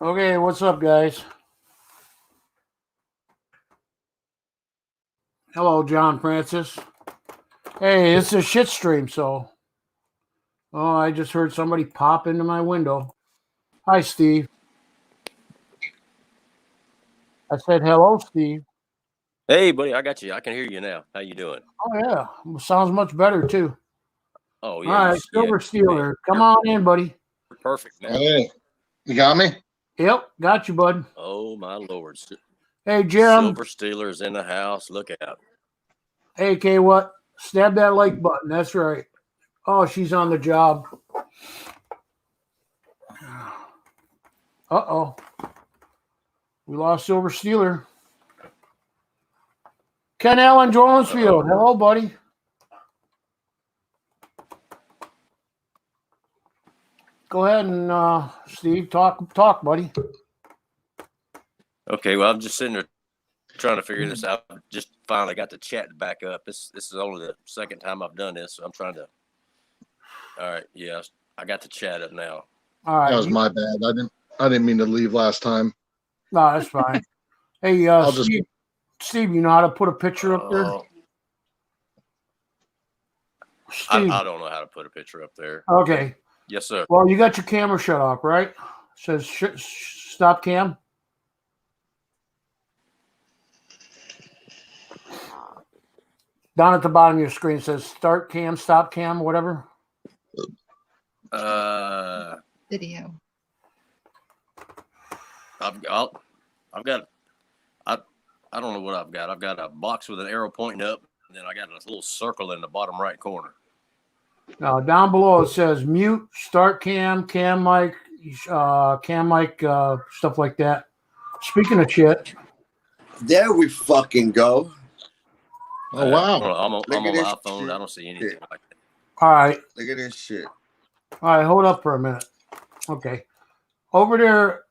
Okay, what's up, guys? Hello, John Francis. Hey, it's a shit stream, so. Oh, I just heard somebody pop into my window. Hi, Steve. I said hello, Steve. Hey, buddy, I got you. I can hear you now. How you doing? Oh, yeah. Sounds much better, too. Oh, yeah. All right, Silver Steeler. Come on in, buddy. Perfect now. Hey, you got me? Yep, got you, bud. Oh, my Lord. Hey, Jim. Silver Steelers in the house. Look out. Hey, K, what? Stab that like button. That's right. Oh, she's on the job. Uh-oh. We lost Silver Steeler. Ken Allen Jonesfield. Hello, buddy. Go ahead and Steve, talk, buddy. Okay, well, I'm just sitting there trying to figure this out. Just finally got the chat back up. This is only the second time I've done this, so I'm trying to. All right, yeah, I got the chat up now. All right, that was my bad. I didn't mean to leave last time. No, that's fine. Hey, Steve, you know how to put a picture up there? Steve. I don't know how to put a picture up there. Okay. Yes, sir. Well, you got your camera shut off, right? It says stop cam. Down at the bottom of your screen it says start cam, stop cam, whatever. Video. I don't know what I've got. I've got a box with an arrow pointing up, and then I got a little circle in the bottom right corner. Now down below it says mute, start cam, cam mic, stuff like that. Speaking of shit. There we fucking go. Oh wow! I'm on my phone. Shit. I don't see anything like that. All right. Look at this shit. All right, hold up for a minute. Okay. Over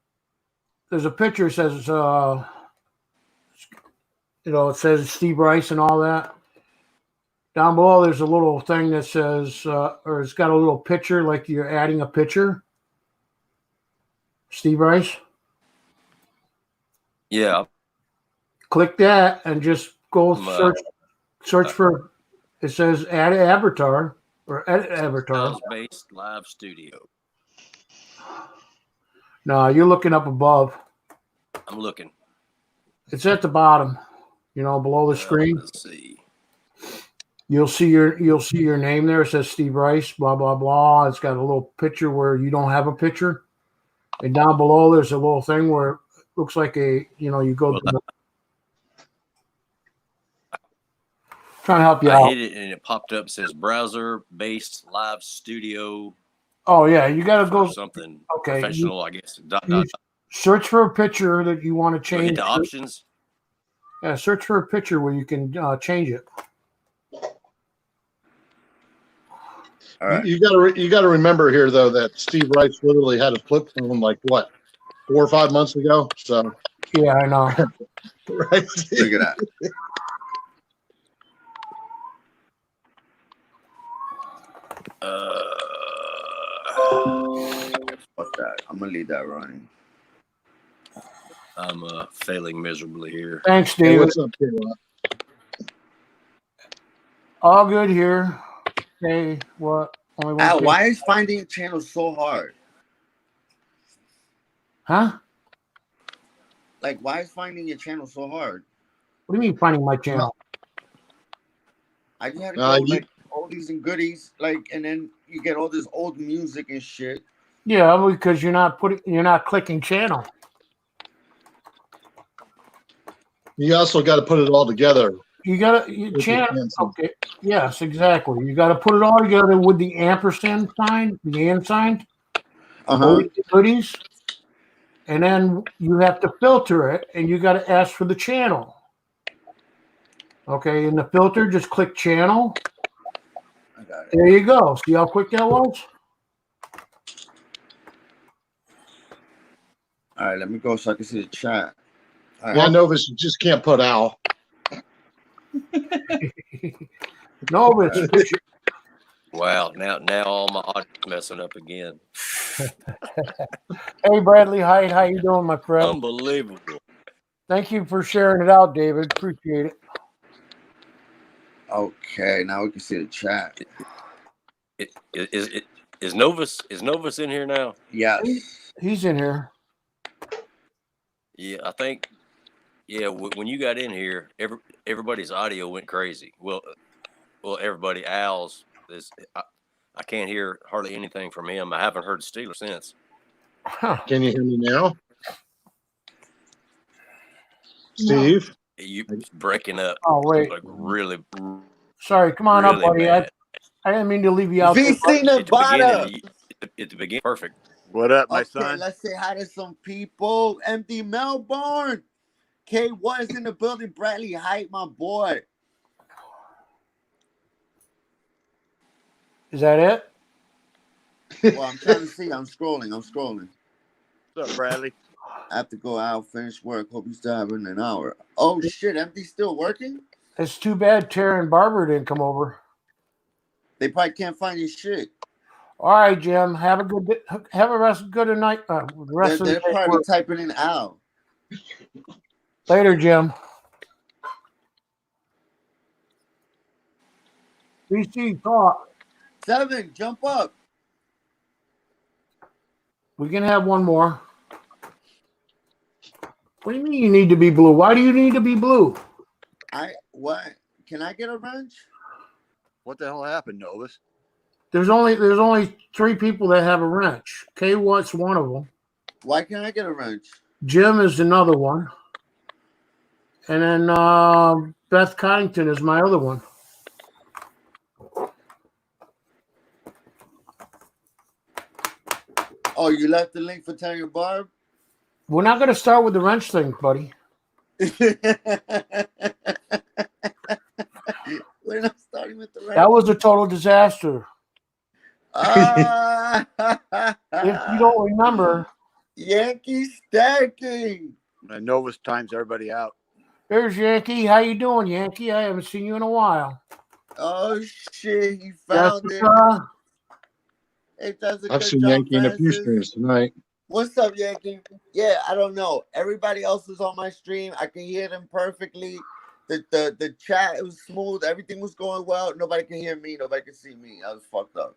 there's a picture that says it says Steve Rice and all that. Down below, there's a little thing that says, or it's got a little picture, like you're adding a picture. Steve Rice. Yeah. Click that and just go search for. It says add avatar or edit avatar. Based live studio. No, you're looking up above. I'm looking. It's at the bottom. Below the screen. Let's see. You'll see your name there. It says Steve Rice, blah, blah, blah. It's got a little picture where you don't have a picture. And down below, there's a little thing where it looks like you go to the... Trying to help you out. I hit it and it popped up. It says browser-based live studio. Oh, yeah. You got to go... Something professional, I guess. Search for a picture that you want to change. Hit the options. Yeah, search for a picture where you can change it. All right. You got to remember here though that Steve Rice literally had a flip phone like what 4 or 5 months ago. So yeah, I know. Right. Look at that. Fuck that. I'm gonna leave that running. I'm failing miserably here. Thanks, David. Hey, what's up, Kayla? All good here. Hey, what? Why is finding a channel so hard? Huh? Like, why is finding your channel so hard? What do you mean finding my channel? I just had to go like oldies and goodies, and then you get all this old music and shit. Yeah, because you're not clicking channel. You also got to put it all together. You got to channel. Okay. Yes, exactly. You got to put it all together with the ampersand sign, the and sign. Goodies. And then you have to filter it, and you got to ask for the channel. Okay, in the filter, just click channel. I got it. There you go. See how quick that was? All right, let me go so I can see the chat. Right. Yeah, Novus, you just can't put Al. Novus. Wow, now all my audio's messing up again. Hey, Bradley Hyde, how you doing, my friend? Unbelievable. Thank you for sharing it out, David. Appreciate it. Okay, now we can see the chat. Is Novus in here now? Yes. He's in here. Yeah, I think. Yeah, when you got in here, everybody's audio went crazy. Well, everybody. Al's is. I can't hear hardly anything from him. I haven't heard Steeler since. Can you hear me now? Steve? You breaking up. Oh, wait. Like really. Sorry, come on up, Really buddy. I didn't mean to leave you out there. VC Nevada. At the beginning, perfect. What up, my Okay, son? let's say hi to some people. MD Melbourne. K1 is in the building. Bradley Hype, my boy. Is that it? Well, I'm trying to see. I'm scrolling. What's up, Bradley? I have to go out, finish work. Hope you still have in an hour. Oh, shit. MD still working? It's too bad Tara and Barbara didn't come over. They probably can't find your shit. All right, Jim. Have a good day. Have a good night. They're probably typing in Al. Later, Jim. BC, talk. 7, jump up. We can have one more. What do you mean you need to be blue? Why do you need to be blue? What? Can I get a wrench? What the hell happened, Novus? There's only 3 people that have a wrench. K-Watt's one of them. Why can't I get a wrench? Jim is another one. And then Beth Coddington is my other one. Oh, you left the link for Tanya Barb? We're not going to start with the wrench thing, buddy. We're not starting with the wrench. That was a total disaster. If If you don't remember, Yankee stacking. And Novus times everybody out. there's Yankee. How you doing, Yankee? I haven't seen you in a while. Oh shit, he found it. Jessica, It does a I've good seen job, Yankee in a few Francis. streams tonight. What's up, Yankee? Yeah, I don't know. Everybody else was on my stream. I can hear them perfectly. The chat was smooth. Everything was going well. Nobody can hear me. Nobody can see me. I was fucked up.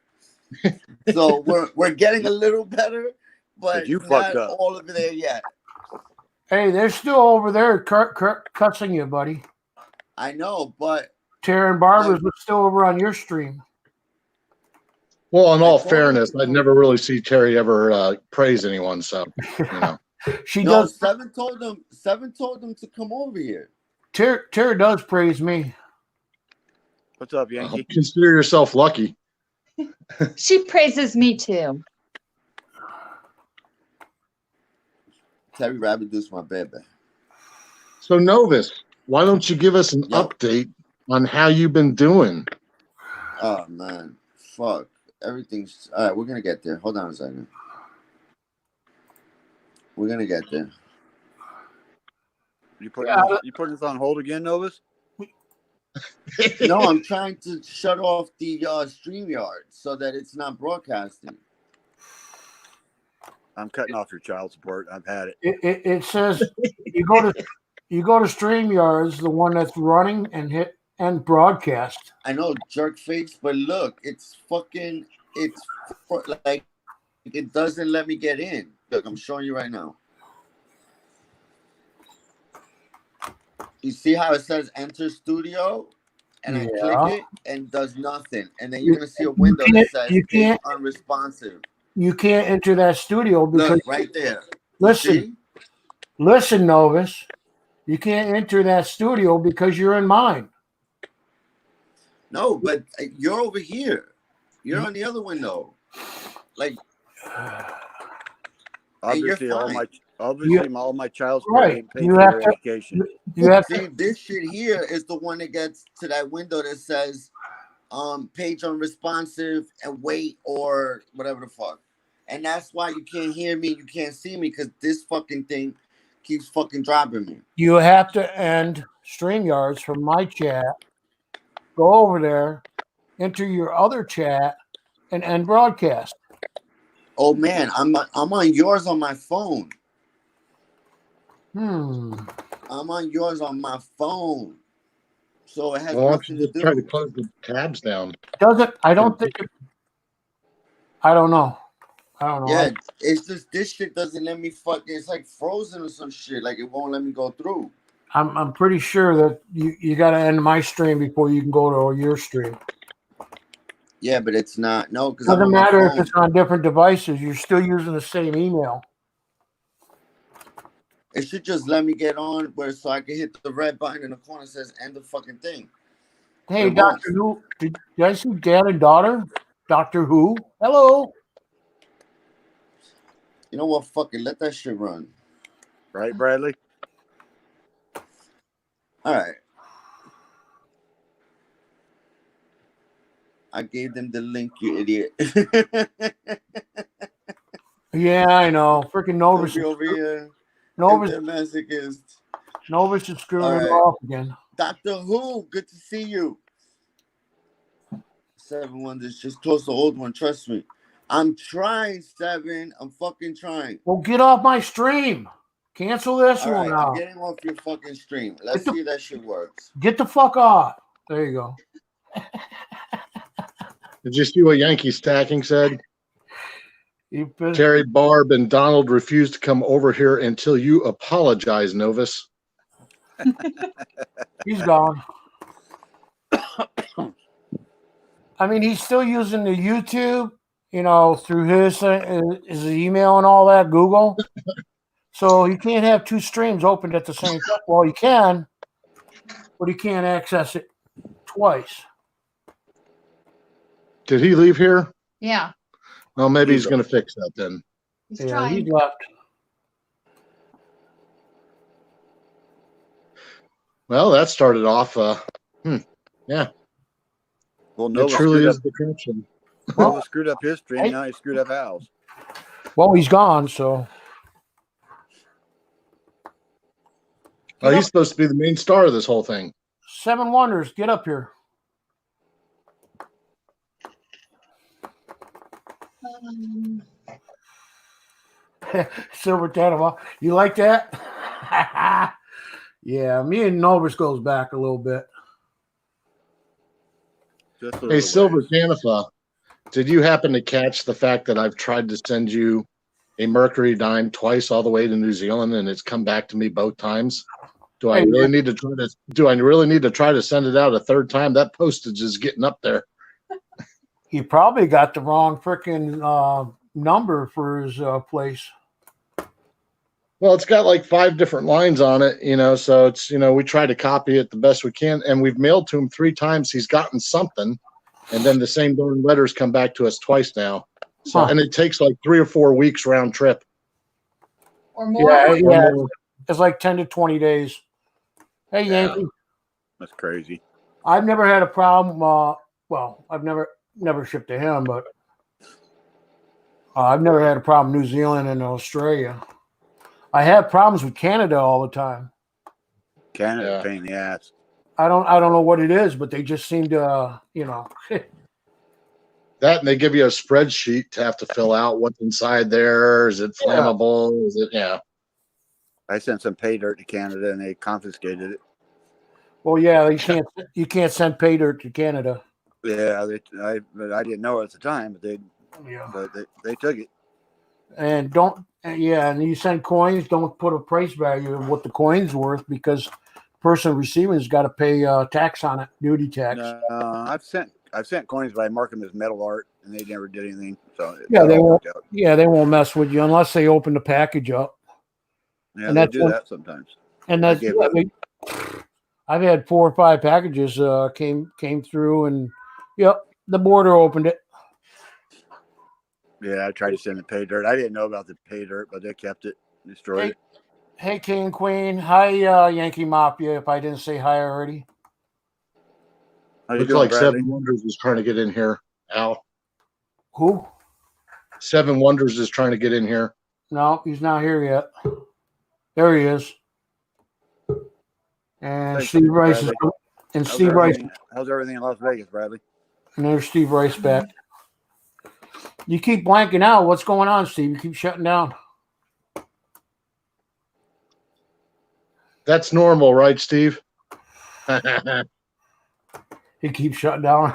So we're getting a little better, but You not fucked up. all of it there yet. hey, they're still over there cussing you, buddy. I know, but Tara and Barbara's still over on your stream. Well, in all told fairness, you. I'd never really see Terry ever praise anyone. So, you know. She no, does. Seven told them to come over here. Tara does praise me. What's up, Yankee? Consider yourself lucky. She praises me too. Terry Rabbit does my baby. So, Novus, why don't you give us an Yep. update on how you've been doing? Oh man, fuck. Everything's all right. We're gonna get there. Hold on a second. We're gonna get there. You putting this on hold again, Novus? No, I'm trying to shut off the StreamYard so that it's not broadcasting. I'm cutting off your child support. I've had it. It says you go to StreamYards, the one that's running and hit end broadcast. I know, jerk face, but look, it's like it doesn't let me get in. Look, I'm showing you right now. You see how it says enter studio? And I click it and does nothing. And then you're going to see a window that says page unresponsive. You can't enter that studio because look, right there. Listen, Novus. You can't enter that studio because you're in mine. No, but you're over here. You're on the other window. Like, obviously, hey, all my child support right. ain't paid for their education. You have see, this shit here is the one that gets to that window that says page unresponsive and wait or whatever the fuck. And that's why you can't hear me, you can't see me, because this fucking thing keeps fucking dropping me. You have to end StreamYards from my chat. Go over there, enter your other chat, and end broadcast. Oh man, I'm on yours on my phone. I'm on yours on my phone. So it has nothing to do. Try to close the tabs down. Does it? I don't think it. I don't know. Yeah, it's just this shit doesn't let me fucking. It's like frozen or some shit. Like it won't let me go through. I'm pretty sure that you got to end my stream before you can go to your stream. Yeah, but it's not. No, because Doesn't matter if it's on different devices. You're still using the same email. It should just let me get on so I can hit the red button in the corner that says end the fucking thing. Hey, Doctor Who. Did I see dad and daughter? Doctor Who. Hello. You know what? Fuck it. Let that shit run. Right, Bradley? All right. I gave them the link, you idiot. Yeah, I know. Freaking Novus over here. Novus masochist. Novus is screwing it off again. Doctor Who, good to see you. 7 Wonders, just close the old one. Trust me. I'm trying, 7. I'm fucking trying. Well, get off my stream. Cancel this one right, out. I'm getting off your fucking stream. Let's see if that shit works. Get the fuck off. There you go. Did you see what Yankee Stacking said? Terry, Barb, and Donald refused to come over here until you apologize, Novus. He's gone. I mean, he's still using the YouTube, through his email and all that, Google. So he can't have 2 streams opened at the same time. Well, he can, but he can't access it twice. Did he leave here? Yeah. Well, maybe he's going to fix that then. He's trying. He left. Well, that started off. Yeah. Well, it Novus truly is the connection. Novus screwed up his stream. Now he screwed up Al's. Well, he's gone, so. Oh, he's supposed to be the main star of this whole thing. 7 Wonders, get up here. Silver Tanama. You like that? Yeah, me and Novus goes back a little bit. Hey, Silver Canifa, did you happen to catch the fact that I've tried to send you a Mercury dime twice all the way to New Zealand and it's come back to me both times? Do I really need to try to send it out a third time? That postage is getting up there. You probably got the wrong freaking number for his place. Well, it's got like 5 different lines on it, so it's, we try to copy it the best we can. And we've mailed to him 3 times. He's gotten something. And then the same darn letters come back to us twice now. So, and it takes like 3 or 4 weeks round trip. Or more. Yeah. It's like 10 to 20 days. Hey, Yankee. That's crazy. I've never had a problem. Well, I've never shipped to him, but I've never had a problem New Zealand and Australia. I have problems with Canada all the time. Canada, pain in the ass. I don't know what it is, but they just seem to, That, and they give you a spreadsheet to have to fill out what's inside there. Is it flammable? Is it, I sent some pay dirt to Canada and they confiscated it. Well, yeah, you can't send pay dirt to Canada. Yeah, but I didn't know at the time, but they took it. And and you send coins, don't put a price value of what the coin's worth because the person receiving has got to pay tax on it, duty tax. I've sent coins, but I mark them as metal art, and they never did anything. So they won't. Yeah, they won't mess with you unless they open the package up. Yeah, and they do that sometimes. And that's I've had 4 or 5 packages came through, and the border opened it. Yeah, I tried to send the pay dirt. I didn't know about the pay dirt, but they kept it, destroyed it. Hey, King and Queen. Hi, Yankee Mafia, if I didn't say hi already. Looks like Bradley? 7 Wonders is trying to get in here, Al. Who? 7 Wonders is trying to get in here. No, he's not here yet. There he is. And Thanks, Steve Rice Bradley. Rice. How's everything in Las Vegas, Bradley? And there's Steve Rice back. You keep blanking out. What's going on, Steve? You keep shutting down. That's normal, right, Steve? He keeps shutting down.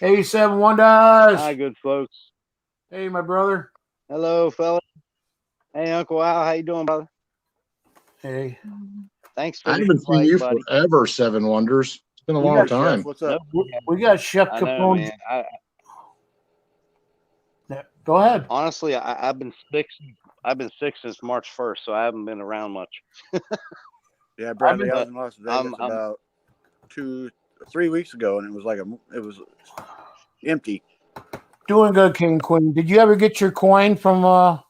87 Wonders. Hi, good folks. Hey, my brother. Hello, fella. Hey, Uncle Al. How you doing, brother? Hey. Thanks for I the haven't seen invite, you buddy. forever, Seven Wonders. It's been a long time. Chef, what's up? We got Chef I know, Capone. man. Yeah, go ahead. Honestly, I've been sick. I've been sick since March 1st, so I haven't been around much. Yeah, Bradley, I was in Las Vegas about 3 weeks ago, and it was like it was empty. Doing good, King Queen. Did you ever get your coin from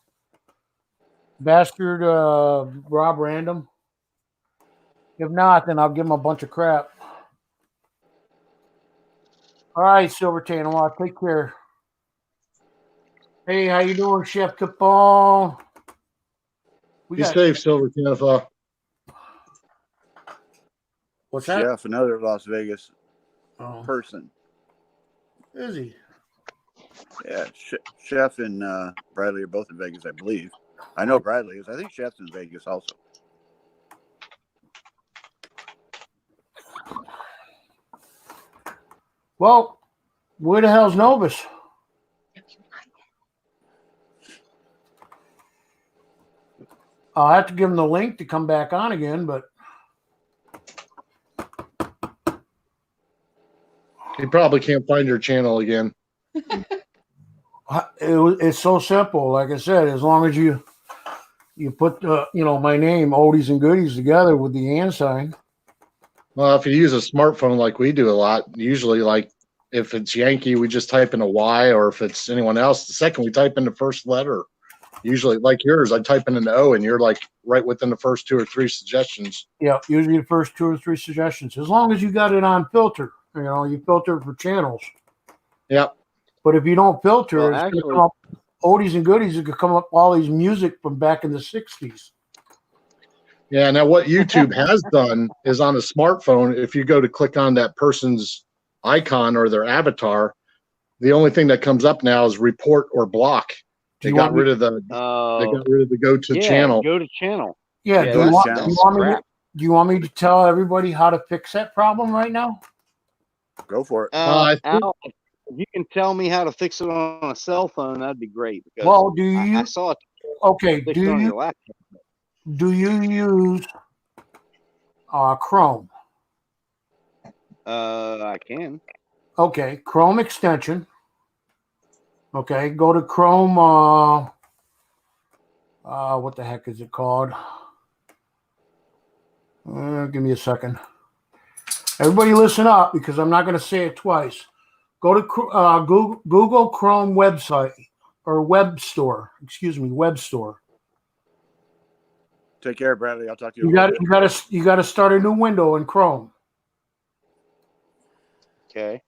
bastard Rob Random? If not, then I'll give him a bunch of crap. All right, Silver Tanner, take care. Hey, how you doing, Chef Capone? Be safe, Silver Canifla. What's that? Chef, another Las Vegas person. Is he? Yeah, Chef and Bradley are both in Vegas, I believe. I know Bradley is. I think Chef's in Vegas also. Well, where the hell's Novus? I'll have to give him the link to come back on again, but he probably can't find your channel again. It's so simple. Like I said, as long as you put my name Oldies and Goodies together with the and sign. Well, if you use a smartphone like we do a lot, usually like if it's Yankee, we just type in a Y, or if it's anyone else, the second we type in the first letter. Usually, like yours, I type in an O, and you're like right within the first 2 or 3 suggestions. Yeah, usually the first 2 or 3 suggestions. As long as you got it on filter, you filter for channels. Yep. But if you don't filter, Well, it's actually, gonna come up Oldies and Goodies. It could come up all these music from back in the 60s. Yeah. Now, what YouTube has done is on a smartphone, if you go to click on that person's icon or their avatar, the only thing that comes up now is report or block. They got rid of the go to channel. Go to channel. Yeah. Yeah, Do you want me to tell everybody how to fix that problem right now? Go for it. Al, if you can tell me how to fix it on a cell phone, that'd be great. Well, do you? I saw it. Okay. Do you? Do you use Chrome? I can. Okay, Chrome extension. Okay, go to Chrome. What the heck is it called? Give me a second. Everybody listen up, because I'm not going to say it twice. Go to Google Chrome website or web store. Excuse me, web store. Take care, Bradley. I'll talk to you. You got to start a new window in Chrome. Okay.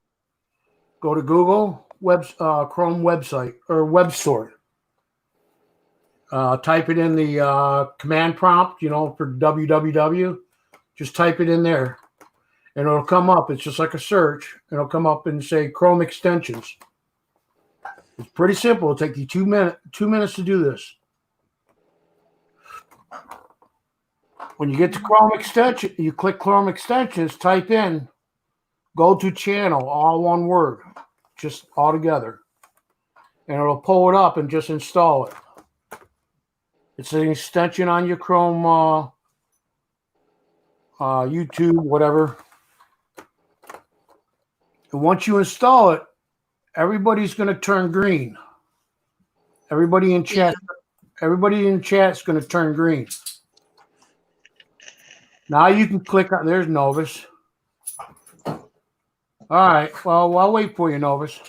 Go to Google Chrome website or web store. Type it in the command prompt, for www. Just type it in there, and it'll come up. It's just like a search. It'll come up and say Chrome extensions. It's pretty simple. It'll take you 2 minutes to do this. When you get to Chrome extension, you click Chrome extensions, type in go to channel, all one word, just all together. And it'll pull it up and just install it. It's an extension on your Chrome, YouTube, whatever. And once you install it, everybody's going to turn green. Everybody in chat is going to turn green. Now you can click on. There's Novus. All right. Well, I'll wait for you, Novus.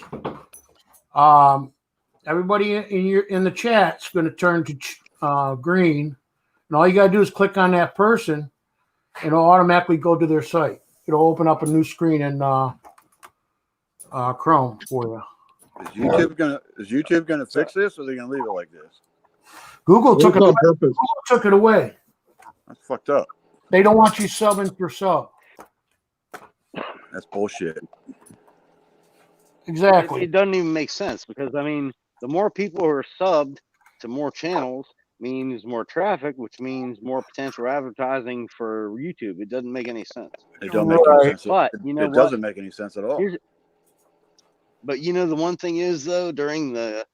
Everybody in the chat's going to turn to green, and all you got to do is click on that person, and it'll automatically go to their site. It'll open up a new screen in Chrome for you. Is YouTube gonna fix this, or are they gonna leave it like this? Google took it on away. purpose. Google took it away. That's fucked up. They don't want you subbing for sub. That's bullshit. Exactly. It doesn't even make sense because I mean, the more people who are subbed to more channels means more traffic, which means more potential advertising for YouTube. It doesn't make any sense. It don't make any sense. But you know it what? doesn't make any sense at all. But you know, the one thing is though, during the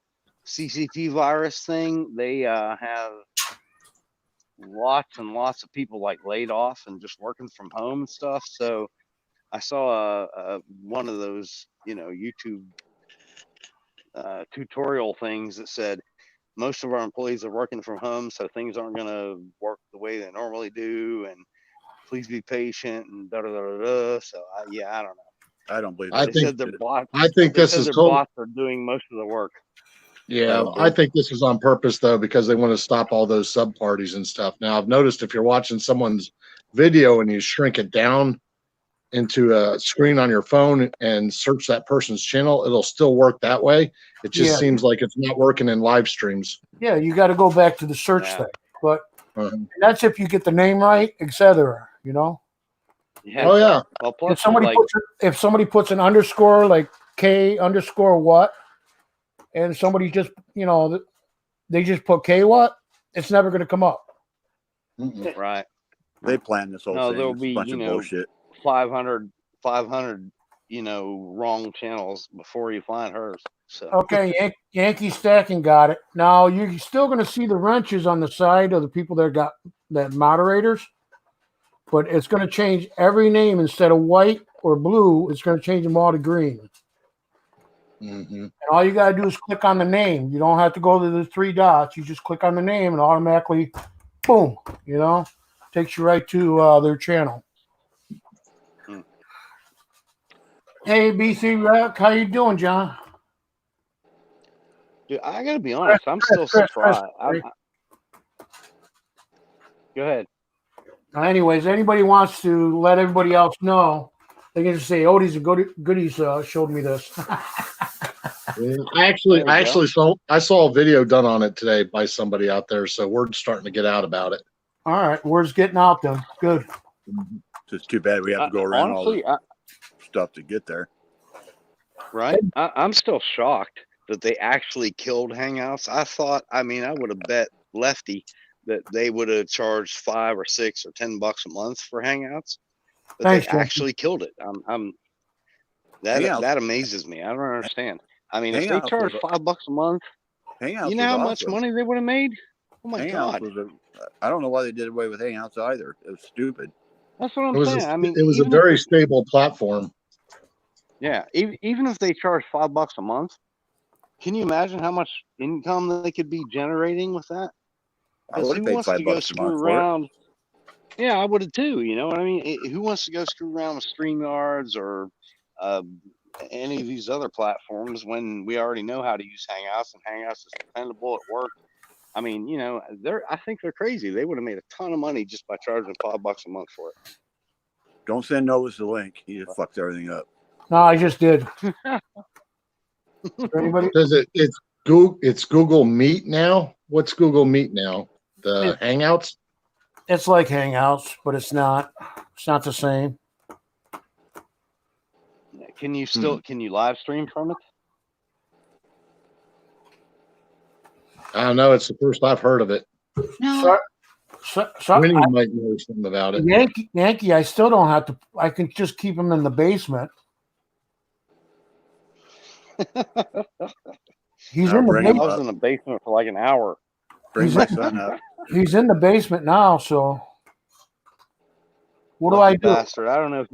CCP virus thing, they have lots and lots of people like laid off and just working from home and stuff. So I saw one of those, you know, YouTube tutorial things that said most of our employees are working from home, so things aren't going to work the way they normally do, and please be patient and da da da da. So yeah, I don't know. I don't believe that. They said their bots. I think this is bots are doing most of the work. Yeah, I think this is on purpose though, because they want to stop all those sub parties and stuff. Now, I've noticed if you're watching someone's video and you shrink it down into a screen on your phone and search that person's channel, it'll still work that way. It just seems like it's not working in live streams. Yeah, you got to go back to the search thing, but that's if you get the name right, etc. You know. Yeah. Oh yeah. Well, plus if somebody puts an underscore like K underscore what, and somebody just, you know, they just put K what, it's never going to come up. Right. They planned this whole thing. There'll It's be, a bunch of bullshit. 500, you know, wrong channels before you find hers. So Okay, Yankee Stacking got it. Now you're still going to see the wrenches on the side of the people that got that moderators, but it's going to change every name. Instead of white or blue, it's going to change them all to green. And all you got to do is click on the name. You don't have to go to the 3 dots. You just click on the name and automatically, boom, you know, takes you right to their channel. Hey, BC Rock, how you doing, John? dude, I gotta be honest, I'm still surprised. Go ahead. Anyways, anybody wants to let everybody else know, they can just say Oldies&Goodies showed me this. I saw a video done on it today by somebody out there, so word's starting to get out about it. All right, word's getting out then. Good. It's just too bad we have to go around honestly, all the stuff to get there. Right? I'm still shocked that they actually killed Hangouts. I would have bet Lefty that they would have charged $5 or $6 or $10 a month for Hangouts, but they actually killed it. That amazes me. I don't understand. I mean, if they charged $5 a month, Hangouts, you know how much money they would have made? Oh my God! I don't know why they did away with Hangouts either. It was stupid. That's what I'm saying. It was a very stable platform. Yeah, even if they charge $5 a month, can you imagine how much income they could be generating with that? I would have paid $5 a month for it. Yeah, I would have too. You know what I mean? Who wants to go screw around with StreamYards or any of these other platforms when we already know how to use Hangouts, and Hangouts is dependable at work? I mean, you know, I think they're crazy. They would have made a ton of money just by charging $5 a month for it. Don't send Novus the link. He just fucks everything up. No, I just did. Anybody? It's Google Meet now. What's Google Meet now? The Hangouts? It's like Hangouts, but it's not. It's not the same. Can you can you live stream from it? I don't know. It's the first I've heard of it. No. Winnie might know something about it. Yankee, I still don't have to. I can just keep him in the basement. He's in the basement. I was in the basement for like an hour. Bring my son up. He's in the basement now, so what do I do? Bastard. I don't know if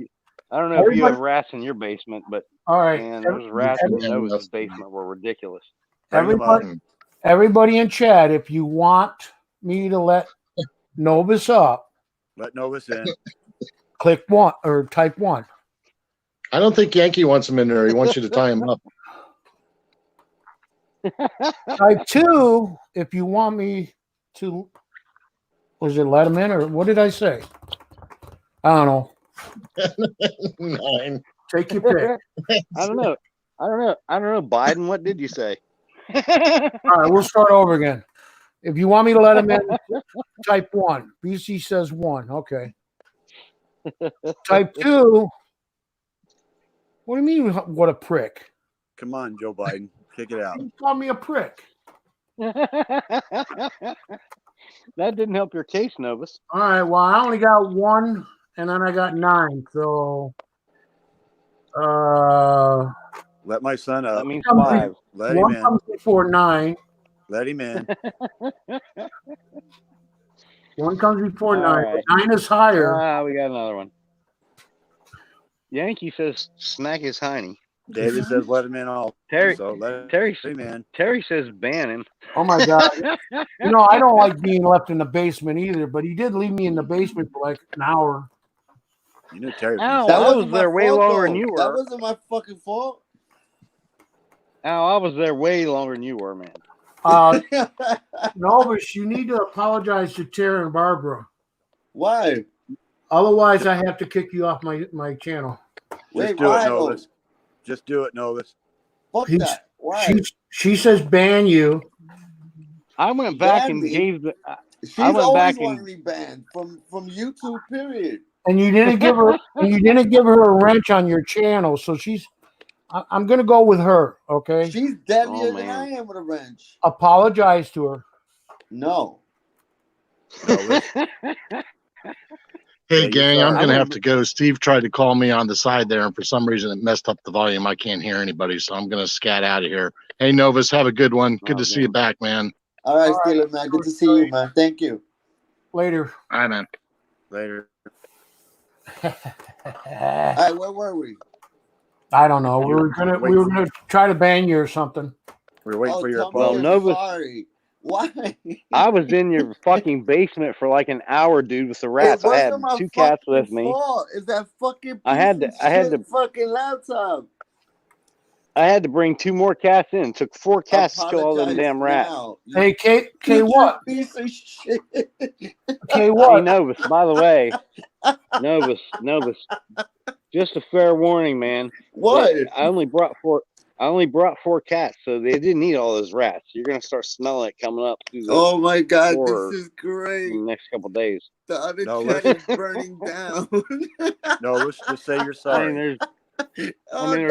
you have rats in your basement, but all right, man, those rats in Novus' basement were ridiculous. Everybody in chat, if you want me to let Novus up, let Novus in. Click 1 or type 1. I don't think Yankee wants him in there. He wants you to tie him up. Type 2 if you want me to. Was it let him in or what did I say? I don't know. 9. Take your pick. I don't know. Biden, what did you say? All right, we'll start over again. If you want me to let him in, type 1. BC says 1. Okay. Type 2. What do you mean? What a prick! Come on, Joe Biden. Kick it out. You call me a prick. That didn't help your case, Novus. All right. Well, I only got 1, and then I got 9. So, let my son up. That means 5. Let him in. 1 comes before 9. Let him in. 1 comes before 9. Right. 9 is higher. We got another one. Yankee says smack his hiney. David says let him in all. Terry him in. Terry says ban him. Oh my God! I don't like being left in the basement either. But he did leave me in the basement for like an hour. You know Terry. Al, That I wasn't was my there way fault, longer though. than you were. That wasn't my fucking fault. Al, I was there way longer than you were, man. Novus, you need to apologize to Tara and Barbara. Why? Otherwise, I have to kick you off my channel. Wait, do why? it, Novus. Just do it, Novus. Fuck that. Why? She says ban you. I went back Ban and me? gave the. She's I went always back wanted and me banned from YouTube. Period. And you didn't give her a wrench on your channel, so I'm gonna go with her, okay? She's deadlier Oh, than man. I am with a wrench. Apologize to her. No. Hey, Yeah, gang, you're I'm sorry. going to have to go. Steve tried to call me on the side there, and for some reason it messed up the volume. I can't hear anybody, so I'm going to scat out of here. Hey, Novus, have a good one. Good to see you back, man. All right, Steeler, man. Good to see you, man. Thank you. Later. All right, man. Later. All right, where were we? I don't know. We were gonna try to ban you or something. We're waiting for your tell me apology. you're Novus- sorry. Why? I was in your fucking basement for like an hour, dude, with the rats. It I had wasn't my 2 cats with fucking me. fault. It's that fucking piece I had to fucking laptop. I had to bring 2 more cats in. It took 4 cats to kill all them Apologize damn rats. now. Hey, K You what? piece of shit. K Hey, what? Novus, by the way, Novus, just a fair warning, man. What? I only brought 4 cats, so they didn't eat all those rats. You're gonna start smelling it coming up through the Oh my God, door this is great. in the next couple of days. The other No, cat is burning down. No, let's just say you're I sorry. mean, there's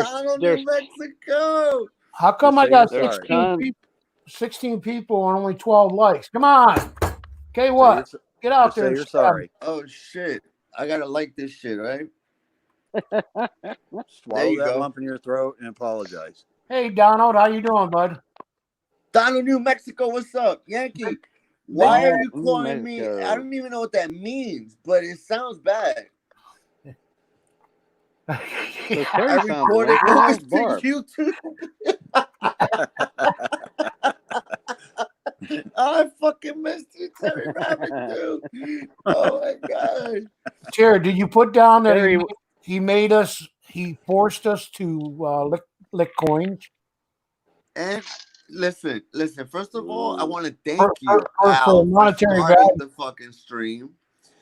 Donald, there's- New Mexico. How come Just I got say you're 16 people and only 12 likes? Come on. K what? Get out Just there. say and you're stab sorry. Oh shit. I gotta like this shit, right? Swallow you that go. lump in your throat and apologize. Hey, Donald, how you doing, bud? Donald, New Mexico, what's up? Yankee, why are you calling me? I don't even know what that means, but it sounds bad. So Yeah. Terry I sounds recorded like this Barb. to YouTube. I fucking missed you, Terry Rabbit, dude. Oh my God. Jared, did you put down that Terry, he forced us to lick coins? And listen. First of all, I want to thank For you, Al, monetary for starting value. the fucking stream.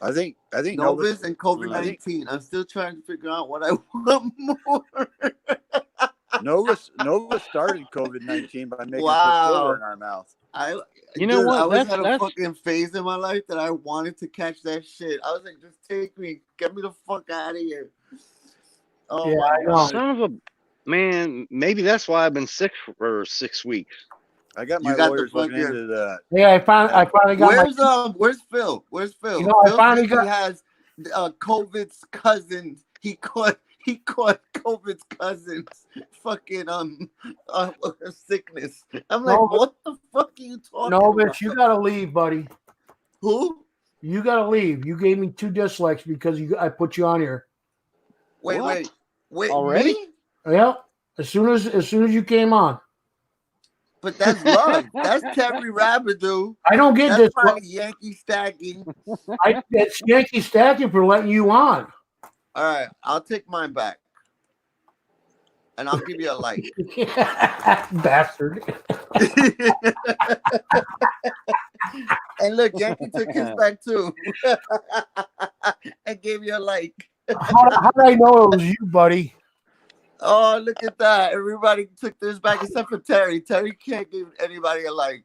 I think Novus and COVID-19. I'm still trying to figure out what I want more. Novus started COVID-19 by making Wow. silver in our mouth. You know what? I always That's- had a fucking phase in my life that I wanted to catch that shit. I was like, just take me, get me the fuck out of here. Oh Yeah, my I know. God. son of a man. Maybe that's why I've been sick for 6 weeks. I got You my got the lawyers looking fucking- into that. Yeah, I finally got Where's Phil? Where's Phil? You know, I Phil finally says he has COVID's cousins. He caught COVID's cousins fucking sickness. I'm like, Novus- what the fuck are you talking No, about? bitch, you gotta leave, buddy. Who? You gotta leave. You gave me 2 dislikes because I put you on here. Wait, Already? me? Yeah, as soon as you came on. But that's love. That's Terry Rabbit, dude. I don't get That's this. probably Yankee stacking. It's Yankee stacking for letting you on. All right, I'll take mine back. And I'll give you a like. Bastard. And look, Yankee took his back too. And gave you a like. How did I know it was you, buddy? Oh, look at that. Everybody took theirs back except for Terry. Terry can't give anybody a like.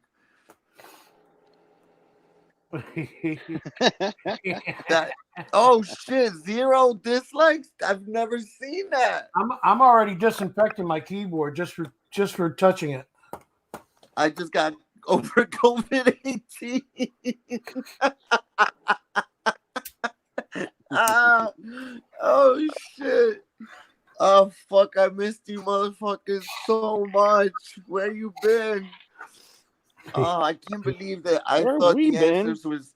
Oh shit! 0 dislikes. I've never seen that. I'm already disinfecting my keyboard just for touching it. I just got over COVID-19. Oh shit! Oh fuck! I missed you, motherfuckers, so much. Where you been? Oh, I can't believe that. I Where thought we the been? answers was.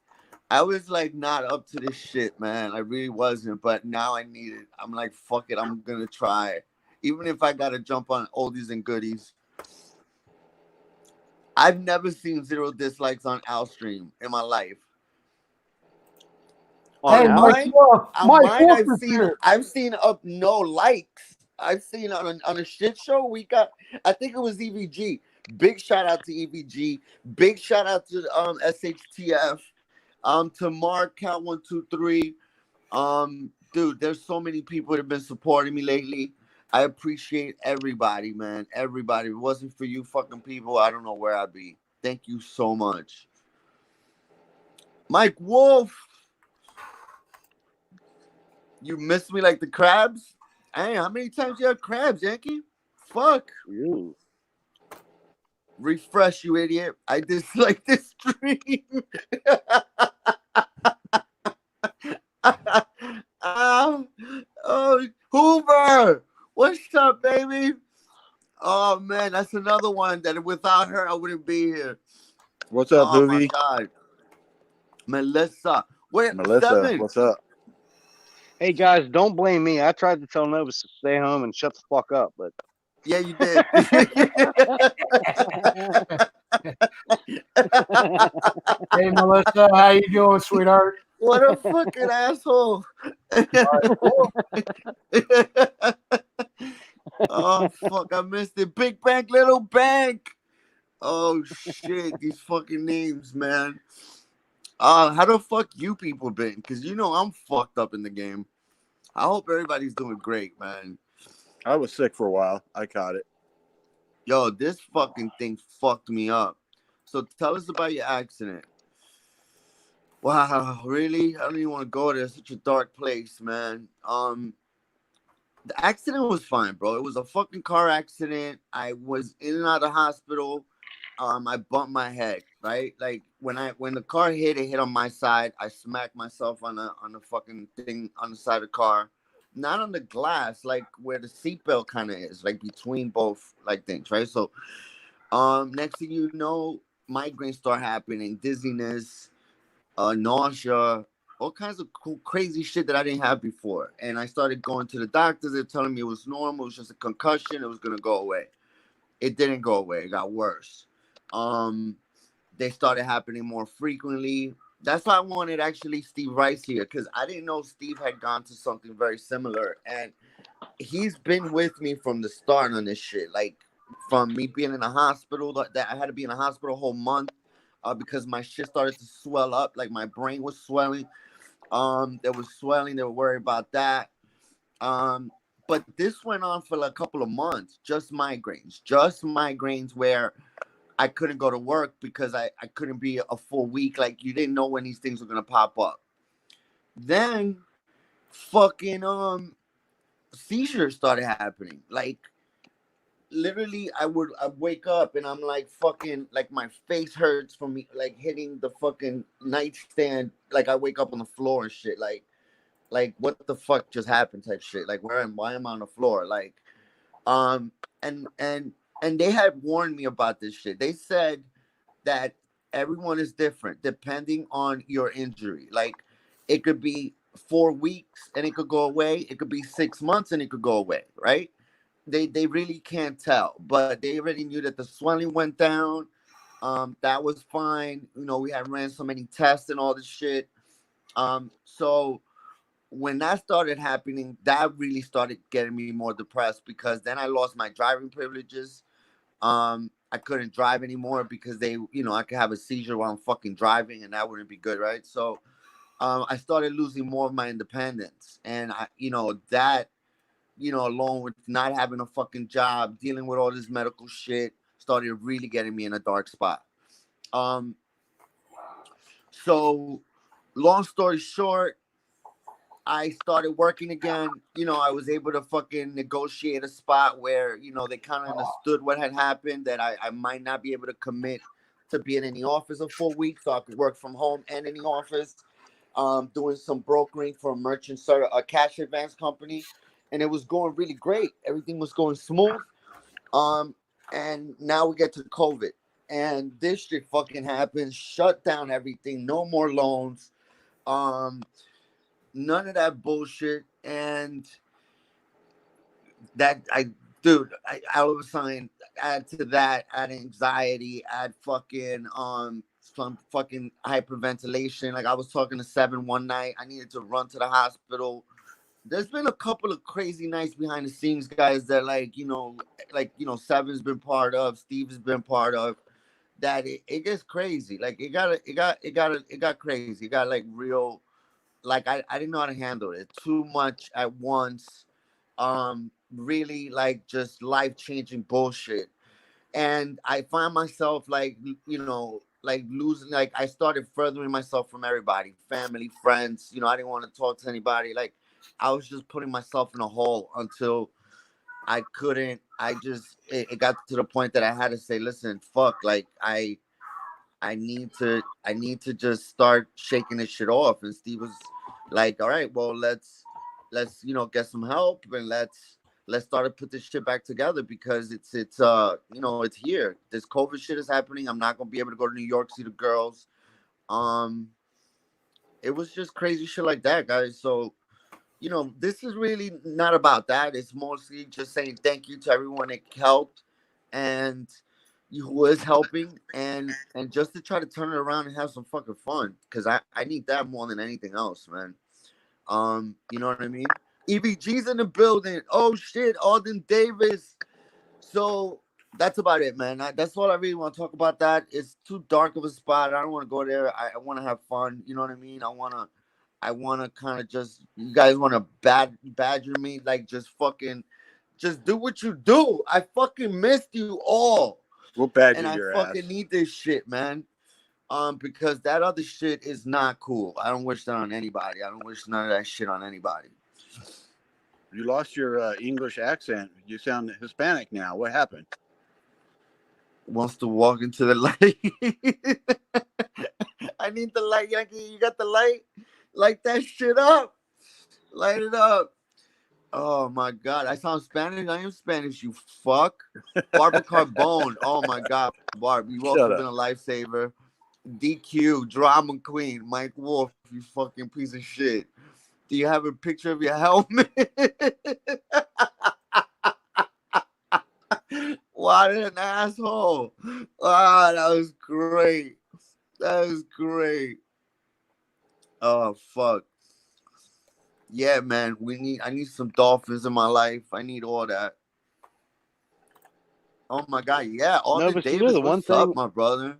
I was like not up to this shit, man. I really wasn't, but now I need it. I'm like, fuck it. I'm gonna try, even if I gotta jump on oldies and goodies. I've never seen 0 dislikes on Al stream in my life. Hey, On Mike, mine, Wolf is here. I've seen up no likes. I've seen on a shit show we got. I think it was EVG. Big shout out to EVG. Big shout out to SHTF. To Mark Count 123. Dude, there's so many people that have been supporting me lately. I appreciate everybody, man. Everybody. If it wasn't for you fucking people, I don't know where I'd be. Thank you so much. Mike Wolf. You miss me like the crabs? Hey, how many times you have crabs, Yankee? Fuck. Ooh. Refresh, you idiot. I dislike this stream. Oh, Hoover. What's up, baby? Oh, man, that's another one that without her, I wouldn't be here. What's up, Oh, my Hoovy? God. Melissa. Wait, Melissa, 7. what's up? Hey guys, don't blame me. I tried to tell Novus to stay home and shut the fuck up, but Yeah, you did. Hey, Melissa, how you doing, sweetheart? What a fucking asshole. Oh, fuck, I missed it. Big bank, little bank. Oh, shit, these fucking names, man. How the fuck you people been? Because you know I'm fucked up in the game. I hope everybody's doing great, man. I was sick for a while. I caught it. Yo, this fucking thing fucked me up. So tell us about your accident. Wow, really? I don't even want to go there. It's such a dark place, man. The accident was fine, bro. It was a fucking car accident. I was in and out of the hospital. I bumped my head, right? Like when the car hit, it hit on my side. I smacked myself on the fucking thing on the side of the car. Not on the glass, like where the seatbelt kind of is, like between both like things, right? So next thing you know, migraines start happening, dizziness, nausea, all kinds of cool, crazy shit that I didn't have before. And I started going to the doctors. They're telling me it was normal. It was just a concussion. It was going to go away. It didn't go away. It got worse. They started happening more frequently. That's why I wanted actually Steve Rice here, because I didn't know Steve had gone to something very similar. And he's been with me from the start on this shit. Like from me being in a hospital, that I had to be in a hospital a whole month. Because my shit started to swell up, like my brain was swelling. There was swelling. They were worried about that. But this went on for like a couple of months, just migraines where I couldn't go to work because I couldn't be a full week. Like you didn't know when these things were gonna pop up. Then fucking seizures started happening. Like literally I'd wake up and I'm like fucking like my face hurts from me like hitting the fucking nightstand. Like I wake up on the floor and shit. Like what the fuck just happened type shit. Like why am I on the floor? Like and they had warned me about this shit. They said that everyone is different depending on your injury. Like it could be 4 weeks and it could go away. It could be 6 months and it could go away, right? They really can't tell, but they already knew that the swelling went down. That was fine. You know, we had ran so many tests and all this shit. So when that started happening, that really started getting me more depressed because then I lost my driving privileges. I couldn't drive anymore because I could have a seizure while I'm fucking driving and that wouldn't be good, right? So I started losing more of my independence. And along with not having a fucking job, dealing with all this medical shit, started really getting me in a dark spot. So, long story short, I started working again. You know, I was able to fucking negotiate a spot where, you know, they kind of understood what had happened, that I might not be able to commit to being in the office a full week, so I could work from home and in the office, doing some brokering for a cash advance company. And it was going really great. Everything was going smooth. And now we get to COVID. And this shit fucking happened, shut down everything, no more loans. None of that bullshit. And all of a sudden, add to that, add anxiety, add fucking some fucking hyperventilation. Like, I was talking to Seven one night, I needed to run to the hospital. There's been a couple of crazy nights behind the scenes, guys, that like Seven's been part of, Steve has been part of. That it gets crazy. Like, it got crazy. It got like real. Like, I didn't know how to handle it. Too much at once. Really, like, just life-changing bullshit. And I find myself like, like losing. Like, I started furthering myself from everybody, family, friends. I didn't want to talk to anybody. Like, I was just putting myself in a hole until I couldn't. It got to the point that I had to say, listen, fuck, like, I need to just start shaking this shit off. And Steve was like, all right, well, let's get some help, and let's start to put this shit back together, because it's here. This COVID shit is happening. I'm not gonna be able to go to New York, see the girls. It was just crazy shit like that, guys. So, this is really not about that. It's mostly just saying thank you to everyone that helped and who is helping, and just to try to turn it around and have some fucking fun, because I need that more than anything else, man. You know what I mean? EBG's in the building. Oh shit, Alden Davis. So that's about it, man. That's all I really want to talk about. That it's too dark of a spot. I don't want to go there. I want to have fun. You know what I mean? I want to kind of just, you guys want to badger me, like, just do what you do. I fucking missed you all. We'll badger and I your fucking ass. need this shit, man. Because that other shit is not cool. I don't wish that on anybody. I don't wish none of that shit on anybody. You lost your English accent. You sound Hispanic now. What happened? Wants to walk into the light. I need the light, Yankee. You got the light? Light that shit up. Light it up. Oh my God. I sound Spanish. I am Spanish, you fuck. Barbara Carbone. Oh my God, Barb. You've also been a lifesaver. DQ, drama queen, Mike Wolf, you fucking piece of shit. Do you have a picture of your helmet? What an asshole. Ah, that was great. That was great. Oh, fuck. Yeah, man. I need some dolphins in my life. I need all that. Oh my God. Yeah. Alden Davis, what's up, my brother?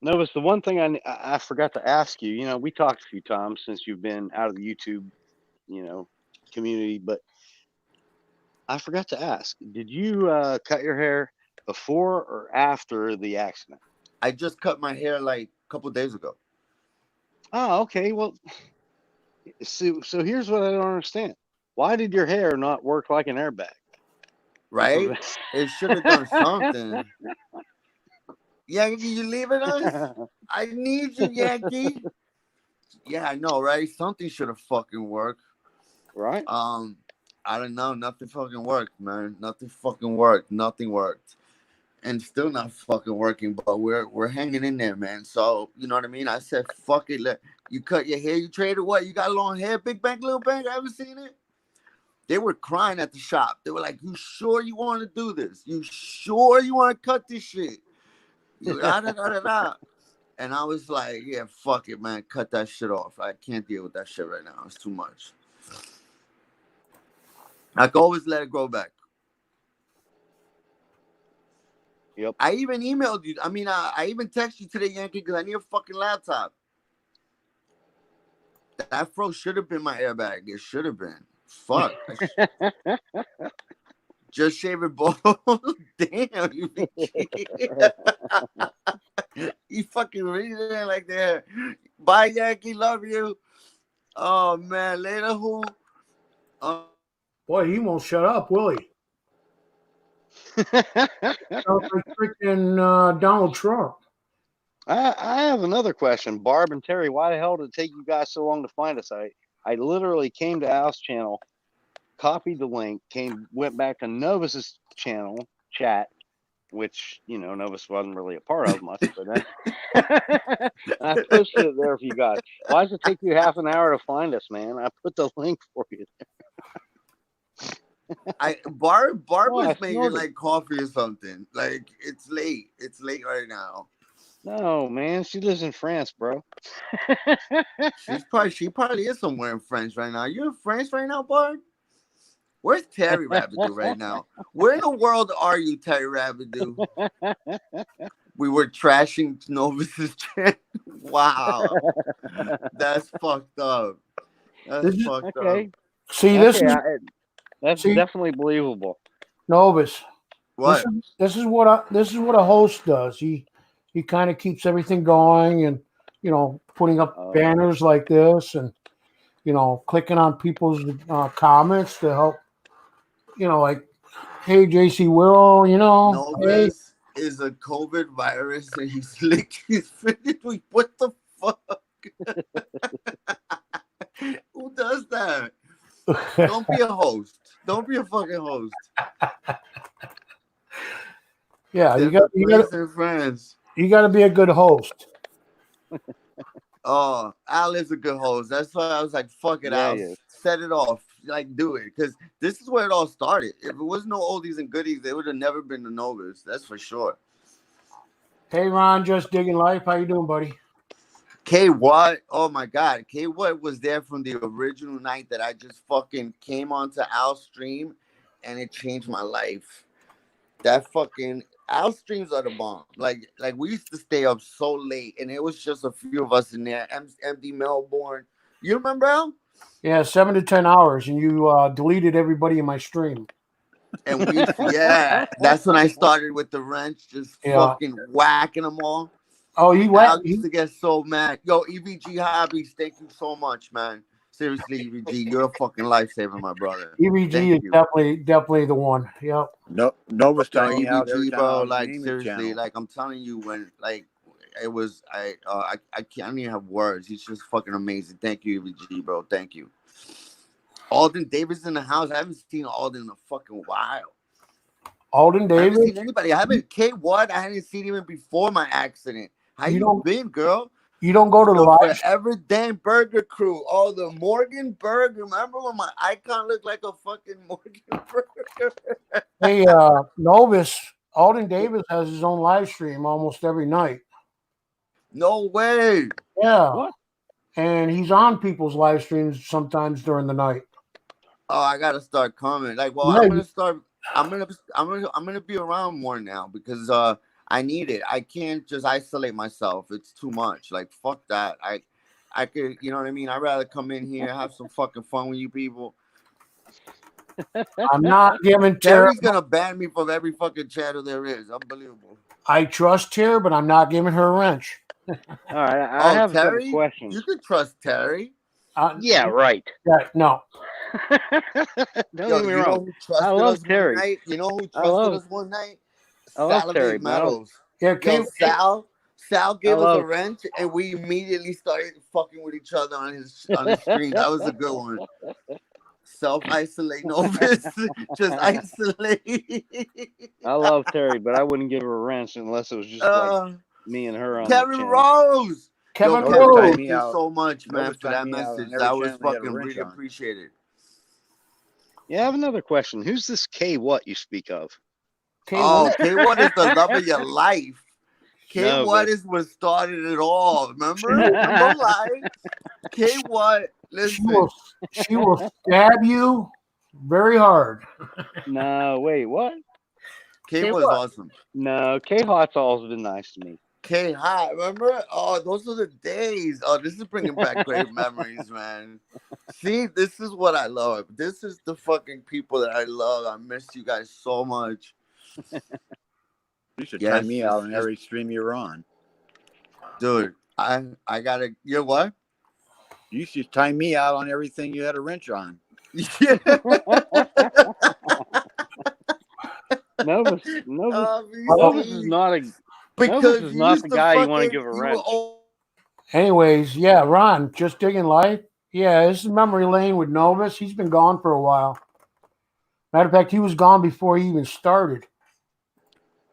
Novus, the one thing I forgot to ask you, we talked a few times since you've been out of the YouTube, community, but I forgot to ask, did you cut your hair before or after the accident? I just cut my hair like a couple days ago. Oh, okay. Well, so here's what I don't understand. Why did your hair not work like an airbag? Right? It should have done something. Yankee, you leaving us? I need you, Yankee. Yeah, I know, right? Something should have fucking worked. Right? I don't know. Nothing fucking worked, man. Nothing fucking worked. Nothing worked. And still not fucking working, but we're hanging in there, man. So, you know what I mean? I said, fuck it. You cut your hair, you traded what? You got long hair, big bank, little bank? I haven't seen it. They were crying at the shop. They were like, you sure you want to do this? You sure you want to cut this shit? And I was like, yeah, fuck it, man. Cut that shit off. I can't deal with that shit right now. It's too much. I can always let it grow back. Yep. I even emailed you. I mean, I even texted you today, Yankee, because I need a fucking laptop. That fro should have been my airbag. It should have been. Fuck. Just shave it bald. Damn, you He fucking reading it like that. Bye, Yankee. Love you. Oh man, later who? Boy, he won't shut up, will he? Sounds like freaking Donald Trump. I have another question. Barb and Terry, why the hell did it take you guys so long to find us? I literally came to Al's channel, copied the link, went back to Novus's channel, chat, which, Novus wasn't really a part of much, but then I posted it there for you guys. Why does it take you half an hour to find us, man? I put the link for you there. Barb was making like coffee or something. Like it's late. It's late right now. No, man, she lives in France, bro. She probably is somewhere in France right now. You in France right now, Barb? Where's Terry Rabbidoo right now? Where in the world are you, Terry Rabbidoo? We were trashing Novus's channel. Wow, that's fucked up. That's fucked up. See, that's definitely believable. Novus. What? This is what a host does. He kind of keeps everything going, and putting up banners like this, and clicking on people's comments to help. Like, hey, JC Will, Novus is a COVID virus, and he's licked his fingers. What the fuck? Who does that? Don't be a host. Don't be a fucking host. Yeah, you got to be a good host. Oh, Al is a good host. That's why I was like, fuck it, Al. Set it off. Like, do it. Because this is where it all started. If it was no oldies and goodies, they would have never been the Novus. That's for sure. Hey, Ron, just digging life. How you doing, buddy? K Watt, oh my God. K Watt was there from the original night that I just fucking came onto Al's stream, and it changed my life. That fucking Al streams are the bomb. Like we used to stay up so late, and it was just a few of us in there. MD Melbourne. You remember Al? Yeah, 7 to 10 hours, and you deleted everybody in my stream. And that's when I started with the wrench, just fucking whacking them all. Oh, Al used to get so mad. Yo, EVG Hobbies, thank you so much, man. Seriously, EVG, you're a fucking lifesaver, my brother. EVG is definitely the one. Yep. Novus telling me out every EVG, time bro. I Like seriously, like I'm telling you, when like it was, I can't even have words. He's just fucking amazing. Thank you, EVG, bro. Thank you. Alden Davis in the house. I haven't seen Alden in a fucking while. Alden Davis? I haven't seen anybody. I haven't K Watt. I hadn't seen even before my accident. How you been, girl? You don't go to the live? Forever Dan Burger Crew. Oh, the Morgan Burger. Remember when my icon looked like a fucking Morgan Burger? Hey, Novus, Alden Davis has his own live stream almost every night. No way. Yeah. What? And he's on people's live streams sometimes during the night. Oh, I gotta start coming. Like, well, I'm gonna start. I'm gonna be around more now because I need it. I can't just isolate myself. It's too much. Like, fuck that. I could, you know what I mean? I'd rather come in here, have some fucking fun with you people. I'm not giving Terry's gonna ban me from every fucking channel there is. Unbelievable. I trust Terry, but I'm not giving her a wrench. All right, I have Terry? a question. You can trust Terry. Yeah, right. Yeah, no. Don't get me wrong. I love Terry. You know who trusted us one night? I love Terry. Metals. Yeah, Sal gave us a wrench, and we immediately started fucking with each other on his stream. That was a good one. Self-isolate, Novus. Just isolate. I love Terry, but I wouldn't give her a wrench unless it was just like me and her on Kevin Rose. Kevin Rose. Thank you so much, man, for that message. That was fucking really appreciated. Yeah, I have another question. Who's this K What you speak of? K What is the love of your life. K What is what started it all. Remember live? K What, listen. She will stab you very hard. No, wait, what? K was awesome. No, K Hot's always been nice to me. K Hot, remember? Oh, those are the days. Oh, this is bringing back great memories, man. See, this is what I love. This is the fucking people that I love. I miss you guys so much. You should try me out on every stream you're on. Dude, I gotta. You know what? You should time me out on everything you had a wrench on. Yeah. Novus is not a. Because Novus is you not used the to guy you want to fucking. give a You wrench. were Anyways, yeah, Ron, just digging life. Yeah, this is memory lane with Novus. He's been gone for a while. Matter of fact, he was gone before he even started.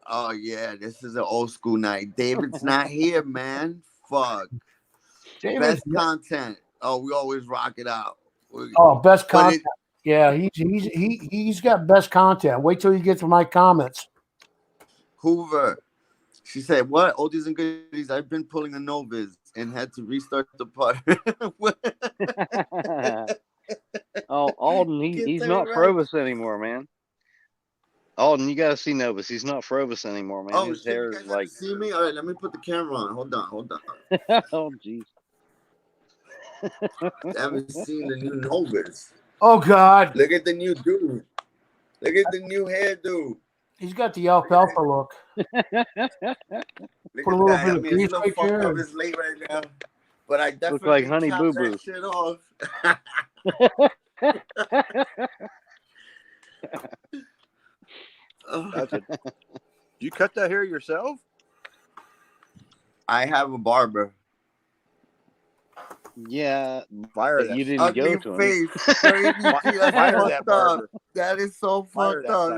Oh yeah, this is an old school night. David's not here, man. Fuck. Best content. Oh, we always rock it out. Best content. Yeah, he's got best content. Wait till you get to my comments. Hoover. She said, "What oldies and goodies? I've been pulling a Novus and had to restart the putter." Oh, Alden, he's not Frovis anymore, man. Alden, you got to see Novus. He's not Frovis anymore, man. Oh, his shit, hair you guys is like. see me? All right, let me put the camera on. Hold on. Oh, jeez. I haven't seen the new Novus. Oh God! Look at the new dude. Look at the new hairdo. He's got the alfalfa look. Look Put a at little that. bit I of mean, it's grease a little right fucked there. up. It's late right now, but I definitely Look like Honey chopped Boo Boo. that shit off. You cut that hair yourself? I have a barber. Yeah, fire that. You didn't go to him. Fire that barber. That is so fucked up.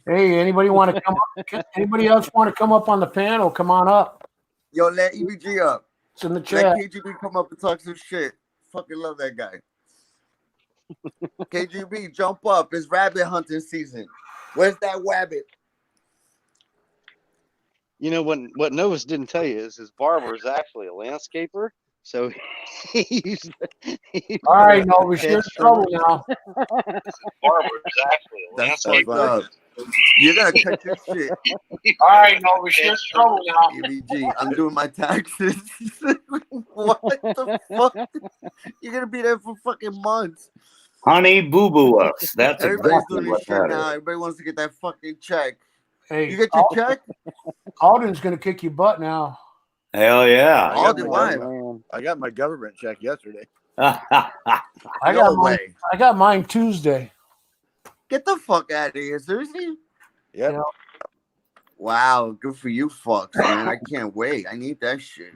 Hey, anybody want to come up? Anybody else want to come up on the panel? Come on up. Yo, let EBG up. It's in the chat. Let KGB come up and talk some shit. Fucking love that guy. KGB, jump up. It's rabbit hunting season. Where's that rabbit? You know what Novus didn't tell you is his barber is actually a landscaper. So he's all right, Novus, you're in trouble now. Barber is actually a That's fucked up. You're gonna cut your shit. All right, Novus, you're in trouble now. EBG, I'm doing my taxes. What the fuck? You're gonna be there for fucking months. Honey Boo Boo Us. That's everybody's exactly doing what this shit that now. is. Everybody wants to get that fucking check. Hey, you get your check? Alden's gonna kick your butt now. Hell yeah! I got my government check yesterday. I got mine Tuesday. Get the fuck out of here, seriously? Yep. Yeah. Wow, good for you fucks, man. I can't wait. I need that shit.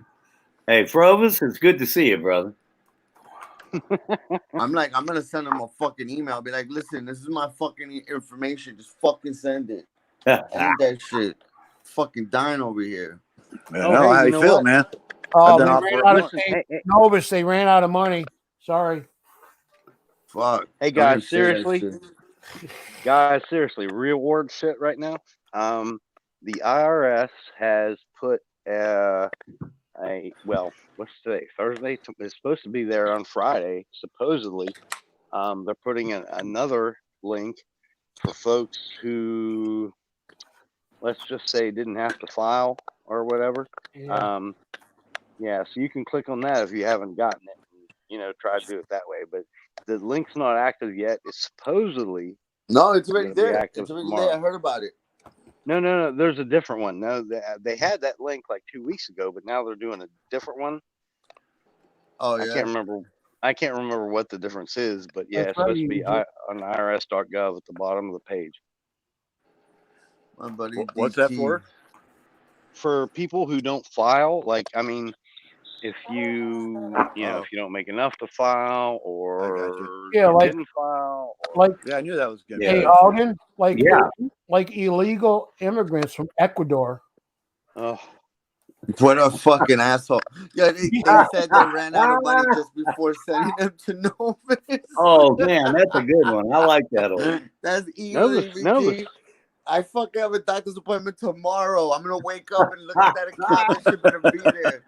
Hey, Frovis, it's good to see you, brother. I'm gonna send him a fucking email. Be like, listen, this is my fucking information. Just fucking send it. I need that shit. Fucking dying over here. Man, how you feel, man? Oh, Novus, they ran out of money. Sorry. Fuck. Hey guys, seriously, real world shit right now. The IRS has put what's today? Thursday. It's supposed to be there on Friday. Supposedly, they're putting another link for folks who, let's just say, didn't have to file or whatever. Yeah. So you can click on that if you haven't gotten it. Try to do it that way. But the link's not active yet. It's supposedly it's already there. It's already there. I heard about it. No. There's a different one. No, they had that link like 2 weeks ago, but now they're doing a different one. Oh yeah. I can't remember what the difference is, but yeah, it's supposed to be on irs.gov at the bottom of the page. My buddy, what's that for? For people who don't file, if you if you don't make enough to file, or didn't file, I knew that was good. Hey, Alden, like illegal immigrants from Ecuador. Oh, what a fucking asshole! Yeah, they said they ran out of money just before sending them to Novus. Oh man, that's a good one. I like that one. That's evil. Novus. I fucking have a doctor's appointment tomorrow. I'm gonna wake up and look at that account. That shit better be there,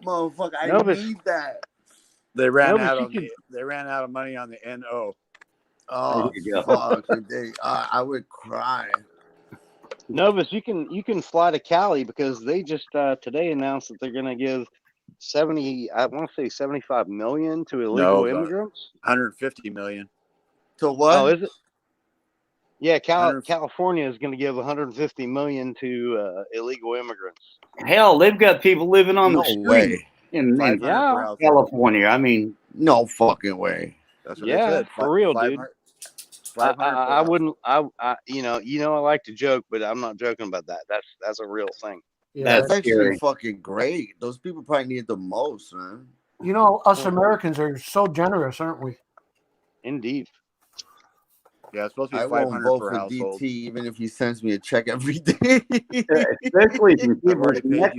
motherfucker. I need that. They ran out of money on the NO. Oh fuck! I would cry. Novus, you can fly to Cali because they just today announced that they're gonna give 75 million to illegal immigrants. 150 million. To what? Oh, is it? Yeah, California is going to give 150 million to illegal immigrants. Hell, they've got people living on the No street way. in 500 per household. California. I mean, No fucking way. That's what they said. For real, dude. 500 per I wouldn't. I you know I like to joke, but I'm not joking about that. That's a real thing. Yeah, That's actually fucking great. Those people probably need it the most, man. You know, us Americans are so generous, aren't we? Indeed. Yeah, it's supposed to be I won't 500 vote per for household. DT even if he sends me a check every day. especially if I've already paid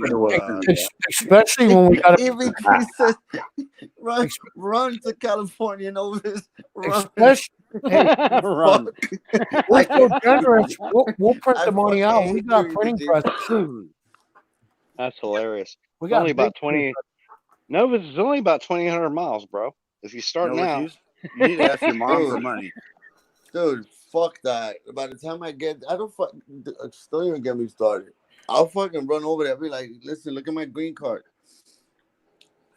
you. Especially when we got even if he says run to California, Novus. Run. Run. We're so generous. We'll print the money out. We got printing presses. That's hilarious. We It's got only about 20. Novus is only about 2,800 miles, bro. If you start now, You need to ask your mom for money. Dude, fuck that. By the time I get, don't even get me started. I'll fucking run over there. I'll be like, listen, look at my green card.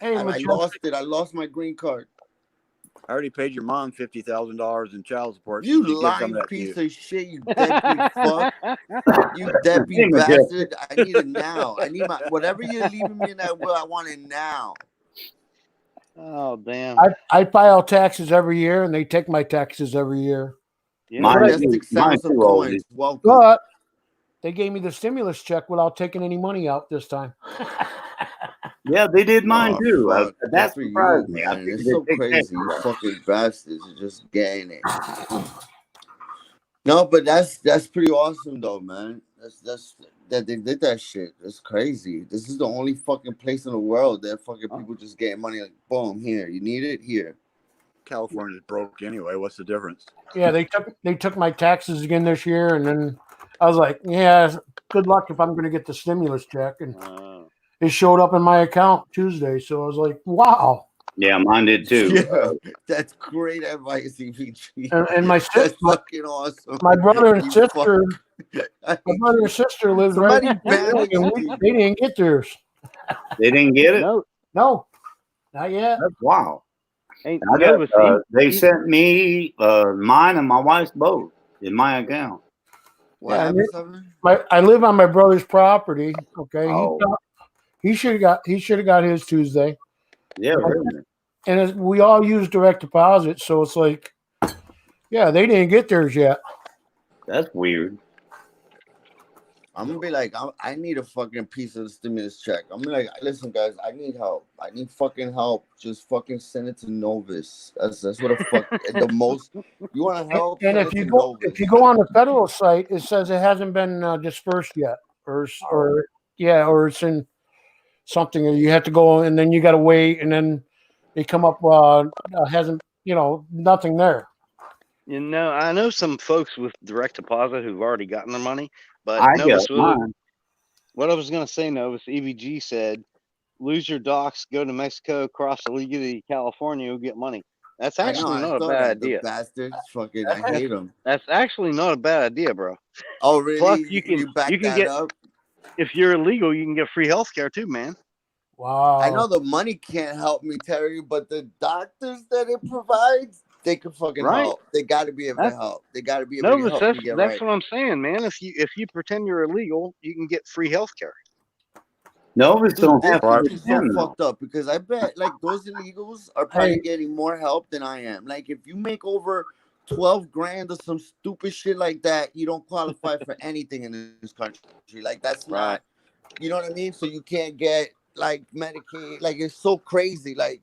Hey, I lost it. I lost my green card. I already paid your mom $50,000 in child support. You lying piece of shit, you deadbeat fuck. You deadbeat bastard. I need it now. I need whatever you're leaving me in that will, I want it now. Oh, damn. I file taxes every year, and they take my taxes every year. Yeah. But they gave me the stimulus check without taking any money out this time. Yeah, they did mine too. That surprised me. It's so crazy. You fucking bastards are just getting it. No, but that's pretty awesome though, man. That's that they did that shit. That's crazy. This is the only fucking place in the world that fucking people just getting money like boom, here. You need it here. California's broke anyway. What's the difference? Yeah, they took my taxes again this year, and then I was like, yeah, good luck if I'm going to get the stimulus check. And it showed up in my account Tuesday, so I was like, wow. Yeah, mine did too. Yeah, that's great advice, EVG. And my sister, fucking awesome. My brother and sister, lived right in and they didn't get theirs. They didn't get it? No, not yet. That's wow. They sent me mine and my wife's both in my account. Yeah, I live on my brother's property. Okay, he should have got his Tuesday. Yeah, really. And we all use direct deposit, so it's like, yeah, they didn't get theirs yet. That's weird. I'm gonna be like, I need a fucking piece of the stimulus check. I'm gonna be like, listen, guys, I need help. I need fucking help. Just fucking send it to Novus. That's what the fuck the most. You want to help? And if you go on the federal site, it says it hasn't been dispersed yet, or it's in something, or you have to go and then you got to wait, and then they come up hasn't nothing there. I know some folks with direct deposit who've already gotten their money, but what I was going to say, Novus, EVG said, lose your docs, go to Mexico, cross illegally to California, you'll get money. That's actually not a bad idea. Bastards, fucking, I hate them. That's actually not a bad idea, bro. Oh, really? Plus, you can get up. If you're illegal, you can get free healthcare too, man. Wow. I know the money can't help me, Terry, but the doctors that it provides, they can fucking help. They got to be able to help. They got to be able to help me get that's what I'm saying, man. If you pretend you're illegal, you can get free healthcare. Novus don't have to be so fucked up because I bet like those illegals are probably getting more help than I am. Like if you make over 12 grand or some stupid shit like that, you don't qualify for anything in this country. Like that's not, you know what I mean? So you can't get like Medicaid. Like it's so crazy. Like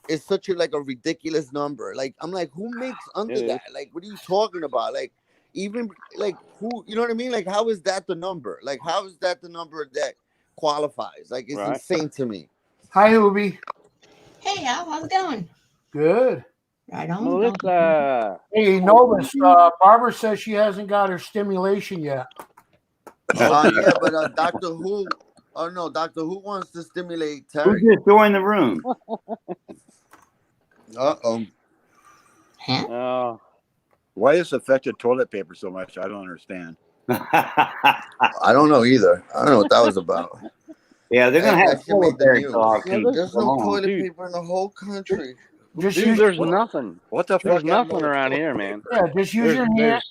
it's such a ridiculous number. Like I'm like, who makes under that? Like what are you talking about? Like even like who, you know what I mean? Like how is that the number? Like how is that the number that qualifies? Like it's insane to me. Hi, Ubi. Hey, Al, how's it going? Good. Right on. Melissa. Hey, Novus. Barbara says she hasn't got her stimulation yet. Yeah, but Doctor Who. Oh no, Doctor Who wants to stimulate Terry. Who just joined the room? Why is affected toilet paper so much? I don't understand. I don't know either. I don't know what that was about. Yeah, they're gonna have military talk. There's no toilet paper in the whole country. There's nothing. What the fuck? There's nothing around here, man. Yeah, just use your hand.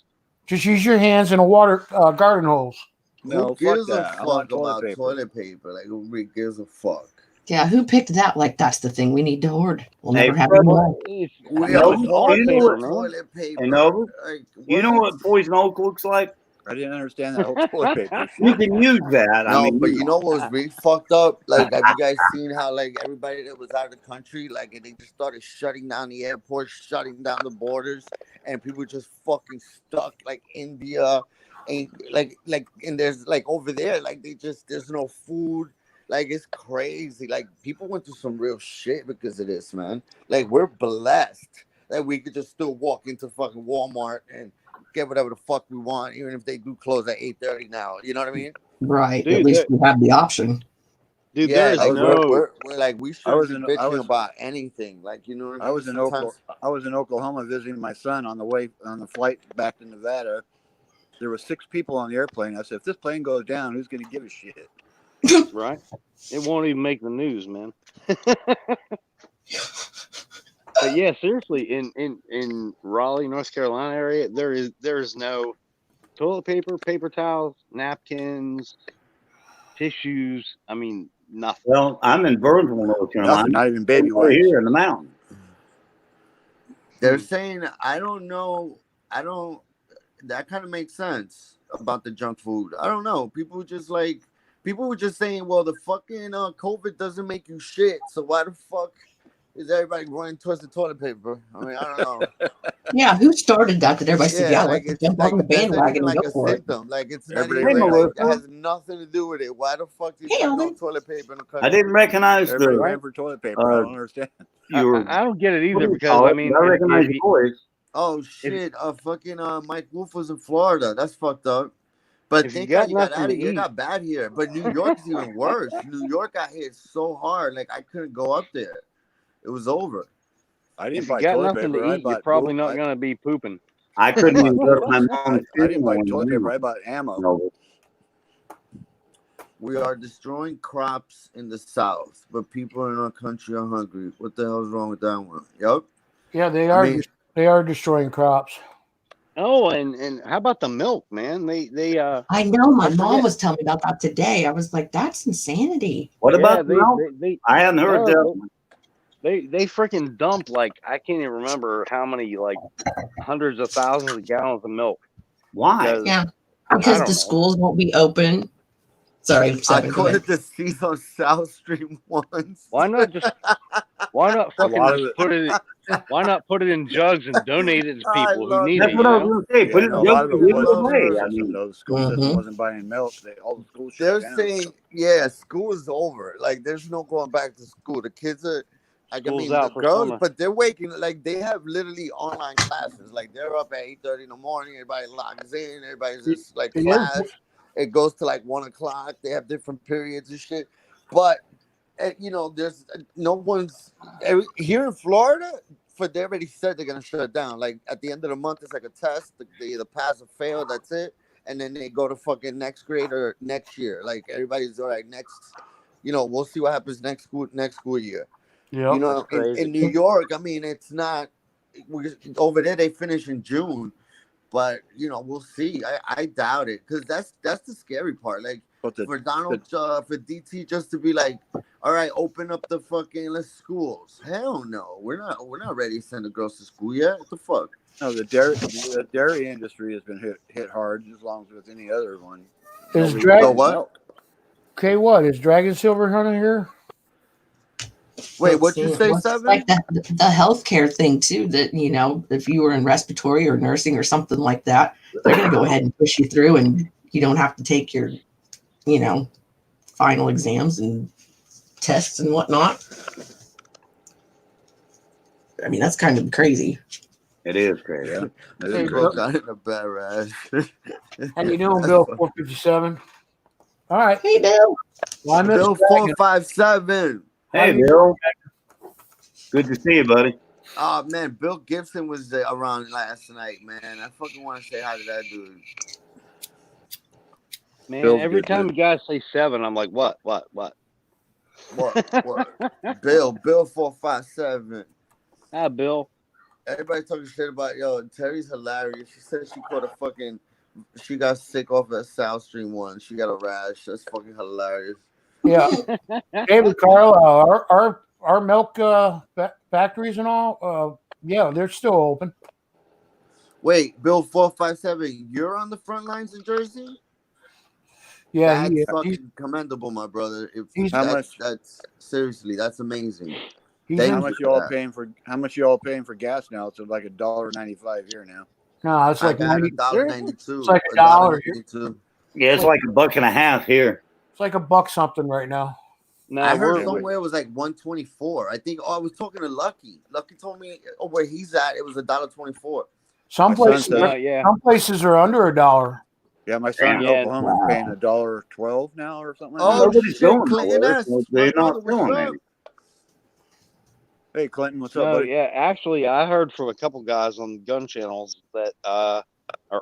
Just use your hands in a water garden hose. No, Who gives fuck a that. I want fuck about toilet paper. toilet paper? Like, who gives a fuck? Yeah, who picked that? Like, that's the thing we need to hoard. We'll never have brother, any more. We No, are you hoarding know what- toilet paper. And Novus, Like, you know what poison oak looks like? I didn't understand that whole toilet paper You shit. can use that. No, I mean, but you know what was really fucked up? Like, have you guys seen how like everybody that was out of the country, like, and they just started shutting down the airports, shutting down the borders, and people just fucking stuck, like India, and and there's like over there, like there's no food, like it's crazy. Like people went through some real shit because of this, man. Like we're blessed that we could just still walk into fucking Walmart and get whatever the fuck we want, even if they do close at 8:30 now. You know what I mean? Right. Dude, At least we have the option. Dude, Yeah, there's like no. we're like we shouldn't be bitching about anything. Like, you know what I mean? I was in Oklahoma visiting my son on the flight back to Nevada. There were 6 people on the airplane. I said, if this plane goes down, who's going to give a shit? Right? It won't even make the news, man. But yeah, seriously, in Raleigh, North Carolina area, there is no toilet paper, paper towels, napkins, tissues. I mean, nothing. Well, I'm in Burnsville, North Carolina. Nothing, not even baby We're wipes. here in the mountains. They're saying that kind of makes sense about the junk food. I don't know. People were just saying, well, the fucking COVID doesn't make you shit, so why the fuck is everybody running towards the toilet paper? I mean, I don't know. Yeah, who started that? Did everybody say, yeah, like let's jump on the bandwagon and like go a for it? symptom. Like it's not Everybody even ran. like, it has nothing to do with it. Why the fuck do you have no toilet paper in the country? I didn't recognize Everybody the ran for toilet paper. I don't understand. I don't get it either because I mean, I recognize the voice. Oh shit! Fucking Mike Wolf was in Florida. That's fucked up. But thank God you got out of here. It got bad here. But New York's even worse. New York got hit so hard, like I couldn't go up there. It was over. I didn't if buy you got toilet nothing paper. to eat, you're probably not going to be pooping. I couldn't even go to my mom's. I didn't buy toilet paper. I bought ammo. No. We are destroying crops in the South, but people in our country are hungry. What the hell is wrong with that one? Yep. Yeah, they are. They are destroying crops. Oh, and how about the milk, man? They I know my mom was telling me about that today. I was like, that's insanity. What about milk? I haven't heard that. They freaking dump like I can't even remember how many like hundreds of thousands of gallons of milk. Why? Because the schools won't be open. Sorry, I quoted the seas on South Stream once. Why not fucking put it? Why not put it in jugs and donate it to people who need it? That's what I was going to say. Put it in a lot of it jugs. the school system wasn't buying milk. All the schools shut down. They're saying, school is over. Like, there's no going back to school. The kids are, like, School's the out for girls, summer. but they're waking, like, they have literally online classes. Like, they're up at 8:30 in the morning. Everybody logs in. Everybody's just, like, class. It goes to, like, 1 o'clock. They have different periods and shit. But, there's no one's, here in Florida, they already said they're going to shut it down. Like, at the end of the month, it's like a test. They either pass or fail. That's it. And then they go to fucking next grade or next year. Like, everybody's all right, next, we'll see what happens next school year. Yeah, in New York, I mean, it's not, over there, they finish in June. But, we'll see. I doubt it. Because that's the scary part. Like, for Donald, for DT just to be like, all right, open up the fucking schools. Hell no. We're not ready to send the girls to school yet. What the fuck? No, the dairy industry has been hit hard as long as with any other one. Is Dragon what? Okay, what? Is Dragon Silver Hunter here? Wait, what'd you say, Seven? Like the healthcare thing too, that, if you were in respiratory or nursing or something like that, they're going to go ahead and push you through and you don't have to take your, final exams and tests and whatnot. I mean, that's kind of crazy. It is crazy. Yeah. Hey, Bill got in a bad rash. How you doing, Bill 457? All right. Hey, Bill. Well, Bill 457. Hey, Bill. Good to see you, buddy. Oh, man, Bill Gibson was around last night, man. I fucking want to say hi to that dude. Man, Bill's every good, time you guys say 7, I'm like, what? What? Bill 457. Hi, Bill. Everybody talking shit about Terry's hilarious. She said she caught she got sick off that South Stream one. She got a rash. That's fucking hilarious. Yeah, David Carlisle, our milk factories and all. Yeah, they're still open. Wait, Bill 457, you're on the front lines in Jersey? Yeah, that's fucking commendable, my brother. That's seriously, that's amazing. How much you all paying for gas now? It's like $1.95 here now. No, it's like $1.92. It's like $1. Yeah, it's like $1.50 here. It's like $1 something right now. No, I heard somewhere it was like 124. I think. I was talking to Lucky. Lucky told me where he's at. It was $1.24. Some places are under $1. Yeah, my son in Oklahoma is paying $1.12 now or something. Oh, shit, Clinton. They're not doing it. Hey, Clinton, what's up, buddy? Yeah, actually, I heard from a couple guys on gun channels that are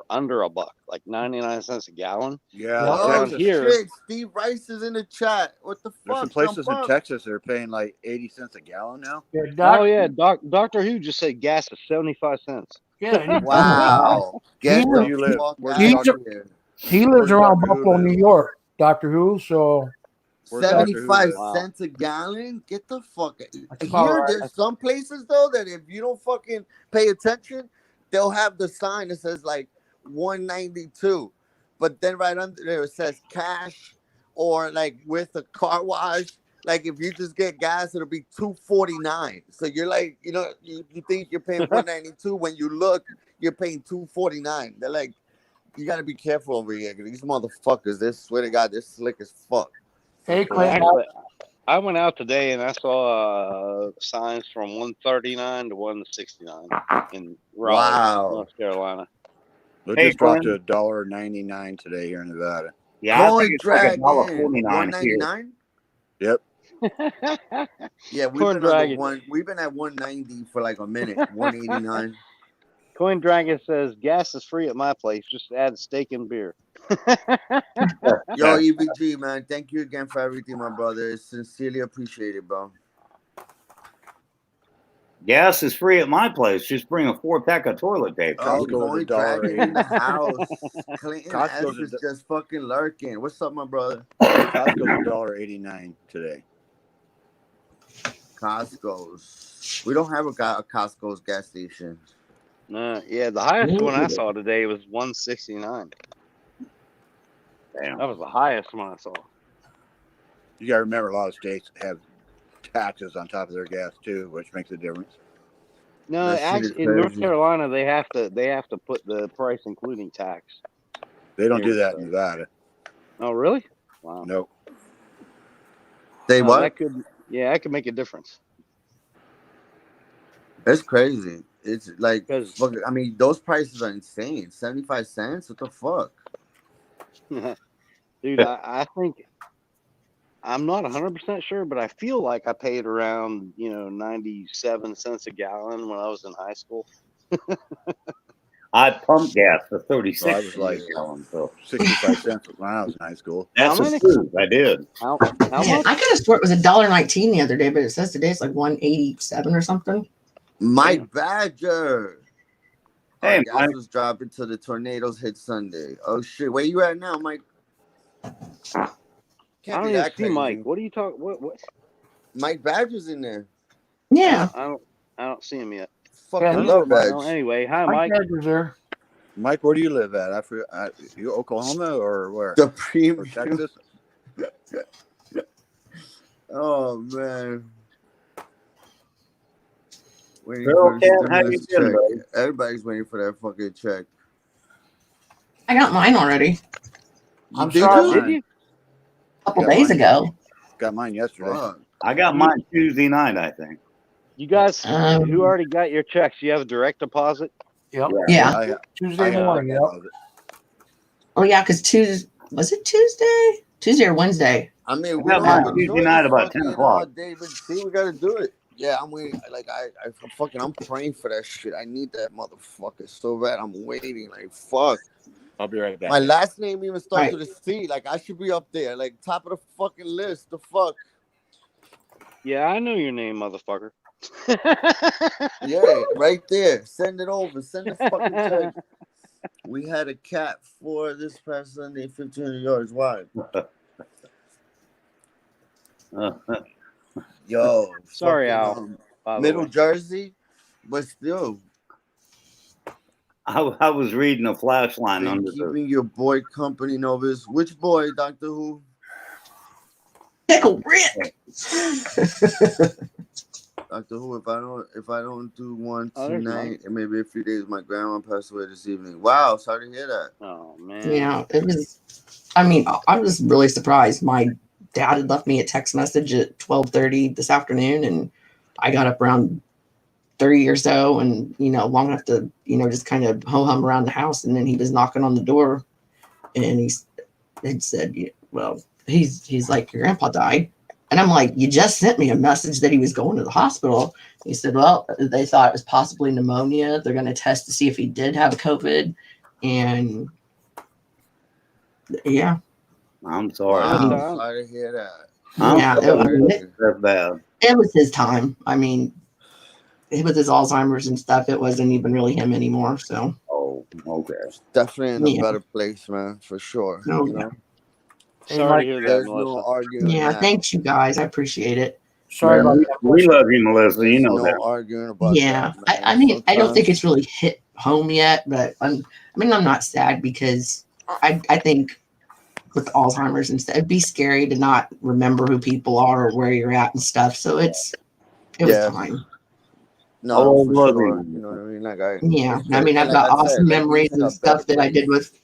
under $1, like 99 cents a gallon. Yeah. Oh, shit. Steve Rice is in the chat. What the fuck? There's some places in Texas that are paying like 80 cents a gallon now. Yeah, Dr. Who just said gas is 75 cents. Yeah. Wow. Where do you live? He lives around Buffalo, New York, Dr. Who, so... 75 cents a gallon? Get the fuck out. There's some places, though, that if you don't fucking pay attention, they'll have the sign that says, like, 192. But then right under there, it says cash or, like, with a car wash. Like, if you just get gas, it'll be $2.49. So you're like, you think you're paying $192. When you look, you're paying $2.49. They're like, you got to be careful over here. These motherfuckers, they swear to God, they're slick as fuck. Hey, Clinton. I went out today and I saw signs from 139 to 169 in Raleigh, North Carolina. It just dropped to $1.99 today here in Nevada. Yeah, I think it's like $1.49 here. Yep. Yeah, we've been at 190 for like a minute. 189. Coin Dragon says gas is free at my place. Just add steak and beer. Yo, EVG, man, thank you again for everything, my brother. It's sincerely appreciated, bro. Gas is free at my place. Just bring a 4-pack of toilet paper. Oh, Coin Dragon in the house. Clinton S is just fucking lurking. What's up, my brother? Costco's $1.89 today. Costco's. We don't have a Costco's gas station. No, yeah, the highest one I saw today was 169. Damn. That was the highest one I saw. You gotta remember, a lot of states have taxes on top of their gas too, which makes a difference. No, actually, in North Carolina, they have to put the price including tax. They don't do that in Nevada. Oh, really? Wow. Nope. They what? That could make a difference. It's crazy. It's like, I mean, those prices are insane. 75 cents? What the fuck? Dude, I think, I'm not 100% sure, but I feel like I paid around, 97 cents a gallon when I was in high school. I pumped gas for 36 I was like 65 cents when I was in high school. That's the truth. I did. I could have swore it was $1.19 the other day, but it says today it's like 187 or something. Mike Badger. Hey, gas was dropping till the tornadoes hit Sunday. Oh shit! Where you at now, Mike? I don't even see Mike. What are you talking? What? Mike Badger's in there. Yeah. I don't see him yet. Fucking love Badger. Well, anyway, hi Mike. Badger's there. Mike, where do you live at? You Oklahoma or where? The premium. Texas. Oh man. Everybody's waiting for that fucking check. I got mine already. I'm sorry. Did you? A couple days ago. Got mine yesterday. I got mine Tuesday night, I think. You guys who already got your checks, you have a direct deposit? Yep. Yeah. Tuesday morning, yep. Oh yeah, because was it Tuesday? Tuesday or Wednesday? I mean, we got mine Tuesday night about 10 o'clock. David, see, we gotta do it. Yeah, I'm waiting. Like I'm praying for that shit. I need that motherfucker so bad. I'm waiting. Like fuck. I'll be right back. My last name even starts with a C. Like I should be up there, like top of the fucking list. The fuck. Yeah, I know your name, motherfucker. Yeah, right there. Send it over. Send the fucking text. We had a cat for this past Sunday, 1,500 yards wide. Yo, Sorry, fucking, Al. Middle Jersey, but still. I was reading a flash line Been under keeping your boy company, Novus. Which boy, Doctor Who? Pickle Rick. Doctor Who. If I don't do one there's tonight, and maybe a few days, my grandma passed away this evening. Wow, sorry to hear that. Oh man. Yeah, it was. I mean, I'm just really surprised. My dad had left me a text message at 12:30 this afternoon, and I got up around 3 or so, and long enough to just kind of ho hum around the house, and then he was knocking on the door, and he had said, "Well, he's like, your grandpa died," and I'm like, "You just sent me a message that he was going to the hospital." He said, "Well, they thought it was possibly pneumonia. They're going to test to see if he did have COVID," and yeah. I'm sorry. Wow, sorry to hear that. Yeah, that's bad. It was his time. I mean, with his Alzheimer's and stuff, it wasn't even really him anymore. So. Oh, okay. Definitely in a better place, man, for sure. Oh, you know? Sorry to hear that, There's Melissa. no arguing. Yeah, that. thanks you guys. I appreciate it. Sorry about that. We love you, Melissa. There's You know no that. arguing about Yeah, that. I mean, I don't think it's really hit home yet, but I'm not sad because I think with Alzheimer's and stuff, it'd be scary to not remember who people are or where you're at and stuff. So it was time. No, for sure. You know what I mean? Like I mean, I've got awesome memories and stuff that I did with,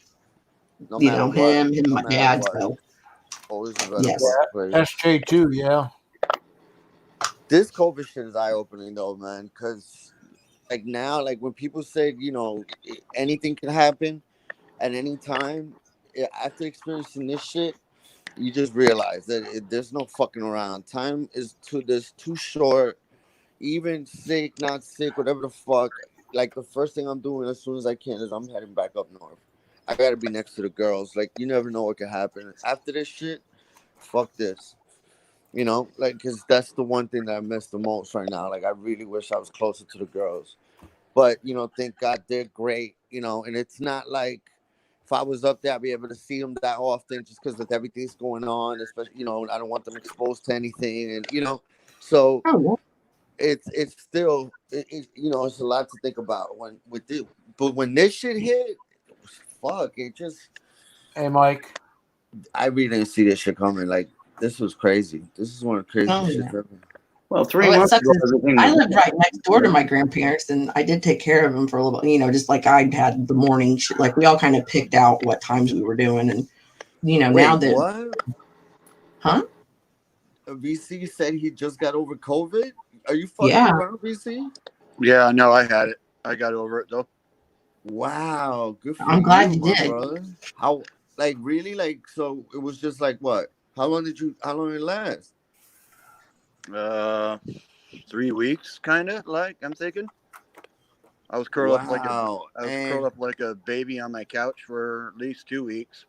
him and my dad. So always a better yes, place. SJ too. Yeah. This COVID shit is eye opening though, man. Because like now, like when people say, anything can happen at any time, after experiencing this shit, you just realize that there's no fucking around. Time is too short. Even sick, not sick, whatever the fuck. Like the first thing I'm doing as soon as I can is I'm heading back up north. I gotta be next to the girls. Like you never know what could happen after this shit. Fuck this. Because that's the one thing that I miss the most right now. Like I really wish I was closer to the girls. But thank God they're great. And it's not like if I was up there, I'd be able to see them that often just because with everything's going on. Especially, I don't want them exposed to anything, and so. It's still it's a lot to think about but when this shit hit, fuck it just. Hey Mike, I really didn't see this shit coming. Like this was crazy. This is one of the craziest shit ever. Well, 3 months ago, I lived right next door to my grandparents, and I did take care of them for a little bit. Just like I had the morning, like we all kind of picked out what times we were doing, and Wait, now that, what? huh? VC said he just got over COVID. Are you fucking around, VC? Yeah, no, I had it. I got over it though. Wow, good for I'm glad you my did. brother. How? Like really? Like so? It was just like what? How long did it last? 3 weeks, kind of like I'm thinking. I was curled up like a baby on my couch for at least 2 weeks.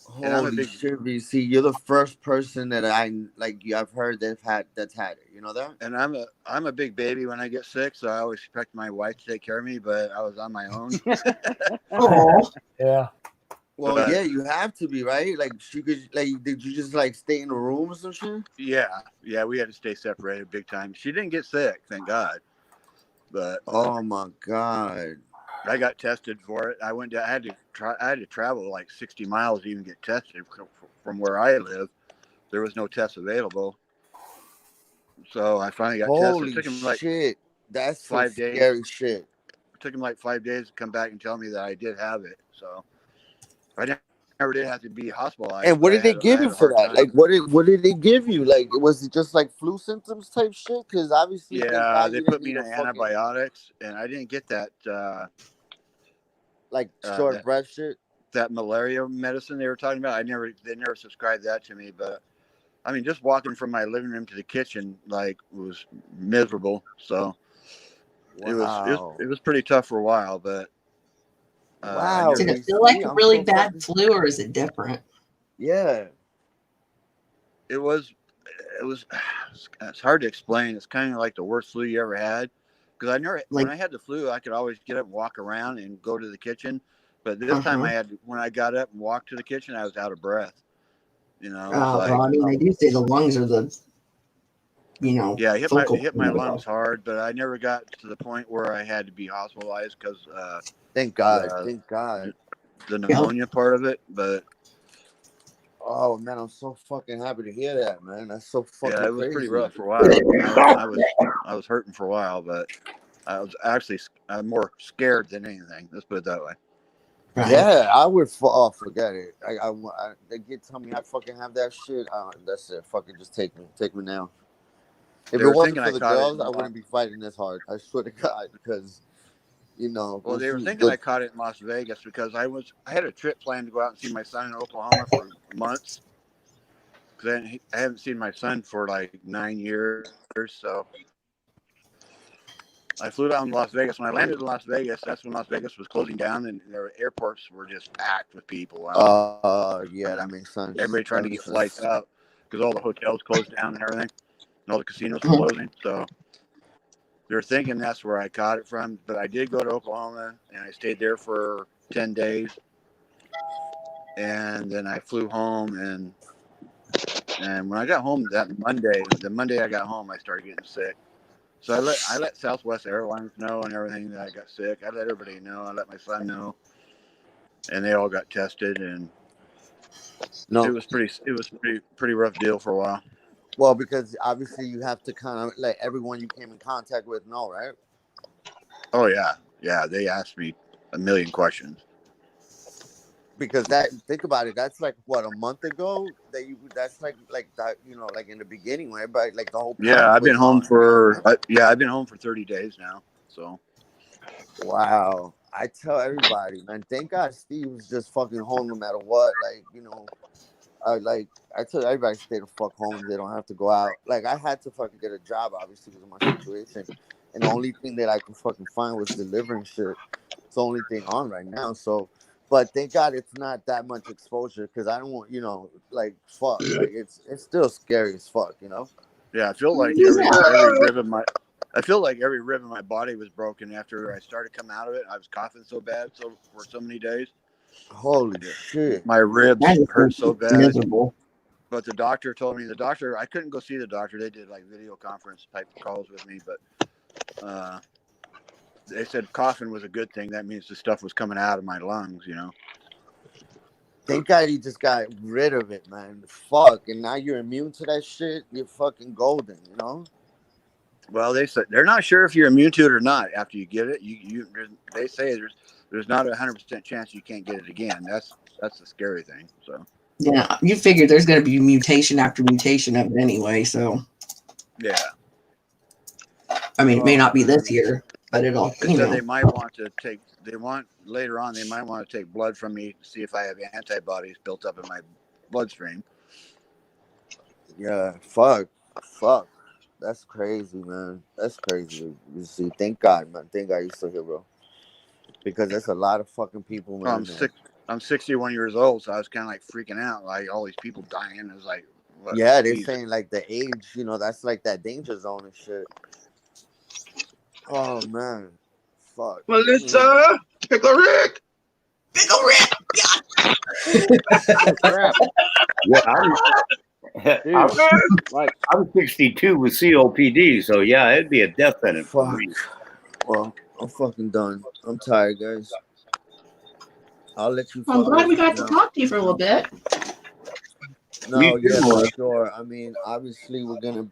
Holy shit, VC! You're the first person that I've heard that's had it. You know that? And I'm a big baby when I get sick, so I always expect my wife to take care of me. But I was on my own. Oh, yeah. Well, yeah, you have to be, right? Like she could, did you just stay in the room or some shit? Yeah, we had to stay separated big time. She didn't get sick, thank God. But oh my God, I got tested for it. I had to travel like 60 miles to even get tested from where I live. There was no test available, so I finally got tested. It took him shit! That's 5 days. Scary shit. It took him like 5 days to come back and tell me that I did have it. So I never did have to be hospitalized. And what did they give you for that? Like, what did they give you? Like, was it just like flu symptoms type shit? Because obviously, they put me on antibiotics, and I didn't get that. Short breath shit. That malaria medicine they were talking about. They never subscribed that to me. But I mean, just walking from my living room to the kitchen was miserable. So it was pretty tough for a while. But wow, did it feel like a really bad flu, or is it different? Yeah, it was. it's hard to explain. It's kind of like the worst flu you ever had. Because when I had the flu, I could always get up and walk around and go to the kitchen. But this time when I got up and walked to the kitchen, I was out of breath. Well, I mean, they do say the lungs are the, Yeah, I hit my lungs hard, but I never got to the point where I had to be hospitalized because thank God, the pneumonia part of it. But oh man, I'm so fucking happy to hear that, man. That's so fucking it was crazy. pretty rough for a while. I was hurting for a while, but I was actually more scared than anything. Let's put it that way. Right. Yeah, I would forget it. They tell me I fucking have that shit. That's it. Fucking just take me now. If it wasn't for the girls, I wouldn't be fighting this hard. I swear to God, because Well, they were thinking I caught it in Las Vegas because I had a trip planned to go out and see my son in Oklahoma for months. Because I haven't seen my son for like 9 years, so I flew down to Las Vegas. When I landed in Las Vegas, that's when Las Vegas was closing down, and their airports were just packed with people. Yeah, that makes sense. Everybody trying to get flights out because all the hotels closed down and everything, and all the casinos were closing. So they're thinking that's where I caught it from. But I did go to Oklahoma, and I stayed there for 10 days, and then I flew home. And when I got home the Monday I got home, I started getting sick. So I let Southwest Airlines know and everything that I got sick. I let everybody know. I let my son know, and they all got tested. And it was pretty rough deal for a while. Well, because obviously you have to kind of let everyone you came in contact with know, right? Oh yeah. They asked me a million questions. Because think about it, that's like what, a month ago that's like that, like in the beginning, right? But like the whole I've been home for 30 days now. So wow. I tell everybody, man, thank God Steve was just fucking home no matter what. I tell everybody stay the fuck home and they don't have to go out. Like I had to fucking get a job obviously because of my situation. And the only thing that I could fucking find was delivering shit. It's the only thing on right now. So but thank God it's not that much exposure because I don't want, fuck. Like it's still scary as fuck, Yeah, I feel like every rib of my body was broken after I started coming out of it. I was coughing so bad for so many days. Holy shit. My ribs hurt so bad. Miserable. But the doctor told me I couldn't go see the doctor. They did like video conference type calls with me, but they said coughing was a good thing. That means the stuff was coming out of my lungs, Thank God you just got rid of it, man. Fuck. And now you're immune to that shit. You're fucking golden, Well, they said they're not sure if you're immune to it or not after you get it. They say there's not 100% chance you can't get it again. That's the scary thing. So yeah, you figure there's going to be mutation after mutation of it anyway. So yeah, I mean, it may not be this year, but it'll. They said they might want to take. Later on. They might want to take blood from me to see if I have antibodies built up in my bloodstream. Yeah, fuck. That's crazy, man. That's crazy. You see, thank God, man. Thank God you're still here, bro. Because there's a lot of fucking people, man. I'm 61 years old, so I was kind of like freaking out, like all these people dying. I was like, what? Yeah, they're saying like the age, that's like that danger zone and shit. Oh man, fuck. Melissa, Pickle Rick. Crap. Yeah, I'm 62 with COPD, so yeah, it'd be a death sentence for me. Well, I'm fucking done. I'm tired, guys. I'll let you. I'm glad we got to talk to you for a little bit. No, yeah, for sure. I mean, obviously, we're gonna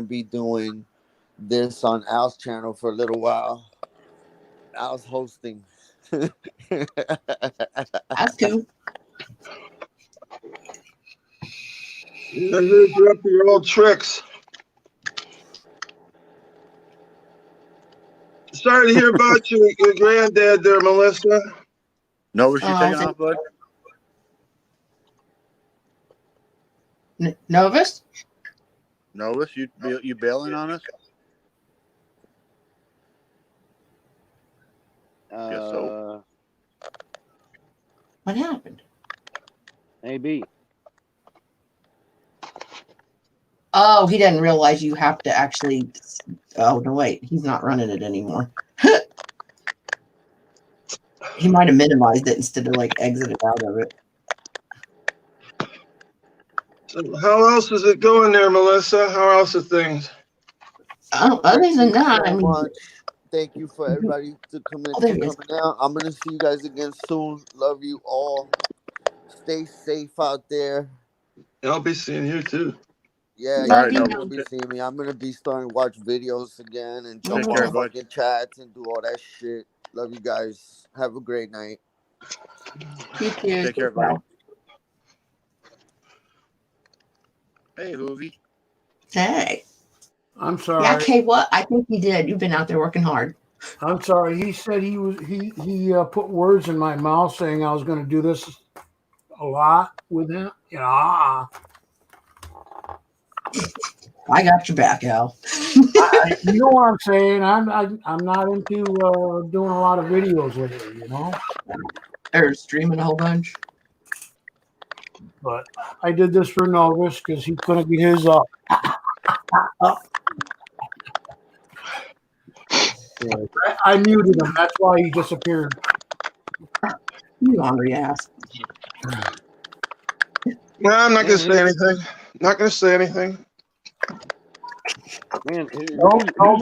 be doing this on Al's channel for a little while. Al's hosting. That's cool. You're up to your old tricks. Sorry to hear about your granddad there, Melissa. Novus, you taking off, bud? Novus? Novus, you bailing on us? Guess so. What happened? Maybe. Oh, he didn't realize you have to actually. Oh no, wait, he's not running it anymore. He might have minimized it instead of like exited out of it. So how else is it going there, Melissa? How else are things? Oh, other than that, I mean, thank you for everybody to coming is. out. I'm gonna see you guys again soon. Love you all. Stay safe out there. I'll be seeing you too. Yeah, Love you're you. gonna be seeing me. I'm gonna be starting to watch videos again and jump Take care, on bud. fucking chats and do all that shit. Love you guys. Have a great night. You too. Take care, buddy. Hey, Hoovy. I'm Hey. Yeah, sorry. okay, what? I think he did. You've been out there working hard. I'm sorry. He said he put words in my mouth saying I was going to do this a lot with him. Yeah. I got your back, Al. You know what I'm saying? I'm not into doing a lot of videos with it, you know. Or streaming a whole bunch. But I did this for Novus because he couldn't get his up. I muted him. That's why he disappeared. You hungry ass. No, I'm not going to say anything. Not going to say anything. Man, who's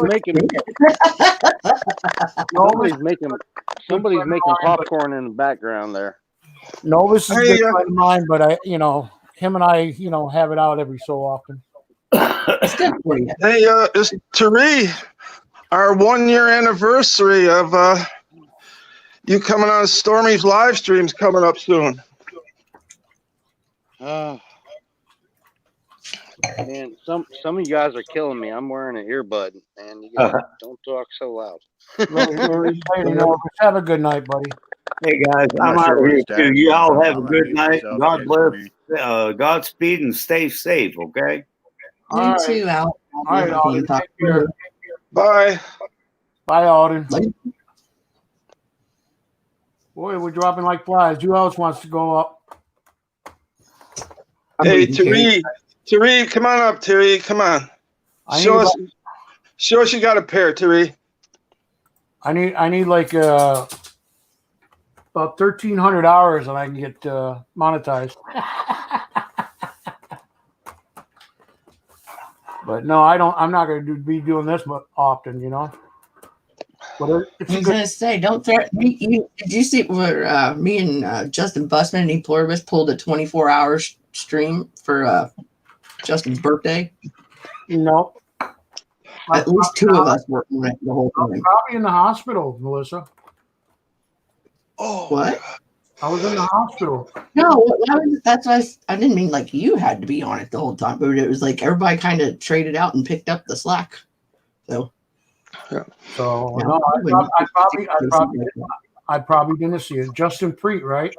making? Somebody's making popcorn in the background there. Novus is a good friend of mine, but him and I, have it out every so often. Hey, it's Tari, our 1 year anniversary of you coming on Stormy's live streams coming up soon. Man, some of you guys are killing me. I'm wearing an earbud, man. You guys don't talk so loud. Have a good night, buddy. Hey guys, I'm out of here too. You all have a good night. God bless. Godspeed and stay safe. Okay. You too, Al. All right, Alden. Take care. Bye. Bye, Alden. Boy, we're dropping like flies. Who else wants to go up? Hey, Tari, come on up, Tari. Come on. Show us you got a pair, Tari. I need like about 1,300 hours and I can get monetized. But no, I'm not going to be doing this often, you know. But I was going to say, don't threaten me. Did you see where me and Justin Busman and E Pluribus pulled a 24-hour stream for Justin's birthday? No. At least two of us were on it the whole time. Probably in the hospital, Melissa. Oh, what? I was in the hospital. No, that's why I didn't mean like you had to be on it the whole time, but it was like everybody kind of traded out and picked up the slack. So, yeah. So no, I probably didn't see it. Justin Preet, right?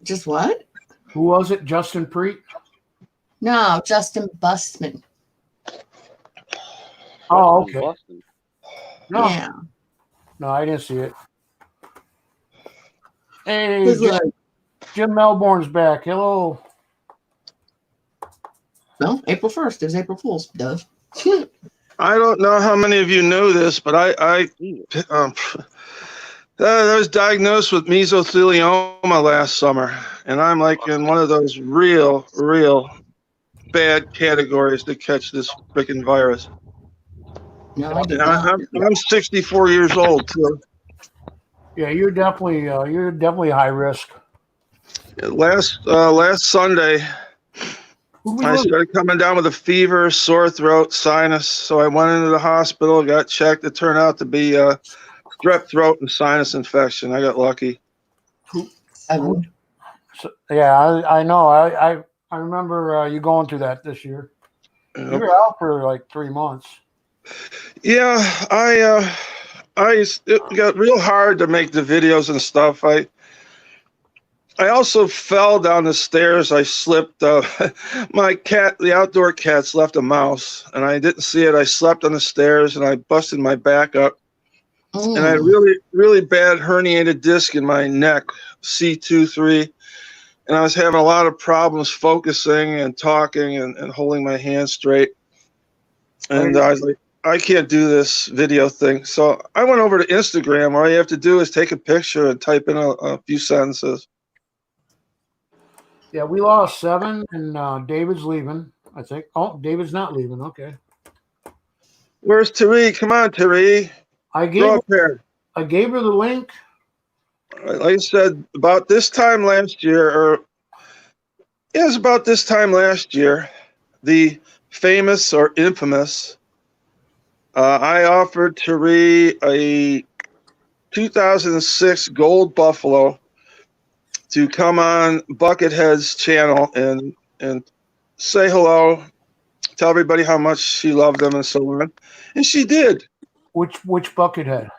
Just what? Who was it? Justin Preet? No, Justin Busman. Oh, okay. No. Yeah. No, I didn't see it. Hey, Jim Melbourne's back. Hello. No, April 1st. It was April Fool's, Dove. I don't know how many of you know this, but I was diagnosed with mesothelioma last summer, and I'm like in one of those real bad categories to catch this freaking virus. No, I'm 64 years old too. Yeah, you're definitely high risk. Last Sunday, I started coming down with a fever, sore throat, sinus. So I went into the hospital, got checked. It turned out to be strep throat and sinus infection. I got lucky. Yeah, I know. I remember you going through that this year. Yep. You were out for like 3 months. Yeah, it got real hard to make the videos and stuff. I also fell down the stairs. I slipped. My cat, the outdoor cats, left a mouse, and I didn't see it. I slept on the stairs, and I busted my back up. And I had really, really bad herniated disc in my neck, C2-3. and I was having a lot of problems focusing and talking and holding my hand straight. And I was like, I can't do this video thing. So I went over to Instagram. All you have to do is take a picture and type in a few sentences. Yeah, we lost 7, and David's leaving, I think. Oh, David's not leaving. Okay. Where's Tari? Come on, Tari. I gave her the link. Like I said, about this time last year, or it was about this time last year, the famous or infamous, I offered Tari a 2006 Gold Buffalo to come on Buckethead's channel and say hello, tell everybody how much she loved them and so on. And she did. Which Buckethead?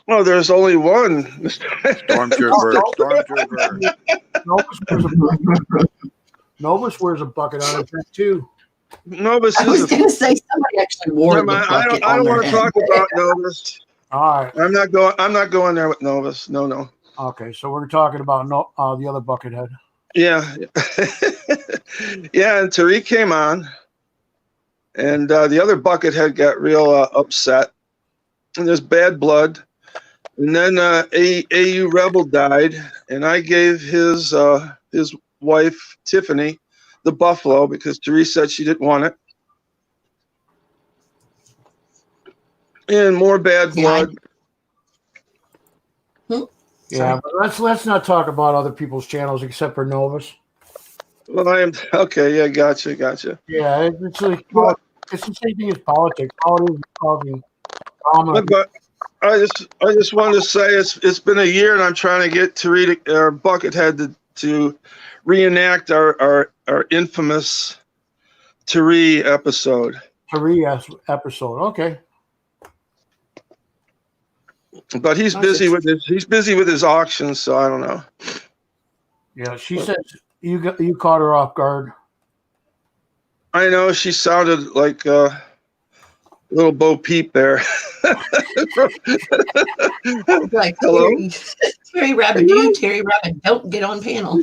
Oh, there's only one. Stormtrooper. Stormtrooper. Novus wears a bucket on his head too. Novus I was going to say somebody actually wore the bucket. I don't want to talk about Novus. All right. I'm not going there with Novus. No. Okay, so we're talking about the other Buckethead. Yeah. Yeah, and Tariq came on, and the other Buckethead got real upset, and there's bad blood. And then AU Rebel died, and I gave his wife, Tiffany, the buffalo because Therese said she didn't want it. And more bad blood. Yeah, but let's not talk about other people's channels except for Novus. Well, I am okay. Yeah, gotcha. Yeah, it's the same thing as politics. Politics is causing drama. But I just wanted to say it's been a year, and I'm trying to get Buckethead to reenact our infamous Tari episode. Tari episode, okay. But he's busy with his auctions, so I don't know. Yeah, she said you caught her off guard. I know she sounded like little Bo Peep there. Like, hello, Terry Rabbit. Terry Rabbit, don't get on panel.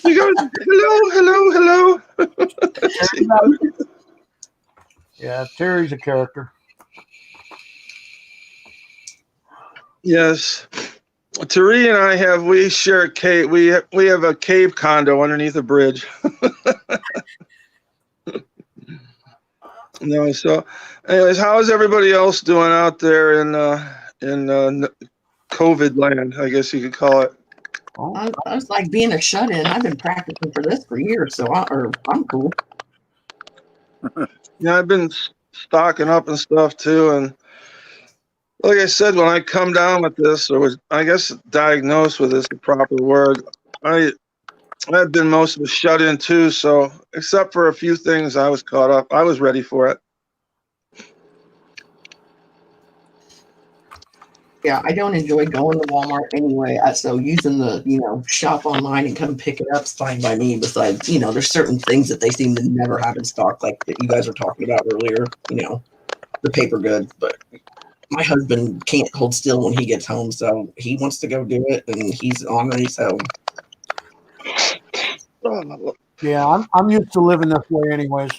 She goes, hello. Yeah, Terry's a character. Yes, Terry and I share a cave. We have a cave condo underneath a bridge. No, so anyways, how is everybody else doing out there in COVID land? I guess you could call it. I was like being a shut-in. I've been practicing for this for years, so I'm cool. Yeah, I've been stocking up and stuff too, and like I said, when I come down with this, or was I guess diagnosed with this, the proper word, I've been most of a shut-in too. So except for a few things, I was caught up. I was ready for it. Yeah, I don't enjoy going to Walmart anyway. So using the, shop online and come pick it up is fine by me. Besides, there's certain things that they seem to never have in stock, like that you guys were talking about earlier, the paper goods. But my husband can't hold still when he gets home, so he wants to go do it, and he's on me, so. Yeah, I'm used to living this way anyways.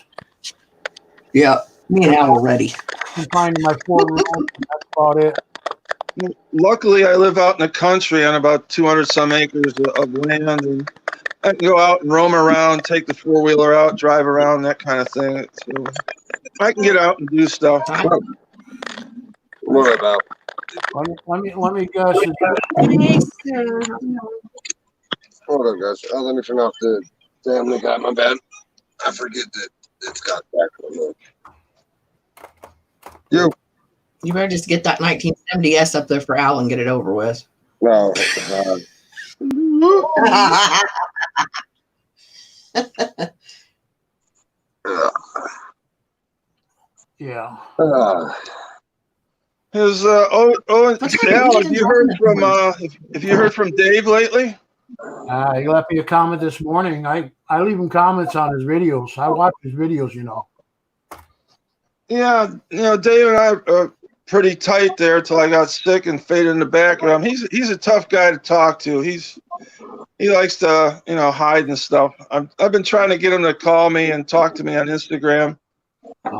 Yeah, me and Al are ready. I'm finding my 4 rooms, that's about it. Luckily, I live out in the country on about 200 some acres of land, and I can go out and roam around, take the 4-wheeler out, drive around, that kind of thing. So I can get out and do stuff. What about? Let me guess. Hold on, guys. Let me turn off the damn thing got my bed. I forget that it's got back on there. You better just get that 1970S up there for Al and get it over with. No. Yeah. Has Al, have you heard from Dave lately? He left me a comment this morning. I leave him comments on his videos. I watch his videos, Yeah, Dave and I pretty tight there till I got sick and faded in the background. He's a tough guy to talk to. He likes to, hide and stuff. I've been trying to get him to call me and talk to me on Instagram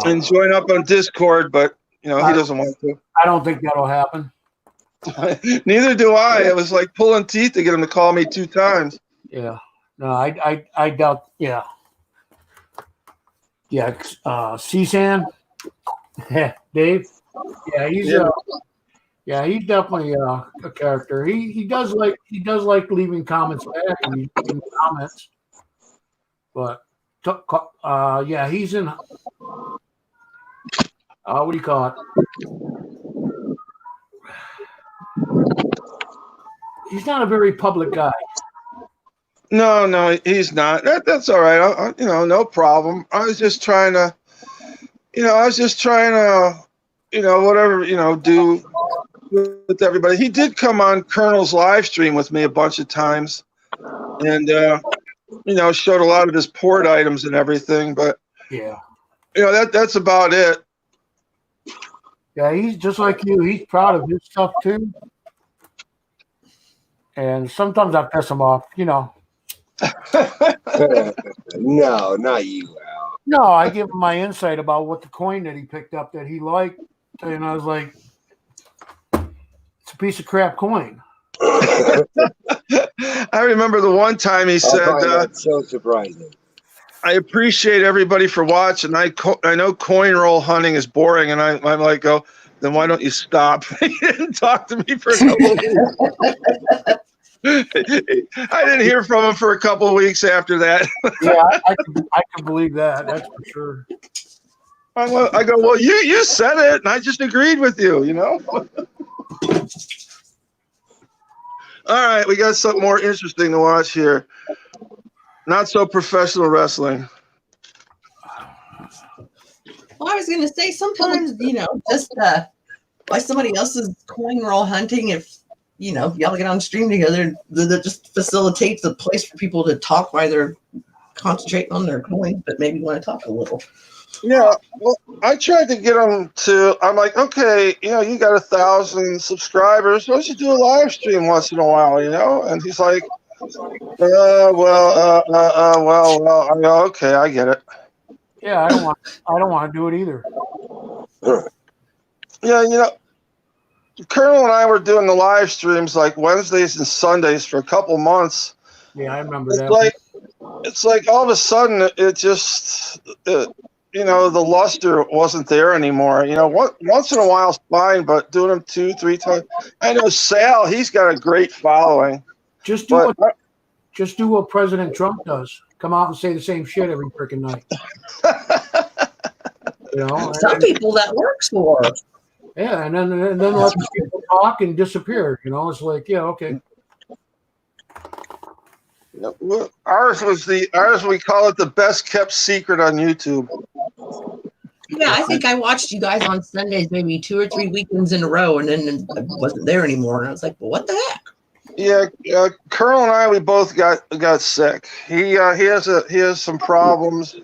and join up on Discord, but he doesn't want to. I don't think that'll happen. Neither do I. It was like pulling teeth to get him to call me 2 times. Yeah. No, I doubt. Yeah. Yeah. CSAN. Dave. Yeah, he's definitely a character. He does like leaving comments back and leaving comments. But yeah, he's in. What do you call it? He's not a very public guy. No, he's not. That's all right. No problem. I was just trying to, whatever, do with everybody. He did come on Colonel's live stream with me a bunch of times and, showed a lot of his port items and everything. But, yeah, that's about it. Yeah, he's just like you. He's proud of his stuff, too. And sometimes I piss him off, No, not you, Al. No, I give him my insight about what the coin that he picked up that he liked. And I was like, it's a piece of crap coin. I remember the one time he said, that's so surprising. I appreciate everybody for watching. I know coin roll hunting is boring, and I'm like, then why don't you stop? He didn't talk to me for a couple of weeks. I didn't hear from him for a couple of weeks after that. Yeah, I can believe that. That's for sure. I go, well, you said it, and I just agreed with you, All right, we got something more interesting to watch here. Not so professional wrestling. Well, I was going to say sometimes, just by somebody else's coin roll hunting, if, y'all get on stream together, that just facilitates a place for people to talk while they're concentrating on their coins, but maybe want to talk a little. Yeah, well, I tried to get him to, I'm like, okay, you got 1,000 subscribers. Why don't you do a live stream once in a while, And he's like, well. I go, okay, I get it. Yeah, I don't want to do it either. Yeah, Colonel and I were doing the live streams like Wednesdays and Sundays for a couple months. Yeah, I remember that. It's like all of a sudden it just, the luster wasn't there anymore. Once in a while is fine, but doing them 2-3 times. I know Sal, he's got a great following. Just do what President Trump does. Come out and say the same shit every freaking night. Some people that works for. Yeah, and then let people talk and disappear. It's like, yeah, okay. Ours we call it the best kept secret on YouTube. Yeah, I think I watched you guys on Sundays maybe 2 or 3 weekends in a row, and then I wasn't there anymore. And I was like, well, what the heck? Yeah, Colonel and I, we both got sick. He has some problems,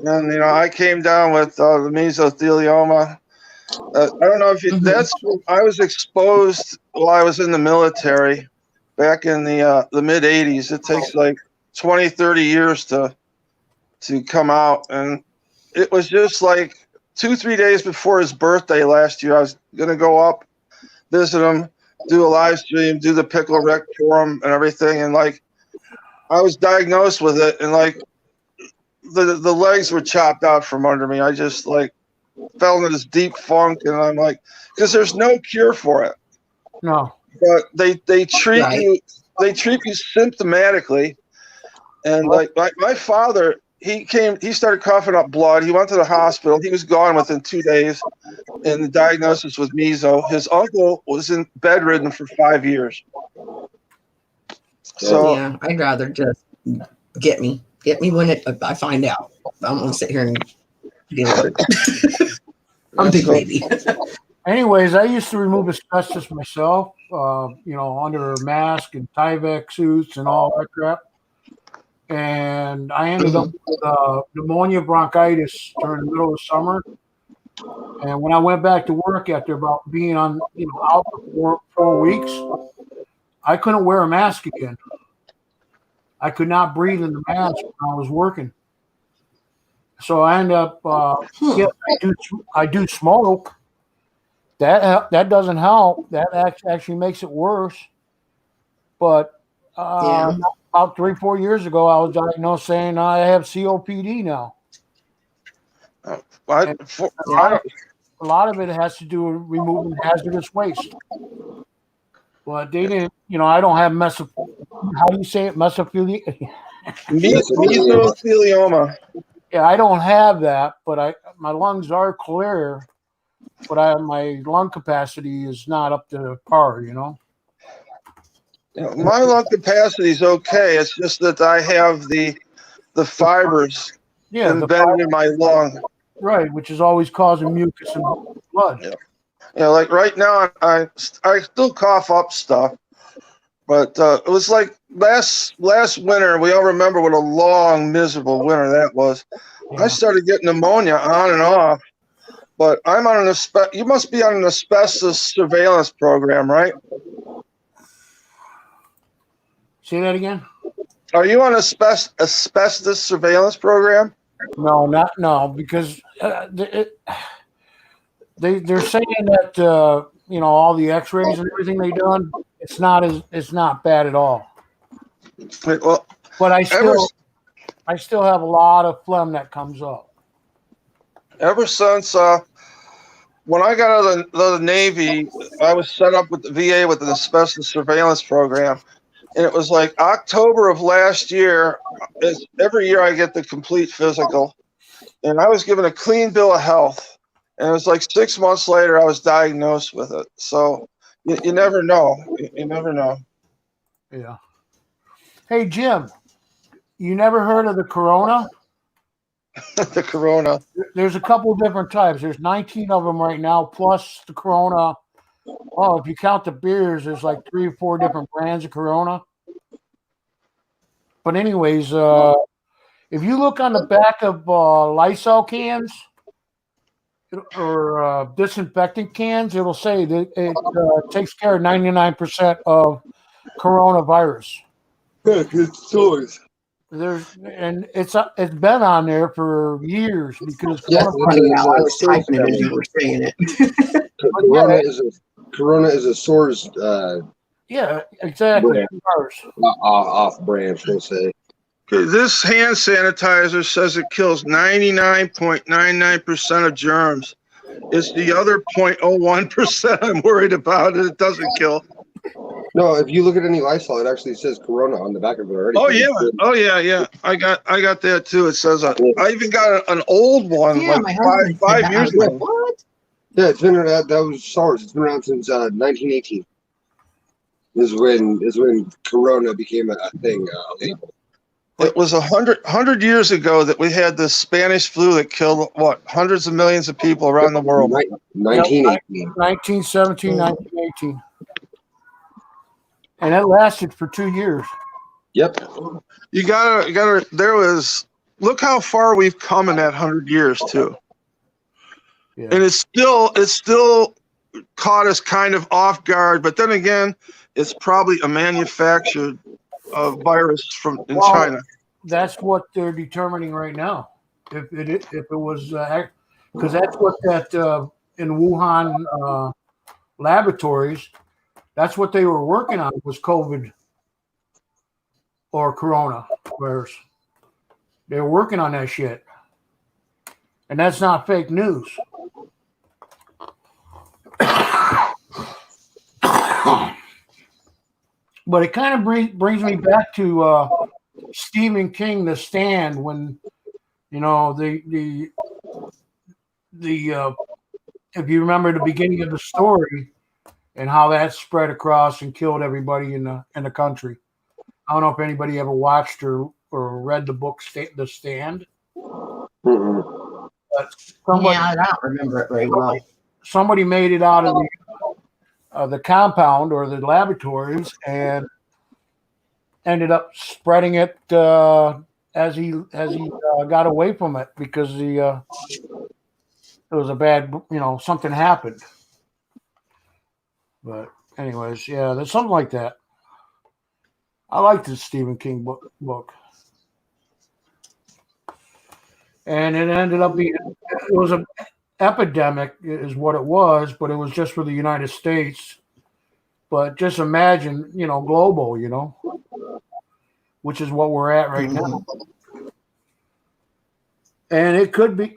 and I came down with the mesothelioma. I don't know if I was exposed while I was in the military back in the mid 80s. It takes like 20-30 years to come out, and it was just like 2-3 days before his birthday last year. I was gonna go up, visit him, do a live stream, do the pickle rec for him and everything, and like I was diagnosed with it, and like the legs were chopped out from under me. I just like fell into this deep funk, and I'm like, because there's no cure for it. No. But they treat you symptomatically, and like my father, he started coughing up blood. He went to the hospital. He was gone within 2 days, and the diagnosis was meso. His uncle was bedridden for 5 years. So yeah, I'd rather just get me when I find out. I don't want to sit here and deal with it. I'm a big baby. Anyways, I used to remove asbestos myself, under a mask and Tyvek suits and all that crap. And I ended up with pneumonia bronchitis during the middle of summer. And when I went back to work after about being on, out for 4 weeks, I couldn't wear a mask again. I could not breathe in the mask when I was working. So I end up, yes, I do smoke. That doesn't help. That actually makes it worse. But about 3-4 years ago, I was diagnosed saying I have COPD now. A lot of it has to do with removing hazardous waste. But they didn't, I don't have how do you say it? Mesothelioma. Mesothelioma. Yeah, I don't have that, but my lungs are clear, but my lung capacity is not up to par, My lung capacity is okay. It's just that I have the fibers embedded in my lung. Right, which is always causing mucus and blood. Yeah, like right now, I still cough up stuff, but it was like last winter. We all remember what a long, miserable winter that was. Yeah. I started getting pneumonia on and off, but I'm on you must be on an asbestos surveillance program, right? Say that again. Are you on asbestos surveillance program? No, because they're saying that all the X-rays and everything they done, it's not bad at all. Well, but I still have a lot of phlegm that comes up. Ever since when I got out of the Navy, I was set up with the VA with an asbestos surveillance program. And it was like October of last year. Every year I get the complete physical. And I was given a clean bill of health. And it was like 6 months later, I was diagnosed with it. So you never know. You never know. Yeah. Hey, Jim, you never heard of the Corona? The Corona. There's a couple of different types. There's 19 of them right now, plus the Corona. Oh, if you count the beers, there's like 3 or 4 different brands of Corona. But anyways, if you look on the back of Lysol cans or disinfectant cans, it'll say that it takes care of 99% of coronavirus. Good stories. It's been on there for years because I was typing it as you were saying it. Corona is a source. Yeah, exactly. Off brand, we'll say. Okay, this hand sanitizer says it kills 99.99% of germs. It's the other 0.01% I'm worried about. It doesn't kill. No, if you look at any Lysol, it actually says Corona on the back of it already. Oh yeah. I got that too. It says I even got an old one, like five years ago. What? Yeah, it's been around. That was SARS. It's been around since 1918. Is when Corona became a thing. It was 100 years ago that we had this Spanish flu that killed hundreds of millions of people around the world. 1917, 1918. And it lasted for 2 years. Yep. You gotta. Look how far we've come in that 100 years too. Yeah. And it's still caught us kind of off guard. But then again, it's probably a manufactured virus in China. That's what they're determining right now. If it was because that's what that in Wuhan laboratories. That's what they were working on was COVID or Corona virus. They were working on that shit. And that's not fake news. But it kind of brings me back to Stephen King, The Stand, when, the if you remember the beginning of the story, and how that spread across and killed everybody in the country. I don't know if anybody ever watched or read the book The Stand. Mm-hmm. But I don't remember it very well. Somebody made it out of the compound or the laboratories and ended up spreading it as he got away from it because it was a bad, something happened. But anyways, yeah, there's something like that. I like this Stephen King book. And it ended up being, it was an epidemic is what it was, but it was just for the United States. But just imagine, global, which is what we're at right now. And it could be,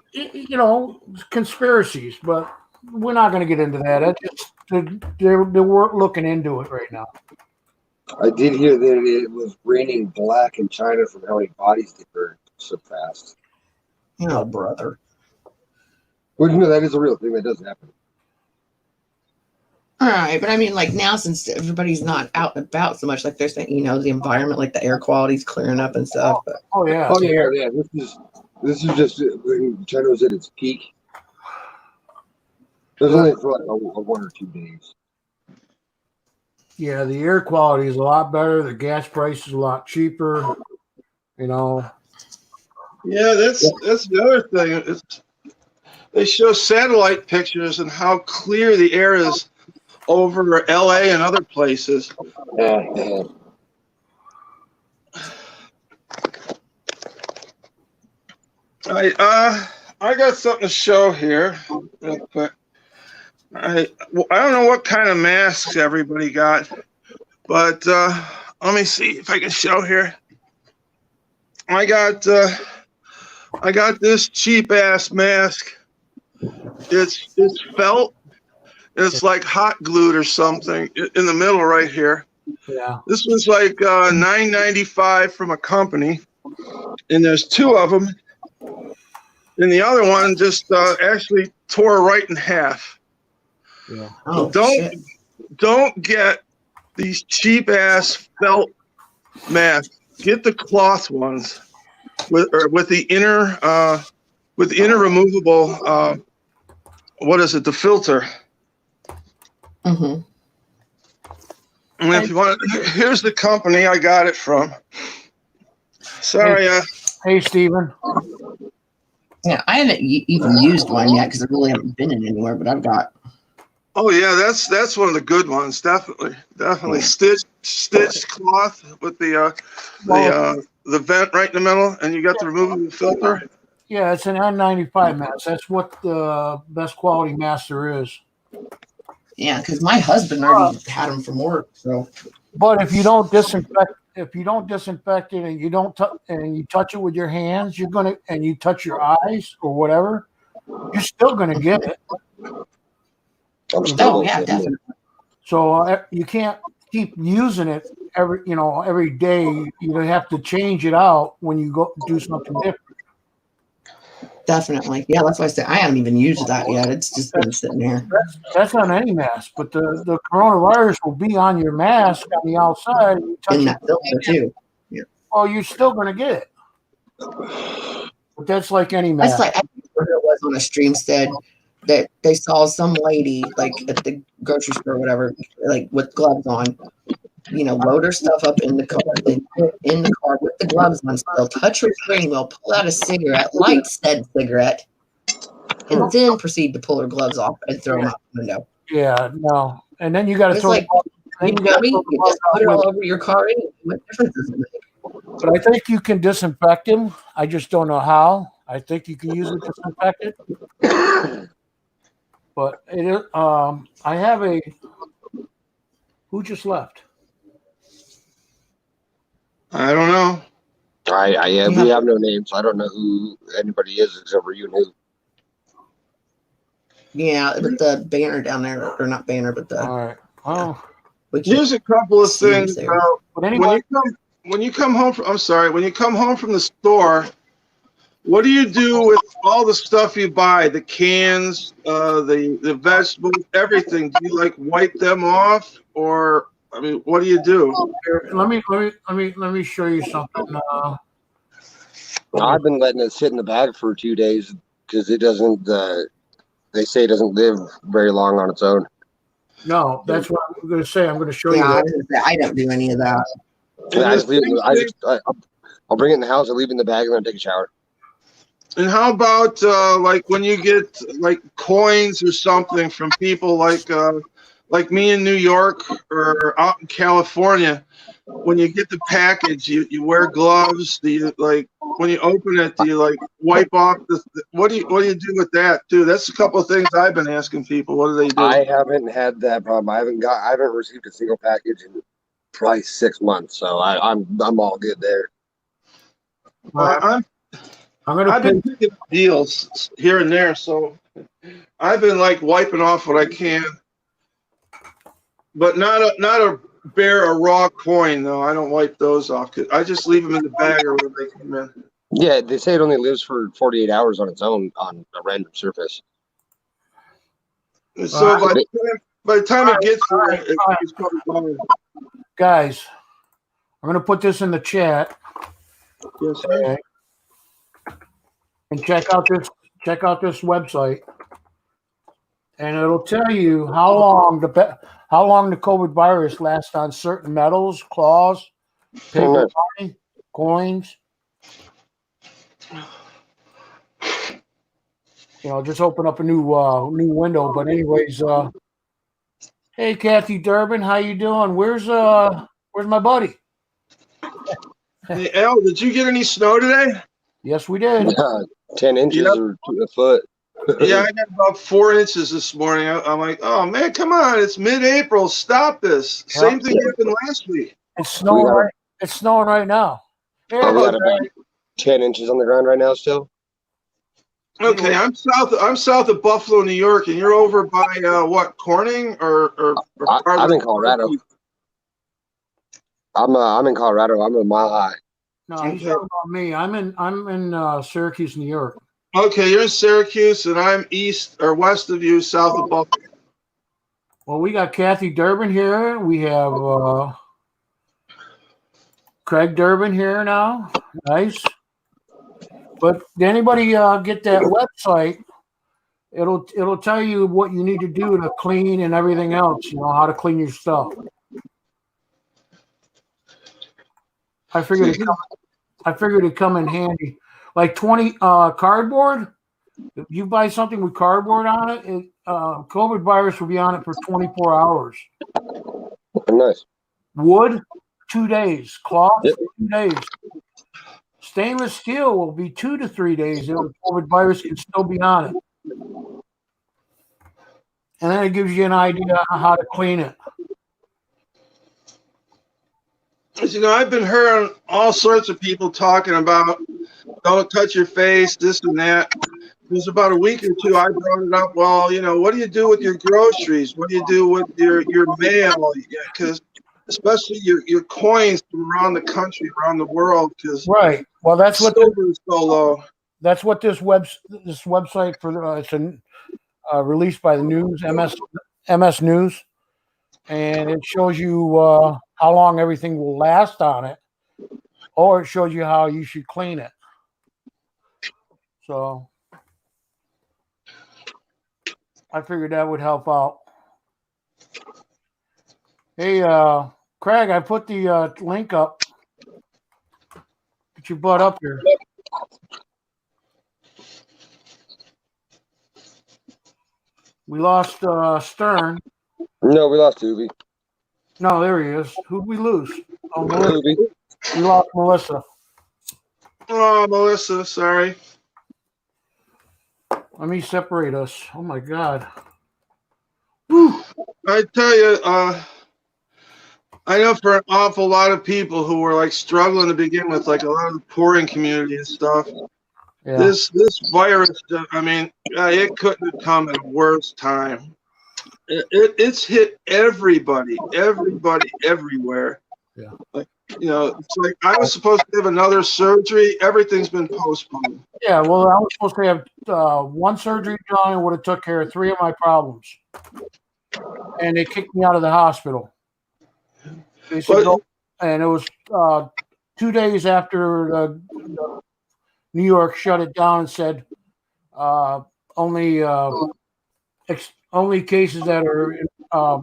conspiracies, but we're not going to get into that. They're looking into it right now. I did hear that it was raining black in China from how many bodies they burned so fast. Oh, brother. Well, that is a real thing. That does happen. All right, but I mean, like now, since everybody's not out and about so much, like they're saying, the environment, like the air quality's clearing up and stuff. But, oh yeah. This is just when China was at its peak. It was only for like a 1 or 2 days. Yeah, the air quality is a lot better. The gas price is a lot cheaper. Yeah, that's the other thing. They show satellite pictures and how clear the air is over LA and other places. Yeah. I got something to show here real quick. I don't know what kind of masks everybody got, but let me see if I can show here. I got this cheap ass mask. It's felt. It's like hot glued or something in the middle right here. Yeah. This was like $9.95 from a company, and there's 2 of them. And the other one just actually tore right in half. Yeah. Oh, don't get these cheap ass felt masks. Get the cloth ones with the inner removable. What is it? The filter. Mm-hmm. And if you want, here's the company I got it from. Sorry. Hey, Stephen. Yeah, I haven't even used one yet because I really haven't been in anywhere, but I've got. Oh yeah, that's one of the good ones. Definitely. Yeah. Stitched cloth with the vent right in the middle, and you got the removable filter. Yeah, it's an N95 mask. That's what the best quality mask there is. Yeah, because my husband already had them from work. So, but if you don't disinfect it and you don't and you touch it with your hands, and you touch your eyes or whatever, you're still gonna get it. Definitely. So you can't keep using it every day. You have to change it out when you go do something different. Definitely. Yeah, that's why I said I haven't even used that yet. It's just been sitting there. That's on any mask, but the coronavirus will be on your mask on the outside. You touch in that filter too. Yeah. Oh, you're still going to get it. But that's like any mask. That's like I remember it was on a stream said that they saw some lady like at the grocery store or whatever, like with gloves on, load her stuff up in the car, then put in the car with the gloves on still, touch her steering wheel, pull out a cigarette, light said cigarette, and then proceed to pull her gloves off and throw them out the window. Yeah, no. And then you got to throw like, you just put it all over your car anyway. What difference does it make? But I think you can disinfect them. I just don't know how. I think you can use it to disinfect it. But I have a. Who just left? I don't know. We have no names. So I don't know who anybody is except for you and who. Yeah, but the banner down there, or not banner, but the. All right. Oh. Here's a couple of things. When you come home from the store, what do you do with all the stuff you buy? The cans, the vegetables, everything. Do you wipe them off, or what do you do? Let me show you something. I've been letting it sit in the bag for 2 days because it doesn't. They say it doesn't live very long on its own. No, that's what I'm going to say. I'm going to show you. I don't do any of that. Yeah, I'll bring it in the house. I leave it in the bag and then take a shower. And how about like when you get like coins or something from people like me in New York or out in California? When you get the package, you wear gloves. Do you like when you open it? Do you like wipe off what do you do with that too? That's a couple of things I've been asking people. What do they do? I haven't had that problem. I haven't received a single package in probably 6 months, so I'm all good there. I've been picking up deals here and there, so I've been like wiping off what I can, but not a bare, a raw coin though. I don't wipe those off. I just leave them in the bag or whatever they come in. Yeah, they say it only lives for 48 hours on its own on a random surface. So by the time it gets there, it's probably gone. Guys, I'm going to put this in the chat. Yes, sir. Okay. And check out this website, and it'll tell you how long the COVID virus lasts on certain metals, claws, paper money, coins. Just open up a new window. But anyways, hey Kathy Durbin, how you doing? Where's my buddy? Hey Al, did you get any snow today? Yes, we did. 10 inches or a foot. Yeah, I got about 4 inches this morning. I'm like, oh man, come on! It's mid-April. Stop this. Yep. Same thing happened last week. It's snowing. It's snowing right now. We got about 10 inches on the ground right now still. Okay, I'm south of Buffalo, New York, and you're over by what, Corning or I'm in Colorado. I'm in Colorado. I'm a mile high. No, he's talking about me. I'm in Syracuse, New York. Okay, you're in Syracuse, and I'm east or west of you, south of Buffalo. Well, we got Kathy Durbin here. We have Craig Durbin here now. Nice. But did anybody get that website? It'll tell you what you need to do to clean and everything else. How to clean your stuff. I figured it'd come in handy. Like 20 cardboard. If you buy something with cardboard on it, COVID virus will be on it for 24 hours. Nice. Wood, 2 days. Cloth, 2 days. Stainless steel will be 2 to 3 days. The COVID virus can still be on it. And then it gives you an idea on how to clean it. I've been hearing all sorts of people talking about don't touch your face, this and that. It was about a week or two I brought it up. Well, what do you do with your groceries? What do you do with your mail? Because especially your coins from around the country, around the world. Right. Well, that's what silver is so low. That's what this website for it's released by the news, MS News, and it shows you how long everything will last on it, or it shows you how you should clean it. So I figured that would help out. Hey, Craig, I put the link up. Get your butt up here. We lost Stern. No, we lost Ubi. No, there he is. Who'd we lose? Oh, Melissa. We lost Melissa. Oh, Melissa, sorry. Let me separate us. Oh my God. Whew. I tell you, I know for an awful lot of people who were like struggling to begin with, like a lot of the pouring community and stuff. Yeah. This virus, it couldn't have come at a worse time. It's hit everybody, everywhere. Yeah. It's like I was supposed to have another surgery. Everything's been postponed. Yeah, well, I was supposed to have one surgery done and would have took care of 3 of my problems. And they kicked me out of the hospital. They said, and it was 2 days after New York shut it down and said only cases that are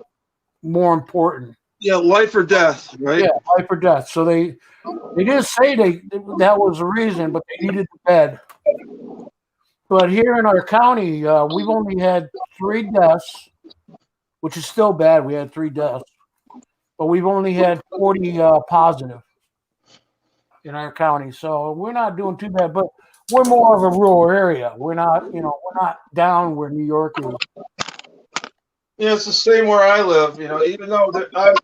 more important. Yeah, life or death, right? Yeah, life or death. So they didn't say that was the reason, but they needed the bed. But here in our county, we've only had 3 deaths, which is still bad. We had 3 deaths, but we've only had 40 positive in our county. So we're not doing too bad, but we're more of a rural area. We're not, we're not down where New York is. Yeah, it's the same where I live. Even though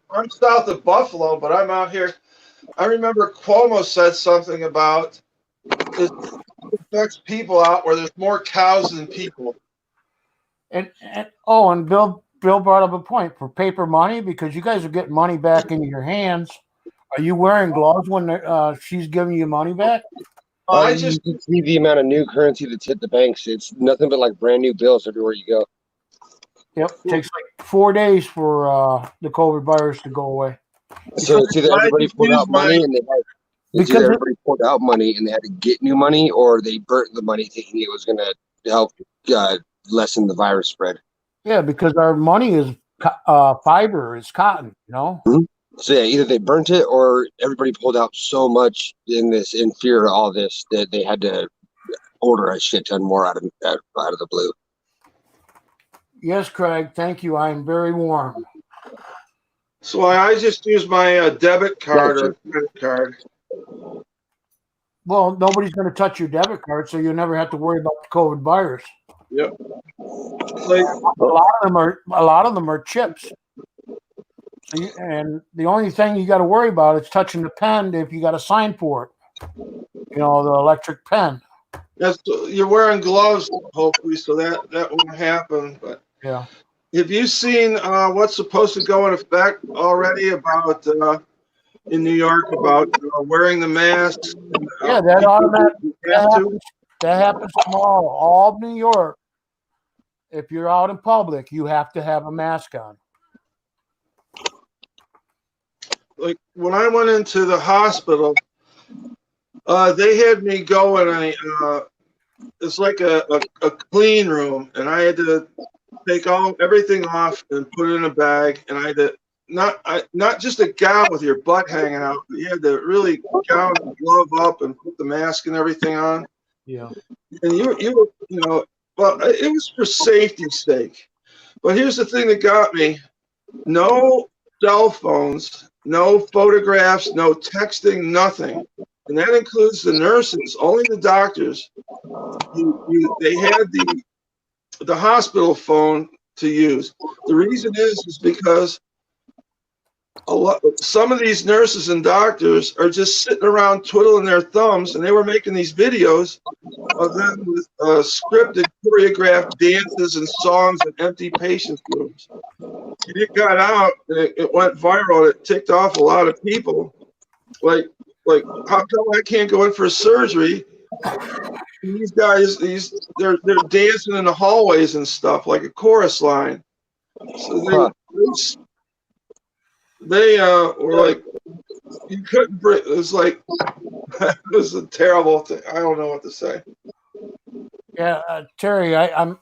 I'm south of Buffalo, but I'm out here. I remember Cuomo said something about it affects people out where there's more cows than people. And Bill brought up a point for paper money, because you guys are getting money back into your hands. Are you wearing gloves when she's giving you money back? You can see the amount of new currency that's hit the banks. It's nothing but like brand new bills everywhere you go. Yep, it takes like 4 days for the COVID virus to go away. So it's either everybody pulled out money and everybody pulled out money and they had to get new money, or they burnt the money thinking it was going to help lessen the virus spread. Yeah, because our money is fiber, it's cotton, Mm-hmm. So yeah, either they burnt it or everybody pulled out so much in fear of all this that they had to order a shit ton more out of the blue. Yes, Craig. Thank you. I am very warm. So I just use my debit card or credit card. Well, nobody's going to touch your debit card, so you'll never have to worry about the COVID virus. Yep. A lot of them are chips. And the only thing you got to worry about is touching the pen if you got to sign for it. The electric pen. Yes, you're wearing gloves, hopefully, so that won't happen. But yeah, have you seen what's supposed to go in effect already about in New York about wearing the masks? Yeah, that happens tomorrow. All of New York. If you're out in public, you have to have a mask on. Like when I went into the hospital, they had me go in it's like a clean room, and I had to take everything off and put it in a bag, and I had to not just a gown with your butt hanging out, but you had to really gown and glove up and put the mask and everything on. Yeah. And you well, it was for safety's sake. But here's the thing that got me: no cell phones, no photographs, no texting, nothing. And that includes the nurses, only the doctors. They had the hospital phone to use. The reason is because some of these nurses and doctors are just sitting around twiddling their thumbs, and they were making these videos of them with scripted, choreographed dances and songs in empty patients' rooms. And it got out, and it went viral. It ticked off a lot of people. Like, how come I can't go in for a surgery? These guys, they're dancing in the hallways and stuff like a chorus line. So they were like, you couldn't breathe. It was like, it was a terrible thing. I don't know what to say. Yeah, Terry, I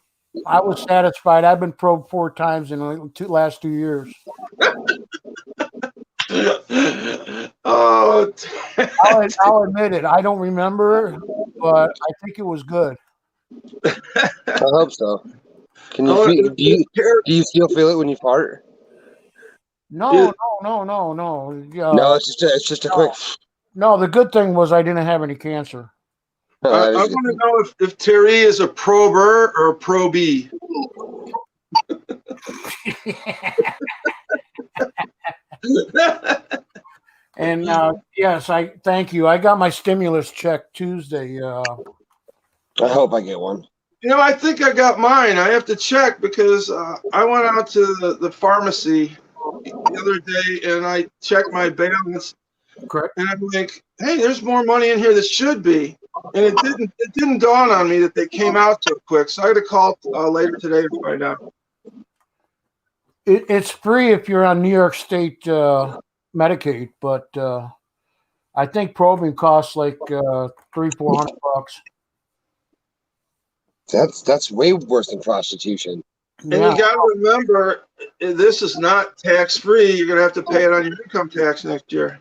was satisfied. I've been probed 4 times in the last 2 years. Oh, I'll admit it. I don't remember, but I think it was good. I hope so. Can you do you still feel it when you fart? No. No, it's just a quick. No, the good thing was I didn't have any cancer. I want to know if Terry is a prober or a probee. And yes, I thank you. I got my stimulus check Tuesday. I hope I get one. I think I got mine. I have to check because I went out to the pharmacy the other day and I checked my balance. Correct. And I'm like, hey, there's more money in here that should be. And it didn't dawn on me that they came out so quick. So I had to call later today to find out. It's free if you're on New York State Medicaid, but I think probing costs like $300-400. That's way worse than prostitution. And you got to remember, this is not tax free. You're going to have to pay it on your income tax next year.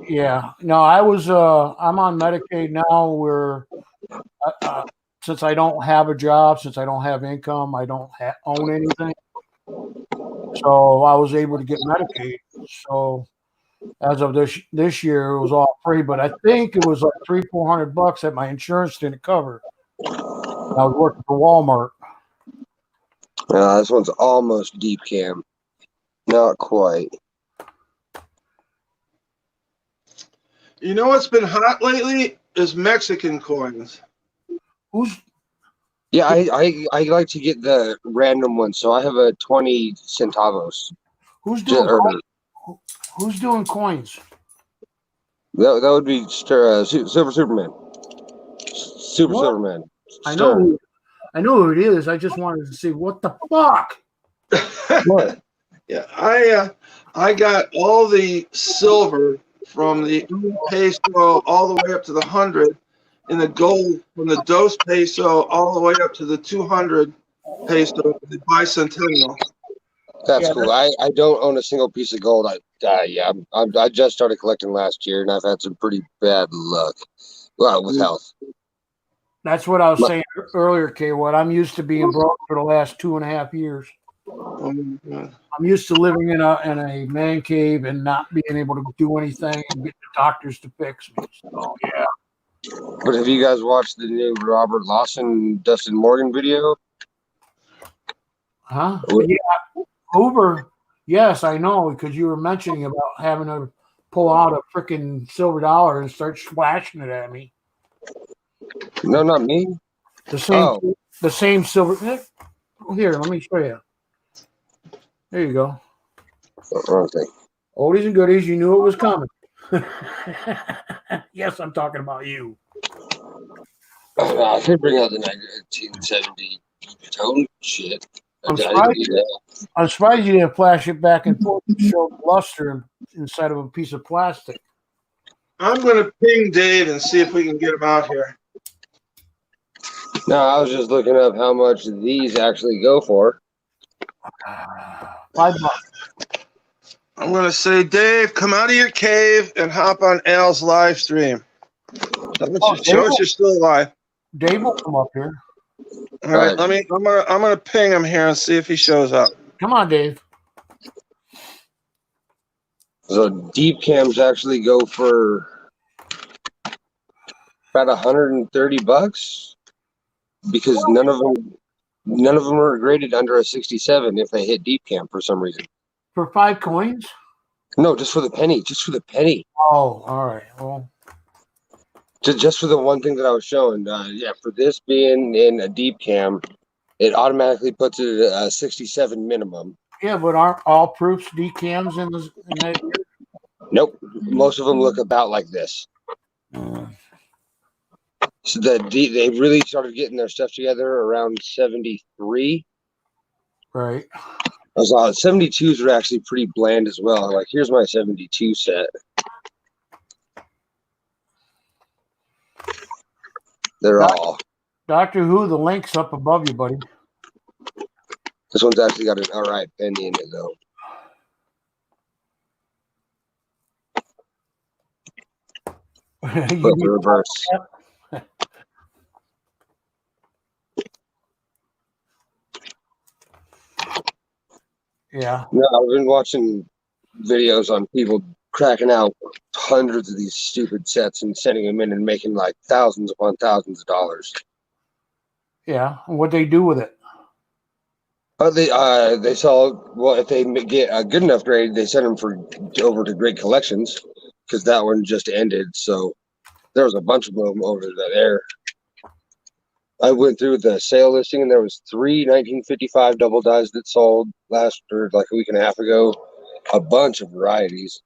Yeah. No, I was. I'm on Medicaid now. Where since I don't have a job, since I don't have income, I don't own anything. So I was able to get Medicaid. So as of this year, it was all free. But I think it was like $300-400 that my insurance didn't cover. I was working for Walmart. This one's almost deep cam. Not quite. You know what's been hot lately is Mexican coins. Who's? Yeah, I like to get the random one. So I have a 20 centavos. Who's doing? Who's doing coins? That would be Silver Superman. Super What? Superman. I know who it is. I just wanted to see what the fuck. What? Yeah, I got all the silver from the peso all the way up to the 100, and the gold from the dos peso all the way up to the 200 peso, the bicentennial. That's cool. I don't own a single piece of gold. I just started collecting last year, and I've had some pretty bad luck. Well, with health. That's what I was saying earlier, K. What I'm used to being broke for the last 2.5 years. I'm used to living in a man cave and not being able to do anything and get the doctors to fix me. So yeah. But have you guys watched the new Robert Lawson, Dustin Morgan video? Huh? Yeah. Uber. Yes, I know, because you were mentioning about having to pull out a freaking silver dollar and start flashing it at me. No, not me. The same silver. Here, let me show you. There you go. Wrong thing. Oldies and goodies, you knew it was coming. Yes, I'm talking about you. I could bring out the 1970 tone shit. I'm surprised you didn't flash it back and forth to show luster inside of a piece of plastic. I'm going to ping Dave and see if we can get him out here. No, I was just looking up how much these actually go for. $5. I'm going to say, Dave, come out of your cave and hop on Al's live stream. Show us you're still alive. Dave will come up here. All right, I'm gonna ping him here and see if he shows up. Come on, Dave. So deep cams actually go for about $130 because none of them are graded under a 67 if they hit deep cam for some reason. For 5 coins? No, just for the penny. Just for the penny. Oh, all right. Well, just for the one thing that I was showing. For this being in a deep cam, it automatically puts it at a 67 minimum. Yeah, but aren't all proofs decams in that year? Nope. Most of them look about like this. So they really started getting their stuff together around 73. Right. 72s are actually pretty bland as well. Like, here's my 72 set. They're all. Doctor Who, the link's up above you, buddy. This one's actually got an alright penny in it, though. But the reverse. Yeah. No, I've been watching videos on people cracking out hundreds of these stupid sets and sending them in and making like thousands upon thousands of dollars. Yeah. What they do with it? They sell. Well, if they get a good enough grade, they send them over to Great Collections because that one just ended. So there was a bunch of them over there. I went through the sale listing and there was 3 1955 double dies that sold like a week and a half ago. A bunch of varieties.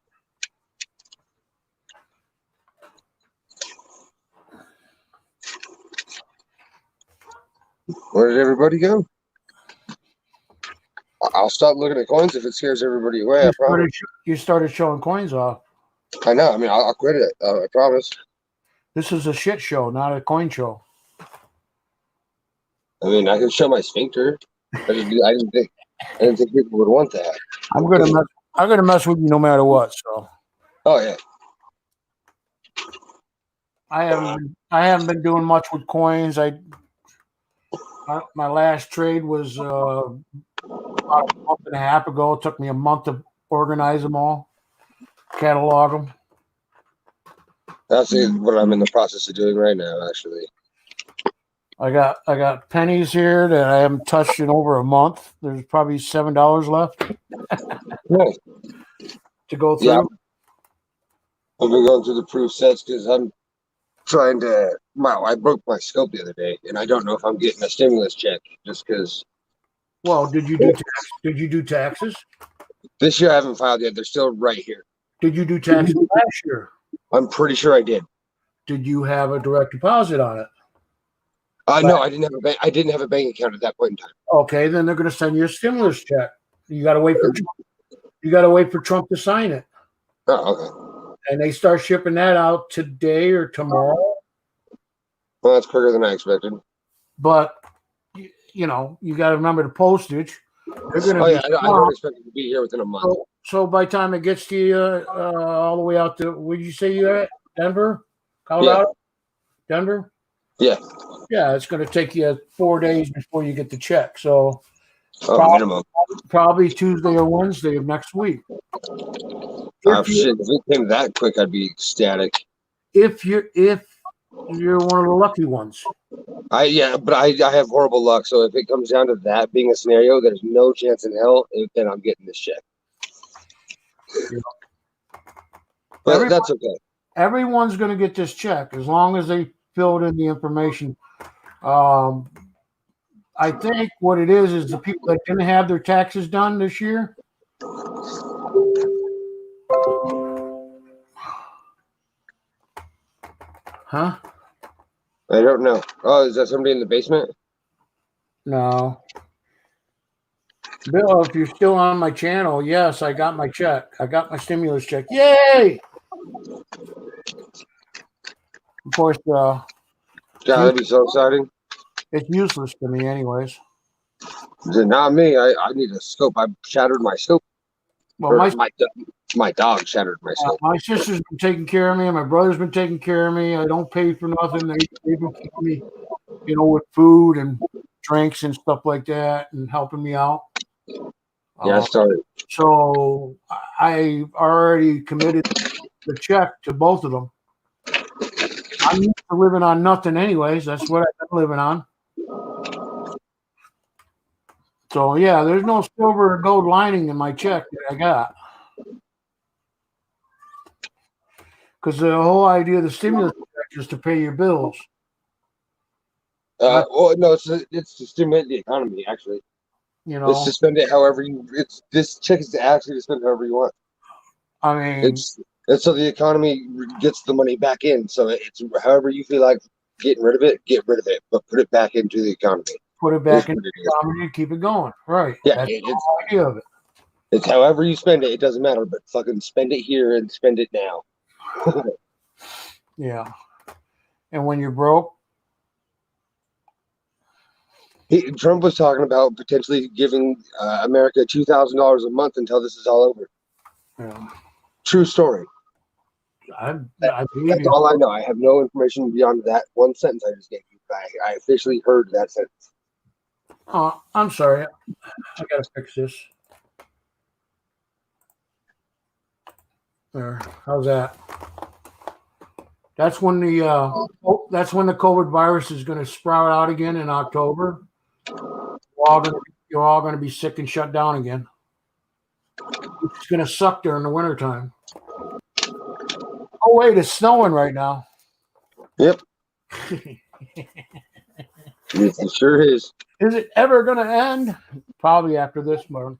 Where did everybody go? I'll stop looking at coins if it scares everybody away. You started showing coins off. I know. I mean, I'll quit it. I promise. This is a shit show, not a coin show. I mean, I can show my sphincter. I didn't think people would want that. I'm gonna mess with you no matter what. So. Oh yeah. I haven't been doing much with coins. My last trade was about a month and a half ago. It took me a month to organize them all, catalog them. That's what I'm in the process of doing right now, actually. I got pennies here that I haven't touched in over a month. There's probably $7 left Nice. to go through. Yeah, I've been going through the proof sets because I'm trying to. I broke my scope the other day, and I don't know if I'm getting a stimulus check just because. Well, did you do taxes? This year I haven't filed yet. They're still right here. Did you do taxes last year? I'm pretty sure I did. Did you have a direct deposit on it? No, I didn't have a bank. I didn't have a bank account at that point in time. Okay, then they're going to send you a stimulus check. You got to wait for Trump. You got to wait for Trump to sign it. Oh, okay. And they start shipping that out today or tomorrow. Well, that's quicker than I expected. But you got to remember the postage. They're going to. Oh yeah, I don't expect it to be here within a month. So by the time it gets to you, all the way out to, where'd you say you're at? Denver, Colorado, yeah. Denver. Yeah. Yeah, it's going to take you 4 days before you get the check. So probably Tuesday or Wednesday of next week. Shit, if it came that quick, I'd be ecstatic. If you're one of the lucky ones. But I have horrible luck. So if it comes down to that being a scenario, there's no chance in hell that I'm getting this check. Yeah. But that's okay. Everyone's going to get this check as long as they filled in the information. I think what it is the people that didn't have their taxes done this year. Huh? I don't know. Oh, is that somebody in the basement? No. Bill, if you're still on my channel, yes, I got my check. I got my stimulus check. Yay! Of course, God, that'd be so exciting. It's useless to me anyways. Not me. I need a scope. I shattered my scope. Well, my dog shattered my scope. My sister's been taking care of me, and my brother's been taking care of me. I don't pay for nothing. They've been keeping me, with food and drinks and stuff like that, and helping me out. Yeah, sorry. So I already committed the check to both of them. I'm used to living on nothing anyways. That's what I've been living on. So, yeah, there's no silver or gold lining in my check that I got. Because the whole idea of the stimulus check is to pay your bills. Well, no, it's to stimulate the economy, actually. It's to spend it however this check is actually to spend however you want. I mean, it's so the economy gets the money back in. So it's however you feel like getting rid of it, get rid of it, but put it back into the economy. Put it back into the economy and keep it going. Right. Yeah, that's the whole idea of it. It's however you spend it. It doesn't matter, but fucking spend it here and spend it now. Yeah. And when you're broke, Trump was talking about potentially giving America $2,000 a month until this is all over. Yeah. True story. I believe That's all I know. I have no information beyond that one sentence I just gave you. I officially heard that sentence. Oh, I'm sorry. I gotta fix this. There. How's that? That's when the COVID virus is going to sprout out again in October. You're all going to be sick and shut down again. It's going to suck during the wintertime. Oh wait, it's snowing right now. Yep. It sure is. Is it ever going to end? Probably after this month.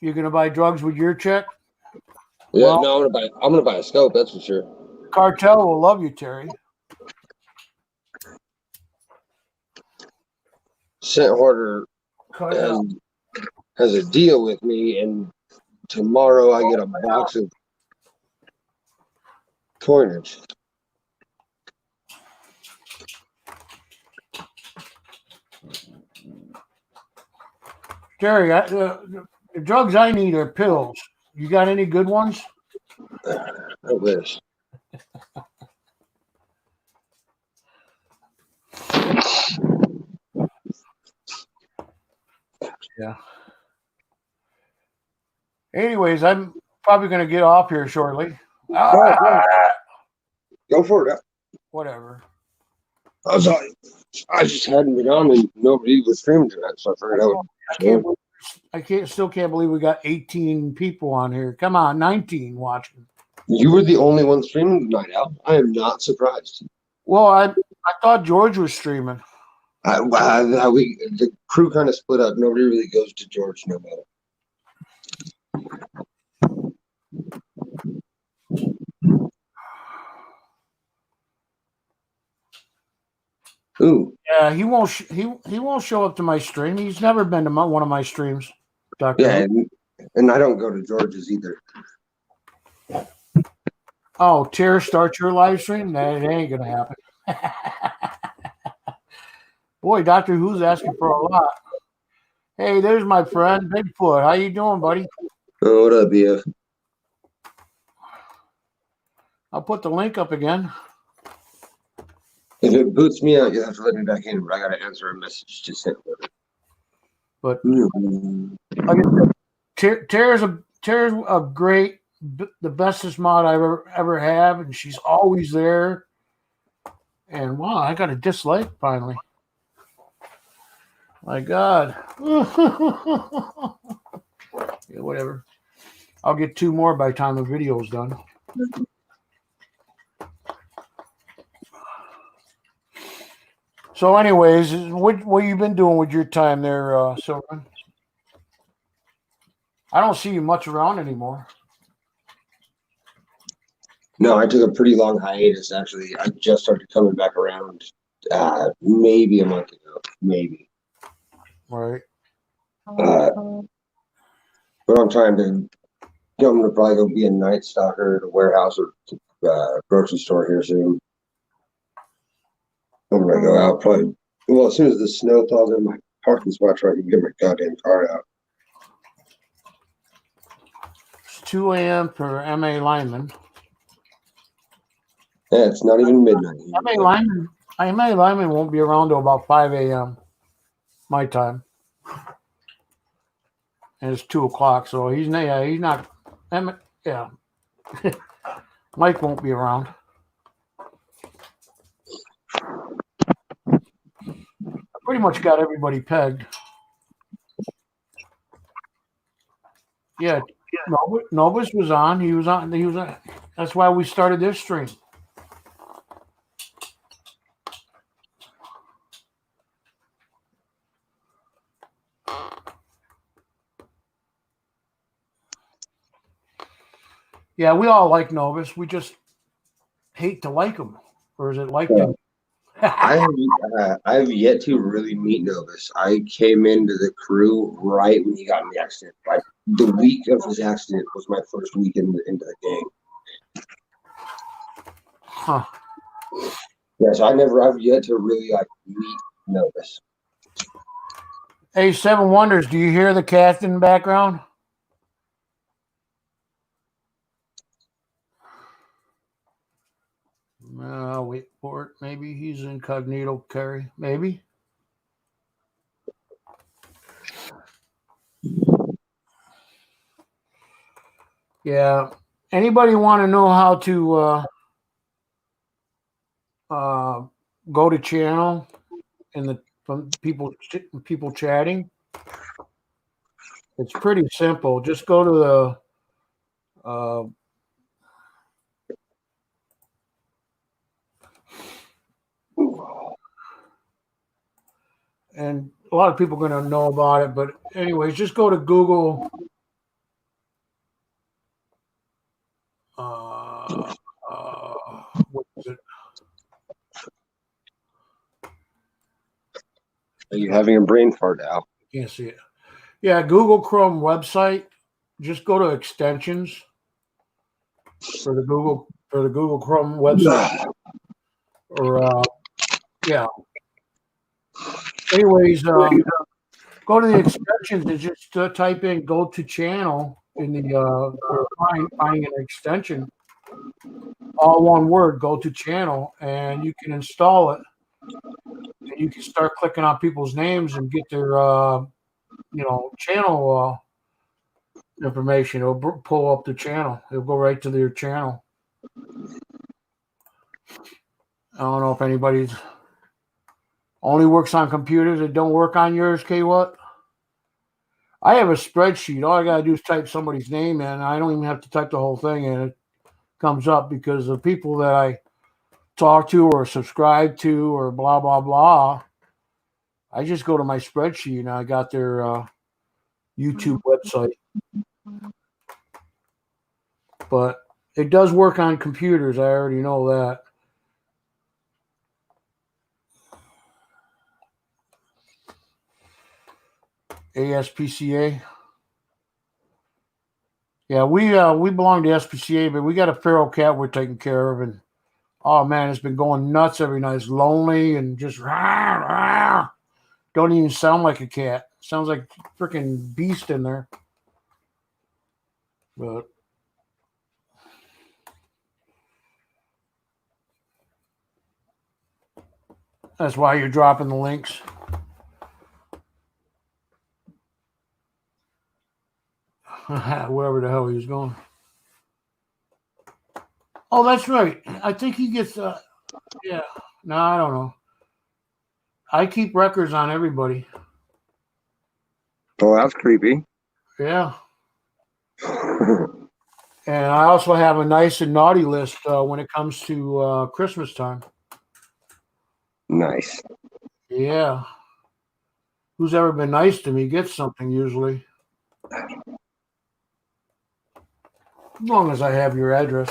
You're going to buy drugs with your check? Yeah, well, no, I'm gonna buy a scope, that's for sure. Cartel will love you, Terry. Scent Hoarder has a deal with me, and tomorrow I get a box of coinage. Terry, the drugs I need are pills. You got any good ones? I wish. Yeah. Anyways, I'm probably going to get off here shortly. Go for it. Whatever. I just hadn't been on and nobody was streaming tonight, so I figured I would. Still can't believe we got 18 people on here. Come on, 19 watching. You were the only one streaming tonight, Al. I am not surprised. Well, I thought George was streaming. The crew kind of split up. Nobody really goes to George no matter. Ooh. Yeah, he won't show up to my stream. He's never been to one of my streams. Dr. Yeah, and I don't go to George's either. Oh, Tara, start your live stream? That ain't gonna happen. Boy, Doctor Who's asking for a lot. Hey, there's my friend Bigfoot. How you doing, buddy? Oh, what up, BF? I'll put the link up again. If it boots me out, you have to let me back in, but I gotta answer a message just sent with it. But like I said, Tara's a great, the bestest mod I ever have, and she's always there. And wow, I got a dislike finally. My God. Yeah, whatever. I'll get 2 more by the time the video's done. So, anyways, what you been doing with your time there, Sylvan? I don't see you much around anymore. No, I took a pretty long hiatus, actually. I just started coming back around maybe a month ago. Maybe. Right. But I'm trying to, I'm going to probably go be a night stalker at a warehouse or grocery store here soon. I'm going to go out probably, well, as soon as the snow thaws in my parking spot, so I can get my goddamn car out. It's 2 a.m. for MA Lyman. Yeah, it's not even midnight. MA Lyman won't be around till about 5 a.m. my time. And it's 2 o'clock, so he's not. Yeah. Mike won't be around. I pretty much got everybody pegged. Yeah, Novus was on. He was on. That's why we started this stream. Yeah, we all like Novus. We just hate to like him. Or is it like him? I have yet to really meet Novus. I came into the crew right when he got in the accident. Like the week of his accident was my first week into the gang. Huh. Yeah, so I've yet to really like meet Novus. Hey, Seven Wonders, do you hear the cat in the background? Wait for it. Maybe he's incognito carry. Maybe. Yeah. Anybody want to know how to go to channel from people chatting? It's pretty simple. Just go to the and a lot of people are going to know about it, but anyways, just go to Google. What is it? Are you having a brain fart, Al? Can't see it. Yeah, Google Chrome website. Just go to extensions for the Google Chrome website. Or yeah. Anyways, go to the extensions and just type in "go to channel," in the or finding an extension, all one word, go to channel, and you can install it. And you can start clicking on people's names and get their channel information. It'll pull up the channel. It'll go right to their channel. I don't know if anybody's only works on computers. It don't work on yours, K. What? I have a spreadsheet. All I gotta do is type somebody's name in. I don't even have to type the whole thing in. It comes up because the people that I talk to or subscribe to or blah blah blah. I just go to my spreadsheet and I got their YouTube website. But it does work on computers. I already know that. ASPCA. Yeah, we belong to SPCA, but we got a feral cat we're taking care of, and oh man, it's been going nuts every night. It's lonely and just rah, rah. Don't even sound like a cat. Sounds like a freaking beast in there. But that's why you're dropping the links. Wherever the hell he was going. Oh, that's right. I think he gets. Yeah. No, I don't know. I keep records on everybody. Oh, that's creepy. Yeah. And I also have a nice and naughty list when it comes to Christmas time. Nice. Yeah. Who's ever been nice to me gets something usually. As long as I have your address.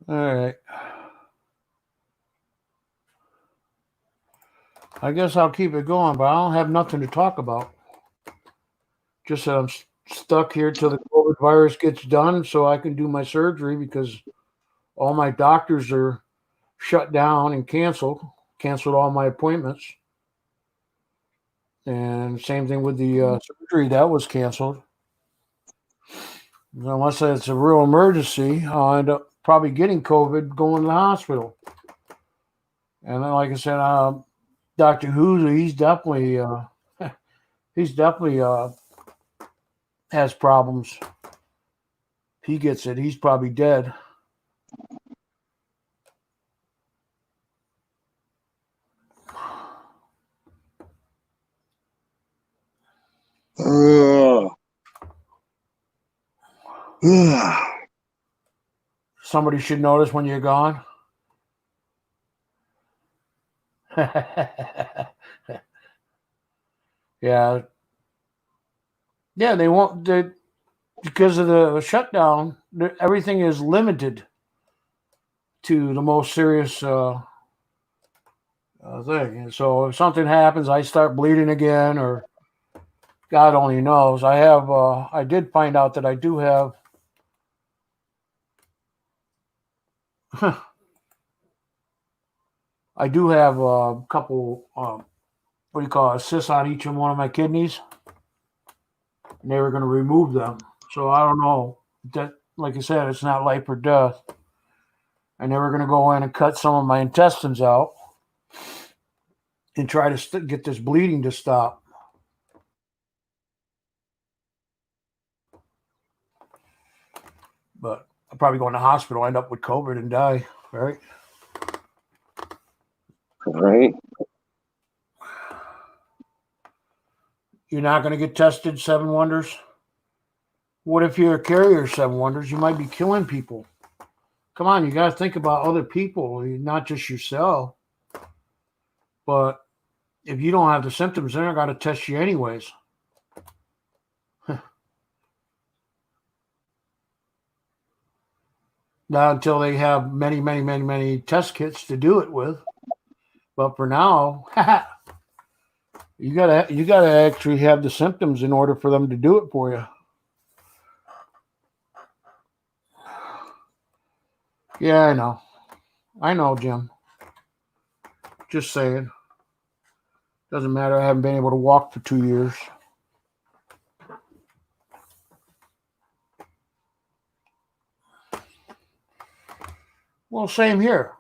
All right. I guess I'll keep it going, but I don't have nothing to talk about. Just that I'm stuck here till the COVID virus gets done so I can do my surgery because all my doctors are shut down and canceled all my appointments. And same thing with the surgery that was canceled. Unless it's a real emergency, I'll end up probably getting COVID going to the hospital. And then, like I said, Dr. Who's he's definitely has problems. If he gets it, he's probably dead. Somebody should notice when you're gone. Yeah. Yeah, they won't. Because of the shutdown, everything is limited to the most serious thing. And so if something happens, I start bleeding again, or God only knows. I did find out that I do have a couple, what do you call it, cysts on each and one of my kidneys. And they were going to remove them. So I don't know. That, like I said, it's not life or death. And they were going to go in and cut some of my intestines out and try to get this bleeding to stop. But I'll probably go in the hospital, end up with COVID and die, right? Right. You're not going to get tested, Seven Wonders? What if you're a carrier, Seven Wonders? You might be killing people. Come on, you got to think about other people, not just yourself. But if you don't have the symptoms, they're not going to test you anyways. Not until they have many, many, many, many test kits to do it with. But for now, You gotta actually have the symptoms in order for them to do it for you. Yeah, I know. I know, Jim. Just saying. Doesn't matter. I haven't been able to walk for 2 years. Well, same here.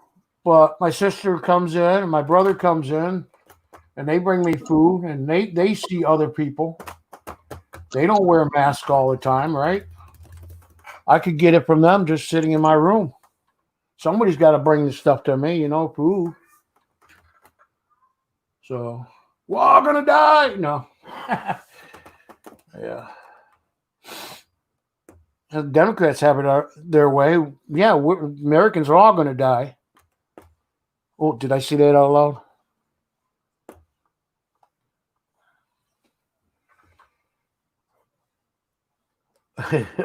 But my sister comes in and my brother comes in and they bring me food and they see other people. They don't wear a mask all the time, right? I could get it from them just sitting in my room. Somebody's got to bring the stuff to me, food. So, we're all going to die. No. Yeah. The Democrats have it their way. Yeah, Americans are all going to die. Oh, did I say that out loud?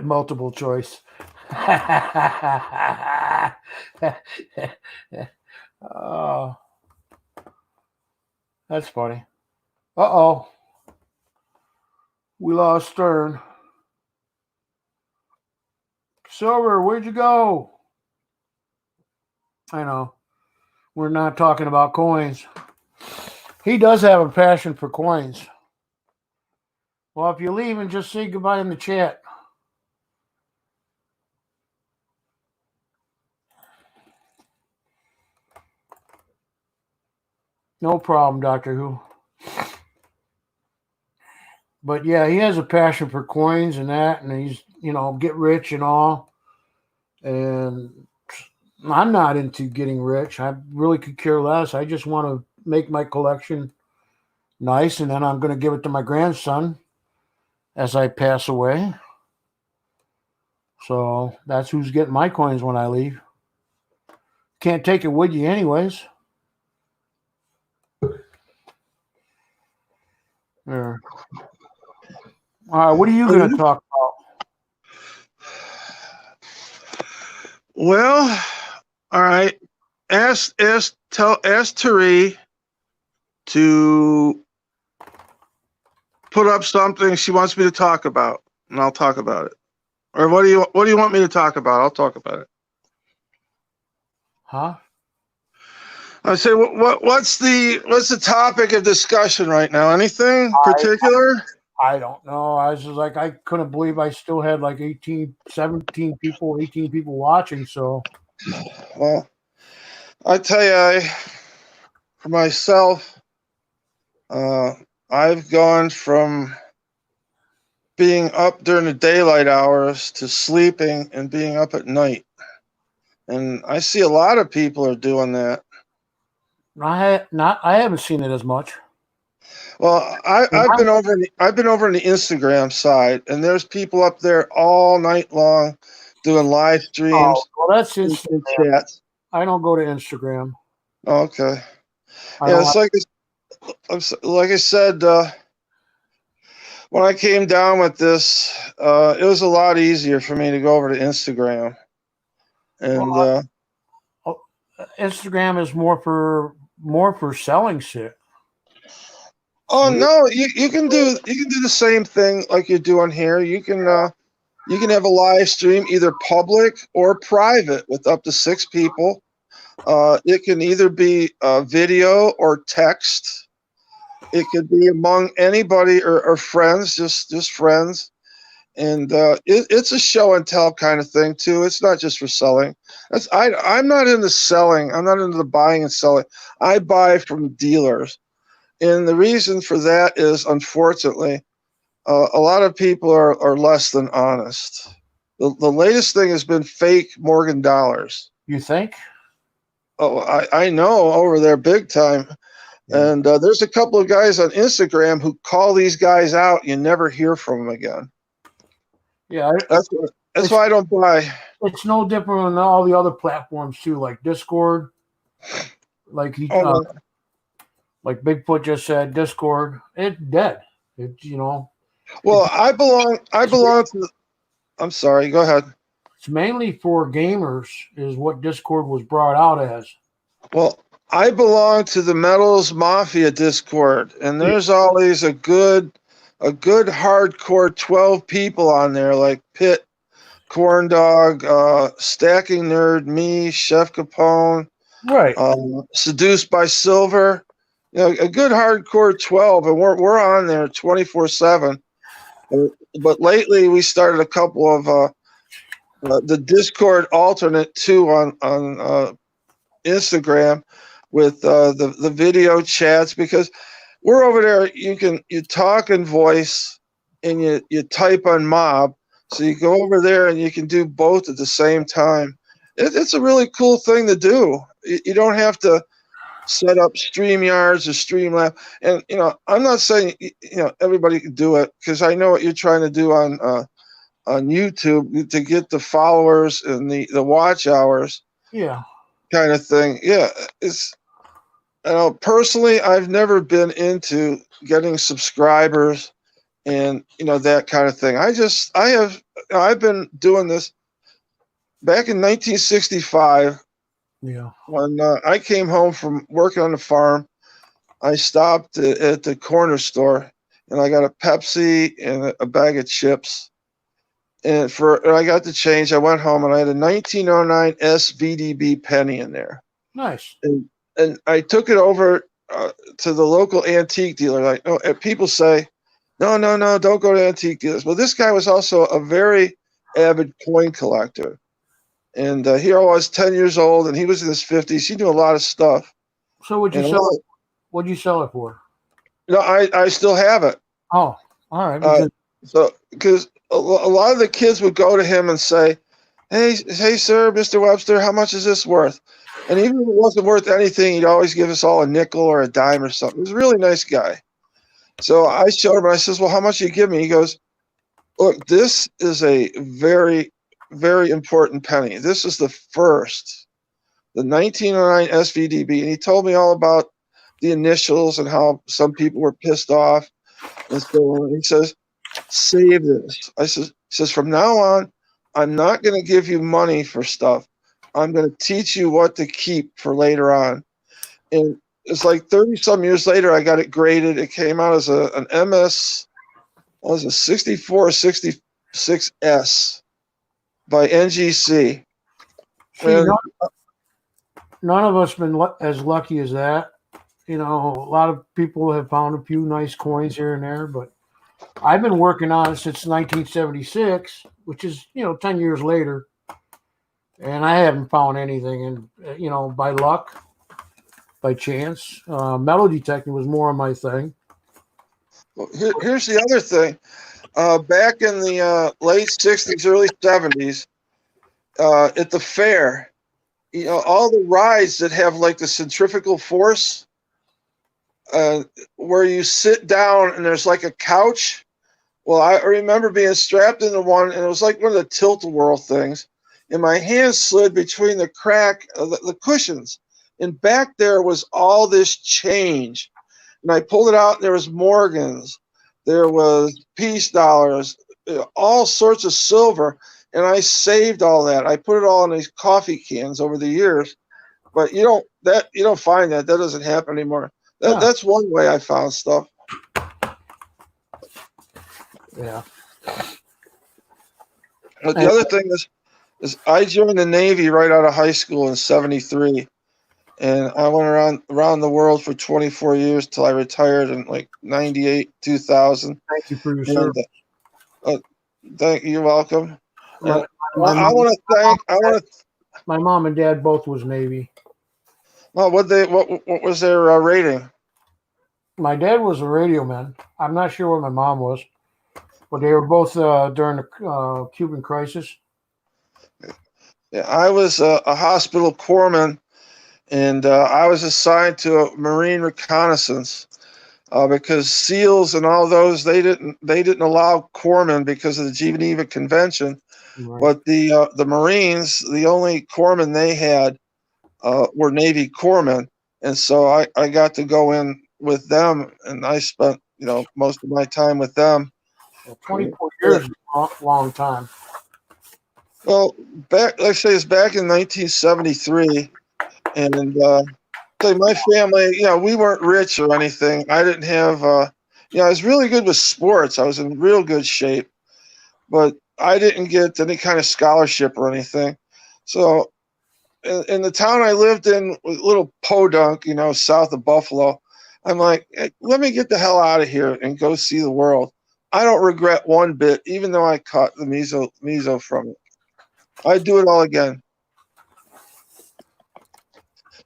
Multiple choice. Oh, that's funny. Uh-oh. We lost Stern. Silver, where'd you go? I know. We're not talking about coins. He does have a passion for coins. Well, if you leave and just say goodbye in the chat. No problem, Doctor Who. But yeah, he has a passion for coins and that, and he's, get rich and all. And I'm not into getting rich. I really could care less. I just want to make my collection nice, and then I'm going to give it to my grandson as I pass away. So that's who's getting my coins when I leave. Can't take it with you anyways. There. What are you going to talk about? Well, all right. Ask Tari to put up something she wants me to talk about, and I'll talk about it. Or what do you want me to talk about? I'll talk about it. Huh? I say, what's the topic of discussion right now? Anything particular? I don't know. I was just like, I couldn't believe I still had like 18 people watching. So, well, I tell you, for myself, I've gone from being up during the daylight hours to sleeping and being up at night. And I see a lot of people are doing that. I haven't seen it as much. Well, I've been over on the Instagram side, and there's people up there all night long doing live streams. Oh, well, that's Instagram. I don't go to Instagram. Okay. Yeah, it's like I said, when I came down with this, it was a lot easier for me to go over to Instagram. And Instagram is more for selling shit. Oh no, you can do the same thing like you're doing here. You can have a live stream, either public or private, with up to 6 people. It can either be video or text. It could be among anybody or friends, just friends. And it's a show and tell kind of thing too. It's not just for selling. I'm not into selling. I'm not into the buying and selling. I buy from dealers. And the reason for that is, unfortunately, a lot of people are less than honest. The latest thing has been fake Morgan dollars. You think? Oh, I know, over there big time. Yeah. And there's a couple of guys on Instagram who call these guys out. You never hear from them again. Yeah, that's why I don't buy. It's no different than all the other platforms too, like Discord. Like like Bigfoot just said, Discord, it's dead. It's Well, I belong to. I'm sorry. Go ahead. It's mainly for gamers, is what Discord was brought out as. Well, I belong to the Metals Mafia Discord, and there's always a good hardcore 12 people on there, like Pitt, Corn Dog, Stacking Nerd, me, Chef Capone, right? Seduced by Silver. You know, a good hardcore 12, and we're on there 24/7. But lately, we started a couple of the Discord alternate too on Instagram with the video chats, because we're over there. You talk in voice and you type on mob, so you go over there and you can do both at the same time. It's a really cool thing to do. You don't have to set up StreamYards or Streamlab. And I'm not saying everybody can do it, because I know what you're trying to do on YouTube to get the followers and the watch hours. Yeah. Kind of thing. Yeah, personally, I've never been into getting subscribers and that kind of thing. I've been doing this back in 1965. Yeah. When I came home from working on the farm, I stopped at the corner store and I got a Pepsi and a bag of chips. And I got the change. I went home and I had a 1909 SVDB penny in there. Nice. And I took it over to the local antique dealer. Like, no, people say, no, don't go to antique dealers. Well, this guy was also a very avid coin collector. And here I was, 10 years old, and he was in his 50s. He knew a lot of stuff. So what'd you sell it for? No, I still have it. Oh, all right. Because a lot of the kids would go to him and say, hey, sir, Mr. Webster, how much is this worth? And even if it wasn't worth anything, he'd always give us all a nickel or a dime or something. He was a really nice guy. So I showed him, and I says, well, how much do you give me? He goes, look, this is a very, very important penny. This is the first, the 1909 SVDB. And he told me all about the initials and how some people were pissed off. And so he says, save this. He says, from now on, I'm not going to give you money for stuff. I'm going to teach you what to keep for later on. And it's like 30 some years later, I got it graded. It came out as an MS, was a 64 66S by NGC. See, none of us been as lucky as that. A lot of people have found a few nice coins here and there, but I've been working on it since 1976, which is 10 years later, and I haven't found anything. And by luck, by chance, metal detecting was more of my thing. Well, here's the other thing. Back in the late 60s, early 70s, at the fair, all the rides that have like the centrifugal force, where you sit down and there's like a couch. Well, I remember being strapped into one, and it was like one of the tilt-a-whirl things, and my hand slid between the crack of the cushions, and back there was all this change. And I pulled it out, and there was Morgans, there was peace dollars, all sorts of silver, and I saved all that. I put it all in these coffee cans over the years, but you don't find that. That doesn't happen anymore. That's one way I found stuff. Yeah. But the other thing is I joined the Navy right out of high school in '73, and I went around the world for 24 years till I retired in like '98, 2000. Thank you for your service. Thank you. You're welcome. My mom and dad both was Navy. Well, what was their rating? My dad was a radio man. I'm not sure what my mom was, but they were both during the Cuban crisis. Yeah, I was a hospital corpsman, and I was assigned to a Marine reconnaissance because SEALs and all those they didn't allow corpsmen because of the Geneva Convention. Right. But the Marines, the only corpsmen they had were Navy corpsmen, and so I got to go in with them, and I spent most of my time with them. Well, 24 years is a long time. Well, like I say, it's back in 1973, and say my family, we weren't rich or anything. I didn't have, I was really good with sports. I was in real good shape, but I didn't get any kind of scholarship or anything. So in the town I lived in, with little Podunk, south of Buffalo, I'm like, hey, let me get the hell out of here and go see the world. I don't regret one bit, even though I caught the meso from it. I'd do it all again.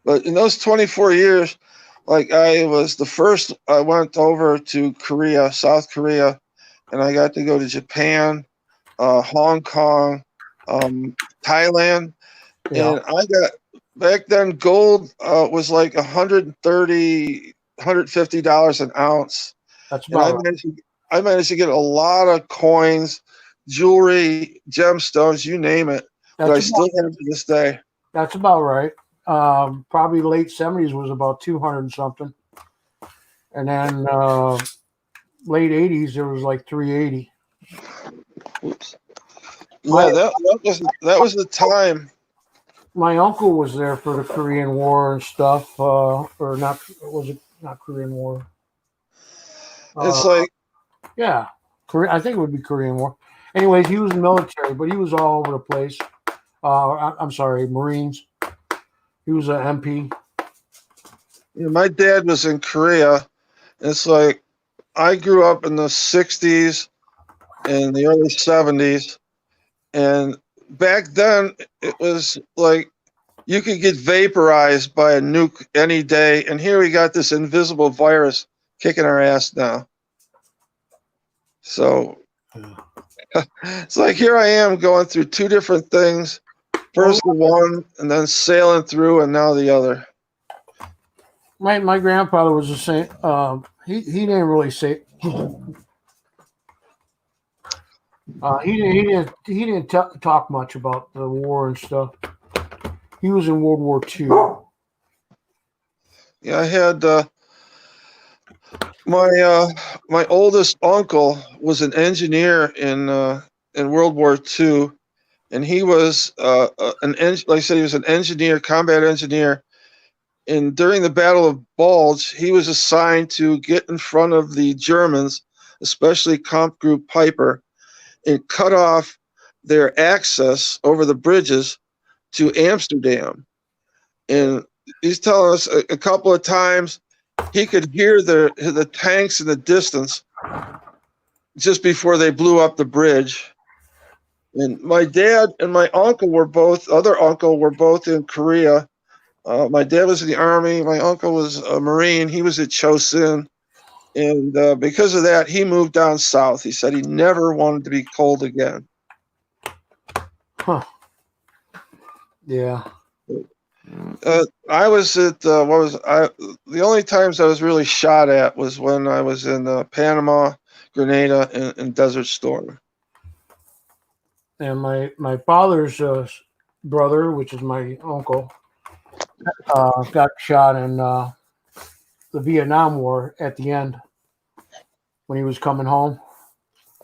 But in those 24 years, like I was the first, I went over to Korea, South Korea, and I got to go to Japan, Hong Kong, Thailand. Yeah. And I got, back then gold was like $130, $150 an ounce. That's And about right. I managed to get a lot of coins, jewelry, gemstones, you name it, that I still have to this day. That's about right. Probably late 70s was about 200 and something. And then late 80s, there was like 380. Oops. Yeah, that was the time. My uncle was there for the Korean War and stuff, or not? Was it not Korean War? It's like, yeah, I think it would be Korean War. Anyways, he was in the military, but he was all over the place. I'm sorry, Marines. He was an MP. My dad was in Korea. It's like I grew up in the 60s and the early 70s. And back then, it was like you could get vaporized by a nuke any day. And here we got this invisible virus kicking our ass now. So it's like here I am going through two different things. First the one, and then sailing through, and now the other. My grandfather was the same. He didn't really say. He didn't talk much about the war and stuff. He was in World War II. Yeah, I had my oldest uncle was an engineer in World War II, and he was like I said, he was an engineer, combat engineer. And during the Battle of Bulge, he was assigned to get in front of the Germans, especially Comp Group Piper, and cut off their access over the bridges to Amsterdam. And he's telling us a couple of times he could hear the tanks in the distance just before they blew up the bridge. And my dad and my uncle were both in Korea. My dad was in the Army. My uncle was a Marine. He was at Chosin. And because of that, he moved down south. He said he never wanted to be cold again. Huh. Yeah. I was at the only times I was really shot at was when I was in Panama, Grenada, and Desert Storm. And my father's brother, which is my uncle, got shot in the Vietnam War at the end when he was coming home.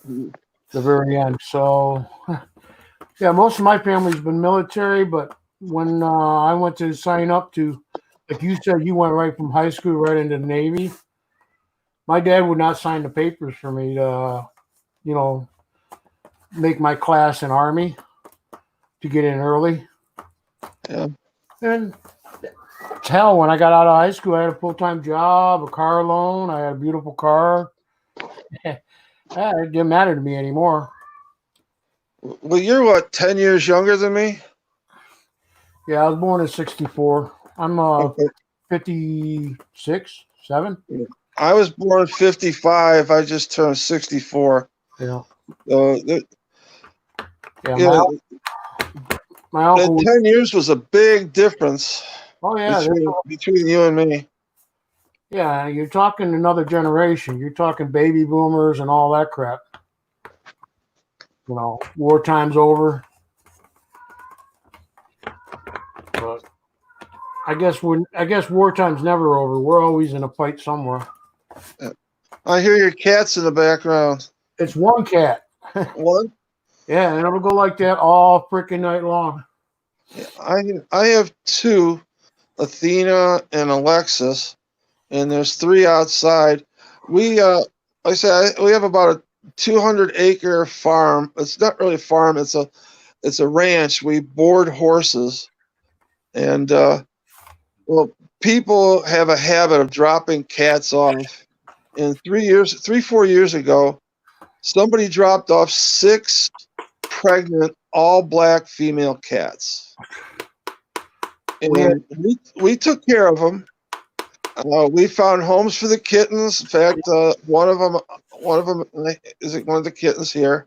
The very end. So, yeah, most of my family's been military, but when I went to sign up to, like you said, you went right from high school right into the Navy. My dad would not sign the papers for me to, make my class in Army to get in early. Yeah. And hell, when I got out of high school, I had a full-time job, a car loan. I had a beautiful car. It didn't matter to me anymore. Well, you're what, 10 years younger than me? Yeah, I was born in 64. I'm 56, 7. I was born 55. I just turned 64. Yeah. My uncle. 10 years was a big difference. Oh yeah, between you and me. Yeah, you're talking another generation. You're talking baby boomers and all that crap. Wartime's over. But I guess wartime's never over. We're always in a fight somewhere. I hear your cats in the background. It's one cat. One? Yeah, and it'll go like that all freaking night long. I have two. Athena, and Alexis, and there's 3 outside. We, like I said, we have about a 200-acre farm. It's not really a farm. It's a ranch. We board horses, and well, people have a habit of dropping cats off. And 4 years ago, somebody dropped off 6 pregnant, all black female cats. And we took care of them. We found homes for the kittens. In fact, one of them is one of the kittens here.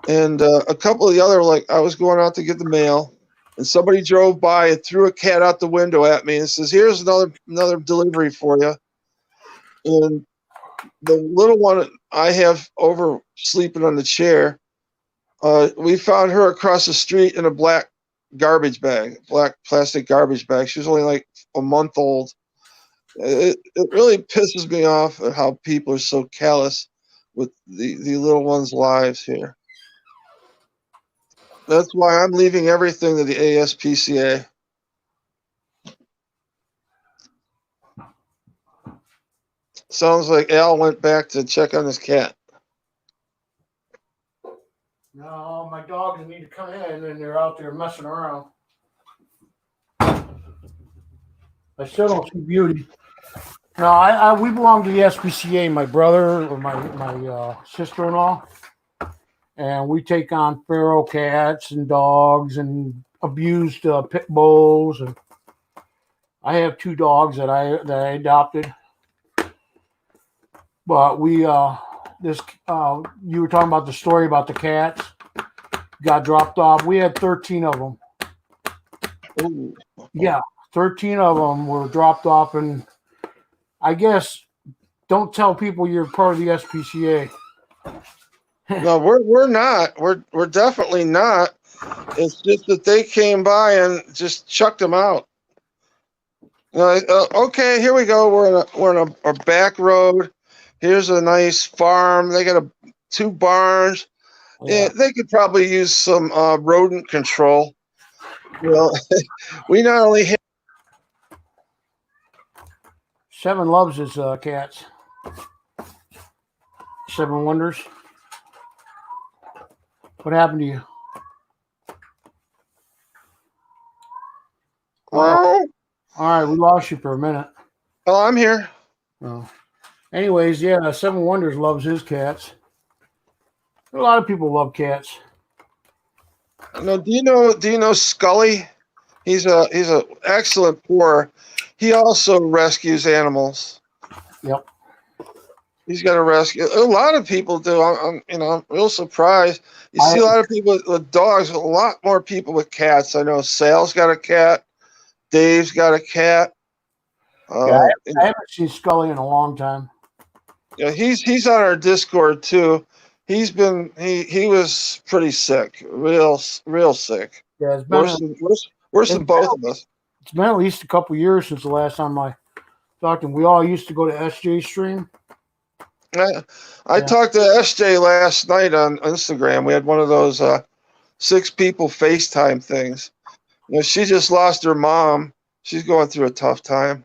And a couple of the other, like I was going out to get the mail, and somebody drove by and threw a cat out the window at me and says, "Here's another delivery for you." And the little one I have over sleeping on the chair, we found her across the street in a black plastic garbage bag. She was only like a month old. It really pisses me off at how people are so callous with the little ones' lives here. That's why I'm leaving everything to the ASPCA. Sounds like Al went back to check on his cat. No, my dogs need to come in, and they're out there messing around. I still don't see Beauty. No, we belong to the SPCA. My brother or my sister-in-law, and we take on feral cats and dogs and abused pit bulls. And I have 2 dogs that I adopted. But we you were talking about the story about the cats got dropped off. We had 13 of them. Ooh. Yeah, 13 of them were dropped off, and I guess don't tell people you're part of the SPCA. No, we're not. We're definitely not. It's just that they came by and just chucked them out. Okay, here we go. We're in a back road. Here's a nice farm. They got 2 barns. Yeah, they could probably use some rodent control. Well, we not only have 7 loves his cats. 7 Wonders. What happened to you? All right, we lost you for a minute. Oh, I'm here. Oh. Anyways, yeah, 7 Wonders loves his cats. A lot of people love cats. No, do you know Scully? He's a excellent pourer. He also rescues animals. Yep. He's got a rescue. A lot of people do. I'm real surprised. You see a lot of people with dogs. A lot more people with cats. I know Sal's got a cat. Dave's got a cat. I haven't seen Scully in a long time. Yeah, he's on our Discord too. He was pretty sick, real sick. Yeah, it's been worse than both of us. It's been at least a couple years since the last time I talked to him. We all used to go to SJ stream. I talked to SJ last night on Instagram. We had one of those 6 people FaceTime things. She just lost her mom. She's going through a tough time.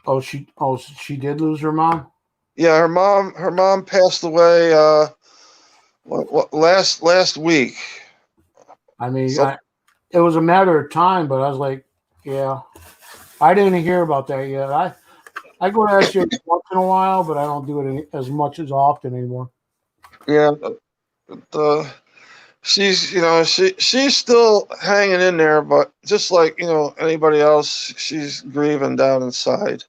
Oh, she did lose her mom? Yeah, her mom passed away last week. I mean, it was a matter of time, but I was like, yeah. I didn't hear about that yet. I go to SJ once in a while, but I don't do it as much as often anymore. Yeah, she's still hanging in there, but just like anybody else, she's grieving down inside.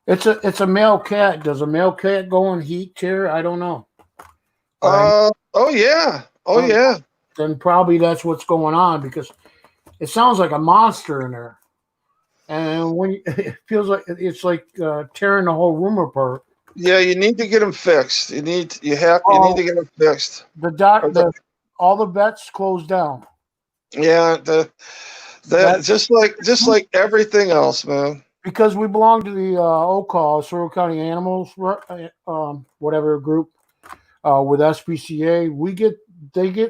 It's a male cat. Does a male cat go in heat too? I don't know. Oh yeah. Then probably that's what's going on, because it sounds like a monster in there, and when it feels like it's like tearing the whole room apart. Yeah, you need to get them fixed. You need to get them fixed. All the vets closed down. Yeah, just like everything else, man. Because we belong to the OCAW, Sorrel County Animals, whatever group, with SPCA,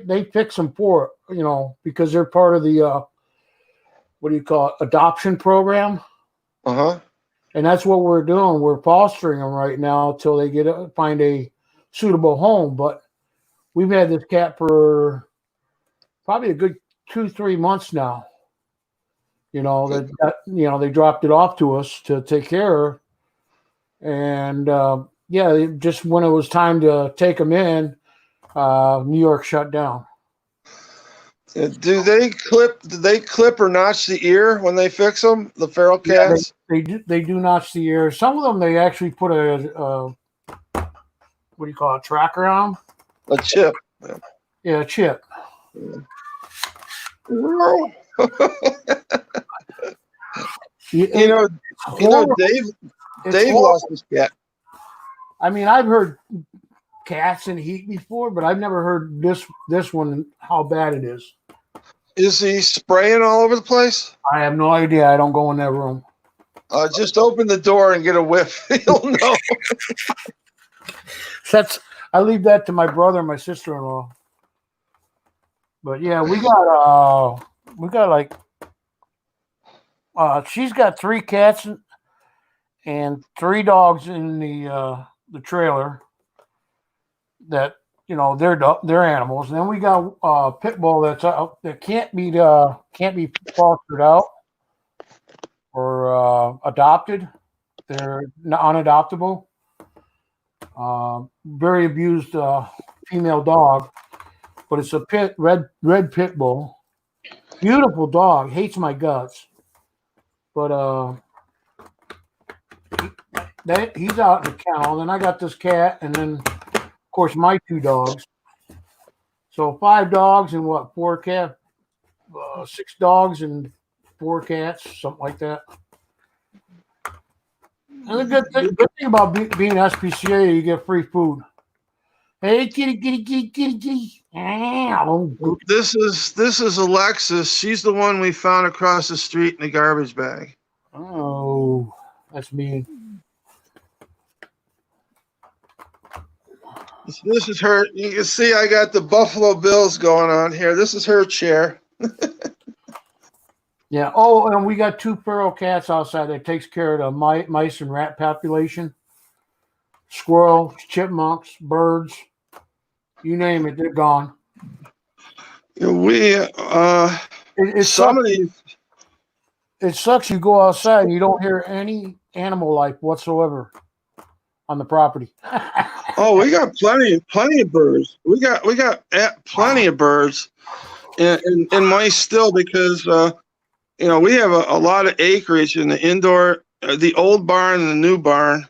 they fix them for it, because they're part of the what do you call it, adoption program. Uh-huh. And that's what we're doing. We're fostering them right now till they find a suitable home. But we've had this cat for probably a good 2-3 months now. You know, they dropped it off to us to take care of. And just when it was time to take them in, New York shut down. Do they clip or notch the ear when they fix them? The feral cats? Yeah, they do notch the ear. Some of them they actually put a what do you call it, tracker on them? A chip. Yeah, a chip. Dave lost his cat. I mean, I've heard cats in heat before, but I've never heard this one, how bad it is. Is he spraying all over the place? I have no idea. I don't go in that room. Just open the door and get a whiff. You'll know. I leave that to my brother and my sister-in-law. But yeah, we got like she's got 3 cats and 3 dogs in the trailer that, you know, they're animals. And then we got a pit bull that's out that can't be fostered out or adopted. They're unadoptable. Very abused female dog, but it's a red pit bull. Beautiful dog, hates my guts, but he's out in the kennel. Then I got this cat, and then of course my 2 dogs. So 5 dogs and 4 cats, 6 dogs and 4 cats, something like that. And the good thing about being SPCA, you get free food. Hey, kitty. This is Alexis. She's the one we found across the street in a garbage bag. Oh, that's mean. This is her. You can see I got the Buffalo Bills going on here. This is her chair. Yeah. Oh, and we got 2 feral cats outside that takes care of the mice and rat population. Squirrels, chipmunks, birds, you name it, they're gone. We it sucks. You go outside and you don't hear any animal life whatsoever on the property. Oh, we got plenty of birds. We got plenty of birds and mice still because you know, we have a lot of acreage in the indoor, the old barn and the new barn.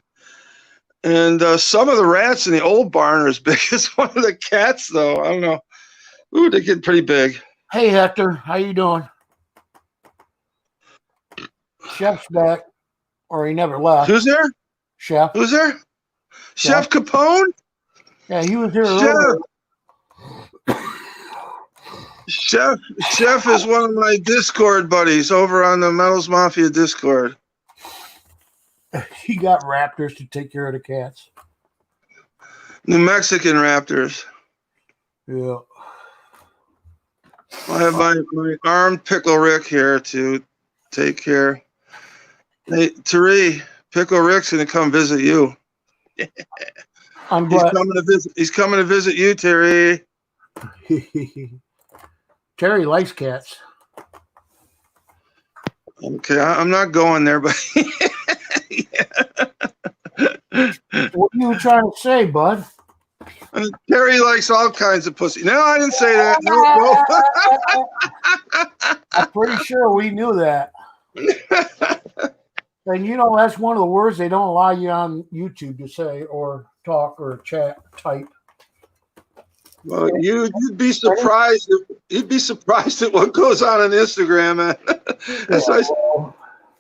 And some of the rats in the old barn are as big as one of the cats, though. I don't know. Ooh, they get pretty big. Hey, Hector. How you doing? Chef's back. Or he never left. Who's there? Chef. Who's there? Chef Capone? Yeah, he was here earlier. Chef is one of my Discord buddies over on the Metals Mafia Discord. He got raptors to take care of the cats. New Mexican raptors. Yeah. I have my armed Pickle Rick here to take care. Hey, Terry, Pickle Rick's going to come visit you. I'm glad. He's coming to visit you, Terry. Terry likes cats. Okay, I'm not going there, but what are you trying to say, bud? Terry likes all kinds of pussy. No, I didn't say that. No. I'm pretty sure we knew that. And you know, that's one of the words they don't allow you on YouTube to say or talk or chat, type. Well, you'd be surprised. You'd be surprised at what goes on Instagram.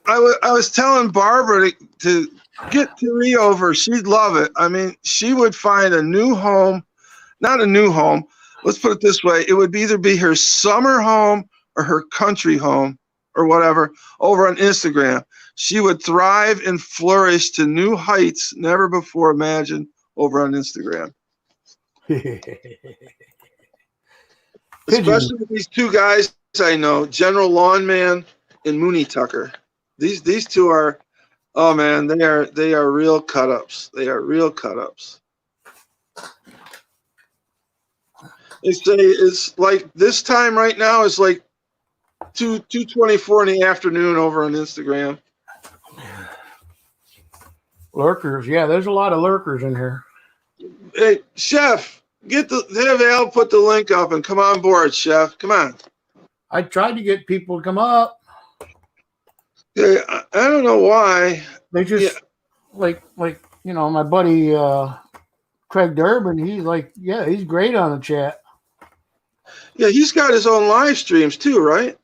I was telling Barbara to get Terry over. She'd love it. I mean, she would find a new home, not a new home. Let's put it this way: it would either be her summer home or her country home or whatever over on Instagram. She would thrive and flourish to new heights never before imagined over on Instagram. Especially with these 2 guys I know, General Lawn Man and Mooney Tucker. These two are, oh man, they are real cut ups. They are real cut ups. They say it's like this time right now is like 2:24 in the afternoon over on Instagram. Lurkers, yeah, there's a lot of lurkers in here. Hey, Chef, have Al put the link up and come on board, Chef. Come on. I tried to get people to come up. Yeah, I don't know why. They just like my buddy Craig Durbin. He's like, yeah, he's great on the chat. Yeah, he's got his own live streams too, right?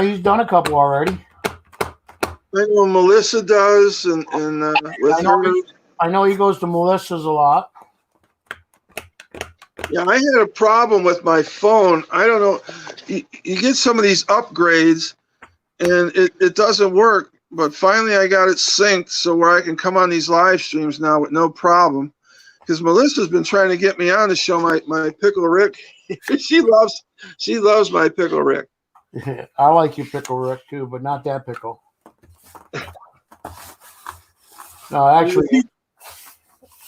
He's done a couple already. I know Melissa does, and with her. I know he goes to Melissa's a lot. Yeah, I had a problem with my phone. I don't know. You get some of these upgrades, and it doesn't work. But finally, I got it synced so where I can come on these live streams now with no problem. Because Melissa's been trying to get me on to show my Pickle Rick. she loves my Pickle Rick. I like your Pickle Rick too, but not that pickle. No, actually,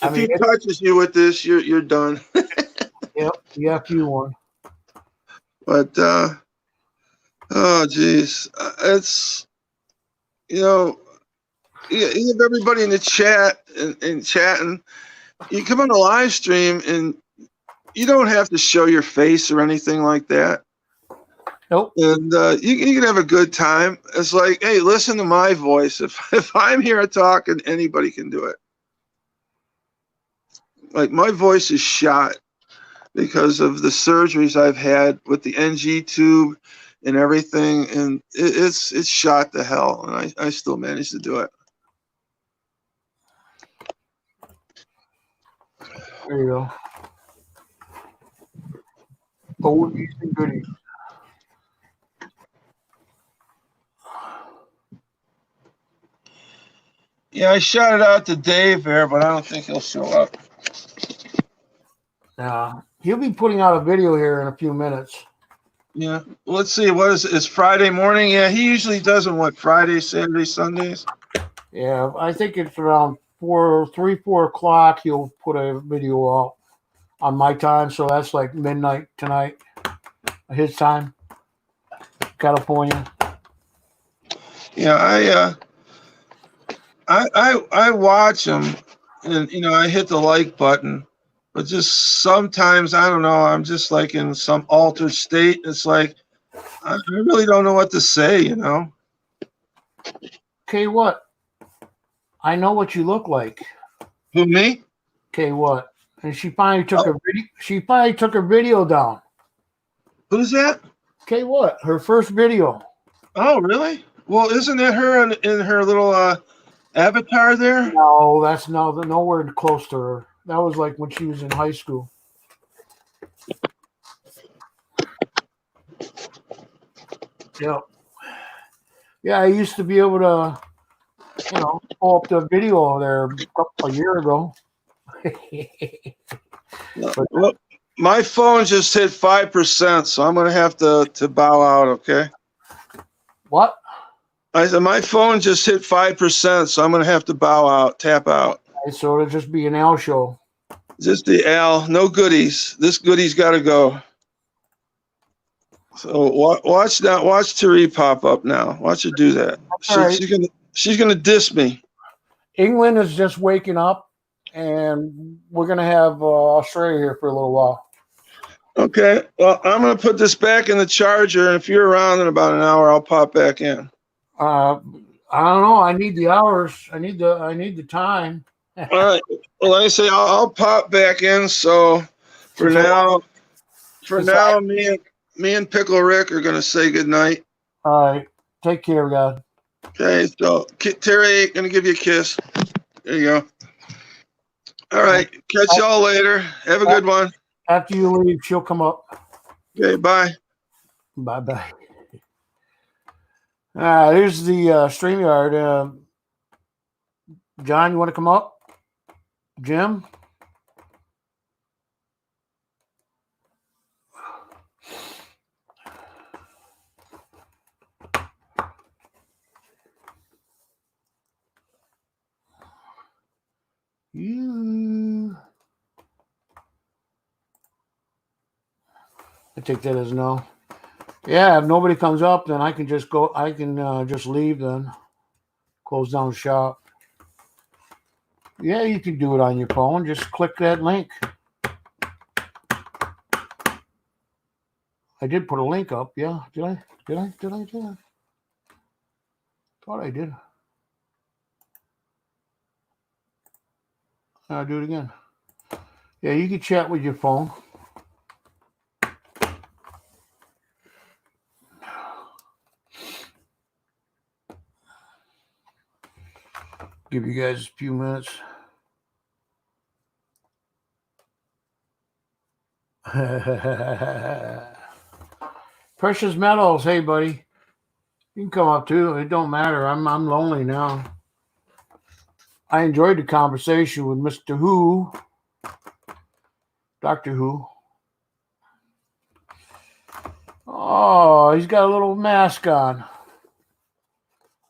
if he touches you with this, you're done. Yep, you won. But oh geez, it's you have everybody in the chat and chatting. You come on a live stream and you don't have to show your face or anything like that. Nope. And you can have a good time. It's like, hey, listen to my voice. If I'm here talking, anybody can do it. Like my voice is shot because of the surgeries I've had with the NG tube and everything, and it's shot to hell, and I still managed to do it. There you go. Oldies&Goodies. Yeah, I shot it out to Dave there, but I don't think he'll show up. He'll be putting out a video here in a few minutes. Yeah. Let's see. What is it? It's Friday morning? Yeah, he usually does them, Fridays, Saturdays, Sundays? Yeah, I think it's around 4 o'clock. He'll put a video out on my time, so that's like midnight tonight, his time, California. Yeah, I watch them, and I hit the like button, but just sometimes I don't know. I'm just like in some altered state. It's like I really don't know what to say. Okay, what? I know what you look like. Who, me? Okay, what? And she finally took a video. She finally took her video down. Who's that? Okay, what? Her first video. Oh, really? Well, isn't that her in her little avatar there? No, that's nowhere close to her. That was like when she was in high school. Yeah. Yeah, I used to be able to, pull up the video there a year ago. Well, my phone just hit 5%, so I'm going to have to bow out, okay? What? I said my phone just hit 5%, so I'm going to have to bow out, tap out. So it'll just be an Al show. Just the Al, no goodies. This goodie's got to go. So watch that. Watch Terry pop up now. Watch her do that. She's gonna diss me. England is just waking up, and we're gonna have Australia here for a little while. Okay. Well, I'm gonna put this back in the charger, and if you're around in about an hour, I'll pop back in. I don't know. I need the hours. I need the time. All right. Well, like I say, I'll pop back in. So for now, me and Pickle Rick are gonna say goodnight. All right. Take care, God. Okay. So Terry gonna give you a kiss. There you go. All right. Catch y'all later. Have a good one. After you leave, she'll come up. Okay. Bye. Bye. Here's the StreamYard. John, you want to come up? Jim? I take that as no. Yeah, if nobody comes up, then I can just go. I can just leave then. Close down shop. Yeah, you can do it on your phone. Just click that link. I did put a link up. Yeah, did I? Thought I did. I'll do it again. Yeah, you can chat with your phone. Give you guys a few minutes. Precious Metals, hey buddy. You can come up too. It don't matter. I'm lonely now. I enjoyed the conversation with Mr. Who. Doctor Who. Oh, he's got a little mask on.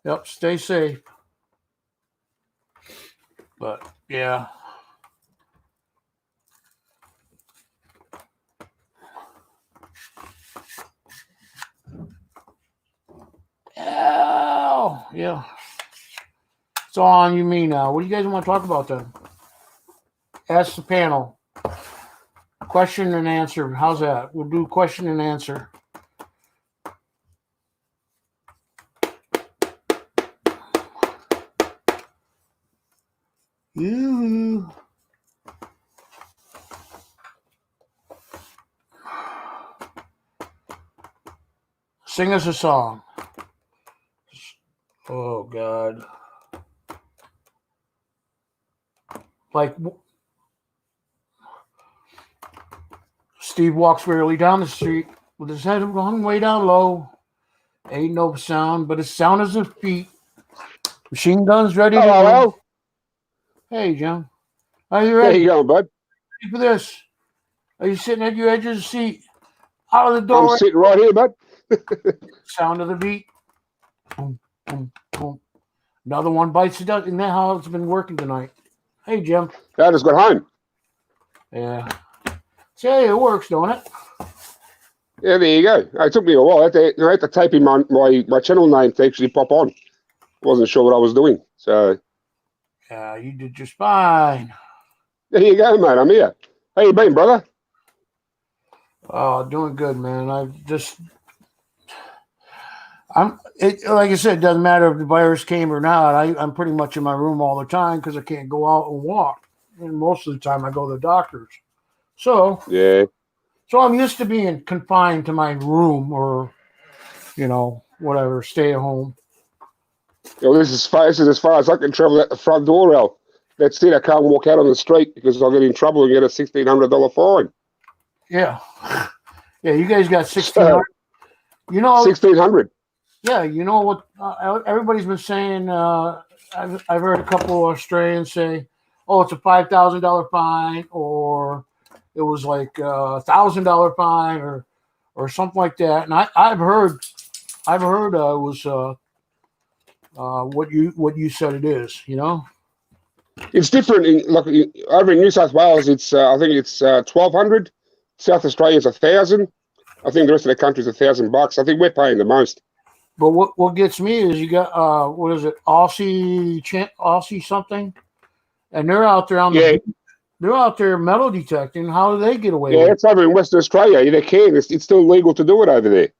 Yep, stay safe. But yeah. Oh, yeah. It's all on you, me now. What do you guys want to talk about then? Ask the panel. Question and answer. How's that? We'll do question and answer. Yoo-hoo. Sing us a song. Oh, God. Like, Steve walks wearily down the street with his head hung way down low. Ain't no sound, but the sound of his feet. Machine guns ready to go. Hey, Jim. Are you ready? There you go, bud. Ready for this? Are you sitting at your edge of the seat? Out of the door. I'm sitting right here, bud. Sound of the beat. Boom, boom, boom. Another one bites the dust. Isn't that how it's been working tonight? Hey, Jim. I just got home. Yeah. See, it works, don't it? Yeah, there you go. It took me a while. I had to type in my channel name to actually pop on. I wasn't sure what I was doing. So. Yeah, you did just fine. There you go, mate. I'm here. How you been, brother? Oh, doing good, man. Like I said, it doesn't matter if the virus came or not. I'm pretty much in my room all the time because I can't go out and walk. And most of the time I go to the doctors. So yeah. So I'm used to being confined to my room or, whatever, stay at home. This is as far as I can travel at the front door, Al. That's it. I can't walk out on the street because I'll get in trouble and get a $1,600 fine. Yeah. Yeah, you guys got 1,600. $1,600. Yeah, you know what everybody's been saying. I've heard a couple of Australians say, "Oh, it's a $5,000 fine," or it was like $1,000 fine, or something like that. And I've heard it was what you said it is. It's different. Over in New South Wales, it's I think it's 1,200. South Australia is 1,000. I think the rest of the country is $1,000. I think we're paying the most. But what gets me is you got what is it, Aussie something, and they're out there on the they're out there metal detecting. How do they get away? Yeah, it's over in Western Australia. They can. It's still legal to do it over there.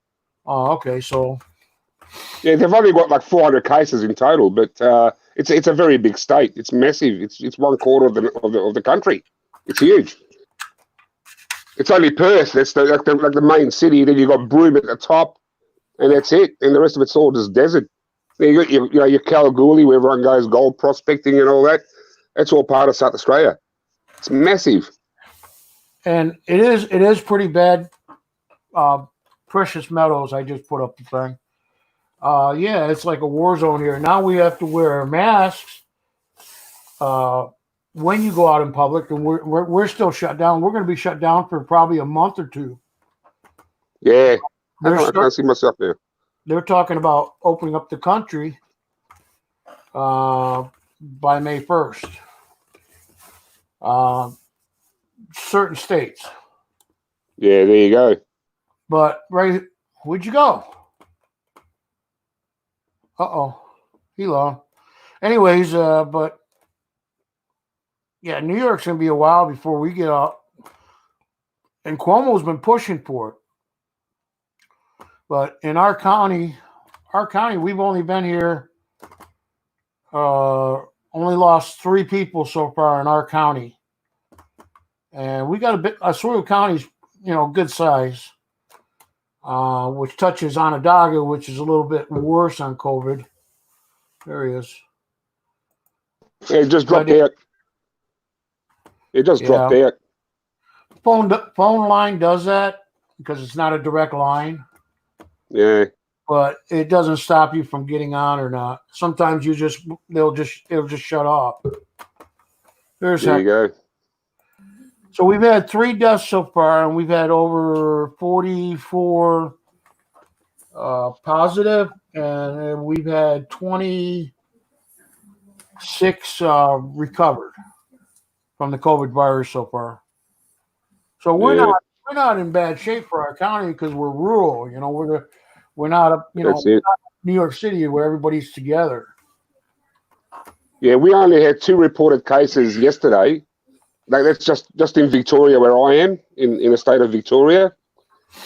Oh, okay. So yeah, they've only got like 400 cases in total, but it's a very big state. It's massive. It's 1/4 of the country. It's huge. It's only Perth. That's the main city. Then you got Broome at the top, and that's it. And the rest of it's all just desert. Then you got your Kalgoorlie, where everyone goes gold prospecting and all that. That's all part of South Australia. It's massive. And it is pretty bad. Precious metals. I just put up the thing. Yeah, it's like a war zone here. Now we have to wear masks. When you go out in public, and we're still shut down. We're going to be shut down for probably a month or two. Yeah, I can't see myself there. They're talking about opening up the country by May 1st. Certain states. Yeah, there you go. But right, where'd you go? He lost. Anyways, but yeah, New York's gonna be a while before we get out. And Cuomo's been pushing for it. But in our county, we've only been here, only lost 3 people so far in our county. And we got a bit, Oswego County's, good size, which touches Onondaga, which is a little bit worse on COVID. There he is. It just dropped out. It just dropped out. Phone line does that because it's not a direct line. Yeah. But it doesn't stop you from getting on or not. Sometimes it'll just shut off. There you go. So we've had 3 deaths so far, and we've had over 44 positive, and we've had 26 recovered from the COVID virus so far. So we're not in bad shape for our county because we're rural. We're not not New York City where everybody's together. Yeah, we only had 2 reported cases yesterday. Like that's just in Victoria where I am in the state of Victoria.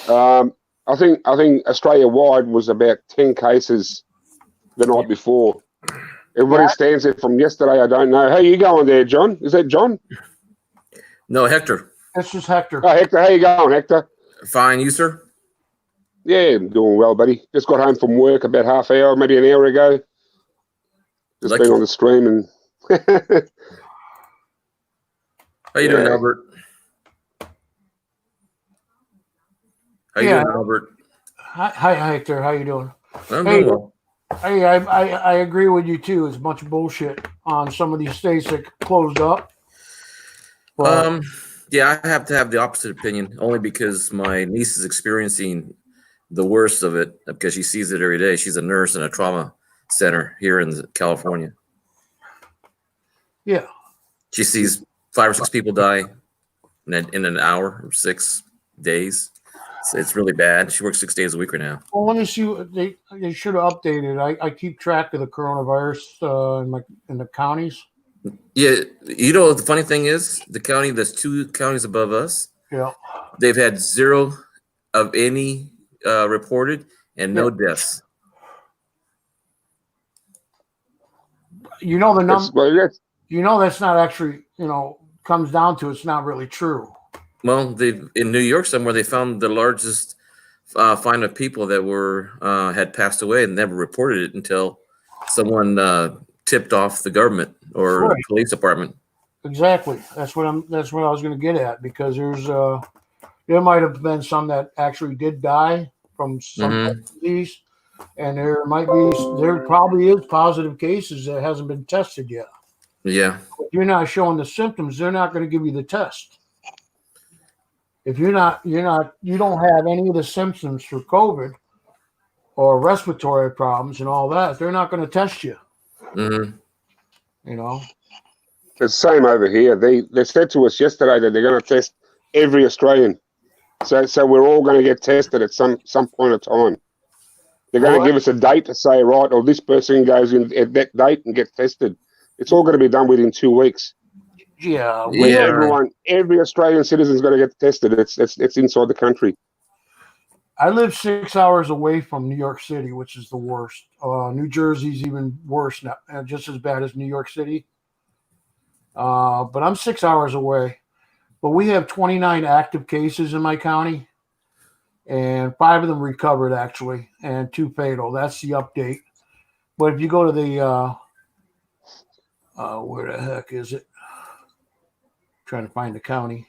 I think Australia wide was about 10 cases the night before. Everybody stands there from yesterday. I don't know. How you going there, John? Is that John? No, Hector. This is Hector. Oh, Hector, how you going, Hector? Fine, you, sir? Yeah, I'm doing well, buddy. Just got home from work about half hour, maybe an hour ago. Just been on the stream and. How you doing, Albert? How you doing, Albert? Hi, Hector. How you doing? I'm doing well. Hey, I agree with you too. It's a bunch of bullshit on some of these states that closed up. But, yeah, I have to have the opposite opinion only because my niece is experiencing the worst of it because she sees it every day. She's a nurse in a trauma center here in California. Yeah. She sees 5 or 6 people die in an hour or 6 days. It's really bad. She works 6 days a week right now. Well, let me see. They should have updated. I keep track of the coronavirus in the counties. Yeah, the funny thing is, the county that's 2 counties above us. Yeah, they've had 0 of any reported and no deaths. The number. That's not actually. Comes down to it's not really true. Well, in New York somewhere they found the largest find of people that were had passed away and never reported it until someone tipped off the government or the police department. Exactly. That's what I was going to get at because there might have been some that actually did die from some disease, and there probably is positive cases that hasn't been tested yet. Yeah. If you're not showing the symptoms, they're not going to give you the test. If you don't have any of the symptoms for COVID or respiratory problems and all that, they're not going to test you. It's the same over here. They said to us yesterday that they're going to test every Australian. So we're all going to get tested at some point of time. They're going to give us a date to say, right, or this person goes in at that date and get tested. It's all going to be done within 2 weeks. Yeah. Every Australian citizen is going to get tested. It's inside the country. I live 6 hours away from New York City, which is the worst. New Jersey's even worse now, just as bad as New York City. But I'm 6 hours away. But we have 29 active cases in my county, and 5 of them recovered actually, and 2 fatal. That's the update. But if you go to the where the heck is it? Trying to find the county.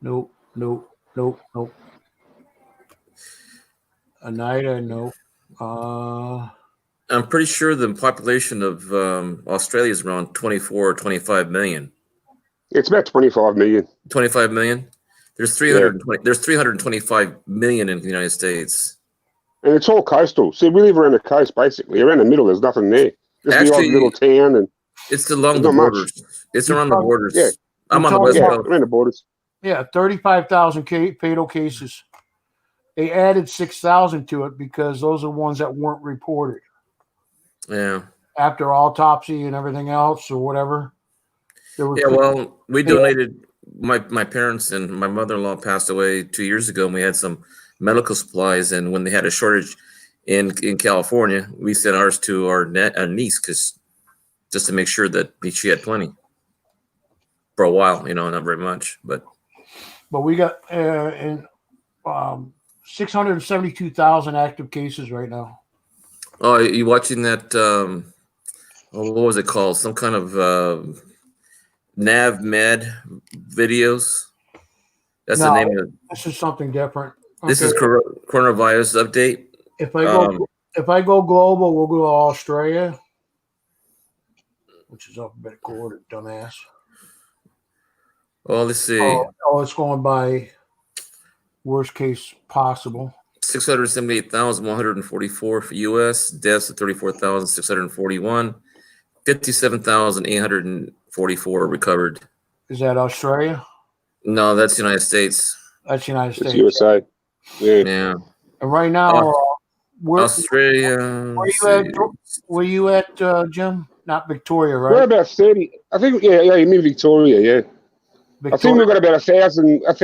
Nope. Oneida, no. I'm pretty sure the population of Australia is around 24 or 25 million. It's about 25 million. 25 million? There's 325 million in the United States. And it's all coastal. See, we live around the coast, basically. Around the middle, there's nothing there. Just Actually, the odd little town. And it's along the borders. It's around the borders. Yeah. I'm on the west coast. Around the borders. Yeah, 35,000 fatal cases. they added 6,000 to it because those are ones that weren't reported. Yeah. After autopsy and everything else or whatever. Yeah, well, we donated. My parents and my mother-in-law passed away 2 years ago, and we had some medical supplies. And when they had a shortage in California, we sent ours to our niece just to make sure that she had plenty for a while. Not very much, but we got 672,000 active cases right now. Oh, are you watching that? What was it called? Some kind of Nav Med videos. That's the name of it. This is something different. This is coronavirus update. If I go global, we'll go to Australia, which is alphabetical order, dumbass. Well, let's see. Oh, it's going by worst case possible. 678,144 for U.S. Deaths at 34,641. 57,844 recovered. Is that Australia? No, that's the United States. That's United States. It's USA. Yeah. And right now, Australia. Where you at, Jim? Not Victoria, right? We're about 30. I think. Yeah. You mean Victoria? Yeah. Victoria. I think we've got about 1,000. I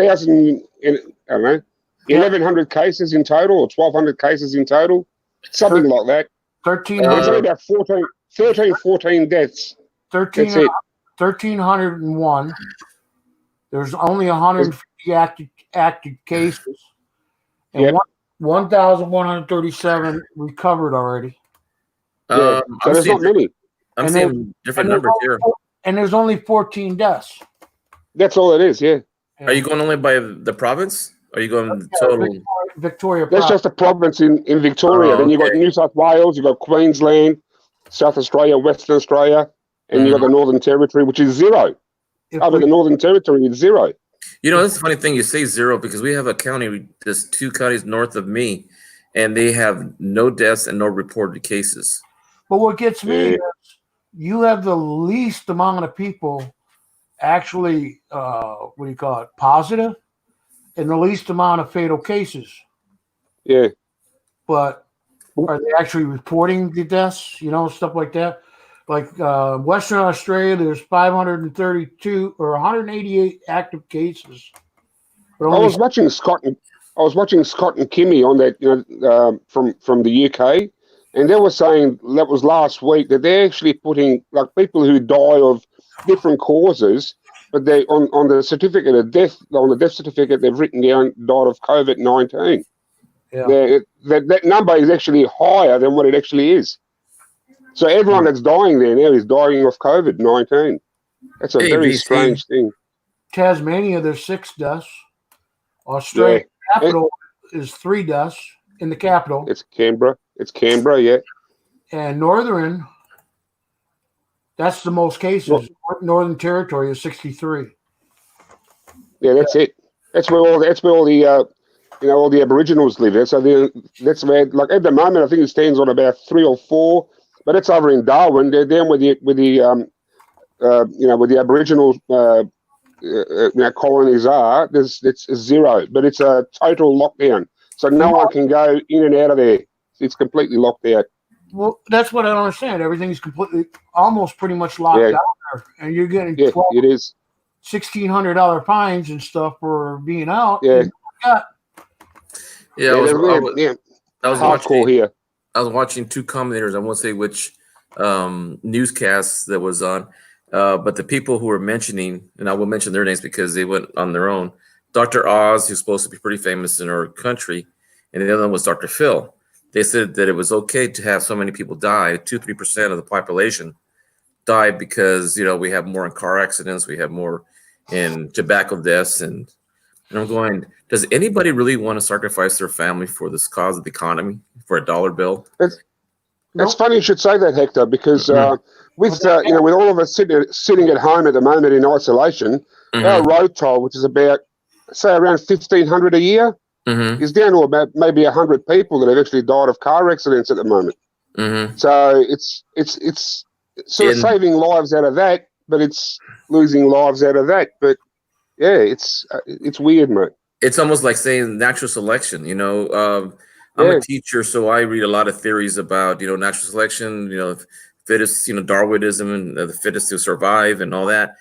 don't know. 1,100 cases in total, or 1,200 cases in total, something like that. 13. There's only about 14 deaths. 1,301. There's only 150 active cases, and 1,137 recovered already. So there's not many. I'm seeing different numbers here. And there's only 14 deaths. That's all it is. Yeah. Are you going only by the province? Are you going total? Victoria. That's just a province in Victoria. Then you've got New South Wales, you've got Queensland, South Australia, Western Australia, and you've got the Northern Territory, which is zero. The Northern Territory is zero. That's the funny thing. You say zero because we have a county, there's 2 counties north of me, and they have no deaths and no reported cases. But what gets me is you have the least amount of people actually, positive, and the least amount of fatal cases. Yeah. But are they actually reporting the deaths, stuff like that? Like Western Australia, there's 532 or 188 active cases. I was watching Scott and Kimmy on that, from the UK, and they were saying that was last week that they're actually putting like people who die of different causes, but they on the certificate of death, on the death certificate, they've written down died of COVID-19. Yeah. That number is actually higher than what it actually is. So everyone that's dying there now is dying of COVID-19. That's a very strange thing. Tasmania, there's 6 deaths. Australia capital is 3 deaths in the capital. It's Canberra. Yeah. And Northern, that's the most cases. Northern Territory is 63. Yeah, that's it. That's where all the all the Aboriginals live. That's where, like at the moment, I think it stands on about 3 or 4. But it's over in Darwin. They're down with the Aboriginal colonies are. It's zero, but it's a total lockdown. So no one can go in and out of there. It's completely locked out. Well, that's what I don't understand. Everything's almost pretty much locked out there, and you're getting it is $1,600 fines and stuff for being out. Yeah. I was hardcore here. I was watching 2 commentators. I won't say which newscasts that was on, but the people who were mentioning, and I will mention their names because they went on their own. Dr. Oz, who's supposed to be pretty famous in our country, and the other one was Dr. Phil. They said that it was okay to have so many people die. 2-3% of the population died because we have more in car accidents, we have more in tobacco deaths, and I'm going, does anybody really want to sacrifice their family for this cause of the economy, for a dollar bill? It's funny you should say that, Hector, because with all of us sitting at home at the moment in isolation, our road toll, which is about, say, around $1,500 a year, is down to about maybe 100 people that have actually died of car accidents at the moment. So it's sort of saving lives out of that, but it's losing lives out of that. But yeah, it's weird, mate. It's almost like saying natural selection. I'm a teacher, so I read a lot of theories about natural selection. Fittest, Darwinism and the fittest to survive and all that.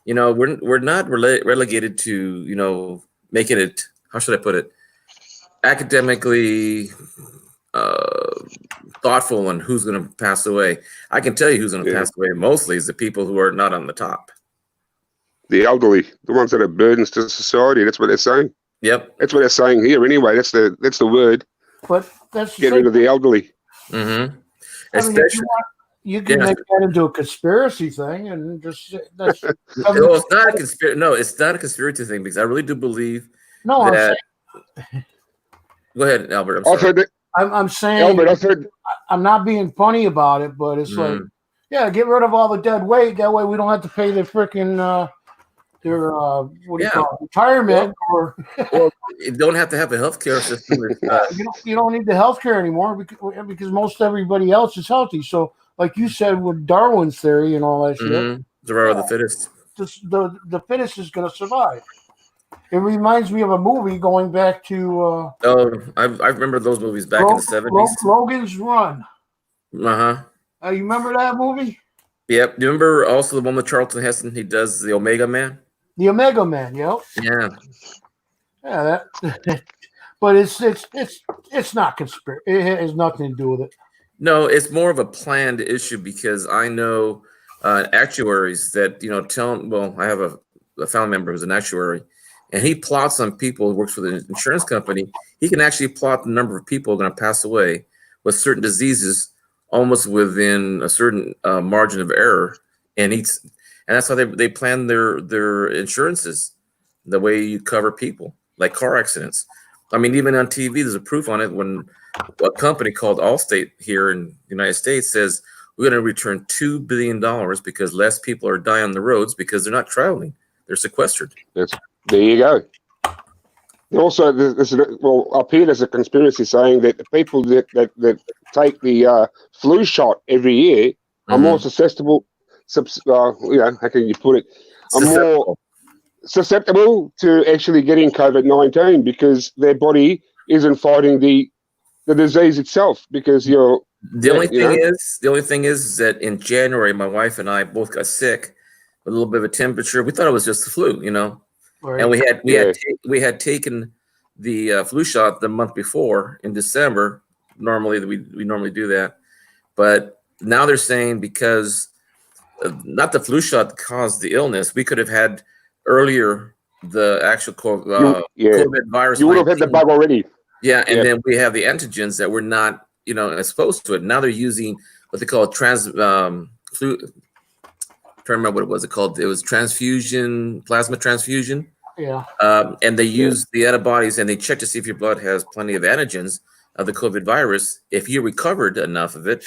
We're not relegated to making it. How should I put it? Academically thoughtful on who's going to pass away. I can tell you who's going to pass away mostly is the people who are not on the top. The elderly, the ones that are burdens to society. That's what they're saying. Yep. That's what they're saying here. Anyway, that's the word. But that's get rid of the elderly. Mm-hmm. Especially, you can make that into a conspiracy thing, and just that's. No, it's not a conspiracy. No, it's not a conspiracy thing because I really do believe. No, that... Go ahead, Albert. I'm sorry. I'm saying, Albert, I'm not being funny about it, but it's like, get rid of all the dead weight. That way, we don't have to pay the freaking their what do you call it, retirement, or you don't have to have a healthcare system. You don't need the healthcare anymore because most everybody else is healthy. So, like you said, with Darwin's theory and all that shit, survival of the fittest. The fittest is going to survive. It reminds me of a movie going back to. I remember those movies back in the 70s. Logan's Run. You remember that movie? Yep. Do you remember also the one with Charlton Heston? He does the Omega Man. The Omega Man. Yep. Yeah. Yeah. But it's not conspiracy. It has nothing to do with it. No, it's more of a planned issue because I know actuaries that I have a family member who's an actuary. And he plots on people who works for the insurance company. He can actually plot the number of people who are going to pass away with certain diseases almost within a certain margin of error. And that's how they plan their insurances, the way you cover people, like car accidents. I mean, even on TV, there's a proof on it when a company called Allstate here in the United States says, we're going to return $2 billion because less people are dying on the roads because they're not traveling. They're sequestered. There you go. Also, up here there's a conspiracy saying that the people that take the flu shot every year are more susceptible. How can you put it? Are more susceptible to actually getting COVID-19 because their body isn't fighting the disease itself. Because the only thing is that in January, my wife and I both got sick. A little bit of a temperature. We thought it was just the flu, right. And we had taken the flu shot the month before in December. Normally, we normally do that, but now they're saying because not the flu shot caused the illness, we could have had earlier the actual COVID virus. You would have had the bug already. Yeah, and then we have the antigens that were not exposed to it. Now they're using what they call flu. I don't remember what it was called. It was plasma transfusion. Yeah. And they use the antibodies and they check to see if your blood has plenty of antigens of the COVID virus. If you recovered enough of it,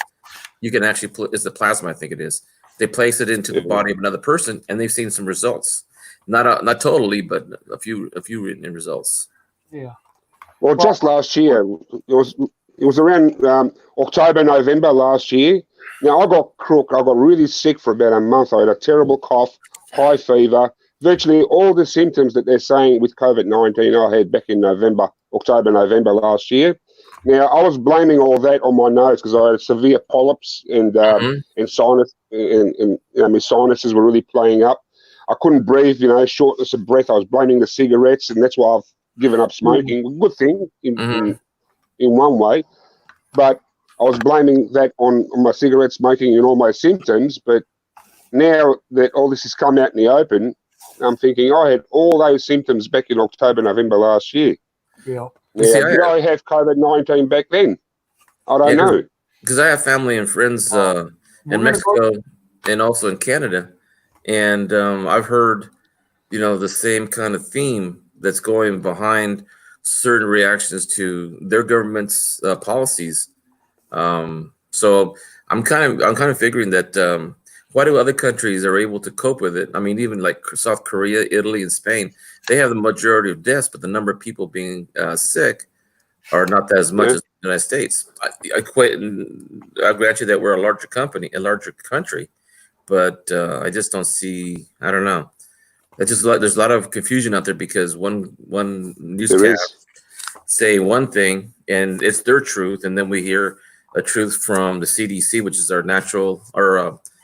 you can actually it's the plasma, I think it is. They place it into the body of another person, and they've seen some results. Not totally, but a few written results. Yeah. Well, just last year, it was around October, November last year. Now, I got really sick for about a month. I had a terrible cough, high fever, virtually all the symptoms that they're saying with COVID-19 I had back in October, November last year. Now, I was blaming all that on my nose because I had severe polyps and sinus, and my sinuses were really playing up. I couldn't breathe, shortness of breath. I was blaming the cigarettes, and that's why I've given up smoking. Good thing in one way, but I was blaming that on my cigarette smoking and all my symptoms, but now that all this has come out in the open, I'm thinking I had all those symptoms back in October, November last year. Yeah. Did I have COVID-19 back then? I don't know. Because I have family and friends in Mexico and also in Canada, and I've heard, the same kind of theme that's going behind certain reactions to their government's policies. So I'm kind of figuring that why do other countries are able to cope with it? I mean, even like South Korea, Italy, and Spain, they have the majority of deaths, but the number of people being sick are not as much as the United States. I grant you that we're a larger country, but I just don't see. I don't know. It's just there's a lot of confusion out there because one newscast say one thing and it's their truth, and then we hear a truth from the CDC, which is our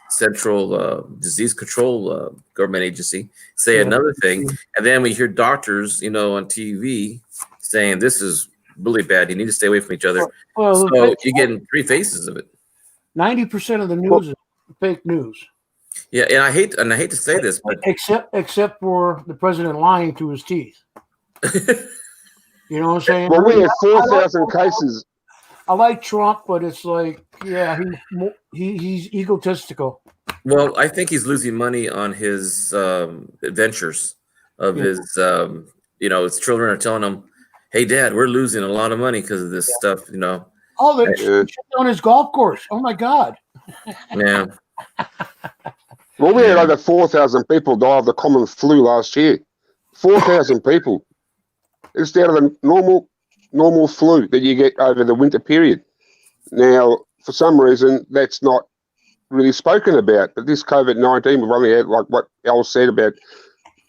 Central Disease Control government agency, say another thing, and then we hear doctors, on TV saying this is really bad. You need to stay away from each other. So you're getting three faces of it. 90% of the news is fake news. Yeah, and I hate to say this, but except for the president lying to his teeth. You know what I'm saying? Well, we have 4,000 cases. I like Trump, but it's like, yeah, he's egotistical. Well, I think he's losing money on his adventures of his, his children are telling him, "Hey, Dad, we're losing a lot of money because of this stuff." Oh, they're on his golf course. Oh my God. Yeah. Well, we had over 4,000 people die of the common flu last year. 4,000 people. It's out of the normal flu that you get over the winter period. Now, for some reason, that's not really spoken about. But this COVID-19, we've only had, like what Al said, about,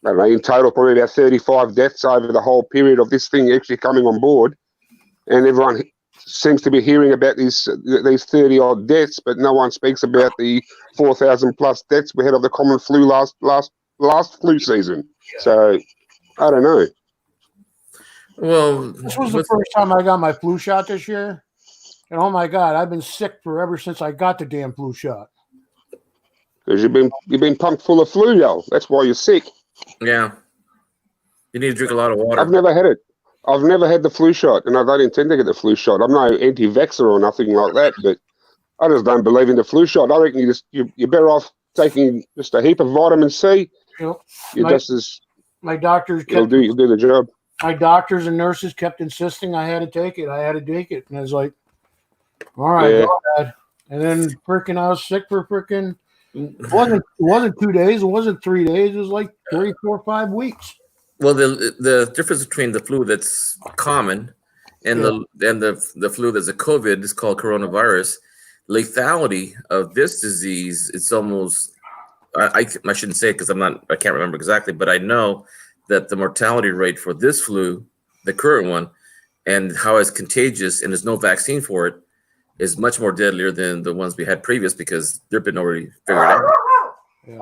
I don't know, in total, probably about 35 deaths over the whole period of this thing actually coming on board. And everyone seems to be hearing about these 30-odd deaths, but no one speaks about the 4,000 plus deaths we had of the common flu last flu season. So, I don't know. Well, this was the first time I got my flu shot this year. And oh my God, I've been sick ever since I got the damn flu shot. Because you've been pumped full of flu, y'all. That's why you're sick. Yeah. You need to drink a lot of water. I've never had it. I've never had the flu shot, and I don't intend to get the flu shot. I'm no anti-vaxxer or nothing like that, but I just don't believe in the flu shot. I reckon you're better off taking just a heap of vitamin C. My doctors it'll do the job. My doctors and nurses kept insisting I had to take it. And I was like, all right, go ahead. And then freaking I was sick for freaking it wasn't 2 days, it wasn't 3 days, it was like 3, 4, 5 weeks. Well, the difference between the flu that's common and the flu that's a COVID is called coronavirus. Lethality of this disease, it's almost I shouldn't say it because I can't remember exactly, but I know that the mortality rate for this flu, the current one, and how it's contagious and there's no vaccine for it, is much more deadlier than the ones we had previous because they've been already figured out. Yeah.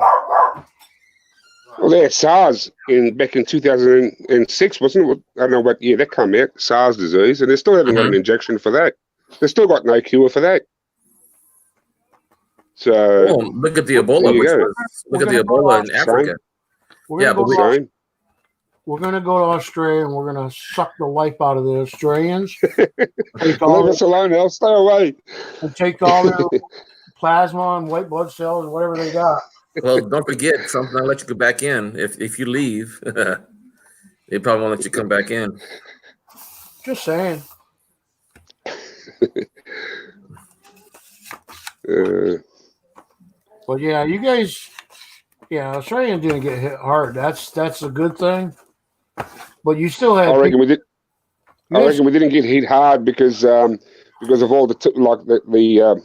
Well, they had SARS back in 2006, wasn't it? I don't know what year that came out, SARS disease, and they still haven't got an injection for that. They've still got no cure for that. So look at the Ebola. Look at the Ebola in Africa. We're going to go to Australia and we're going to suck the life out of the Australians. Leave us alone, I'll stay away. And take all their plasma and white blood cells and whatever they got. Well, don't forget, Trump's not let you go back in. If you leave, they probably won't let you come back in. Just saying. But yeah, you guys, Australia didn't get hit hard. That's a good thing. But you still had. I reckon we didn't get hit hard because of all the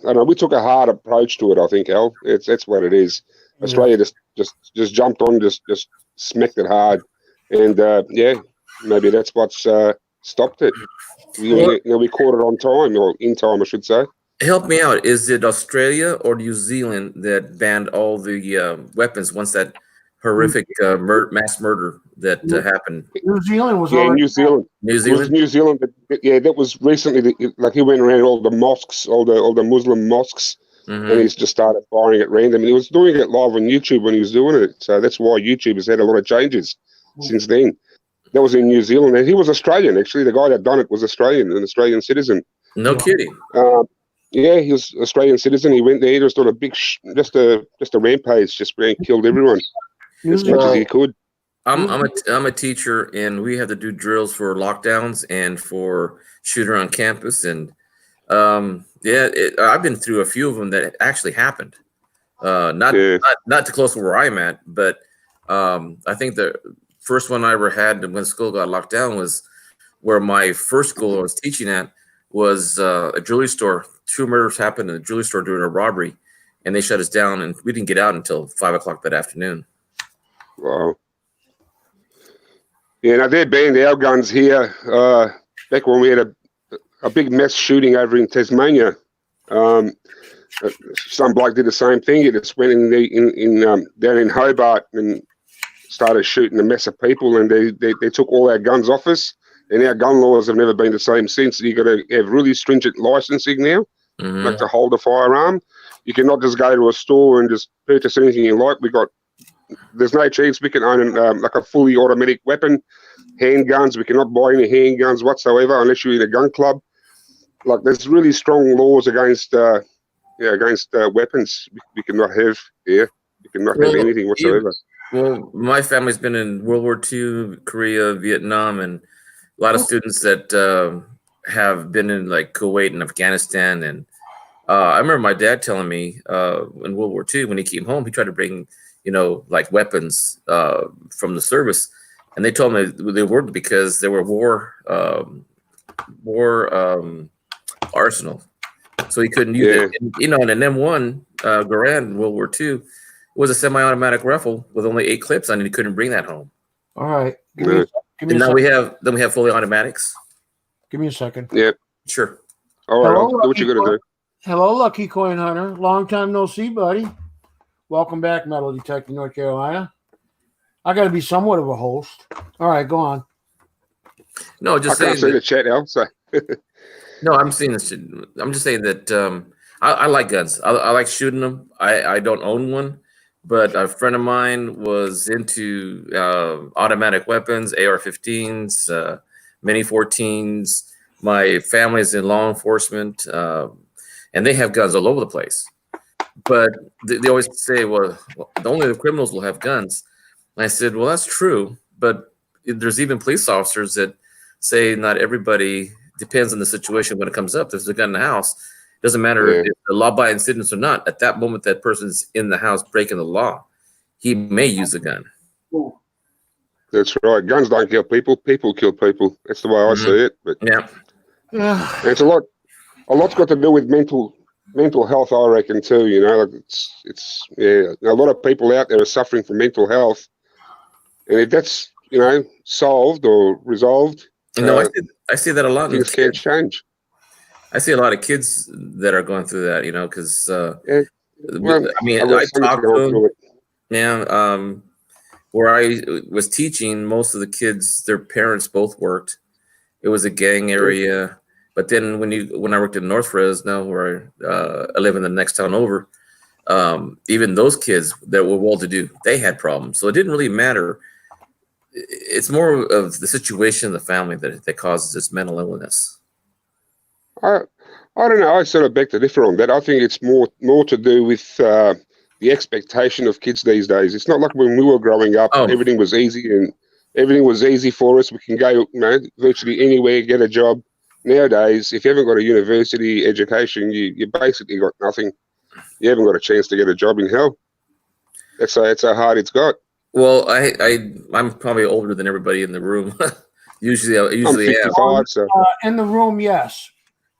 I don't know. We took a hard approach to it. I think, Al. That's what it is. Australia just jumped on, just smacked it hard, and maybe that's what's stopped it. We caught it on time, or in time, I should say. Help me out. Is it Australia or New Zealand that banned all the weapons once that horrific mass murder that happened? New Zealand was New Zealand. New Zealand. New Zealand. That was recently. Like he went around all the mosques, all the Muslim mosques. And he's just started firing at random. And he was doing it live on YouTube when he was doing it. So that's why YouTube has had a lot of changes since then. That was in New Zealand. And he was Australian, actually. The guy that done it was Australian, an Australian citizen. No kidding. He was Australian citizen. He went there, just on a big, just a rampage, just ran and killed everyone as much as he could. I'm a teacher, and we have to do drills for lockdowns and for shooter on campus. And I've been through a few of them that actually happened. Not too close to where I'm at, but I think the first one I ever had when school got locked down was where my first school I was teaching at was a jewelry store. 2 murders happened in a jewelry store during a robbery, and they shut us down, and we didn't get out until 5 o'clock that afternoon. Wow. Yeah, no, they're banned our guns here. Back when we had a big mass shooting over in Tasmania, some bloke did the same thing. He just went down in Hobart and started shooting a mass of people, and they took all our guns off us. And our gun laws have never been the same since. You got to have really stringent licensing now, like to hold a firearm. You cannot just go to a store and just purchase anything you like. There's no chance we can own like a fully automatic weapon. Handguns, we cannot buy any handguns whatsoever unless you're in a gun club. Like there's really strong laws against weapons. We cannot have we cannot have anything whatsoever. Well, my family's been in World War II, Korea, Vietnam, and a lot of students that have been in like Kuwait and Afghanistan. And I remember my dad telling me in World War II, when he came home, he tried to bring, like weapons from the service. And they told me they weren't because they were war arsenal. So he couldn't use it. And, and an M1 Garand in World War II was a semi-automatic rifle with only 8 clips on it. He couldn't bring that home. All right. And now we have fully automatics. Give me a second. Yeah. Sure. All right. I'll do what you're gonna do. Hello, Lucky Coin Hunter. Long time no see, buddy. Welcome back, Metal Detector, North Carolina. I got to be somewhat of a host. All right, go on. No, just I can't see the chat now. So. No, I'm seeing this. I'm just saying that I like guns. I like shooting them. I don't own one, but a friend of mine was into automatic weapons, AR-15s, Mini 14s. My family's in law enforcement, and they have guns all over the place. But they always say, well, only the criminals will have guns. And I said, well, that's true, but there's even police officers that say not everybody. Depends on the situation when it comes up. There's a gun in the house. Doesn't matter if the law-abiding citizens or not. At that moment, that person's in the house breaking the law. He may use a gun. That's right. Guns don't kill people. People kill people. That's the way I see it. But it's a lot. A lot's got to do with mental health, I reckon too. Like it's a lot of people out there are suffering from mental health, and if that's solved or resolved. I see that a lot. Things can't change. I see a lot of kids that are going through that, because I talk to them. Where I was teaching, most of the kids, their parents both worked. It was a gang area. But then when I worked in North Fresno, where I live in the next town over, even those kids that were well-to-do, they had problems. So it didn't really matter. It's more of the situation of the family that causes this mental illness. I don't know. I sort of beg to differ on that. I think it's more to do with the expectation of kids these days. It's not like when we were growing up, everything was easy and everything was easy for us. We can go virtually anywhere, get a job. Nowadays, if you haven't got a university education, you basically got nothing. You haven't got a chance to get a job in hell. That's how hard it's got. Well, I'm probably older than everybody in the room. usually I'm 55, so. In the room, yes.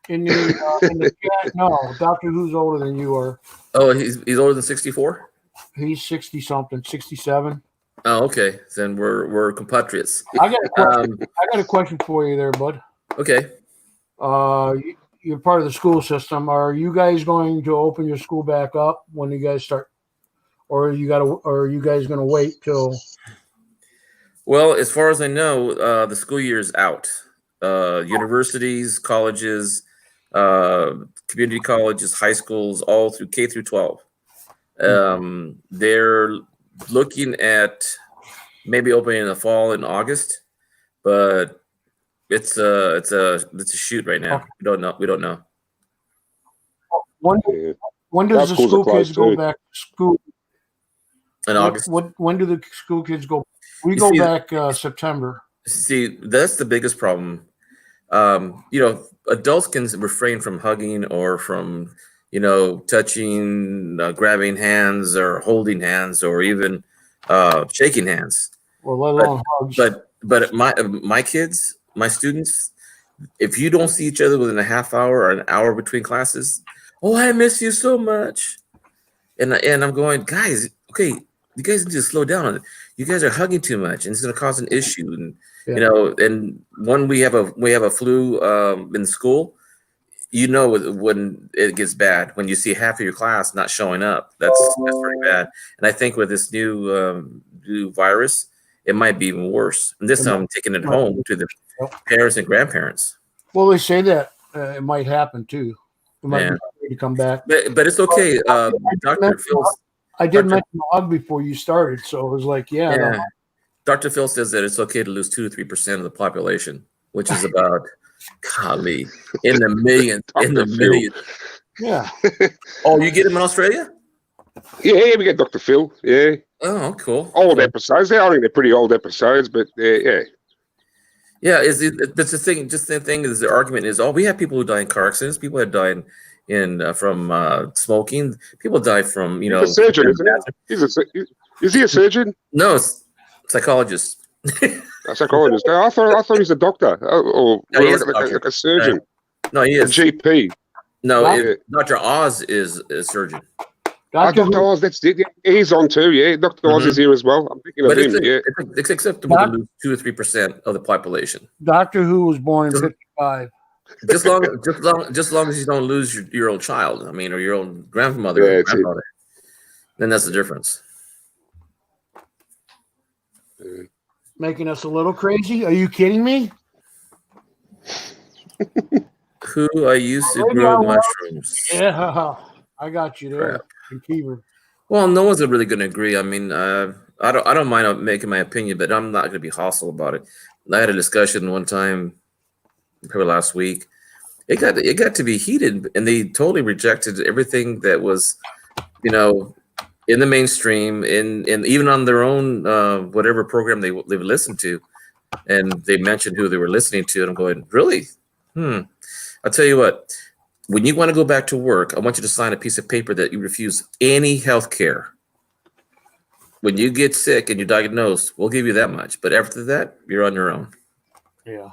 In the chat, no. Doctor Who's older than you are. Oh, he's older than 64? He's 60 something, 67. Oh, okay. Then we're compatriots. I got a question for you there, bud. Okay. You're part of the school system. Are you guys going to open your school back up when you guys start? Or are you guys going to wait till? Well, as far as I know, the school year is out. Universities, colleges, community colleges, high schools, all through K through 12. They're looking at maybe opening in the fall in August, but it's a shoot right now. We don't know. When does the school kids go back to school? In August. When do the school kids go? We go back September. See, that's the biggest problem. Adults can refrain from hugging or from, touching, grabbing hands or holding hands or even shaking hands. Well, let alone hugs. But my kids, my students, if you don't see each other within a half hour or an hour between classes, I miss you so much. And I'm going, guys, okay, you guys need to slow down on it. you guys are hugging too much, and it's going to cause an issue. And you know, and when we have a flu in school, you know, when it gets bad, when you see half of your class not showing up, that's pretty bad. And I think with this new virus, it might be even worse. And this time, I'm taking it home to the parents and grandparents. Well, they say that it might happen too. It might be ready to come back. But it's okay. Dr. Phil, I did mention the hug before you started, so it was like, Dr. Phil says that it's okay to lose 2 to 3% of the population, which is about, golly, in the millions. Yeah. Oh, you get him in Australia? Yeah, we get Dr. Phil. Yeah. Oh, cool. Old episodes. I think they're pretty old episodes, but yeah. Yeah, that's the thing. Just the thing is, the argument is, we have people who die in car accidents. People have died from smoking. People die from, He's a surgeon, isn't he? Is he a surgeon? No, it's psychologist. A psychologist. I thought he's a doctor. Like a surgeon. No, he is a GP. No, Dr. Oz is a surgeon. Dr. Oz, that's it. Yeah, he's on too. Yeah, Dr. Oz is here as well. I'm thinking of him. It's acceptable to lose 2 or 3% of the population. Doctor Who was born in 55. Just long as you don't lose your own child. I mean, or your own grandmother or grandfather. Then that's the difference. Making us a little crazy? Are you kidding me? Who I used to grow mushrooms. Yeah, I got you there. Well, no one's really going to agree. I mean, I don't mind making my opinion, but I'm not going to be hostile about it. I had a discussion one time, probably last week. It got to be heated, and they totally rejected everything that was, in the mainstream, and even on their own whatever program they would listen to, and they mentioned who they were listening to, and I'm going, really? I'll tell you what. When you want to go back to work, I want you to sign a piece of paper that you refuse any health care. When you get sick and you're diagnosed, we'll give you that much. But after that, you're on your own. Yeah.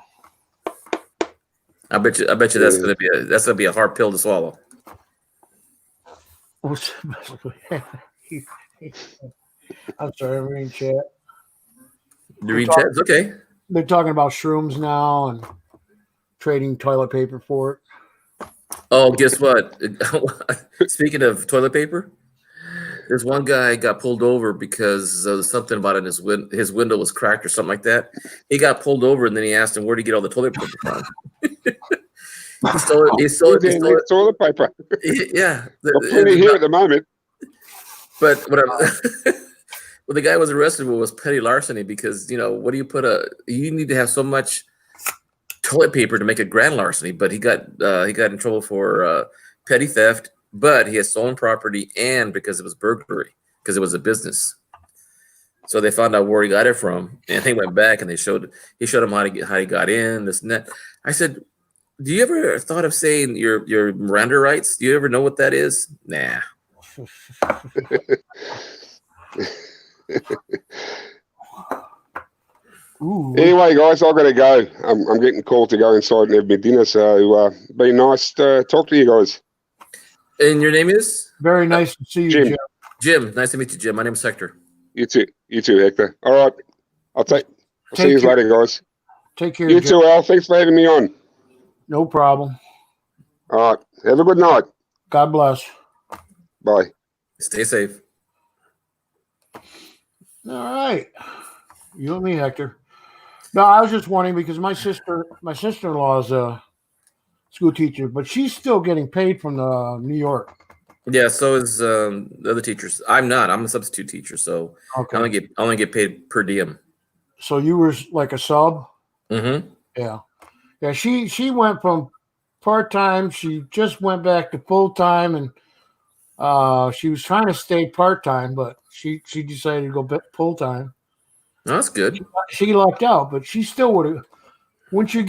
I bet you that's gonna be a hard pill to swallow. I'm sorry, I'm reading chat. You read chat? It's okay. They're talking about shrooms now and trading toilet paper for it. Oh, guess what? Speaking of toilet paper, there's one guy got pulled over because something about it in his window was cracked or something like that. He got pulled over, and then he asked him, where did he get all the toilet paper from? He stole toilet paper. Yeah. Plenty here at the moment. But what the guy was arrested with was petty larceny because, what do you you need to have so much toilet paper to make a grand larceny, but he got in trouble for petty theft, but he has stolen property and because it was burglary, because it was a business. So they found out where he got it from, and they went back and he showed him how he got in, this and that. I said, do you ever thought of saying your Miranda rights? Do you ever know what that is? Nah. Ooh. Anyway, guys, I've got to go. I'm getting called to go inside and have my dinner, so be nice to talk to you guys. And your name is? Very nice to see you, Jim. Jim, nice to meet you, Jim. My name's Hector. You too, Hector. All right. I'll see you later, guys. Take care. You too, Al. Thanks for having me on. No problem. All right. Have a good night. God bless. Bye. Stay safe. All right. You and me, Hector. No, I was just wondering because my sister-in-law is a school teacher, but she's still getting paid from New York. Yeah, so is the other teachers. I'm not. I'm a substitute teacher, so okay. I only get paid per diem. So you were like a sub? Mm-hmm. Yeah. Yeah, she went from part-time. She just went back to full-time, and she was trying to stay part-time, but she decided to go full-time. Oh, that's good. She lucked out, but she still would have. Wouldn't you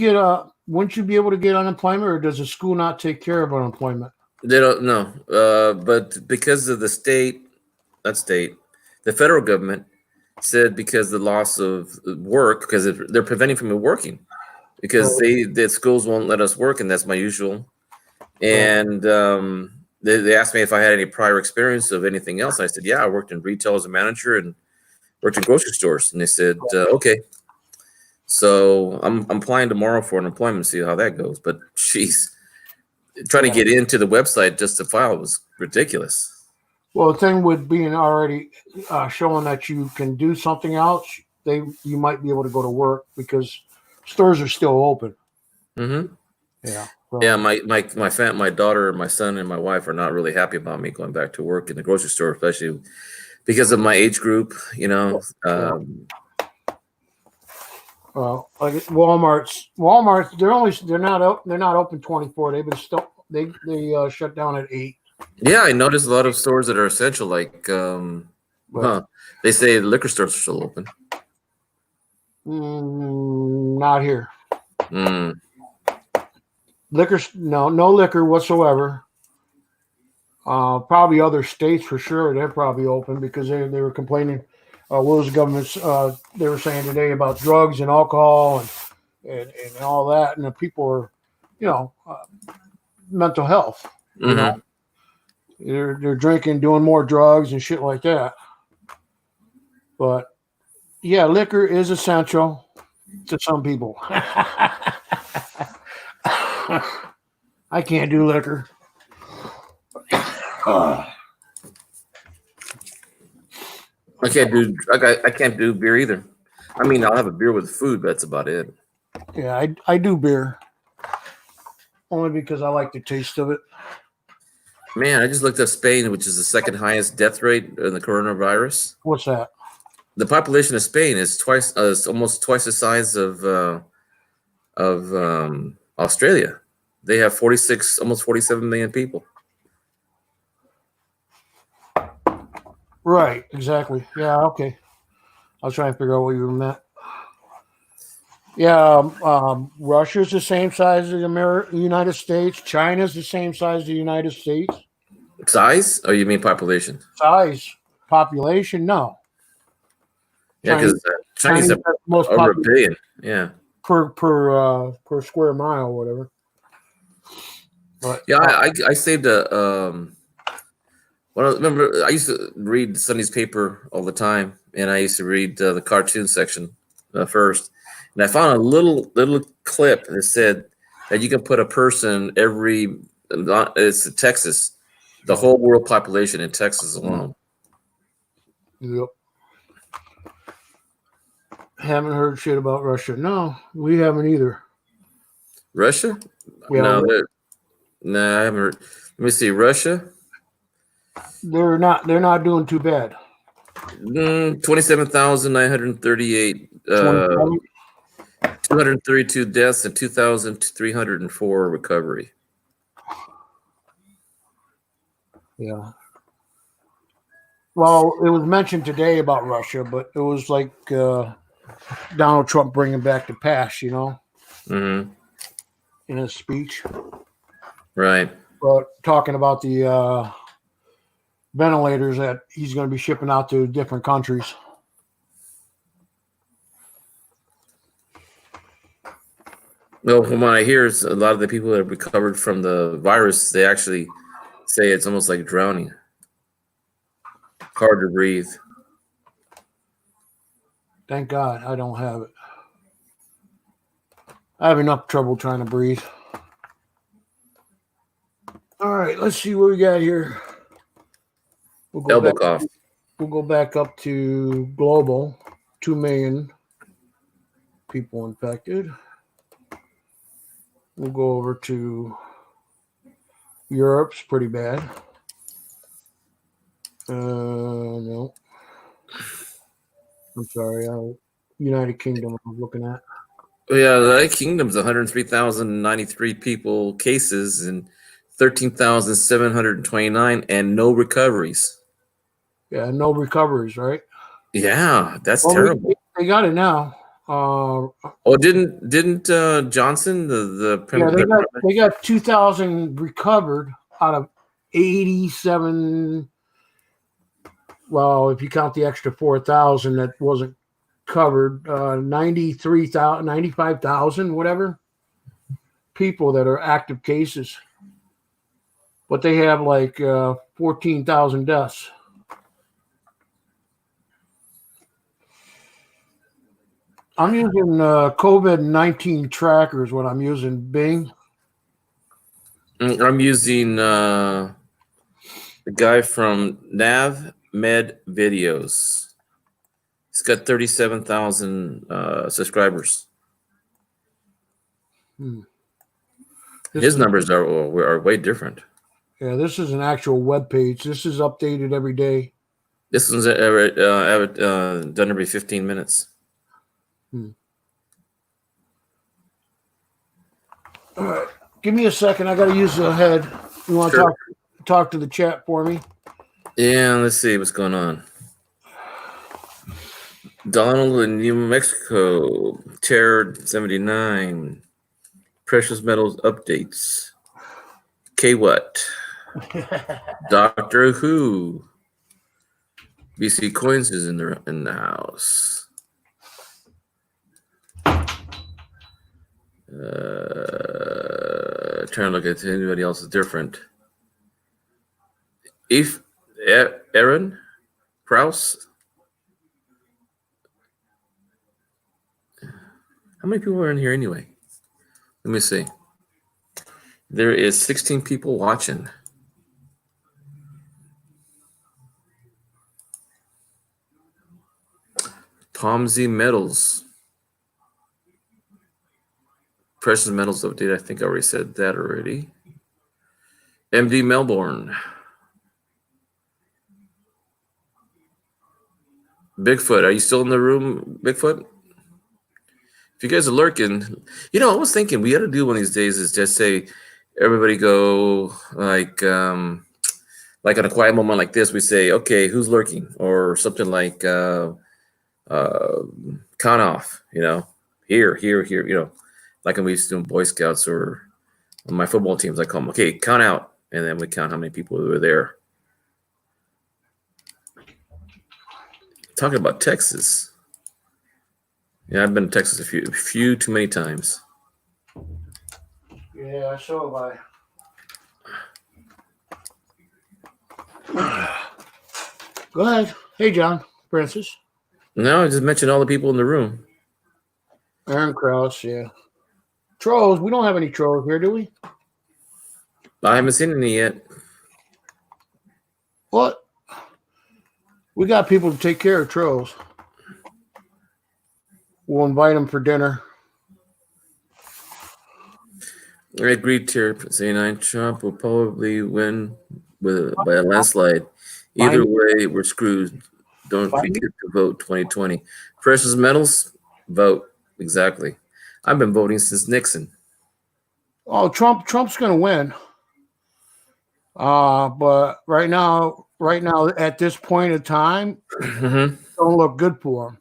be able to get unemployment, or does the school not take care of unemployment? They don't know, but because of the federal government said because the loss of work, because they're preventing from working, because the schools won't let us work, and that's my usual. And they asked me if I had any prior experience of anything else. I said, yeah, I worked in retail as a manager, and worked in grocery stores, and they said, okay. So I'm applying tomorrow for unemployment, see how that goes. But geez, trying to get into the website just to file was ridiculous. Well, the thing with being already showing that you can do something else, you might be able to go to work because stores are still open. Mm-hmm. Yeah. So. Yeah, my daughter, my son, and my wife are not really happy about me going back to work in the grocery store, especially because of my age group. You know. Well, like Walmart's they're not open 24. They shut down at 8. Yeah, I noticed a lot of stores that are essential, like they say liquor stores are still open. Not here. Liquor, no liquor whatsoever. Probably other states for sure. They're probably open because they were complaining. What was the government's? They were saying today about drugs and alcohol and all that, and the people are, mental health. You know, they're drinking, doing more drugs and shit like that. But yeah, liquor is essential to some people. I can't do liquor. I can't do beer either. I mean, I'll have a beer with food, but that's about it. Yeah, I do beer. Only because I like the taste of it. Man, I just looked up Spain, which is the second highest death rate in the coronavirus. What's that? The population of Spain is almost twice the size of Australia. They have almost 47 million people. Right, exactly. Yeah, okay. I was trying to figure out what you meant. Yeah, Russia's the same size as the United States. China's the same size as the United States. Size? Or you mean population? Size. Population? No. Yeah, because Chinese have most over 1 billion. Yeah. Per square mile, or whatever. But, yeah, I saved a. Remember, I used to read Sunday's paper all the time, and I used to read the cartoon section first. And I found a little clip that said that you can put a person it's Texas, the whole world population in Texas alone. Yep. Haven't heard shit about Russia. No, we haven't either. Russia? Yeah, no, I haven't heard. Let me see. Russia? They're not doing too bad. 27,938. 232 deaths and 2,304 recovery. Yeah. Well, it was mentioned today about Russia, but it was like Donald Trump bringing back the past, in his speech. Right. But talking about the ventilators that he's going to be shipping out to different countries. Well, from what I hear, is a lot of the people that have recovered from the virus, they actually say it's almost like drowning. Hard to breathe. Thank God I don't have it. I have enough trouble trying to breathe. All right, let's see what we got here. Elbow cough. We'll go back up to global. 2 million people infected. We'll go over to Europe's pretty bad. No. I'm sorry. United Kingdom I'm looking at. Yeah, the United Kingdom's 103,093 people cases and 13,729 and no recoveries. Yeah, no recoveries, right? Yeah, that's terrible. They got it now. Didn't Johnson they got 2,000 recovered out of 87. Well, if you count the extra 4,000 that wasn't covered, 93,000, 95,000, whatever people that are active cases, but they have like 14,000 deaths. I'm using COVID-19 trackers when I'm using Bing. I'm using the guy from Nav Med Videos. He's got 37,000 subscribers. His numbers are way different. Yeah, this is an actual web page. This is updated every day. This one's done every 15 minutes. All right, give me a second. I got to use the head. You want to talk to the chat for me? Yeah, let's see what's going on. Donald in New Mexico, Terror 79, Precious Metals updates. K what? Doctor Who. BC Coins is in the house. Trying to look at anybody else is different. Aaron Kraus. How many people are in here anyway? Let me see. There is 16 people watching. Pomsey Metals. Precious Metals update. I think I already said that already. MD Melbourne. Bigfoot. Are you still in the room, Bigfoot? If you guys are lurking, I was thinking we ought to do one of these days is just say everybody go like on a quiet moment like this, we say, okay, who's lurking? Or something like count off, here, like when we used to do in Boy Scouts or on my football teams, I call them, okay, count out. And then we count how many people were there. Talking about Texas. Yeah, I've been to Texas a few too many times. Yeah, so have I. Go ahead. Hey, John Francis. No, I just mentioned all the people in the room. Aaron Krause, yeah. Trolls. We don't have any trolls here, do we? I haven't seen any yet. What? We got people to take care of trolls. We'll invite them for dinner. I agreed to saying Trump will probably win by a landslide. Either way, we're screwed. Don't forget to vote 2020. Precious Metals, vote. Exactly. I've been voting since Nixon. Oh, Trump's going to win. But right now, at this point in time, don't look good for him.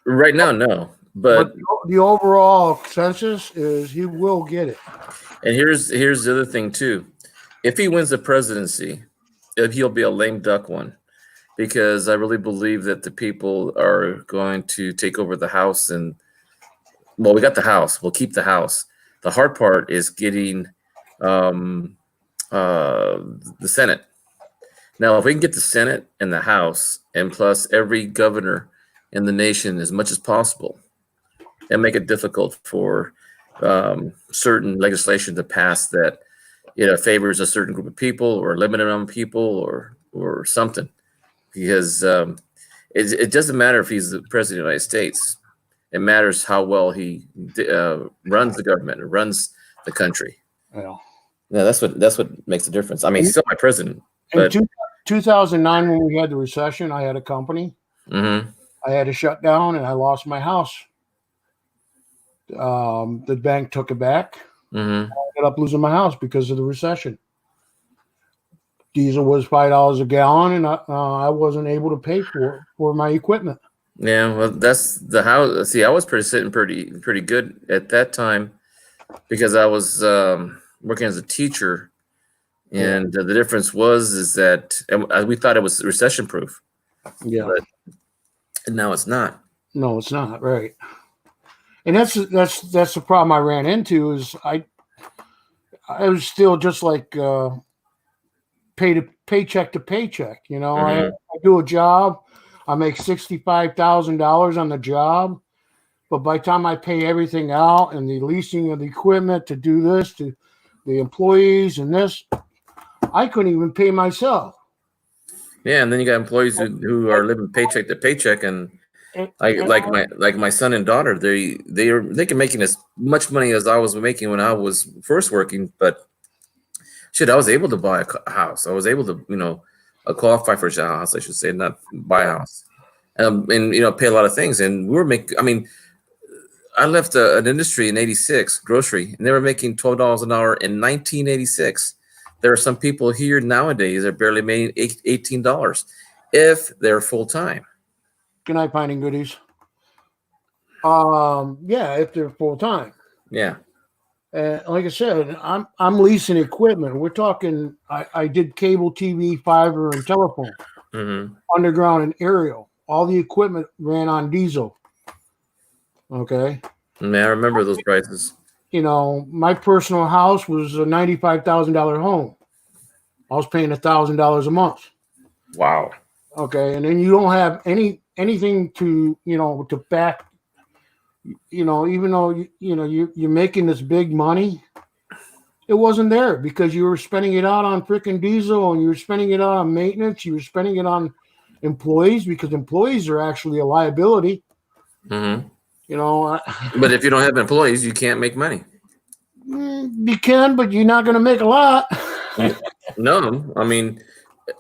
Right now, no. But the overall consensus is he will get it. And here's the other thing too. If he wins the presidency, he'll be a lame duck one, because I really believe that the people are going to take over the House. And well, we got the House. We'll keep the House. The hard part is getting the Senate. Now, if we can get the Senate and the House, and plus every governor in the nation as much as possible, and make it difficult for certain legislation to pass that favors a certain group of people or limited on people or something, because it doesn't matter if he's the president of the United States. It matters how well he runs the government and runs the country. Well, yeah, that's what makes the difference. I mean, he's still my president. But in 2009, when we had the recession, I had a company. Mm-hmm. I had to shut down, and I lost my house. The bank took it back. Mm-hmm. I ended up losing my house because of the recession. Diesel was $5 a gallon, and I wasn't able to pay for my equipment. Yeah, well, that's the house. See, I was sitting pretty good at that time, because I was working as a teacher, and the difference is that we thought it was recession proof. Yeah, but now it's not. No, it's not, right. And that's the problem I ran into is I was still just like paycheck to paycheck. Mm-hmm. I do a job, I make $65,000 on the job, But by the time I pay everything out and the leasing of the equipment to do this, to the employees and this, I couldn't even pay myself. Yeah, and then you got employees who are living paycheck to paycheck, and like my son and daughter, they can making as much money as I was making when I was first working, but shit, I was able to buy a house. I was able to qualify for a house, I should say, not buy a house, and pay a lot of things. And we were making. I mean, I left an industry in '86, grocery, and they were making $12 an hour in 1986. There are some people here nowadays that barely made $18 if they're full time. Good night, Finding Goodies. Yeah, if they're full time. Yeah. Like I said, I'm leasing equipment. We're talking. I did cable TV, fiber, and telephone, underground and aerial. All the equipment ran on diesel. Okay. Man, I remember those prices. My personal house was a $95,000 home. I was paying $1,000 a month. Wow. Okay, and then you don't have anything to to back. Even though you're making this big money, it wasn't there because you were spending it out on freaking diesel, and you were spending it out on maintenance. You were spending it on employees because employees are actually a liability. Mm-hmm. But if you don't have employees, you can't make money. You can, but you're not going to make a lot. No, I mean,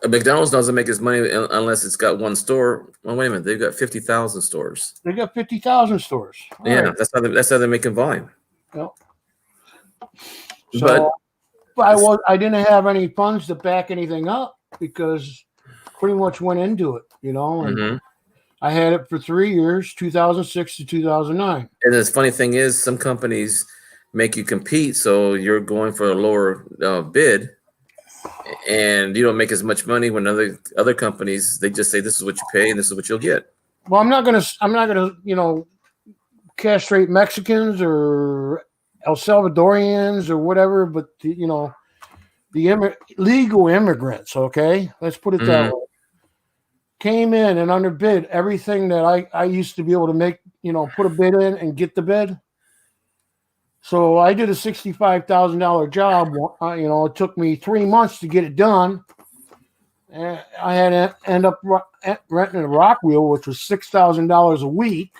McDonald's doesn't make its money unless it's got one store. Well, wait a minute, they've got 50,000 stores. They got 50,000 stores. All right. That's how they're making volume. Yep. So, but I didn't have any funds to back anything up because pretty much went into it, and I had it for 3 years, 2006 to 2009. And the funny thing is, some companies make you compete, so you're going for a lower bid, and you don't make as much money. When other companies, they just say this is what you pay and this is what you'll get. Well, I'm not gonna castrate Mexicans or El Salvadorians or whatever, but the legal immigrants. Okay, let's put it that way. Came in and underbid everything that I used to be able to make, put a bid in and get the bid. So I did a $65,000 job. It took me 3 months to get it done. And I had to end up renting a rock wheel, which was $6,000 a week,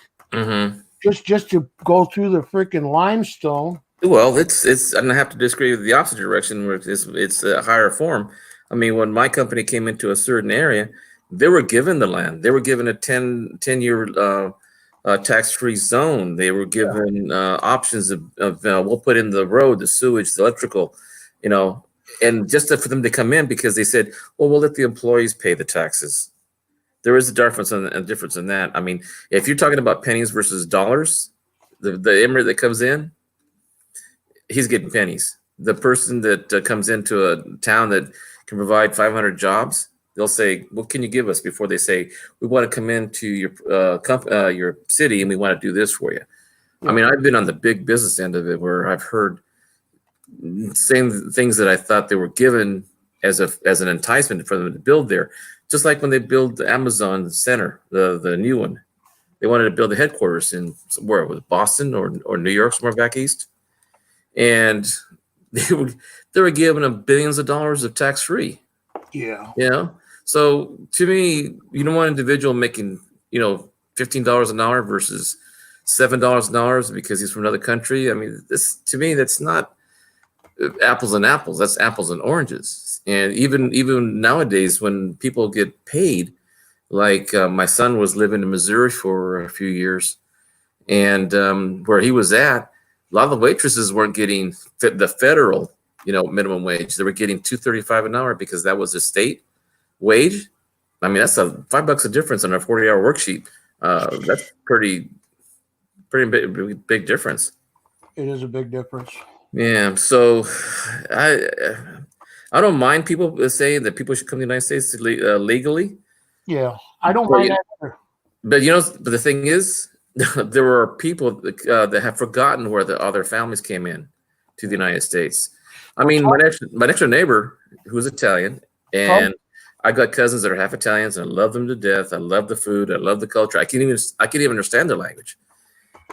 just to go through the freaking limestone. Well, it's. I'm gonna have to disagree with the opposite direction, where it's a higher form. I mean, when my company came into a certain area, they were given the land. They were given a 10-year tax-free zone. They were given options of we'll put in the road, the sewage, the electrical, and just for them to come in because they said, well, we'll let the employees pay the taxes. There is a difference in that. I mean, if you're talking about pennies versus dollars, the immigrant that comes in, he's getting pennies. The person that comes into a town that can provide 500 jobs, they'll say, what can you give us, before they say, we want to come into your city and we want to do this for you. Yeah. I mean, I've been on the big business end of it where I've heard same things that I thought they were given as an enticement for them to build there. Just like when they build the Amazon Center, the new one, they wanted to build the headquarters in where it was, Boston or New York, somewhere back east, and they were giving them billions of dollars of tax free. Yeah. So to me, you don't want an individual making, $15 an hour versus $7 an hour because he's from another country. I mean, to me, that's not apples and apples. That's apples and oranges. And even nowadays, when people get paid, like my son was living in Missouri for a few years, and where he was at, a lot of the waitresses weren't getting the federal, minimum wage. They were getting $2.35 an hour because that was the state wage. I mean, that's $5 a difference on a 40-hour worksheet. That's pretty big difference. It is a big difference. Yeah. So I don't mind people saying that people should come to the United States legally. Yeah, I don't mind that either. But the thing is, there are people that have forgotten where the other families came in to the United States. I mean, my next door neighbor, who's Italian, and I got cousins that are half Italians, and I love them to death. I love the food. I love the culture. I can't even understand their language.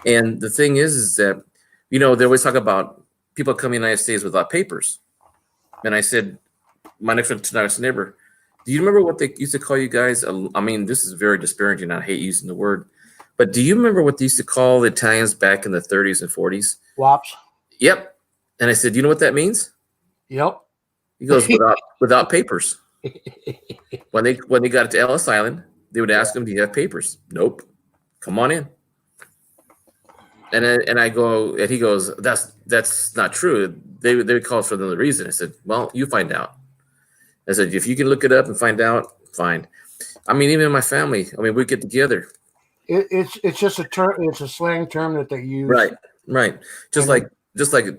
And the thing is that, they always talk about people coming to the United States without papers. And I said, my next neighbor, do you remember what they used to call you guys? I mean, this is very disparaging. I hate using the word, but do you remember what they used to call the Italians back in the 30s and 40s? Wops. Yep. And I said, do you know what that means? Yep. He goes, without papers. When they got to Ellis Island, they would ask him, do you have papers? Nope. Come on in. And I go, and he goes, that's not true. They would call us for another reason. I said, well, you find out. I said, if you can look it up and find out, fine. I mean, even in my family, we get together. It's just a term. It's a slang term that they use. Right. Just like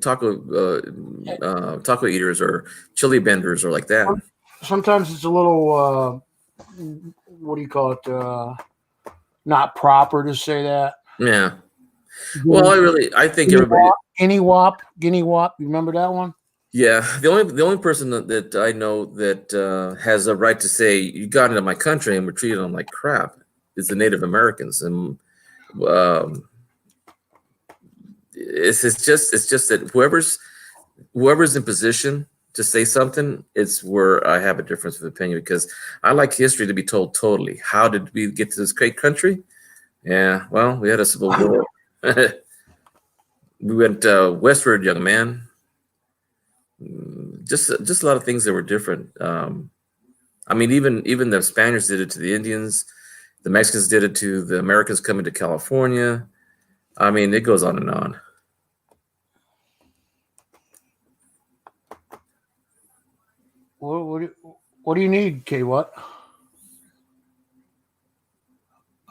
taco eaters or chili benders or like that. Sometimes it's a little what do you call it? Not proper to say that. Yeah. Well, I think everybody. Guinea Wop. You remember that one? Yeah, the only person that I know that has a right to say you got into my country and we're treating them like crap is the Native Americans, and it's just that whoever's in position to say something, it's where I have a difference of opinion, because I like history to be told totally. How did we get to this great country? Yeah, well, we had a civil war. We went westward, young man. Just a lot of things that were different. Even the Spaniards did it to the Indians. The Mexicans did it to the Americans coming to California. It goes on and on. What do you need, K? What?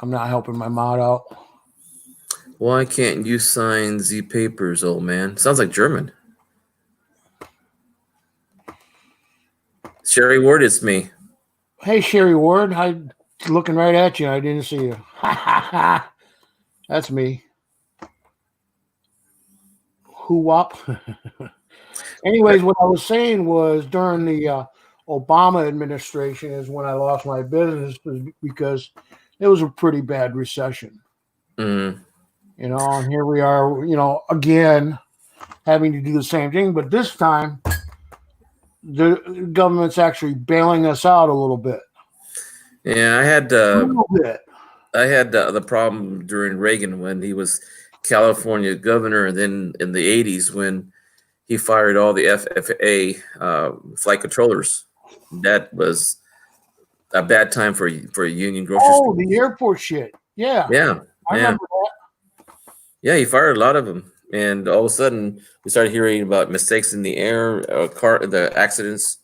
I'm not helping my mod out. Why can't you sign the papers, old man? Sounds like German. Sherry Ward, it's me. Hey, Sherry Ward. I'm looking right at you. I didn't see you. That's me. Who wop? Anyways, what I was saying was during the Obama administration is when I lost my business, because it was a pretty bad recession. Mm. And here we are, again, having to do the same thing. But this time, the government's actually bailing us out a little bit. Yeah, I had a little bit. I had the problem during Reagan when he was California governor, and then in the 80s when he fired all the FFA flight controllers. That was a bad time for a union grocery store. Oh, the airport shit. Yeah. I remember that. Yeah, he fired a lot of them. And all of a sudden, we started hearing about mistakes in the air, the accidents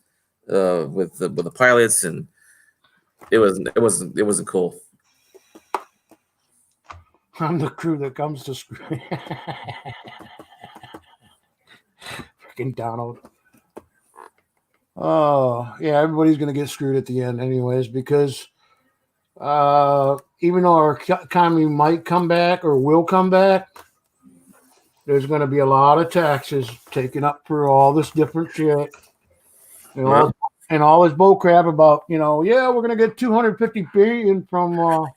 with the pilots, and it wasn't cool. I'm the crew that comes to screw. Freaking Donald. Oh yeah, everybody's gonna get screwed at the end, anyways, because even though our economy might come back or will come back, there's going to be a lot of taxes taken up for all this different shit. And all this bull crap about, we're going to get $250 billion from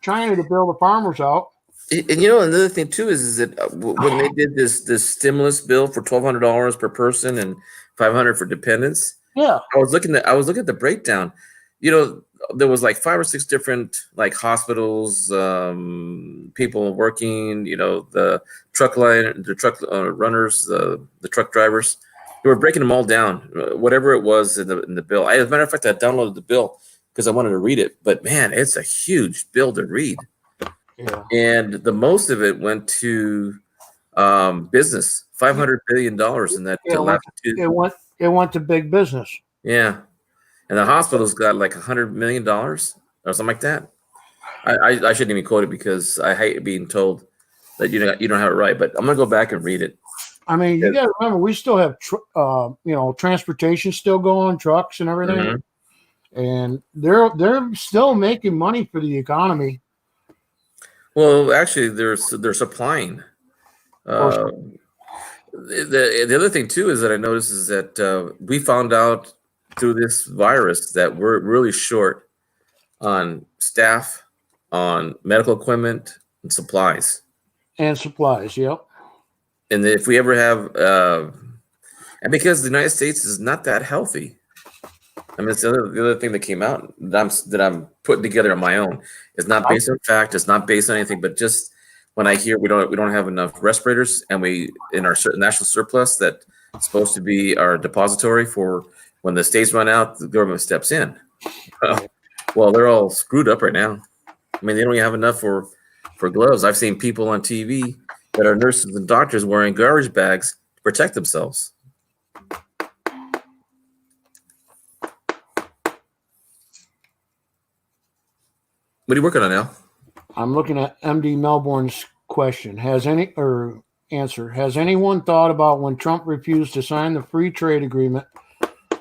China to bail the farmers out. And another thing too is that when they did this stimulus bill for $1,200 per person and $500 for dependents. Yeah, I was looking at the breakdown. There was like 5 or 6 different like hospitals, people working, the truck runners, the truck drivers. They were breaking them all down, whatever it was in the bill. As a matter of fact, I downloaded the bill because I wanted to read it. But man, it's a huge bill to read. Yeah. And the most of it went to business, $500 billion in that. It went to big business. Yeah. And the hospital's got like $100 million or something like that. I shouldn't even quote it because I hate being told that you don't have it right. But I'm gonna go back and read it. You got to remember, we still have transportation still going, trucks and everything, and they're still making money for the economy. Well, actually, they're supplying. The other thing too is that I noticed is that we found out through this virus that we're really short on staff, on medical equipment and supplies. And supplies, yep. And if we ever have, and because the United States is not that healthy, I mean, it's the other thing that came out that I'm putting together on my own. It's not based on fact. It's not based on anything. But just when I hear we don't have enough respirators, and we in our national surplus that's supposed to be our depository for when the states run out, the government steps in. Well, they're all screwed up right now. I mean, they don't even have enough for gloves. I've seen people on TV that are nurses and doctors wearing garbage bags to protect themselves. What are you working on now? I'm looking at MD Melbourne's question. Has anyone thought about when Trump refused to sign the free trade agreement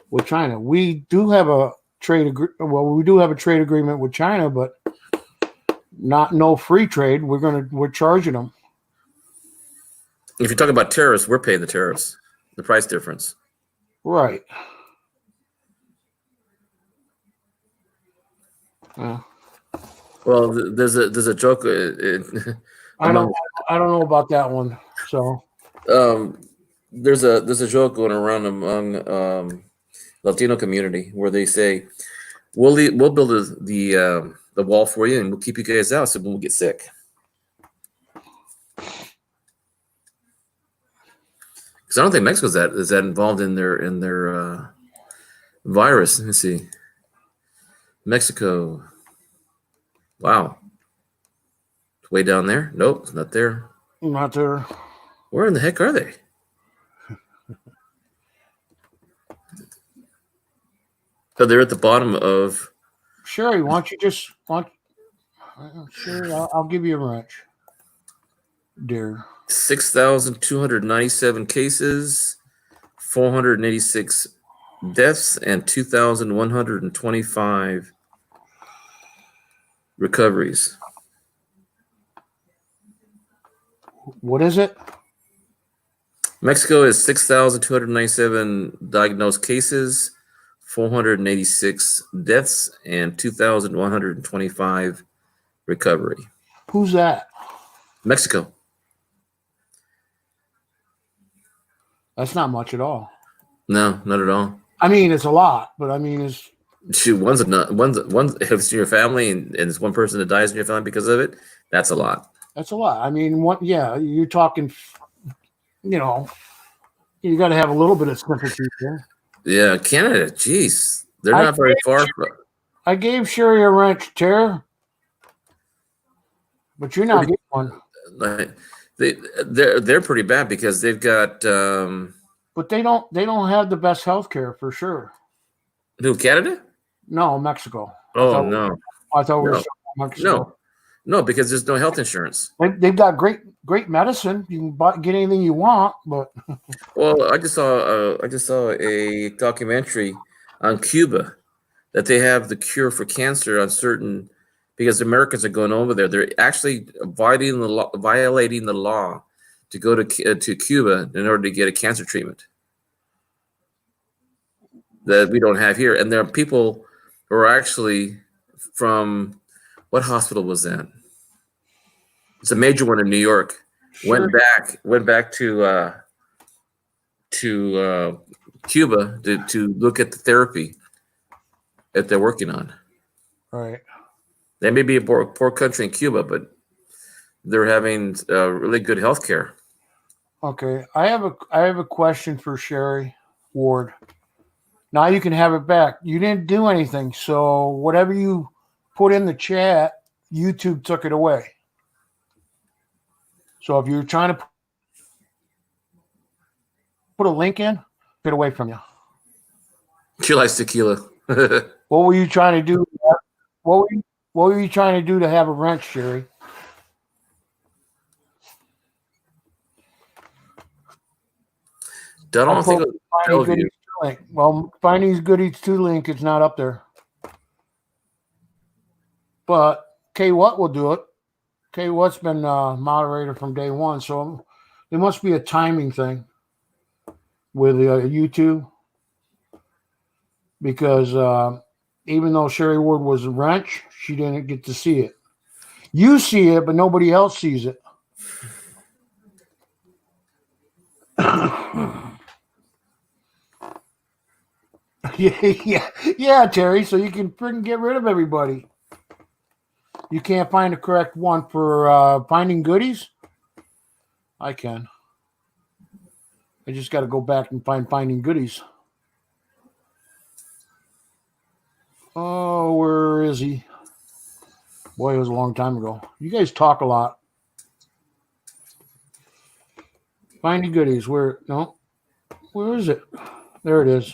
with China? We do have a trade agreement with China, but no free trade. We're charging them. If you're talking about tariffs, we're paying the tariffs, the price difference. Right. Well, there's a joke. I don't know about that one. So there's a joke going around among Latino community where they say we'll build the wall for you and we'll keep you guys out so we won't get sick. Because I don't think Mexico's is that involved in their virus. Let me see. Mexico. Wow. It's way down there. Nope, it's not there. Not there. Where in the heck are they? So they're at the bottom of. Sherry, why don't you just Sherry? I'll give you a wrench, dear. 6,297 cases, 486 deaths, and 2,125 recoveries. What is it? Mexico is 6,297 diagnosed cases, 486 deaths, and 2,125 recovery. Who's that? Mexico. That's not much at all. No, not at all. I mean, it's a lot, but I mean, it's. Shoot, one's if it's in your family and it's one person that dies in your family because of it, that's a lot. That's a lot. I mean, you're talking, you got to have a little bit of sympathy there. Yeah, Canada, geez. They're not very far. I gave Sherry a wrench, Tara, but you're not getting one. They're pretty bad because they've got. But they don't have the best health care for sure. Who, Canada? No, Mexico. Oh no! I thought we were Mexico. No, because there's no health insurance. They've got great medicine. You can get anything you want, but. Well, I just saw a documentary on Cuba that they have the cure for cancer on certain because Americans are going over there. They're actually violating the law to go to Cuba in order to get a cancer treatment that we don't have here. And there are people who are actually from what hospital was that? It's a major one in New York. Sure. Went back to Cuba to look at the therapy that they're working on. Right. They may be a poor country in Cuba, but they're having really good health care. Okay, I have a question for Sherry Ward. Now you can have it back. You didn't do anything, so whatever you put in the chat, YouTube took it away. So if you're trying to put a link in, get away from you. She likes tequila. What were you trying to do? What were you trying to do to have a wrench, Sherry? I don't think link. Well, Finding Goodies 2 link is not up there. But K What will do it. K What's been moderator from day one, so there must be a timing thing with YouTube. Because even though Sherry Ward was a wrench, she didn't get to see it. You see it, but nobody else sees it. yeah, Terry. So you can freaking get rid of everybody. You can't find the correct one for finding goodies? I can. I just got to go back and find finding goodies. Oh, where is he? Boy, it was a long time ago. You guys talk a lot. Finding goodies. Where? No. Where is it? There it is.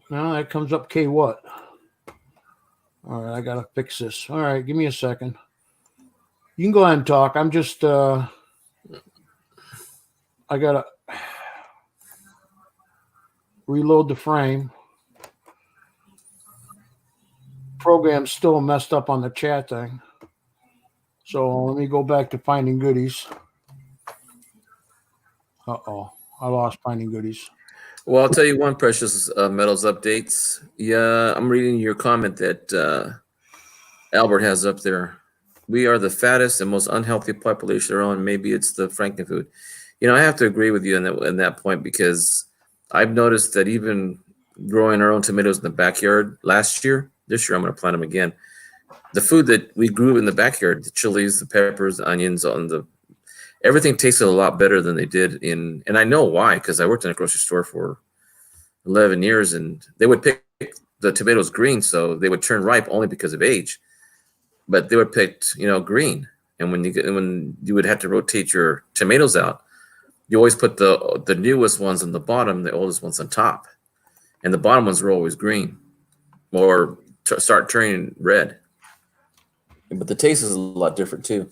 No, that comes up K what? All right, I got to fix this. All right, give me a second. You can go ahead and talk. I'm just, I got to reload the frame. Program's still messed up on the chat thing. So let me go back to finding goodies. Uh-oh, I lost finding goodies. Well, I'll tell you one precious metals updates. Yeah, I'm reading your comment that Albert has up there. We are the fattest and most unhealthy population around. Maybe it's the frankenfood. You know, I have to agree with you in that point, because I've noticed that even growing our own tomatoes in the backyard last year, this year I'm going to plant them again. The food that we grew in the backyard, the chilies, the peppers, the onions, everything tasted a lot better than they did and I know why, because I worked in a grocery store for 11 years, and they would pick the tomatoes green, so they would turn ripe only because of age. But they were picked, green. And when you would have to rotate your tomatoes out, you always put the newest ones on the bottom, the oldest ones on top, and the bottom ones were always green or start turning red. But the taste is a lot different too.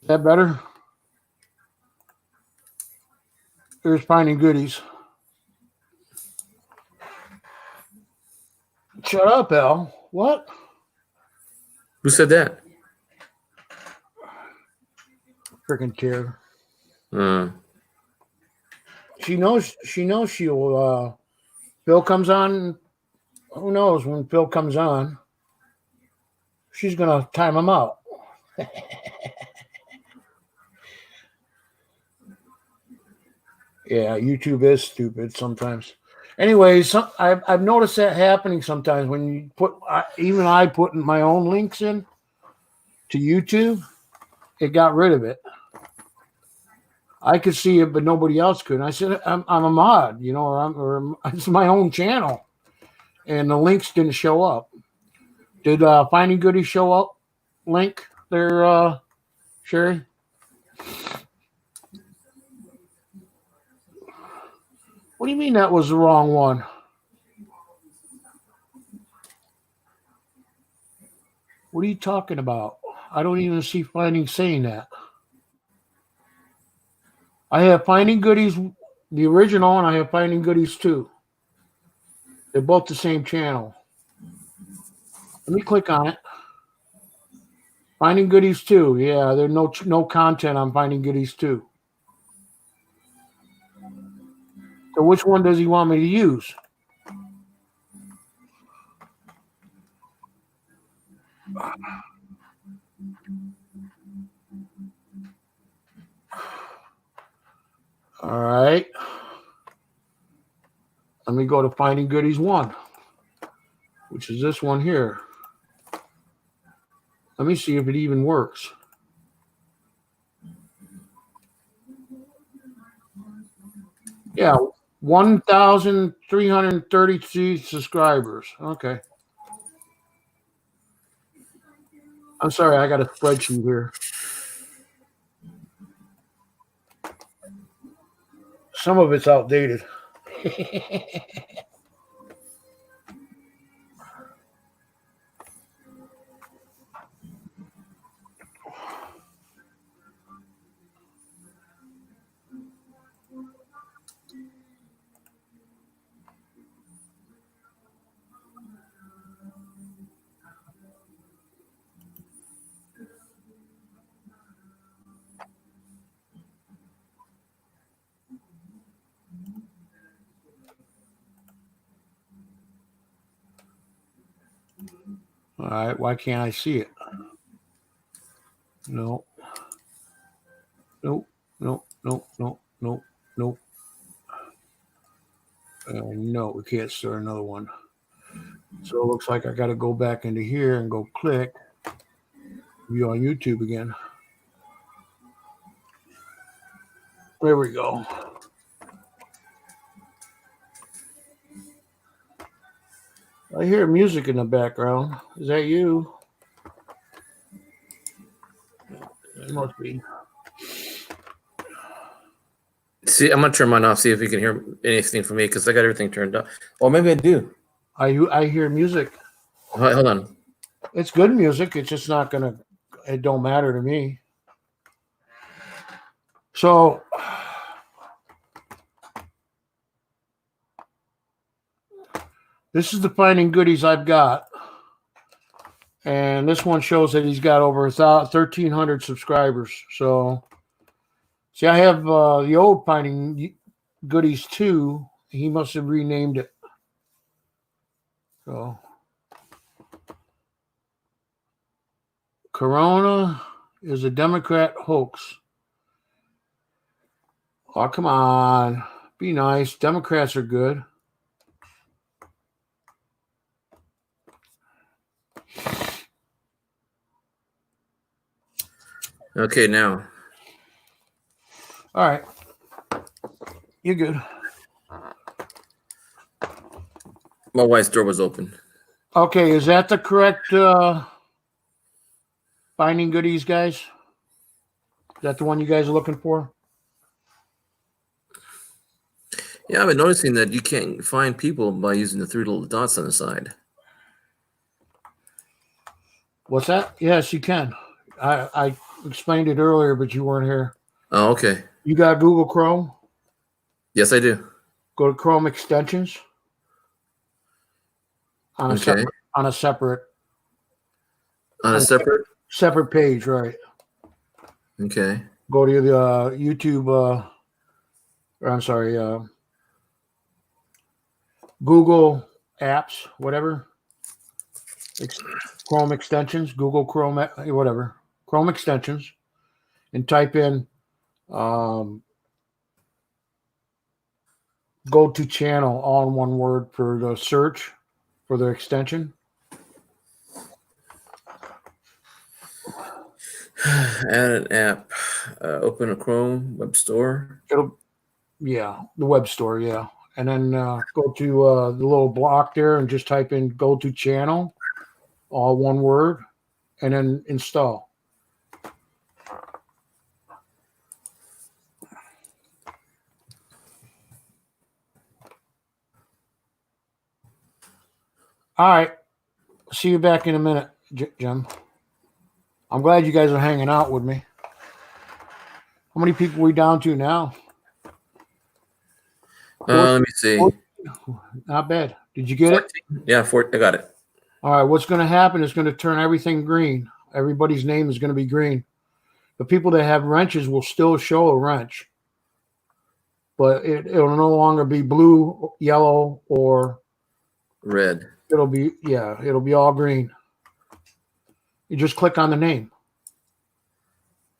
Is that better? There's finding goodies. Shut up, Al. What? Who said that? Freaking chair. She knows she'll Phil comes on. Who knows when Phil comes on? She's gonna time him out. Yeah, YouTube is stupid sometimes. Anyways, I've noticed that happening sometimes when you put, even I put my own links in to YouTube, it got rid of it. I could see it, but nobody else could. And I said, I'm a mod, or it's my own channel, and the links didn't show up. Did Finding Goodies show up? Link there, Sherry? What do you mean that was the wrong one? What are you talking about? I don't even see Finding saying that. I have Finding Goodies, the original, and I have Finding Goodies 2. They're both the same channel. Let me click on it. Finding Goodies 2. Yeah, there's no content on Finding Goodies 2. So which one does he want me to use? All right. Let me go to Finding Goodies 1, which is this one here. Let me see if it even works. Yeah, 1,332 subscribers. Okay. I'm sorry, I got a spreadsheet here. Some of it's outdated. All right, why can't I see it? No. Nope. Nope. Nope. Nope. Nope. Nope. No, we can't start another one. So it looks like I got to go back into here and go click view on YouTube again. There we go. I hear music in the background. Is that you? It must be. See, I'm gonna turn mine off. See if you can hear anything from me because I got everything turned off. Or maybe I do. I hear music. Hold on. It's good music. It's just not gonna. It don't matter to me. So this is the finding goodies I've got, and this one shows that he's got over 1,300 subscribers. So, see, I have the old finding goodies too. He must have renamed it. So, Corona is a Democrat hoax. Oh, come on. Be nice. Democrats are good. Okay, now. All right. You're good. My wife's door was open. Okay, is that the correct finding goodies, guys? Is that the one you guys are looking for? Yeah, I've been noticing that you can't find people by using the 3 little dots on the side. What's that? Yes, you can. I explained it earlier, but you weren't here. Oh, okay. You got Google Chrome? Yes, I do. Go to Chrome extensions. On a Okay. separate separate page, right? Okay. Go to the YouTube. Or I'm sorry, Google apps, whatever. Chrome extensions, Google Chrome, whatever. Chrome extensions, and type in go to channel all in one word for the search for the extension. Add an app. Open a Chrome web store. The web store, yeah. And then go to the little block there and just type in go to channel, all one word, and then install. All right. See you back in a minute, Jim. I'm glad you guys are hanging out with me. How many people are we down to now? Let me see. Not bad. Did you get 14? it? Yeah, I got it. All right. What's going to happen is going to turn everything green. Everybody's name is going to be green. The people that have wrenches will still show a wrench, but it'll no longer be blue, yellow, or red. It'll be all green. You just click on the name.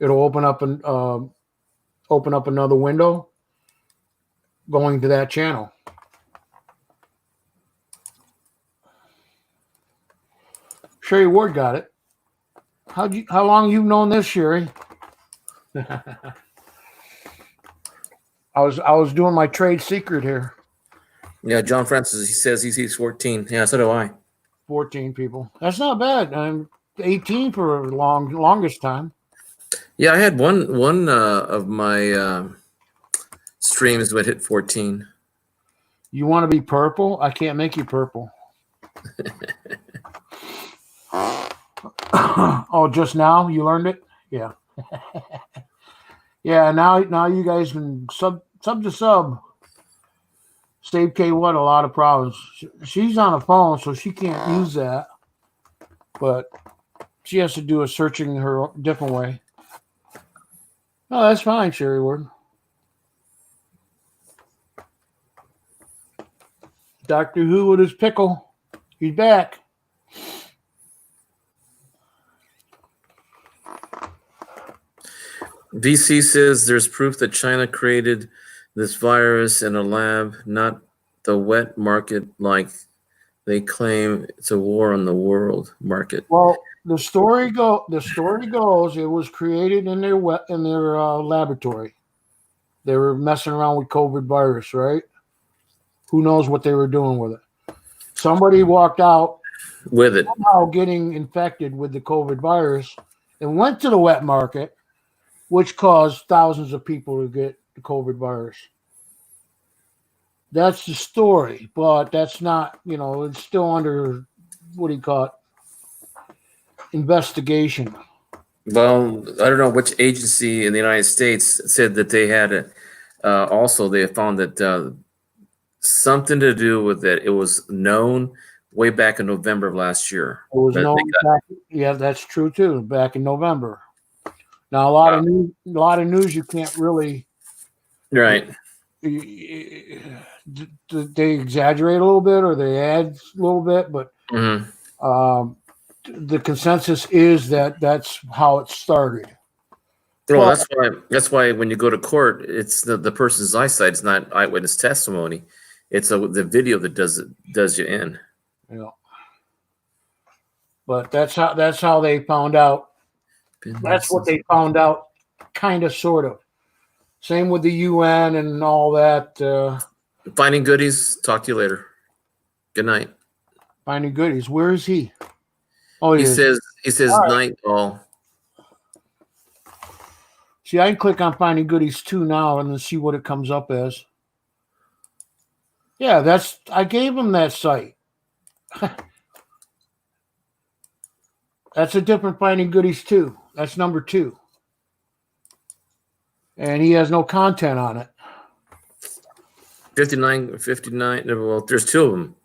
It'll open up another window going to that channel. Sherry Ward got it. How long you've known this, Sherry? I was doing my trade secret here. Yeah, John Francis, he says he sees 14. Yeah, so do I. 14 people. That's not bad. I'm 18 for longest time. Yeah, I had one of my streams that hit 14. You want to be purple? I can't make you purple. Oh, just now you learned it? Yeah. Yeah, now you guys can sub to sub. Save K1 a lot of problems. She's on a phone, so she can't use that. But she has to do a searching her different way. Oh, that's fine, Sherry Ward. Doctor Who with his pickle. He's back. DC says there's proof that China created this virus in a lab, not the wet market like they claim. It's a war on the world market. Well, the story goes it was created in their laboratory. They were messing around with COVID virus, right? Who knows what they were doing with it? Somebody walked out with it, somehow getting infected with the COVID virus, and went to the wet market, which caused thousands of people to get the COVID virus. That's the story, but that's not, it's still under, what do you call it, investigation. Well, I don't know which agency in the United States said that they had also they found that something to do with it. It was known way back in November of last year. It was known yeah, that's true too. Back in November. Now a lot of news you can't really. Right. They exaggerate a little bit or they add a little bit, but the consensus is that that's how it started. Well, that's why when you go to court, it's the person's eyesight. It's not eyewitness testimony. It's the video that does you in. Yeah. But that's how they found out. That's what they found out, kind of, sort of. Same with the UN and all that. Finding Goodies. Talk to you later. Good night. Finding Goodies. Where is he? Oh, he says night all. See, I can click on Finding Goodies 2 now and then see what it comes up as. Yeah, I gave him that site. That's a different Finding Goodies 2. That's number 2. And he has no content on it. 59. Well, there's 2 of them.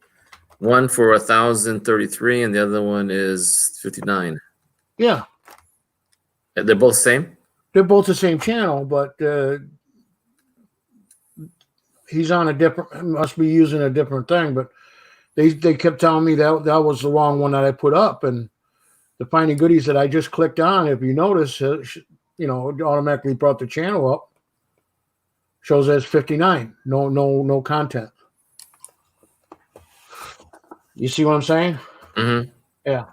One for 1,033 and the other one is 59. Yeah. They're both same? They're both the same channel, but he's on a different, must be using a different thing. But they kept telling me that was the wrong one that I put up. And the Finding Goodies that I just clicked on, if you notice, it automatically brought the channel up. Shows as 59. No content. You see what I'm saying? Mm-hmm. Yeah.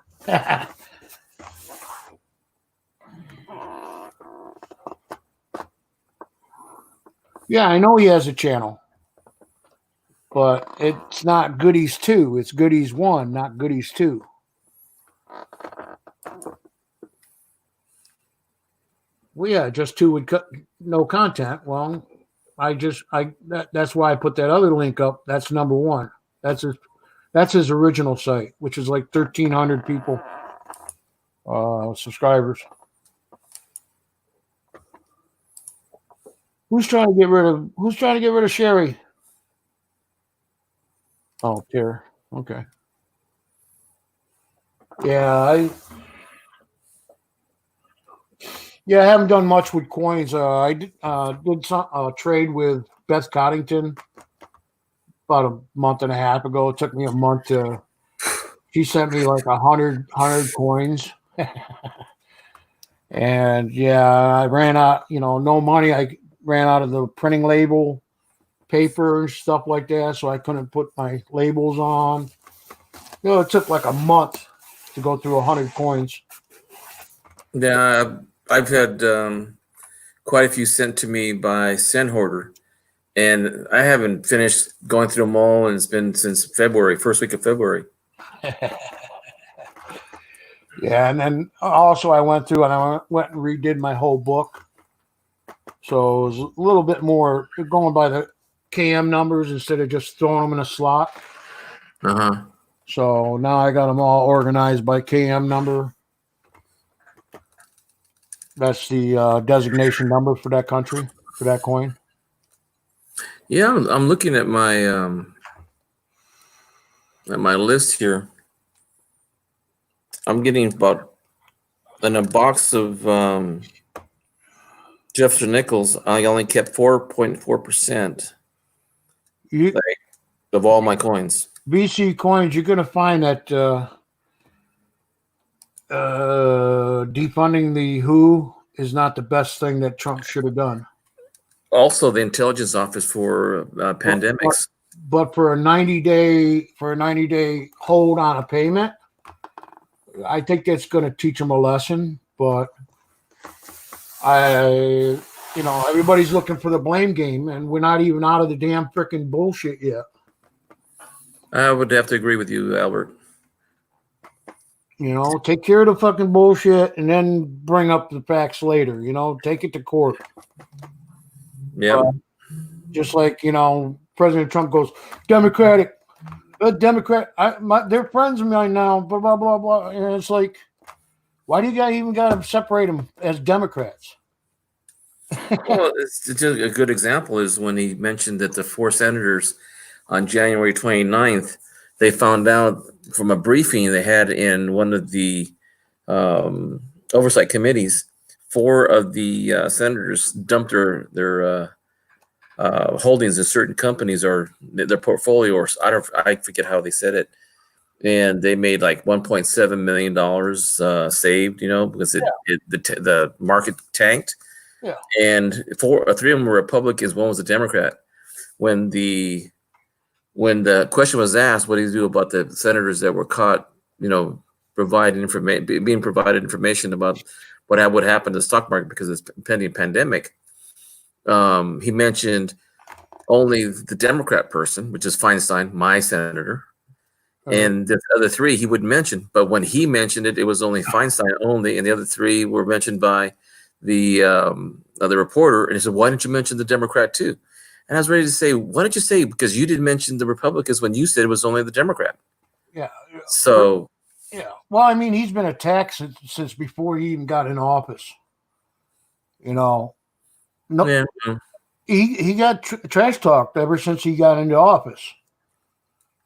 Yeah, I know he has a channel, but it's not Goodies 2. It's Goodies 1, not Goodies 2. Well, yeah, just 2 with no content. Well, that's why I put that other link up. That's number 1. That's his original site, which is like 1,300 people, subscribers. Who's trying to get rid of Sherry? Oh, Tara. Okay. Yeah, I haven't done much with coins. I did some trade with Beth Coddington about a month and a half ago. It took me a month to. She sent me like 100 coins, and I ran out. No money. I ran out of the printing label paper and stuff like that, so I couldn't put my labels on. It took like a month to go through 100 coins. Yeah, I've had quite a few sent to me by Send Hoarder, and I haven't finished going through them all, and it's been since February, first week of February. Yeah, and then also I went through and I went and redid my whole book. So it was a little bit more going by the KM numbers instead of just throwing them in a slot. Uh-huh. So now I got them all organized by KM number. That's the designation number for that country, for that coin. Yeah, I'm looking at my list here. I'm getting about in a box of Jefferson Nichols. I only kept 4.4% of all my coins. BC coins, you're going to find that defunding the WHO is not the best thing that Trump should have done. Also, the intelligence office for pandemics. But for a 90-day hold on a payment, I think that's going to teach them a lesson. But everybody's looking for the blame game, and we're not even out of the damn freaking bullshit yet. I would have to agree with you, Albert. Take care of the fucking bullshit and then bring up the facts later. Take it to court. Yeah. Just like, President Trump goes, Democrat, they're friends of mine now, blah, blah, blah, blah. And it's like, why do you guys even got to separate them as Democrats? Well, it's just a good example is when he mentioned that the 4 senators on January 29th, they found out from a briefing they had in one of the oversight committees, 4 of the senators dumped their holdings in certain companies or their portfolio, or I forget how they said it, and they made like $1.7 million saved, because the market tanked. Yeah. And 3 of them were Republicans, 1 was a Democrat. When the question was asked, what do you do about the senators that were caught, being provided information about what would happen to the stock market because of the pending pandemic? He mentioned only the Democrat person, which is Feinstein, my senator, and the other 3 he wouldn't mention. But when he mentioned it, it was only Feinstein only, and the other 3 were mentioned by the reporter. And he said, "Why didn't you mention the Democrat too?" And I was ready to say, "Why didn't you say because you didn't mention the Republicans when you said it was only the Democrat?" Yeah. So. Yeah. Well, I mean, he's been attacked since before he even got in office. No. Yeah. He got trash talked ever since he got into office.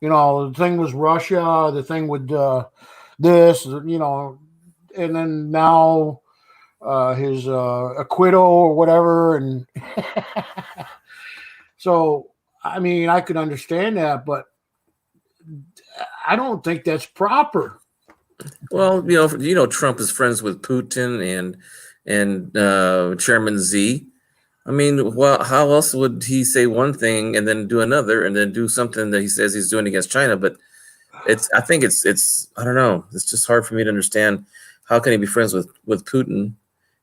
The thing was Russia, the thing with this, and then now his acquittal or whatever. And so, I mean, I could understand that, but I don't think that's proper. Well, Trump is friends with Putin and Chairman Z. I mean, well, how else would he say one thing and then do another and then do something that he says he's doing against China? But I think it's I don't know. It's just hard for me to understand how can he be friends with Putin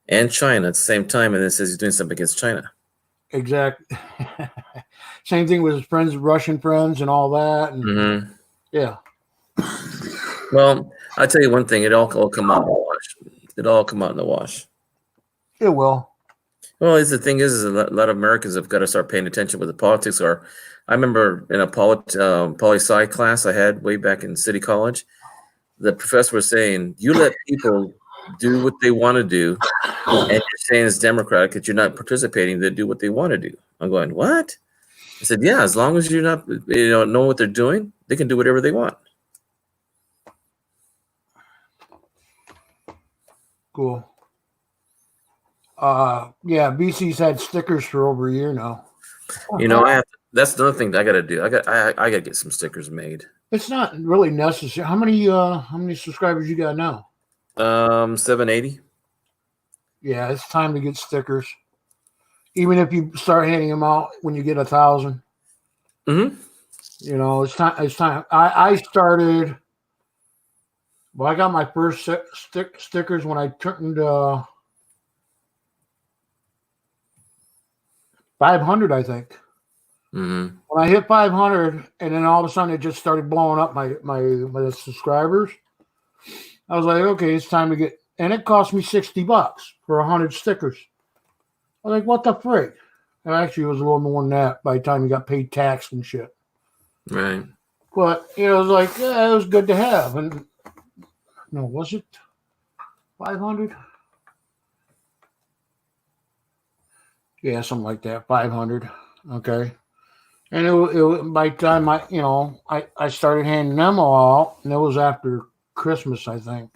and China at the same time and then says he's doing something against China. Exactly. Same thing with his friends, Russian friends, and all that. And yeah. Well, I'll tell you one thing. It all come out in the wash. It'll all come out in the wash. It will. Well, the thing is a lot of Americans have got to start paying attention what the politics are. I remember in a poli-sci class I had way back in City College, the professor was saying, you let people do what they want to do, and you're saying it's democratic that you're not participating, they do what they want to do. I'm going, what? I said, yeah, as long as you're not, know what they're doing, they can do whatever they want. Cool. Yeah, BC's had stickers for over a year now. That's another thing that I got to do. I got to get some stickers made. It's not really necessary. How many subscribers you got now? 780. Yeah, it's time to get stickers. Even if you start handing them out when you get 1,000. It's time. It's time. I started. Well, I got my first stickers when I turned 500, I think. When I hit 500, and then all of a sudden it just started blowing up my subscribers. I was like, okay, it's time to get, and it cost me $60 for 100 stickers. I was like, what the frick? And actually, it was a little more than that by the time you got paid tax and shit. Right. But it was like, yeah, it was good to have. And no, was it 500? Yeah, something like that. 500. Okay. And it by the time I started handing them all out, and it was after Christmas, I think.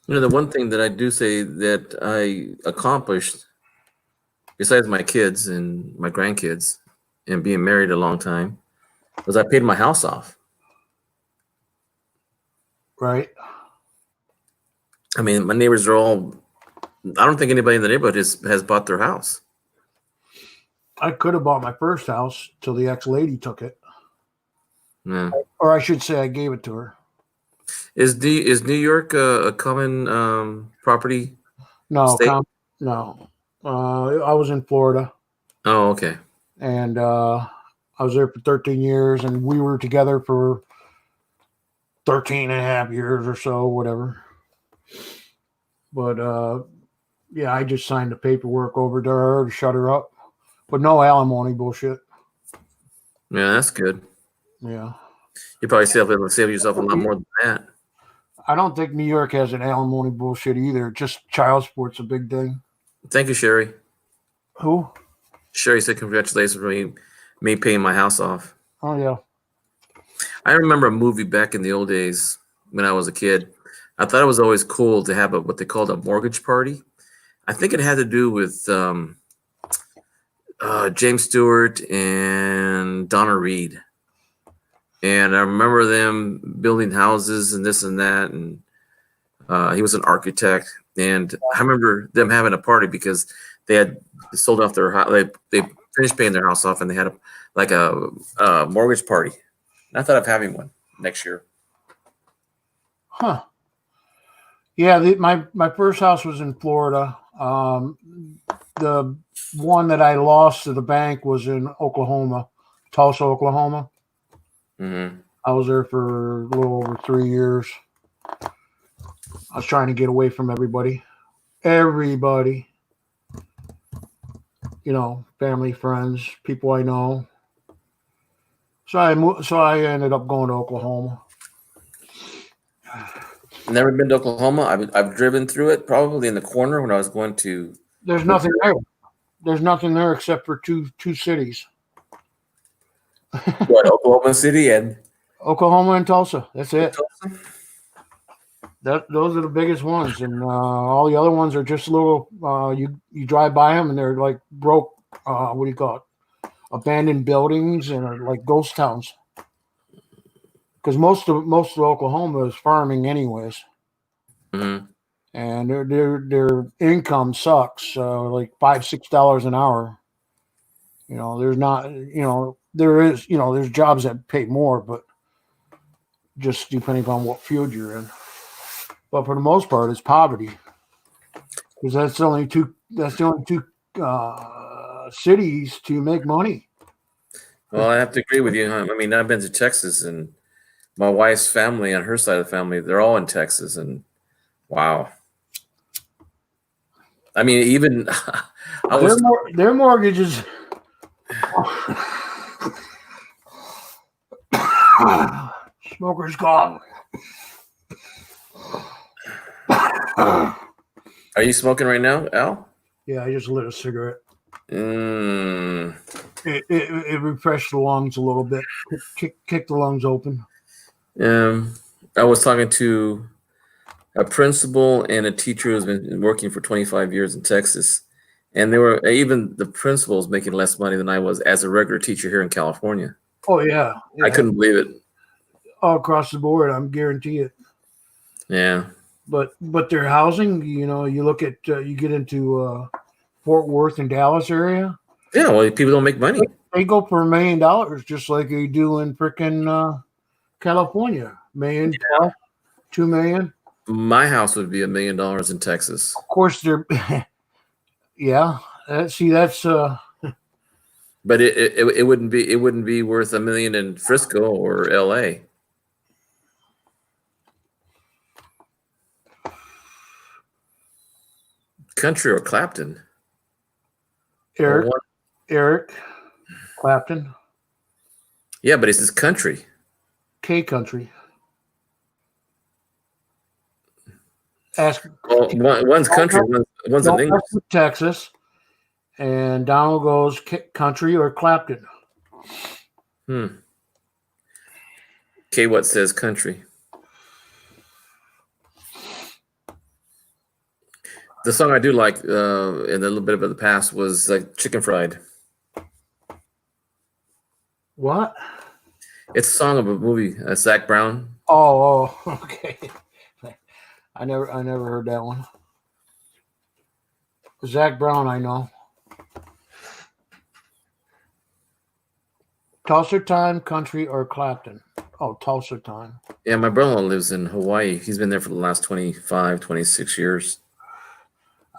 The one thing that I do say that I accomplished, besides my kids and my grandkids and being married a long time, was I paid my house off. Right. I mean, my neighbors are all I don't think anybody in the neighborhood has bought their house. I could have bought my first house till the ex-lady took it. Yeah. Or I should say I gave it to her. Is New York a common property? No, state? no. I was in Florida. Oh, okay. And I was there for 13 years, and we were together for 13 and a half years or so, whatever. But yeah, I just signed the paperwork over to her to shut her up, but no alimony bullshit. Yeah, that's good. Yeah. You probably save yourself a lot more than that. I don't think New York has an alimony bullshit either. Just child support's a big thing. Thank you, Sherry. Who? Sherry said congratulations for me paying my house off. Oh, yeah. I remember a movie back in the old days when I was a kid. I thought it was always cool to have what they called a mortgage party. I think it had to do with James Stewart and Donna Reed. And I remember them building houses and this and that. And he was an architect. And I remember them having a party because they had sold off their house. They finished paying their house off, and they had a mortgage party. And I thought of having one next year. Huh. Yeah, my first house was in Florida. The one that I lost to the bank was in Oklahoma, Tulsa, Oklahoma. Mm-hmm. I was there for a little over 3 years. I was trying to get away from everybody. Everybody. You know, family, friends, people I know. So I ended up going to Oklahoma. Never been to Oklahoma. I've driven through it, probably in the corner when I was going to. There's nothing there. There's nothing there except for two cities. What, Oklahoma City and Oklahoma and Tulsa. That's it. Those are the biggest ones, and all the other ones are just little. You drive by them, and they're like broke. What do you call it? Abandoned buildings and are like ghost towns. Because most of Oklahoma is farming, anyways. Mm-hmm. And their income sucks. Like $5-6 an hour. You know, there's not. You know, there is. You know, there's jobs that pay more, but just depending upon what field you're in. But for the most part, it's poverty, because that's the only two cities to make money. Well, I have to agree with you. I mean, I've been to Texas, and my wife's family on her side of the family, they're all in Texas, and wow. I mean, even their mortgages. Smoker's gone. Are you smoking right now, Al? Yeah, I just lit a cigarette. Mm. It refreshed the lungs a little bit. Kick the lungs open. I was talking to a principal and a teacher who's been working for 25 years in Texas, and even the principal was making less money than I was as a regular teacher here in California. Oh yeah. I couldn't believe it. All across the board, I'm guarantee it. Yeah. But their housing, you know, you look at you get into Fort Worth and Dallas area. Yeah, well, people don't make money. They go for $1 million, just like they do in frickin' California. $1 million, yeah. $2 million. My house would be $1 million in Texas. Of course, they're. Yeah, see, that's. But it wouldn't be worth $1 million in Frisco or LA. Country or Clapton? Eric Clapton. Yeah, but it's his country. K country. One's country, one's in English. Texas, and Donald goes country or Clapton. K, what says country? The song I do like in a little bit of the past was like Chicken Fried. What? It's a song of a movie, Zach Brown. Oh, okay. I never heard that one. Zach Brown, I know. Tulsa time, country, or Clapton? Oh, Tulsa time. Yeah, my brother-in-law lives in Hawaii. He's been there for the last 25, 26 years.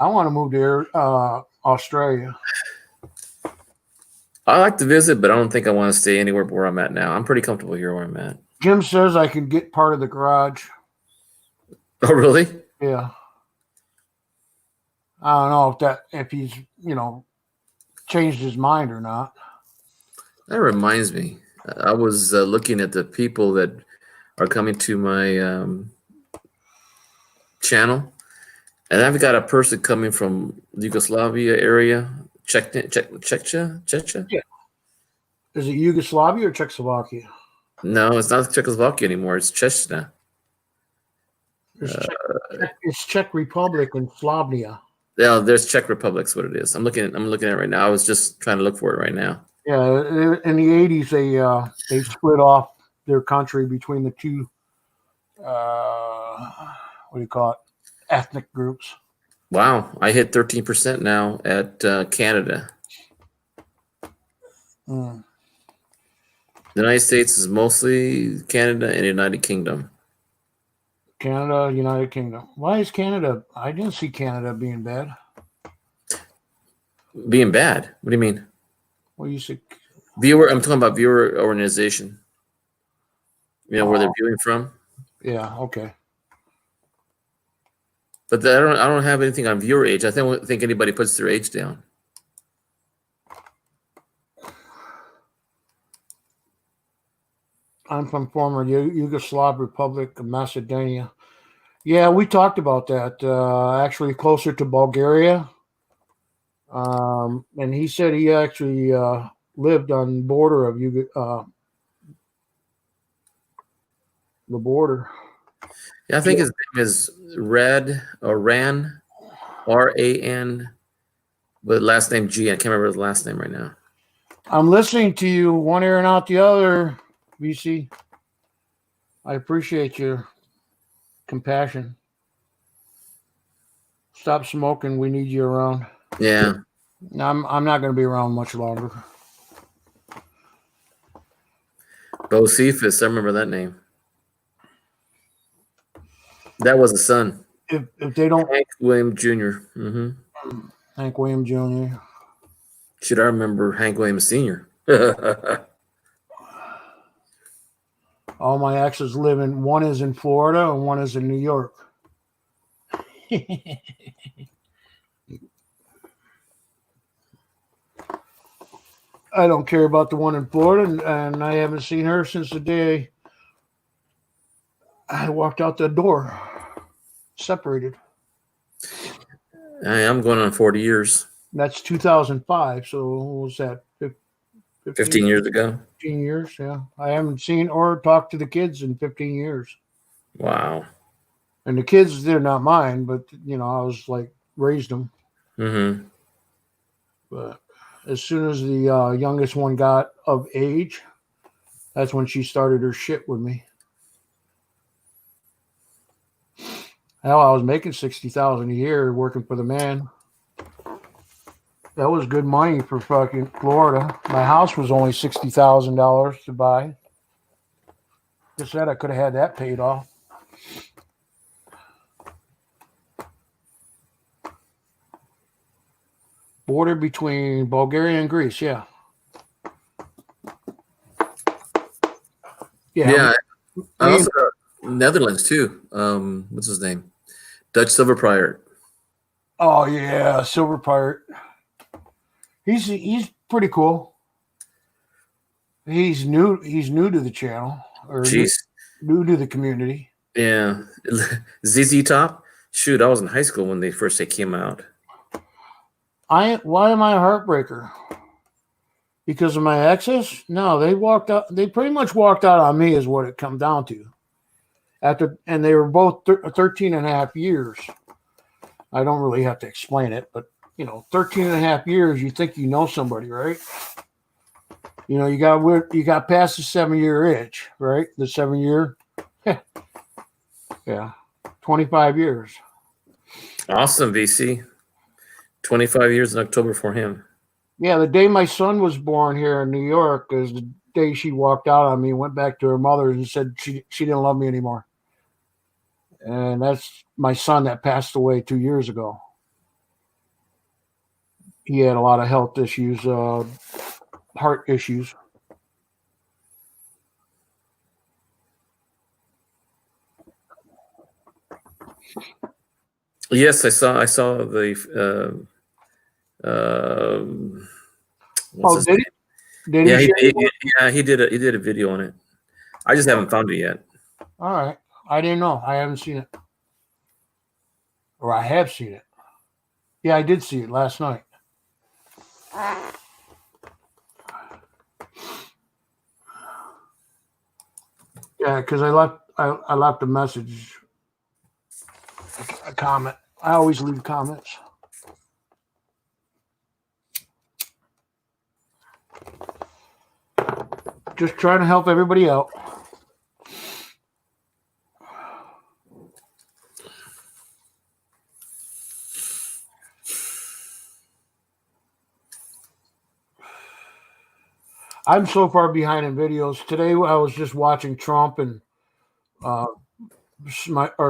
I want to move to Australia. I like to visit, but I don't think I want to stay anywhere but where I'm at now. I'm pretty comfortable here where I'm at. Jim says I can get part of the garage. Oh, really? Yeah. I don't know if he's, changed his mind or not. That reminds me. I was looking at the people that are coming to my channel, and I've got a person coming from Yugoslavia area, Czechia. Yeah. Is it Yugoslavia or Czechoslovakia? No, it's not Czechoslovakia anymore. It's Chechnya. It's Czech Republic and Slovenia. Yeah, there's Czech Republic's what it is. I'm looking at it right now. I was just trying to look for it right now. Yeah, in the 80s, they split off their country between the two, ethnic groups. Wow, I hit 13% now at Canada. Mm. The United States is mostly Canada and United Kingdom. Canada, United Kingdom. Why is Canada? I didn't see Canada being bad. Being bad? What do you mean? Well, you said viewer. I'm talking about viewer organization. You know where they're viewing from. Yeah. Okay. But I don't have anything on viewer age. I don't think anybody puts their age down. I'm from former Yugoslav Republic of Macedonia. Yeah, we talked about that. Actually, closer to Bulgaria. And he said he actually lived on the border of the border. Yeah, I think his name is Ran, R-A-N, but last name G. I can't remember his last name right now. I'm listening to you, one ear and out the other, VC. I appreciate your compassion. Stop smoking. We need you around. Yeah. I'm not going to be around much longer. Bocephus, I remember that name. That was a son. If they don't, Hank William Jr. Mm-hmm. Hank William Jr. Should I remember Hank William Sr.? All my exes live in. One is in Florida and one is in New York. I don't care about the one in Florida, and I haven't seen her since the day I walked out the door. Separated. I'm going on 40 years. That's 2005. So what was that? 15 years ago. 15 years, yeah. I haven't seen or talked to the kids in 15 years. Wow. And the kids, they're not mine, but I was like raised them. Mm-hmm. But as soon as the youngest one got of age, that's when she started her shit with me. Hell, I was making $60,000 a year working for the man. That was good money for fucking Florida. My house was only $60,000 to buy. Just said I could have had that paid off. Border between Bulgaria and Greece, yeah. Yeah. I also Netherlands too. What's his name? Dutch Silver Pirate. Oh yeah, Silver Pirate. He's pretty cool. He's new to the channel, or new to the community. Yeah. ZZ Top. Shoot, I was in high school when they came out. Why am I a heartbreaker? Because of my exes? No, they walked out. They pretty much walked out on me is what it comes down to. And they were both 13 and a half years. I don't really have to explain it, but 13 and a half years, you think you know somebody, right? You got past the 7-year itch, right? The 7-year. Yeah. 25 years. Awesome, VC. 25 years in October for him. Yeah, the day my son was born here in New York is the day she walked out on me, went back to her mother and said she didn't love me anymore. And that's my son that passed away 2 years ago. He had a lot of health issues, heart issues. Yes, I saw the what's his name? Did Yeah, he he did a video on it. I just haven't found it yet. All right. I didn't know. I haven't seen it. Or I have seen it. Yeah, I did see it last night. Yeah, because I left a message, a comment. I always leave comments. Just trying to help everybody out. I'm so far behind in videos. Today I was just watching Trump and our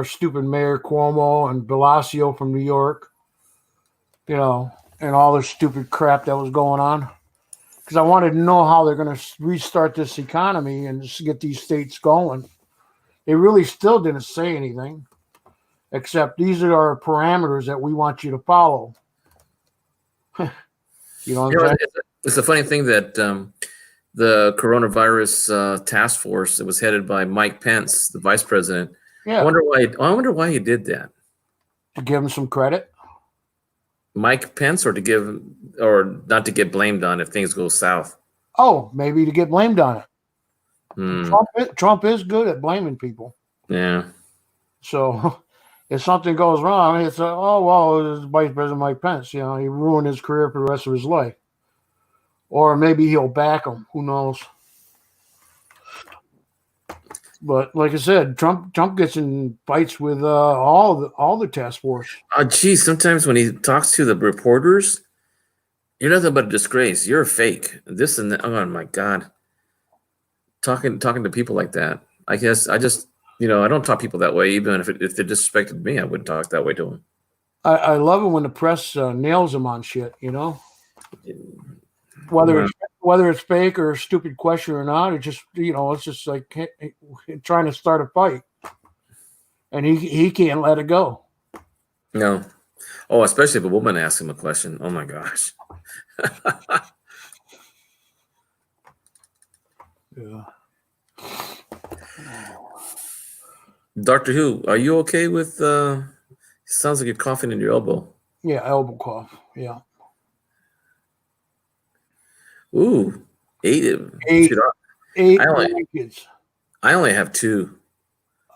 stupid Mayor Cuomo and Blasio from New York, and all the stupid crap that was going on. Because I wanted to know how they're going to restart this economy and just get these states going. They really still didn't say anything, except these are our parameters that we want you to follow. You know what I'm saying? It's a funny thing that the coronavirus task force that was headed by Mike Pence, the vice president. Yeah. I wonder why he did that. To give him some credit. Mike Pence, or not to get blamed on if things go south. Oh, maybe to get blamed on it. Trump is good at blaming people. Yeah. So if something goes wrong, it's oh well, it's Vice President Mike Pence. He ruined his career for the rest of his life. Or maybe he'll back him. Who knows? But like I said, Trump gets in fights with all the task force. Oh, geez, sometimes when he talks to the reporters, you're nothing but a disgrace. You're a fake. This and that. Oh my God. Talking to people like that. I guess I just I don't talk to people that way. Even if they disrespected me, I wouldn't talk that way to them. I love it when the press nails him on shit. Whether it's fake or a stupid question or not, it's just it's just like trying to start a fight, and he can't let it go. No, especially if a woman asks him a question. Oh my gosh. Yeah. Doctor Who, are you okay with? Sounds like you're coughing in your elbow. Yeah, elbow cough. Yeah. Ooh, eight kids. I only have two.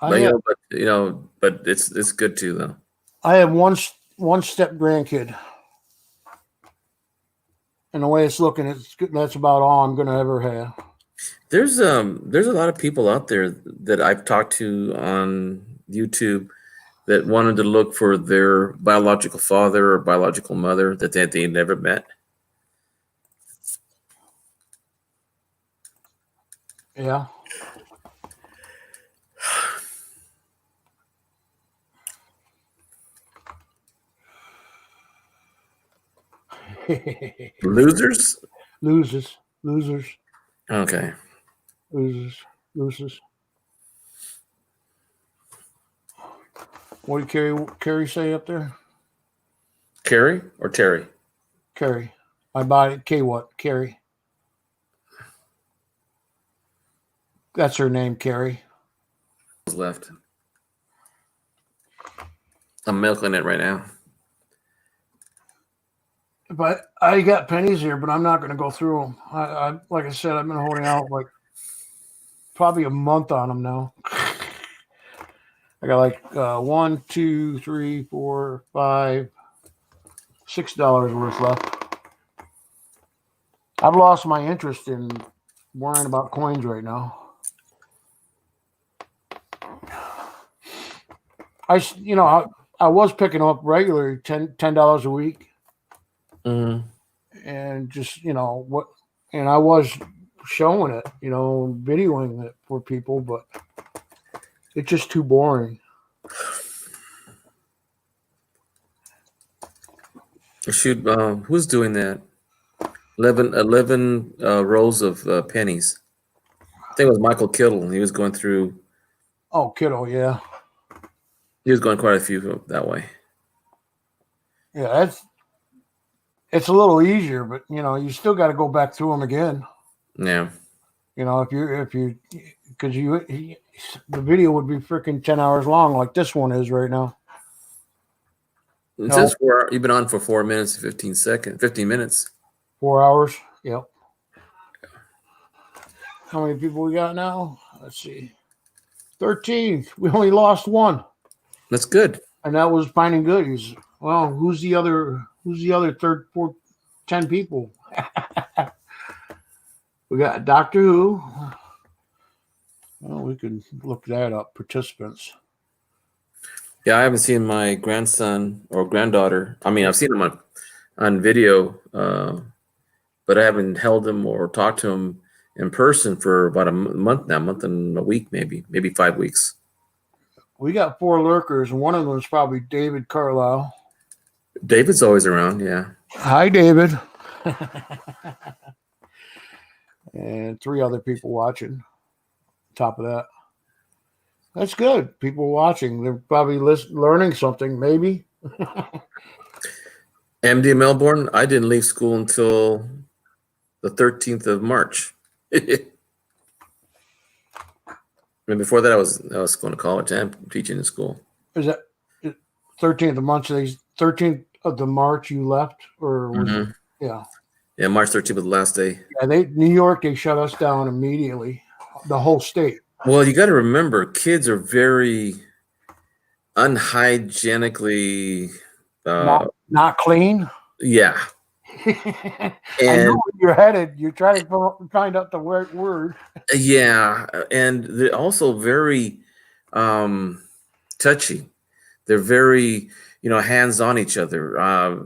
But it's good too though. I have one step grandkid, and the way it's looking, that's about all I'm gonna ever have. There's a lot of people out there that I've talked to on YouTube that wanted to look for their biological father or biological mother that they never met. Yeah. Losers. Okay. Losers. What did Carrie say up there? Carrie or Terry? Carrie. I bought it. K what? Carrie. That's her name, Carrie. Left. I'm milking it right now. But I got pennies here, but I'm not going to go through them. I like I said, I've been holding out like probably a month on them now. I got like $1, $2, $3, $4, $5, $6 worth left. I've lost my interest in worrying about coins right now. I was picking up regularly $10 a week. Mhm. and just what, and I was showing it, videoing it for people, but it's just too boring. Shoot, who's doing that? 11 rows of pennies. I think it was Michael Kittle. He was going through. Oh, Kiddo, yeah. He was going quite a few that way. Yeah, it's a little easier, but you still got to go back through them again. Yeah. If you because the video would be freaking 10 hours long like this one is right now. It says you've been on for 4 minutes and 15 minutes. 4 hours. Yep. How many people we got now? Let's see. 13. We only lost one. That's good. And that was Finding Goodies. Well, who's the other 10 people? We got Doctor Who. Well, we can look that up. Participants. Yeah, I haven't seen my grandson or granddaughter. I mean, I've seen them on video, but I haven't held them or talked to them in person for about a month now, month and a week, maybe 5 weeks. We got 4 lurkers, and one of them is probably David Carlisle. David's always around, yeah. Hi, David. And 3 other people watching. Top of that. That's good. People watching. They're probably learning something, maybe. MD Melbourne, I didn't leave school until the 13th of March. And before that, I was going to college and teaching in school. Is that 13th of March? 13th of the March you left, or was it? Yeah. Yeah, March 13th was the last day. Yeah, New York, they shut us down immediately. The whole state. Well, you got to remember, kids are very unhygienically not clean. Yeah. I know where you're headed. You're trying to find out the right word. Yeah, and they're also very touchy. They're very, hands on each other.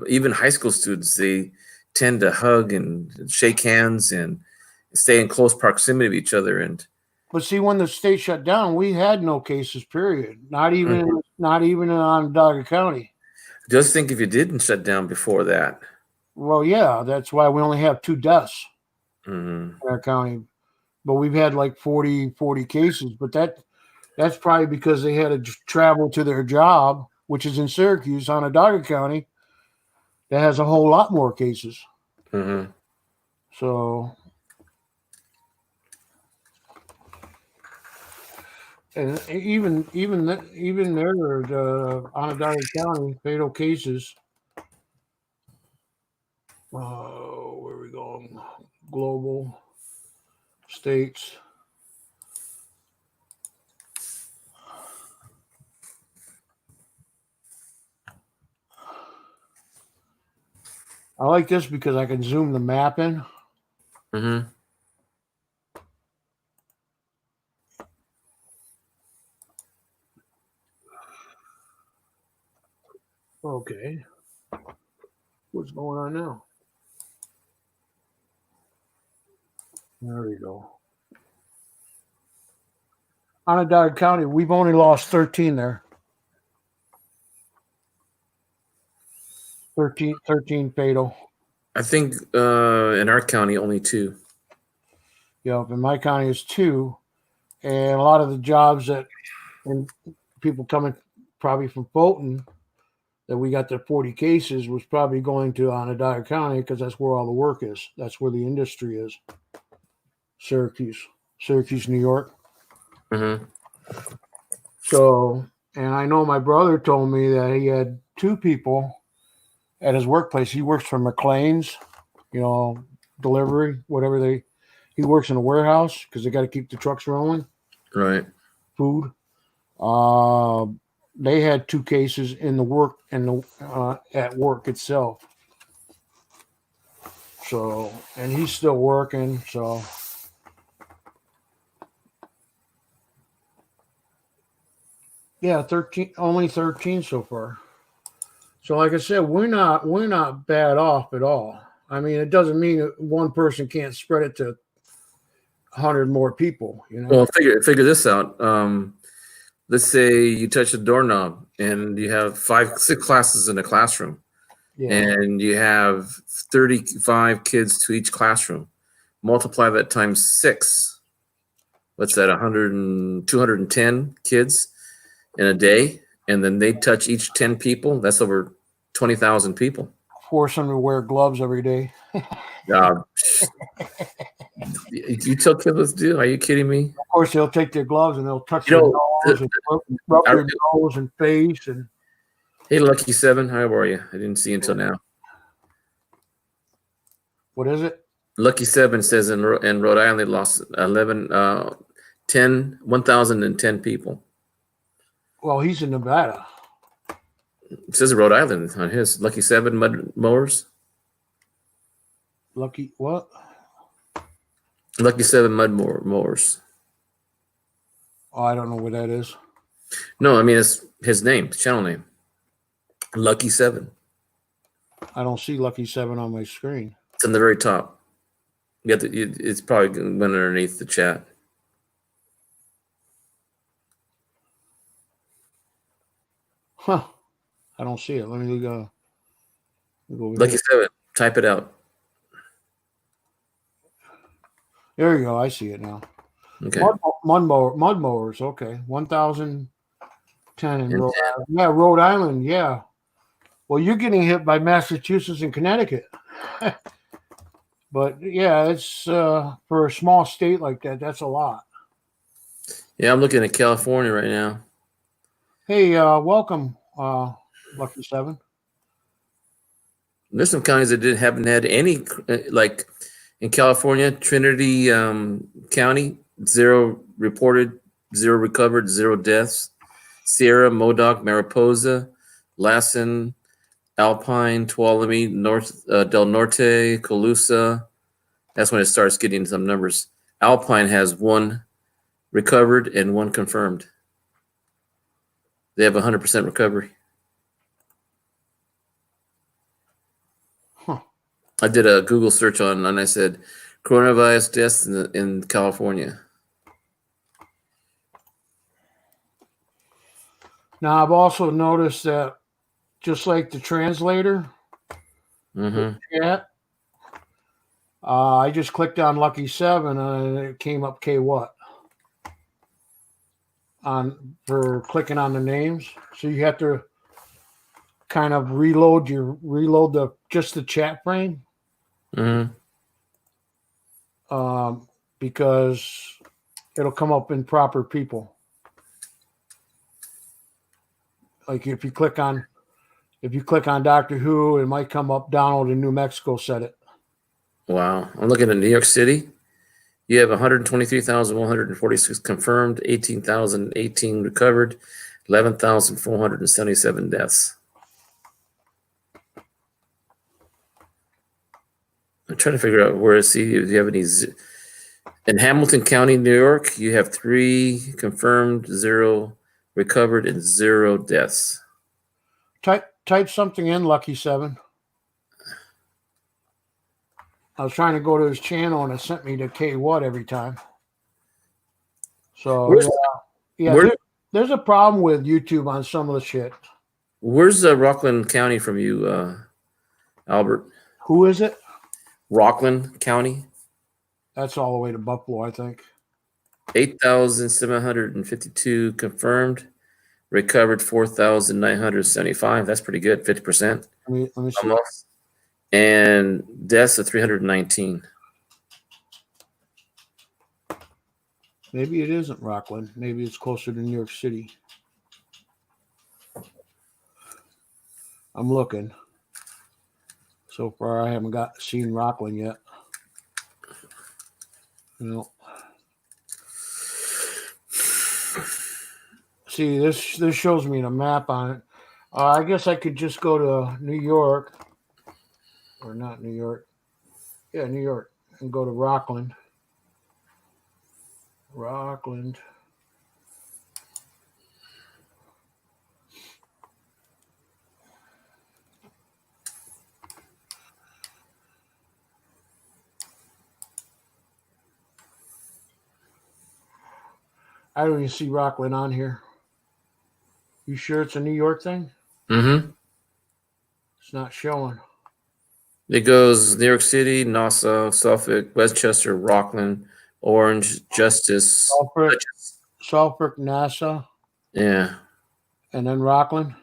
Even high school students, they tend to hug and shake hands and stay in close proximity of each other. But see, when the state shut down, we had no cases. Period. Not even in Onondaga County. Just think if you didn't shut down before that. Well, yeah, that's why we only have 2 deaths in our county. But we've had like 40 cases. But that's probably because they had to travel to their job, which is in Syracuse, Onondaga County. That has a whole lot more cases. Mm-hmm. So, and even there, the Onondaga County fatal cases. Where are we going? Global states. I like this because I can zoom the map in. Mm-hmm. Okay. What's going on now? There we go. Onondaga County, we've only lost 13 there. 13 fatal. I think in our county, only 2. Yeah, in my county is 2. And a lot of the jobs and people coming probably from Fulton that we got the 40 cases was probably going to Onondaga County because that's where all the work is. That's where the industry is. Syracuse, New York. Mm-hmm. So, and I know my brother told me that he had 2 people at his workplace. He works for McLean's, delivery, whatever he works in a warehouse because they got to keep the trucks rolling. Right. Food. They had 2 cases in the work at work itself. So, and he's still working. So, yeah, only 13 so far. So, like I said, we're not bad off at all. I mean, it doesn't mean that one person can't spread it to 100 more people. You know. Well, figure this out. Let's say you touch a doorknob and you have 6 classes in a classroom, and you have 35 kids to each classroom. Multiply that times 6. What's that? 210 kids in a day, and then they touch each 10 people. That's over 20,000 people. Force them to wear gloves every day. You tell kids what to do? Are you kidding me? Of course, they'll take their gloves and they'll touch their nose and rub their nose and face. And hey, Lucky 7, how are you? I didn't see you until now. What is it? Lucky 7 says in Rhode Island they lost 1,010 people. Well, he's in Nevada. It says Rhode Island on his Lucky 7 mud mowers. Lucky what? Lucky 7 mud mowers. Oh, I don't know what that is. No, I mean it's his name, channel name. Lucky 7. I don't see Lucky 7 on my screen. It's on the very top. It's probably went underneath the chat. Huh. I don't see it. Let me go over Lucky here. 7. Type it out. There you go. I see it now. Okay. Mud mowers. Okay. 1,010 in Rhode Island. Yeah, Rhode Island. Yeah. Well, you're getting hit by Massachusetts and Connecticut. But yeah, it's for a small state like that, that's a lot. Yeah, I'm looking at California right now. Hey, welcome, Lucky 7. There's some counties that haven't had any, like in California, Trinity County, 0 reported, 0 recovered, 0 deaths. Sierra, Modoc, Mariposa, Lassen, Alpine, Tuolumne, North Del Norte, Colusa. That's when it starts getting some numbers. Alpine has 1 recovered and 1 confirmed. They have 100% recovery. Huh. I did a Google search and I said coronavirus deaths in California. Now, I've also noticed that just like the translator, chat, I just clicked on Lucky 7 and it came up K what? For clicking on the names. So you have to kind of reload just the chat frame. Because it'll come up in proper people. Like if you click on Doctor Who, it might come up Donald in New Mexico said it. Wow. I'm looking at New York City. You have 123,146 confirmed, 18,018 recovered, 11,477 deaths. I'm trying to figure out where to see if you have any. In Hamilton County, New York, you have 3 confirmed, 0 recovered, and 0 deaths. Type something in, Lucky 7. I was trying to go to his channel and it sent me to K what every time. So there's a problem with YouTube on some of the shit. Where's Rockland County from you, Albert? Who is it? Rockland County. That's all the way to Buffalo, I think. 8,752 confirmed, recovered 4,975. That's pretty good, 50%. Let me see. Almost. And deaths of 319. Maybe it isn't Rockland. Maybe it's closer to New York City. I'm looking. So far, I haven't seen Rockland yet. No. See, this shows me the map on it. I guess I could just go to New York. Or not New York. Yeah, New York. And go to Rockland. Rockland. I don't even see Rockland on here. You sure it's a New York thing? Mm-hmm. It's not showing. It goes New York City, Nassau, Suffolk, Westchester, Rockland, Orange, Justice. Suffolk, Nassau. Yeah. And then Rockland.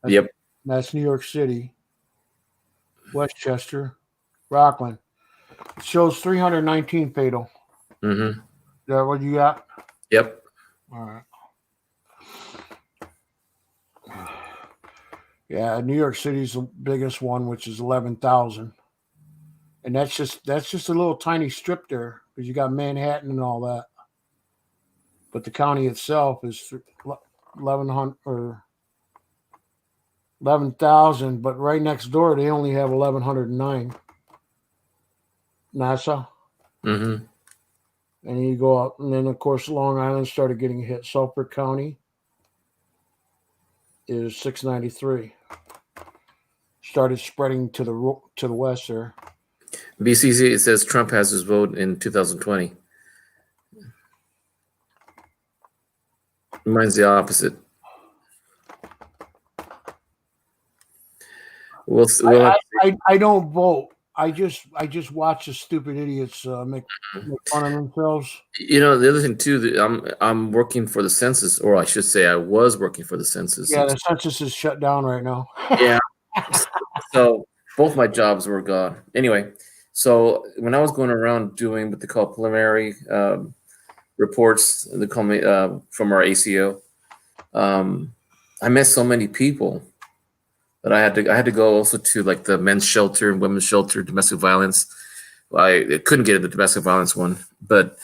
Yep. That's New York City. Westchester, Rockland. It shows 319 fatal. Mm-hmm. Is that what you got? Yep. All right. Yeah, New York City's the biggest one, which is 11,000, and that's just a little tiny strip there because you got Manhattan and all that. But the county itself is 1,100 or 11,000. But right next door, they only have 1,109. Nassau. Mm-hmm. And you go up, and then of course Long Island started getting hit. Suffolk County is 693. Started spreading to the west there. BCC, it says Trump has his vote in 2020. Mine's the opposite. I don't vote. I just watch the stupid idiots make fun of themselves. You know, the other thing too, that I'm working for the census, or I should say, I was working for the census. Yeah, the census is shut down right now. Yeah. So both my jobs were gone. Anyway, so when I was going around doing what they call preliminary reports, they call me from our ACO, I met so many people that I had to go also to like the men's shelter and women's shelter, domestic violence. I couldn't get into the domestic violence one, but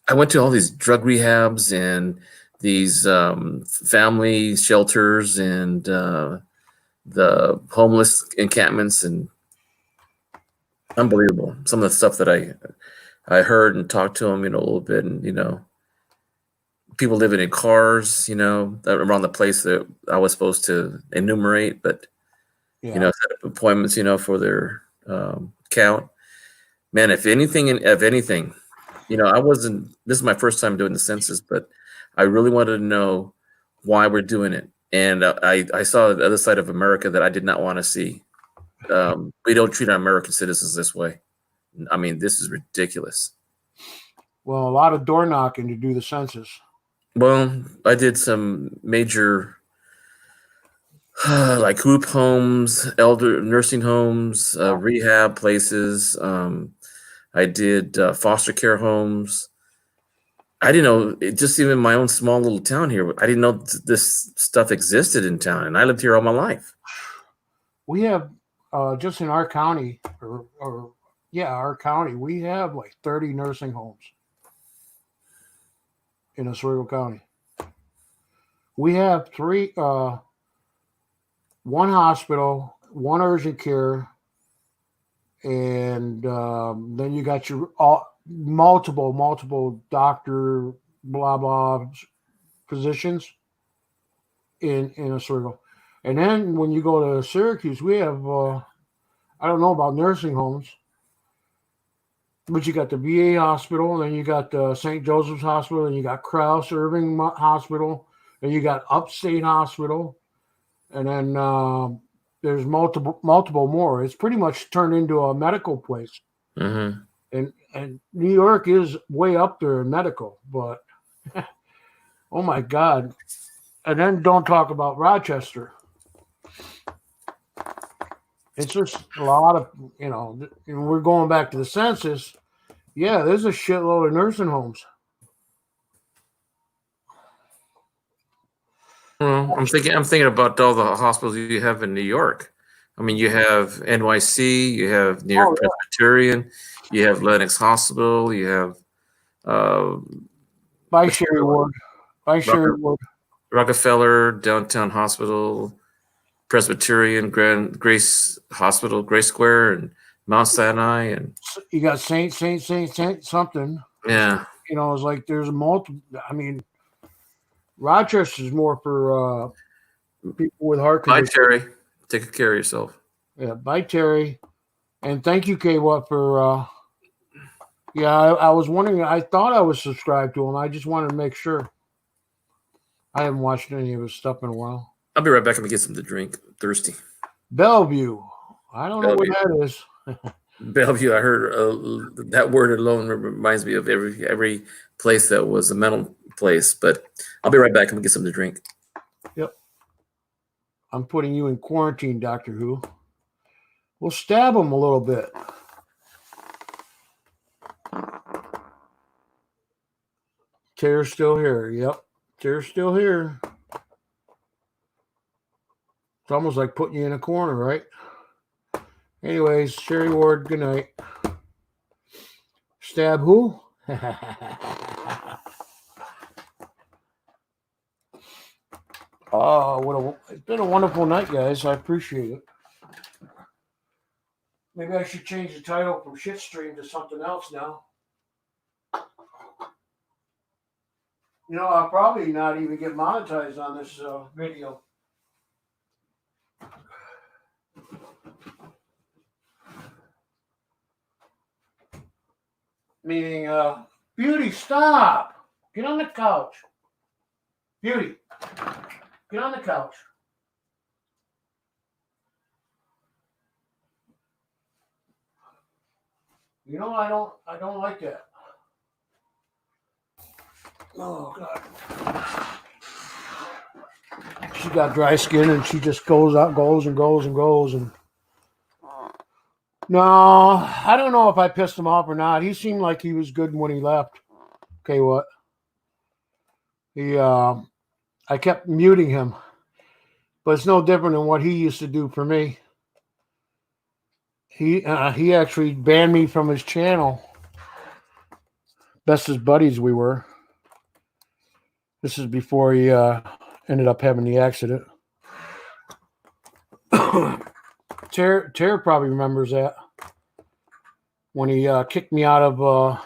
I went to all these drug rehabs and these family shelters and the homeless encampments, and unbelievable. Some of the stuff that I heard and talked to them, a little bit, and people living in cars, around the place that I was supposed to enumerate, but set up appointments, for their count. Man, if anything, I wasn't. This is my first time doing the census, but I really wanted to know why we're doing it. And I saw the other side of America that I did not want to see. We don't treat our American citizens this way. I mean, this is ridiculous. Well, a lot of door knocking to do the census. Well, I did some major, like group homes, elder nursing homes, rehab places. I did foster care homes. I didn't know, just even my own small little town here, I didn't know this stuff existed in town, and I lived here all my life. We have, just in our county, our county, we have like 30 nursing homes in Oswego County. We have one hospital, one urgent care, and then you got your multiple doctor, blah, blah, physicians in Oswego. And then when you go to Syracuse, we have, I don't know about nursing homes, but you got the VA hospital, and then you got the St. Joseph's Hospital, and you got Krause Irving Hospital, and you got Upstate Hospital, and then there's multiple more. It's pretty much turned into a medical place. Mm-hmm. And New York is way up there in medical, but oh my God. And then don't talk about Rochester. It's just a lot of, we're going back to the census. Yeah, there's a shitload of nursing homes. Well, I'm thinking about all the hospitals you have in New York. I mean, you have NYC, you have New York Presbyterian, you have Lenox Hospital, you have by Sherry Ward, Rockefeller Downtown Hospital, Presbyterian, Grace Hospital, Grace Square, and Mount Sinai, and you got Saint something. Yeah, it's like there's multiple. I mean, Rochester's more for people with heart conditions. Bye, Terry. Take care of yourself. Yeah, bye, Terry. And thank you, K. Watt, for Yeah, I was wondering. I thought I was subscribed to him. I just wanted to make sure. I haven't watched any of his stuff in a while. I'll be right back. I'm gonna get something to drink. I'm thirsty. Bellevue. I don't know Bellevue. what that is. Bellevue. I heard that word alone reminds me of every place that was a mental place. But I'll be right back. I'm gonna get something to drink. Yep. I'm putting you in quarantine, Doctor Who. We'll stab him a little bit. Tear's still here. Yep. Tear's still here. It's almost like putting you in a corner, right? Anyways, Sherry Ward, good night. Stab who? Oh, it's been a wonderful night, guys. I appreciate it. Maybe I should change the title from Shit Stream to something else now. You know, I'll probably not even get monetized on this video. Meaning, Beauty, stop! Get on the couch. Beauty, get on the couch. You know, I don't like that. Oh God. She got dry skin and she just goes and goes. No, I don't know if I pissed him off or not. He seemed like he was good when he left. Okay, what? I kept muting him, but it's no different than what he used to do for me. He actually banned me from his channel. Best as buddies we were. This is before he ended up having the accident. Tara probably remembers that when he kicked me out of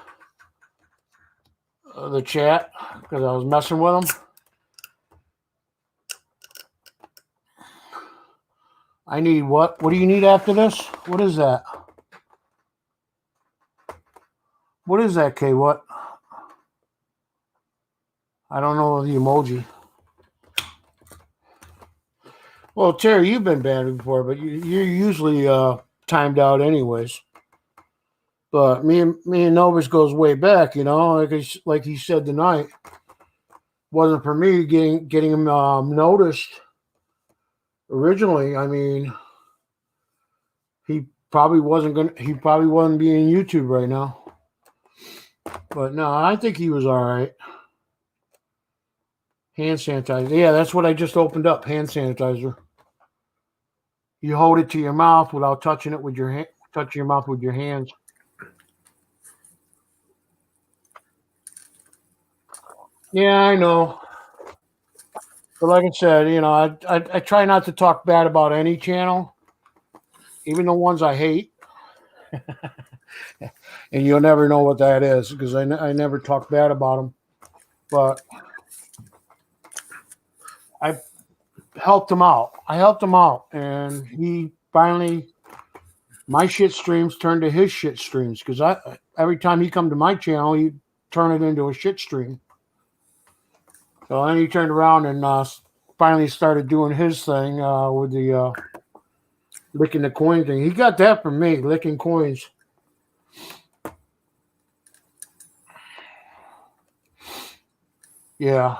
the chat because I was messing with him. I need what? What do you need after this? What is that? What is that, Kay? What? I don't know the emoji. Well, Terry, you've been banned before, but you're usually timed out anyways. But me and Novus goes way back, you know, like he said tonight. Wasn't for me getting him noticed originally. I mean, he probably wasn't being YouTube right now. But no, I think he was all right. Hand sanitizer. Yeah, that's what I just opened up. Hand sanitizer. You hold it to your mouth without touching it with your hand. Touch your mouth with your hands. Yeah, I know. But like I said, you know, I try not to talk bad about any channel, even the ones I hate. And you'll never know what that is because I never talk bad about them. But I helped him out. And he finally, my shit streams turned to his shit streams because every time he come to my channel, he turn it into a shit stream. So then he turned around and finally started doing his thing with the licking the coin thing. He got that from me, licking coins. Yeah.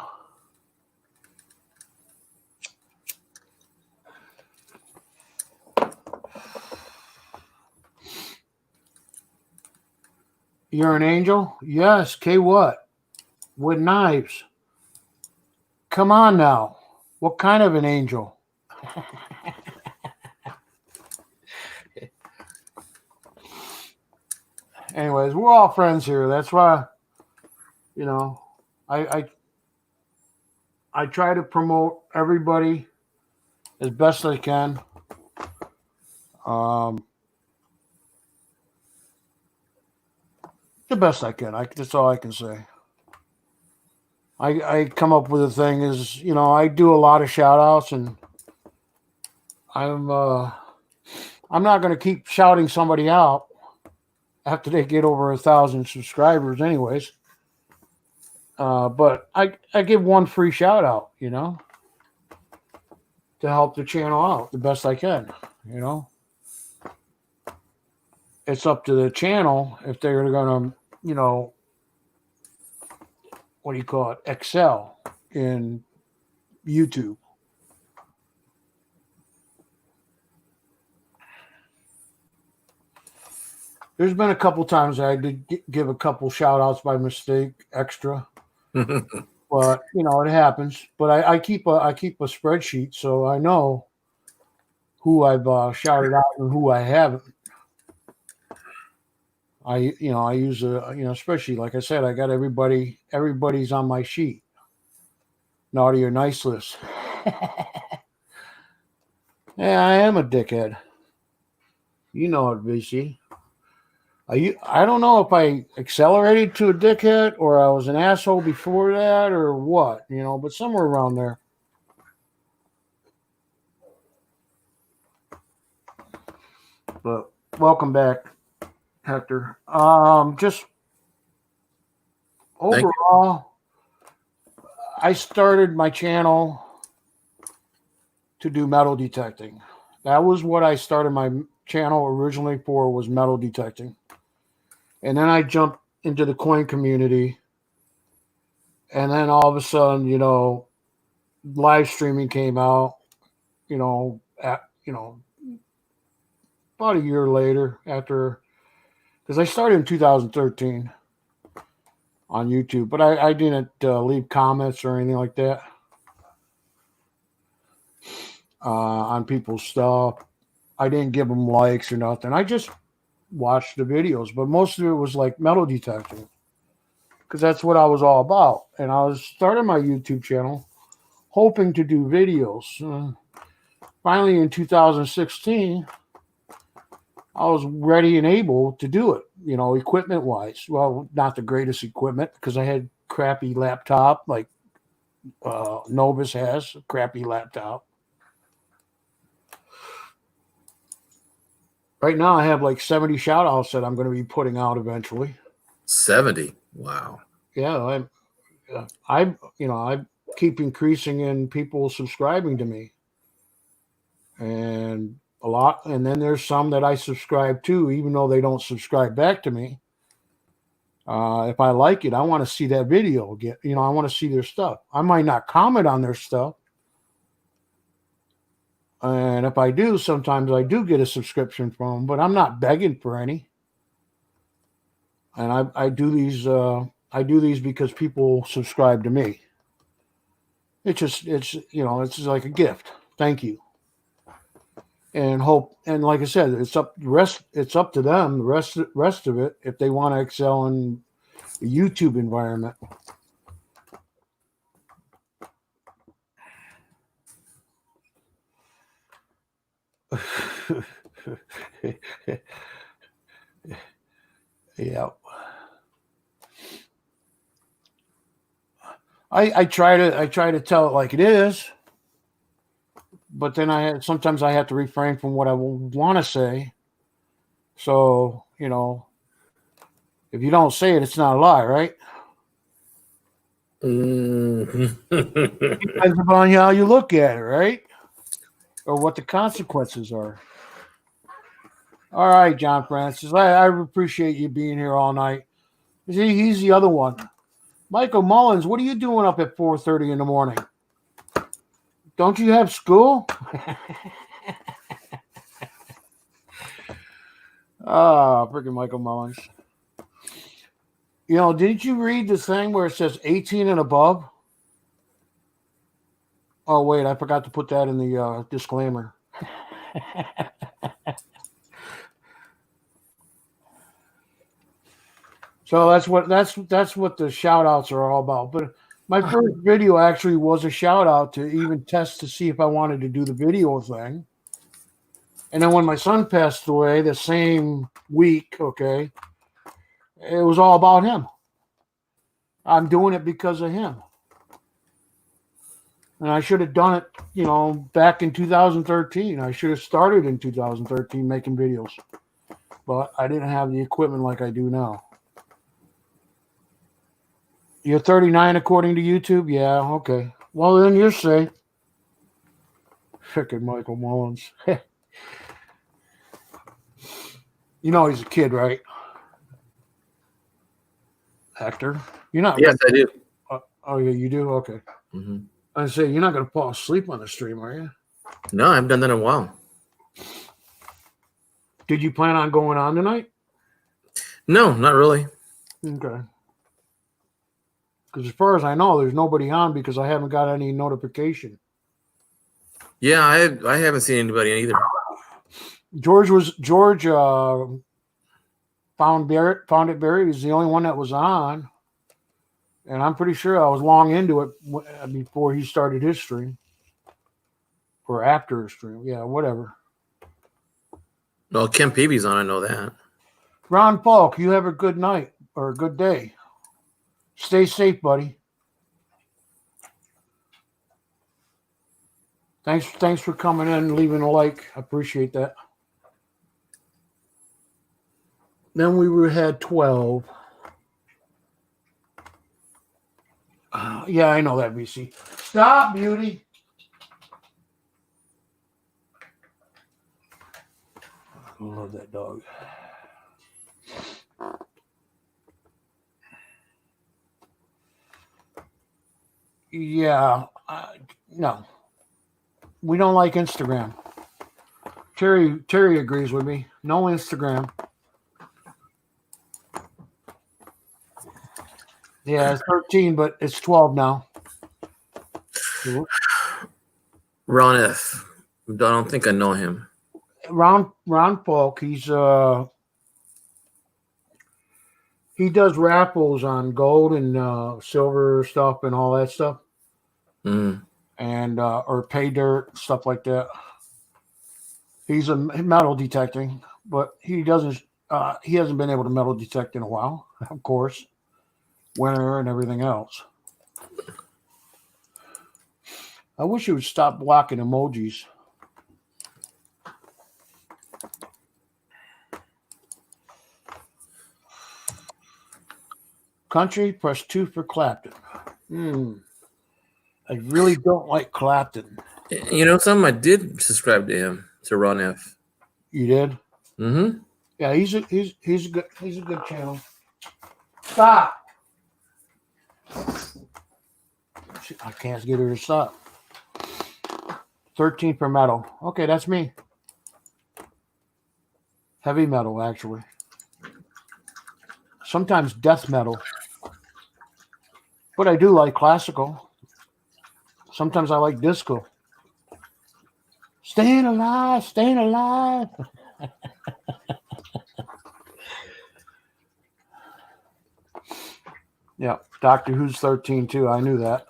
You're an angel? Yes. K what? With knives. Come on now. What kind of an angel? Anyways, we're all friends here. That's why, you know, I try to promote everybody as best I can. The best I can. That's all I can say. I come up with a thing is, you know, I do a lot of shout outs and I'm not going to keep shouting somebody out after they get over 1,000 subscribers, anyways. But I give one free shout out, you know, to help the channel out the best I can, you know. It's up to the channel if they're going to, you know, what do you call it, excel in YouTube. There's been a couple times I did give a couple shout outs by mistake extra. But you know, it happens. But I keep a spreadsheet, so I know who I've shouted out and who I haven't. I use a spreadsheet. Like I said, I got everybody's on my sheet. Naughty or nice list. Yeah, I am a dickhead. You know it, VC. I don't know if I accelerated to a dickhead or I was an asshole before that or what, you know, but somewhere around there. But welcome back, Hector. Just overall, I started my channel to do metal detecting. That was what I started my channel originally for, was metal detecting. And then I jumped into the coin community. And then all of a sudden, you know, live streaming came out, you know, about a year later after, because I started in 2013 on YouTube, but I didn't leave comments or anything like that on people's stuff. I didn't give them likes or nothing. I just watched the videos, but most of it was like metal detecting, because that's what I was all about. And I was starting my YouTube channel hoping to do videos. Finally, in 2016, I was ready and able to do it, you know, equipment-wise. Well, not the greatest equipment, because I had crappy laptop, like Novus has, a crappy laptop. Right now, I have like 70 shout-outs that I'm going to be putting out eventually. 70? Wow. Yeah, I keep increasing in people subscribing to me, and a lot. And then there's some that I subscribe to, even though they don't subscribe back to me. If I like it, I want to see that video again. You know, I want to see their stuff. I might not comment on their stuff. And if I do, sometimes I do get a subscription from them, but I'm not begging for any. And I do these because people subscribe to me. It's you know, it's like a gift. Thank you. And hope, and like I said, it's up to them, the rest of it, if they want to excel in the YouTube environment. Yeah. I try to tell it like it is, but then sometimes I have to refrain from what I want to say. So, you know, if you don't say it, it's not a lie, right? Depends upon how you look at it, right? Or what the consequences are. All right, John Francis. I appreciate you being here all night. He's the other one. Michael Mullins, what are you doing up at 4:30 in the morning? Don't you have school? Freaking Michael Mullins. You know, did you read the thing where it says 18 and above? Oh, wait, I forgot to put that in the disclaimer. So that's what the shout outs are all about. But my first video actually was a shout out to even test to see if I wanted to do the video thing. And then when my son passed away the same week, okay, it was all about him. I'm doing it because of him. And I should have done it, you know, back in 2013. I should have started in 2013 making videos. but I didn't have the equipment like I do now. You're 39 according to YouTube? Yeah, okay. Well, then you're safe. Frickin' Michael Mullins. You know he's a kid, right? Hector? You're not. Yes, I do. Oh, yeah, you do? Okay. Mm-hmm. I say, you're not going to fall asleep on the stream, are you? No, I haven't done that in a while. Did you plan on going on tonight? No, not really. Okay. Because as far as I know, there's nobody on because I haven't got any notification. Yeah, I haven't seen anybody either. George found it buried. He's the only one that was on, and I'm pretty sure I was long into it before he started his stream or after his stream. Yeah, whatever. Well, Ken Peavy's on. I know that. Ron Falk, you have a good night or a good day. Stay safe, buddy. Thanks for coming in and leaving a like. I appreciate that. Then we had 12. Yeah, I know that, BC. Stop, beauty. I love that dog. Yeah, no. We don't like Instagram. Terry agrees with me. No Instagram. Yeah, it's 13, but it's 12 now. Ron F. I don't think I know him. Ron Falk, he does raffles on gold and silver stuff and all that stuff. Mm. And or pay dirt, stuff like that. He's a metal detecting, but he hasn't been able to metal detect in a while, of course. Winter and everything else. I wish you would stop blocking emojis. Country, press 2 for Clapton. I really don't like Clapton. You know something? I did subscribe to him, to Ron F. You did? Mm-hmm. Yeah, he's a good channel. Stop. I can't get her to stop. 13 for metal. Okay, that's me. Heavy metal, actually. Sometimes death metal. But I do like classical. Sometimes I like disco. Staying alive, staying alive. Yeah, Doctor Who's 13 too. I knew that.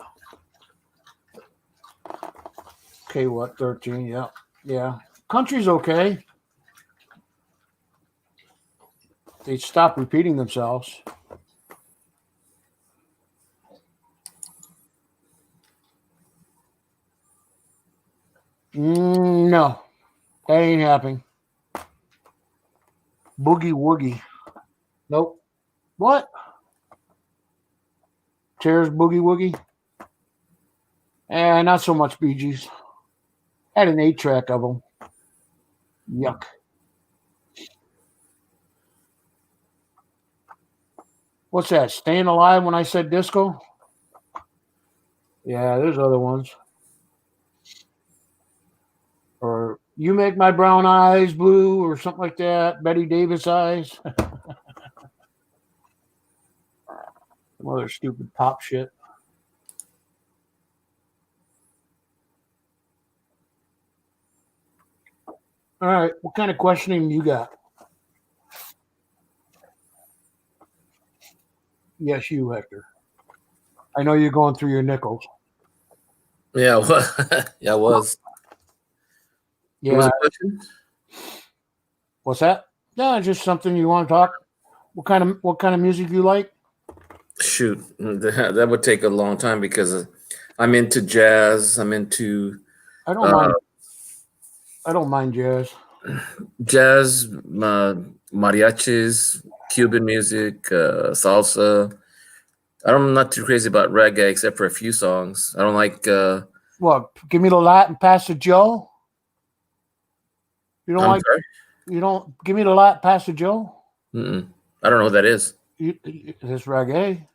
Okay, what 13? Yeah, yeah. Country's okay. They stop repeating themselves. No, that ain't happening. Boogie Woogie. Nope. What? Chairs Boogie Woogie? Not so much Bee Gees. Had an 8-track of them. Yuck. What's that? Staying Alive when I said disco? Yeah, there's other ones. Or You Make My Brown Eyes Blue or something like that. Betty Davis Eyes. Some other stupid pop shit. All right. What kind of questioning you got? Yes, you, Hector. I know you're going through your nickels. Yeah, yeah, I was. Yeah. What was the question? What's that? No, just something you want to talk. What kind of music you like? Shoot, that would take a long time because I'm into jazz. I'm into. I don't mind. I don't mind jazz. Jazz, mariachis, Cuban music, salsa. I'm not too crazy about reggae except for a few songs. I don't like. What? Give me the Latin Pastor Joe. You don't I'm like? sorry? You don't give me the Latin Pastor Joe. Mm-mm. I don't know what that is. It's reggae.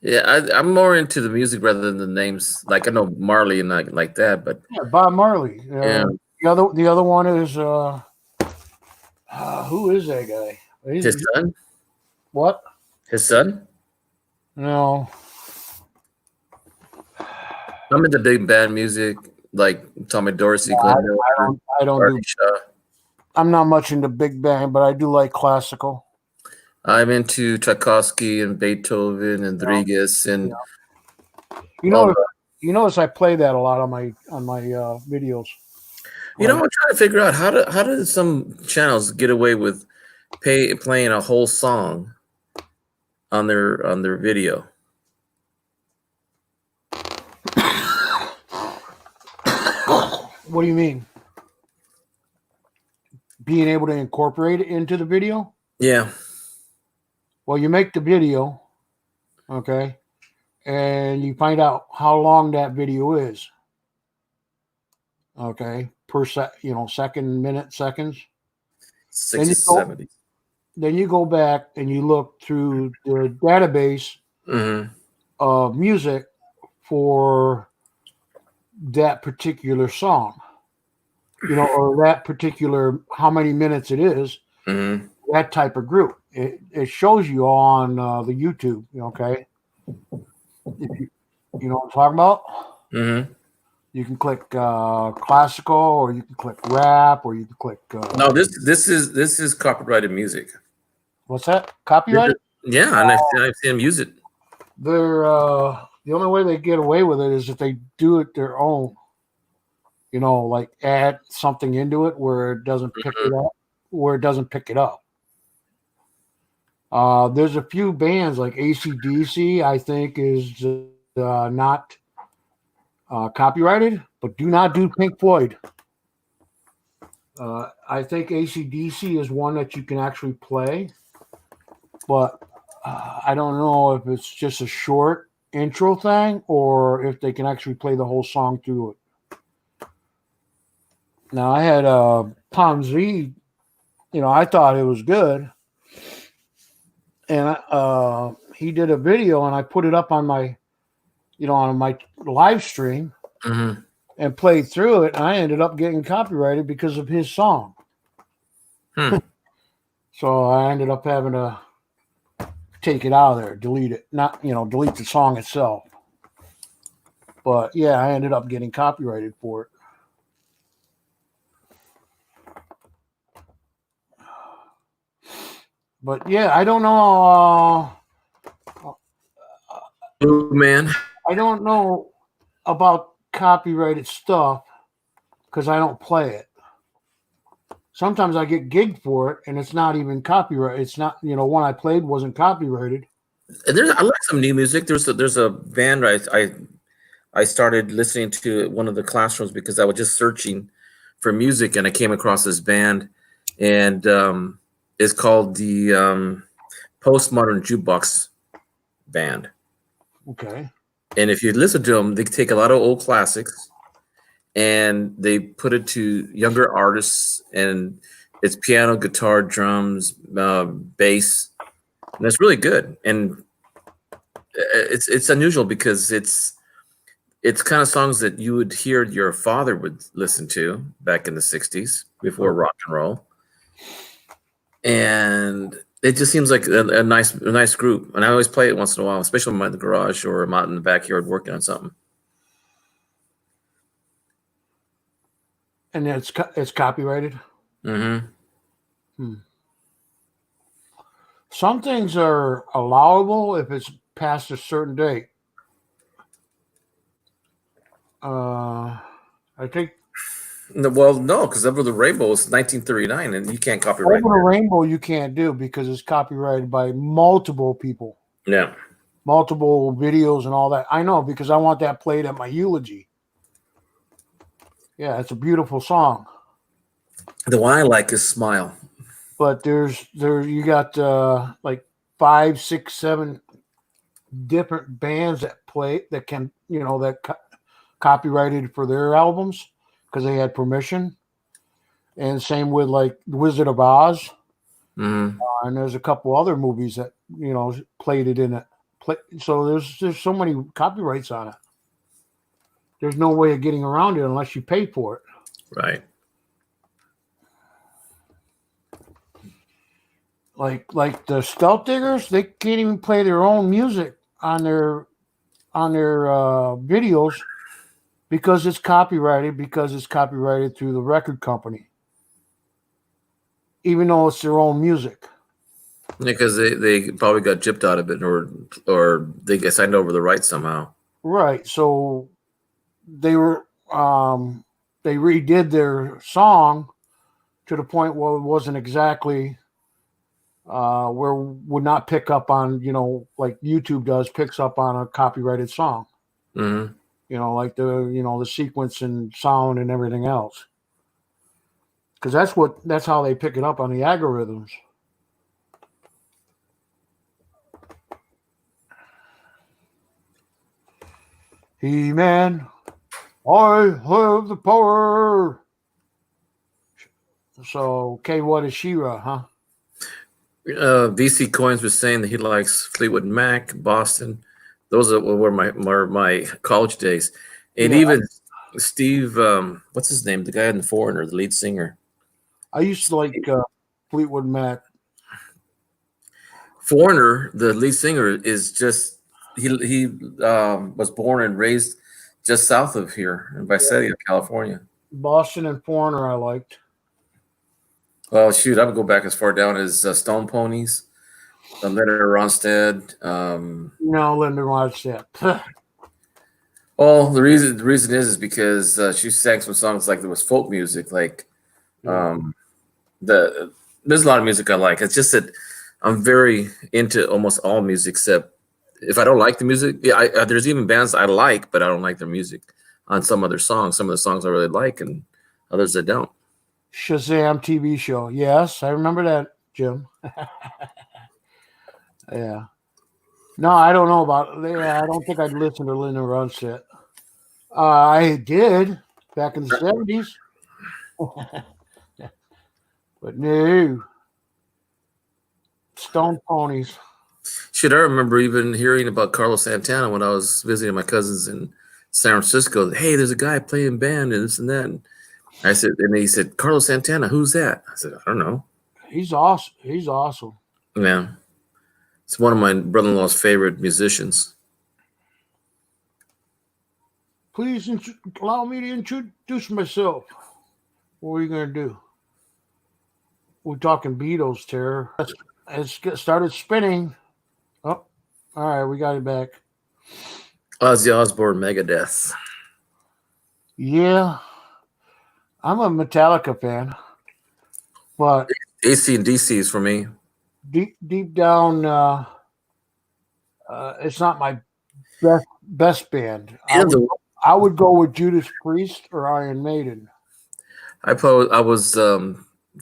Yeah, I'm more into the music rather than the names. Like I know Marley and like that, but Yeah, Bob Marley. yeah, The other one is who is that guy? his son. What? His son. No. I'm into big band music like Tommy Dorsey, Glenn Miller, I don't Artie do. Shaw. I'm not much into big band, but I do like classical. I'm into Tchaikovsky and Beethoven and Rodriguez and You notice I play that a lot on my videos. I'm trying to figure out how do some channels get away with playing a whole song on their video. What do you mean? Being able to incorporate it into the video? Yeah. Well, you make the video, okay, and you find out how long that video is. Okay, per second, minute, seconds. 60s, 70s. Then you go back and you look through the database of music for that particular song, or that particular how many minutes it is, that type of group. It shows you on the YouTube, okay? If you know what I'm talking about? You can click classical, or you can click rap, or you can click. No, this is copyrighted music. What's that? Copyrighted? Yeah, and I've seen them use it. They're the only way they get away with it is if they do it their own. Like add something into it where it doesn't pick it up, There's a few bands like AC/DC, I think, is not copyrighted, but do not do Pink Floyd. I think AC/DC is one that you can actually play, but I don't know if it's just a short intro thing or if they can actually play the whole song through it. Now, I had Tom Z, I thought it was good. And he did a video and I put it up on my, on my live stream and played through it. And I ended up getting copyrighted because of his song. So I ended up having to take it out of there, delete it, not, delete the song itself. But yeah, I ended up getting copyrighted for it. But yeah, I don't know. Man, I don't know about copyrighted stuff because I don't play it. Sometimes I get gigged for it, and it's not even copyright. It's not, one I played wasn't copyrighted. I like some new music. There's a band I started listening to at one of the classrooms because I was just searching for music, and I came across this band, and it's called the Postmodern Jukebox Band. Okay. And if you listen to them, they take a lot of old classics and they put it to younger artists, and it's piano, guitar, drums, bass, and it's really good. And it's unusual because it's kind of songs that you would hear your father would listen to back in the 60s before rock and roll. And it just seems like a nice group. And I always play it once in a while, especially when I'm in the garage or I'm out in the backyard working on something. And it's copyrighted? Some things are allowable if it's past a certain date. I think. Well, no, because Over the Rainbow is 1939, and you can't copyright. Over the Rainbow you can't do because it's copyrighted by multiple people. Yeah. Multiple videos and all that. I know because I want that played at my eulogy. Yeah, it's a beautiful song. The one I like is Smile. But you got like 5, 6, 7 different bands that play that can copyrighted for their albums because they had permission. And same with like Wizard of Oz. Mm-hmm. And there's a couple other movies that played it in it. So there's so many copyrights on it. There's no way of getting around it unless you pay for it. Right. Like the Stealth Diggers, they can't even play their own music on their videos because it's copyrighted through the record company, even though it's their own music. Because they probably got gypped out of it, or they get signed over the rights somehow. Right. So they were they redid their song to the point where it wasn't exactly where would not pick up on, like YouTube does, picks up on a copyrighted song. Mm-hmm. Like the sequence and sound and everything else. Because that's how they pick it up on the algorithms. He-Man, I have the power. So, okay, what is She-Ra, huh? VC Coins was saying that he likes Fleetwood Mac, Boston. Those were my college days. And even Steve, what's his name? The guy in The Foreigner, the lead singer. I used to like Fleetwood Mac. Foreigner, the lead singer, is just he was born and raised just south of here in Visalia, California. Boston and Foreigner I liked. Well, shoot, I would go back as far down as Stone Ponies, Linda Ronstadt. No, Linda Ronstadt. Well, the reason is because she sang some songs like there was folk music, like there's a lot of music I like. It's just that I'm very into almost all music, except if I don't like the music. Yeah, there's even bands I like, but I don't like their music on some other songs. Some of the songs I really like, and others I don't. Shazam TV show. Yes, I remember that, Jim. Yeah. No, I don't know about. Yeah, I don't think I'd listen to Linda Ronstadt. I did back in the 70s. But no. Stone Ponies. Should I remember even hearing about Carlos Santana when I was visiting my cousins in San Francisco? Hey, there's a guy playing band and this and that. And I said, and he said, Carlos Santana, who's that? I said, I don't know. He's awesome. He's awesome. Yeah. It's one of my brother-in-law's favorite musicians. Please allow me to introduce myself. What are you going to do? We're talking Beatles, Terror. It started spinning. Oh, all right. We got it back. Ozzy Osbourne, Megadeth. Yeah. I'm a Metallica fan. But AC and DC is for me. Deep down, it's not my best band. I would go with Judas Priest or Iron Maiden. I was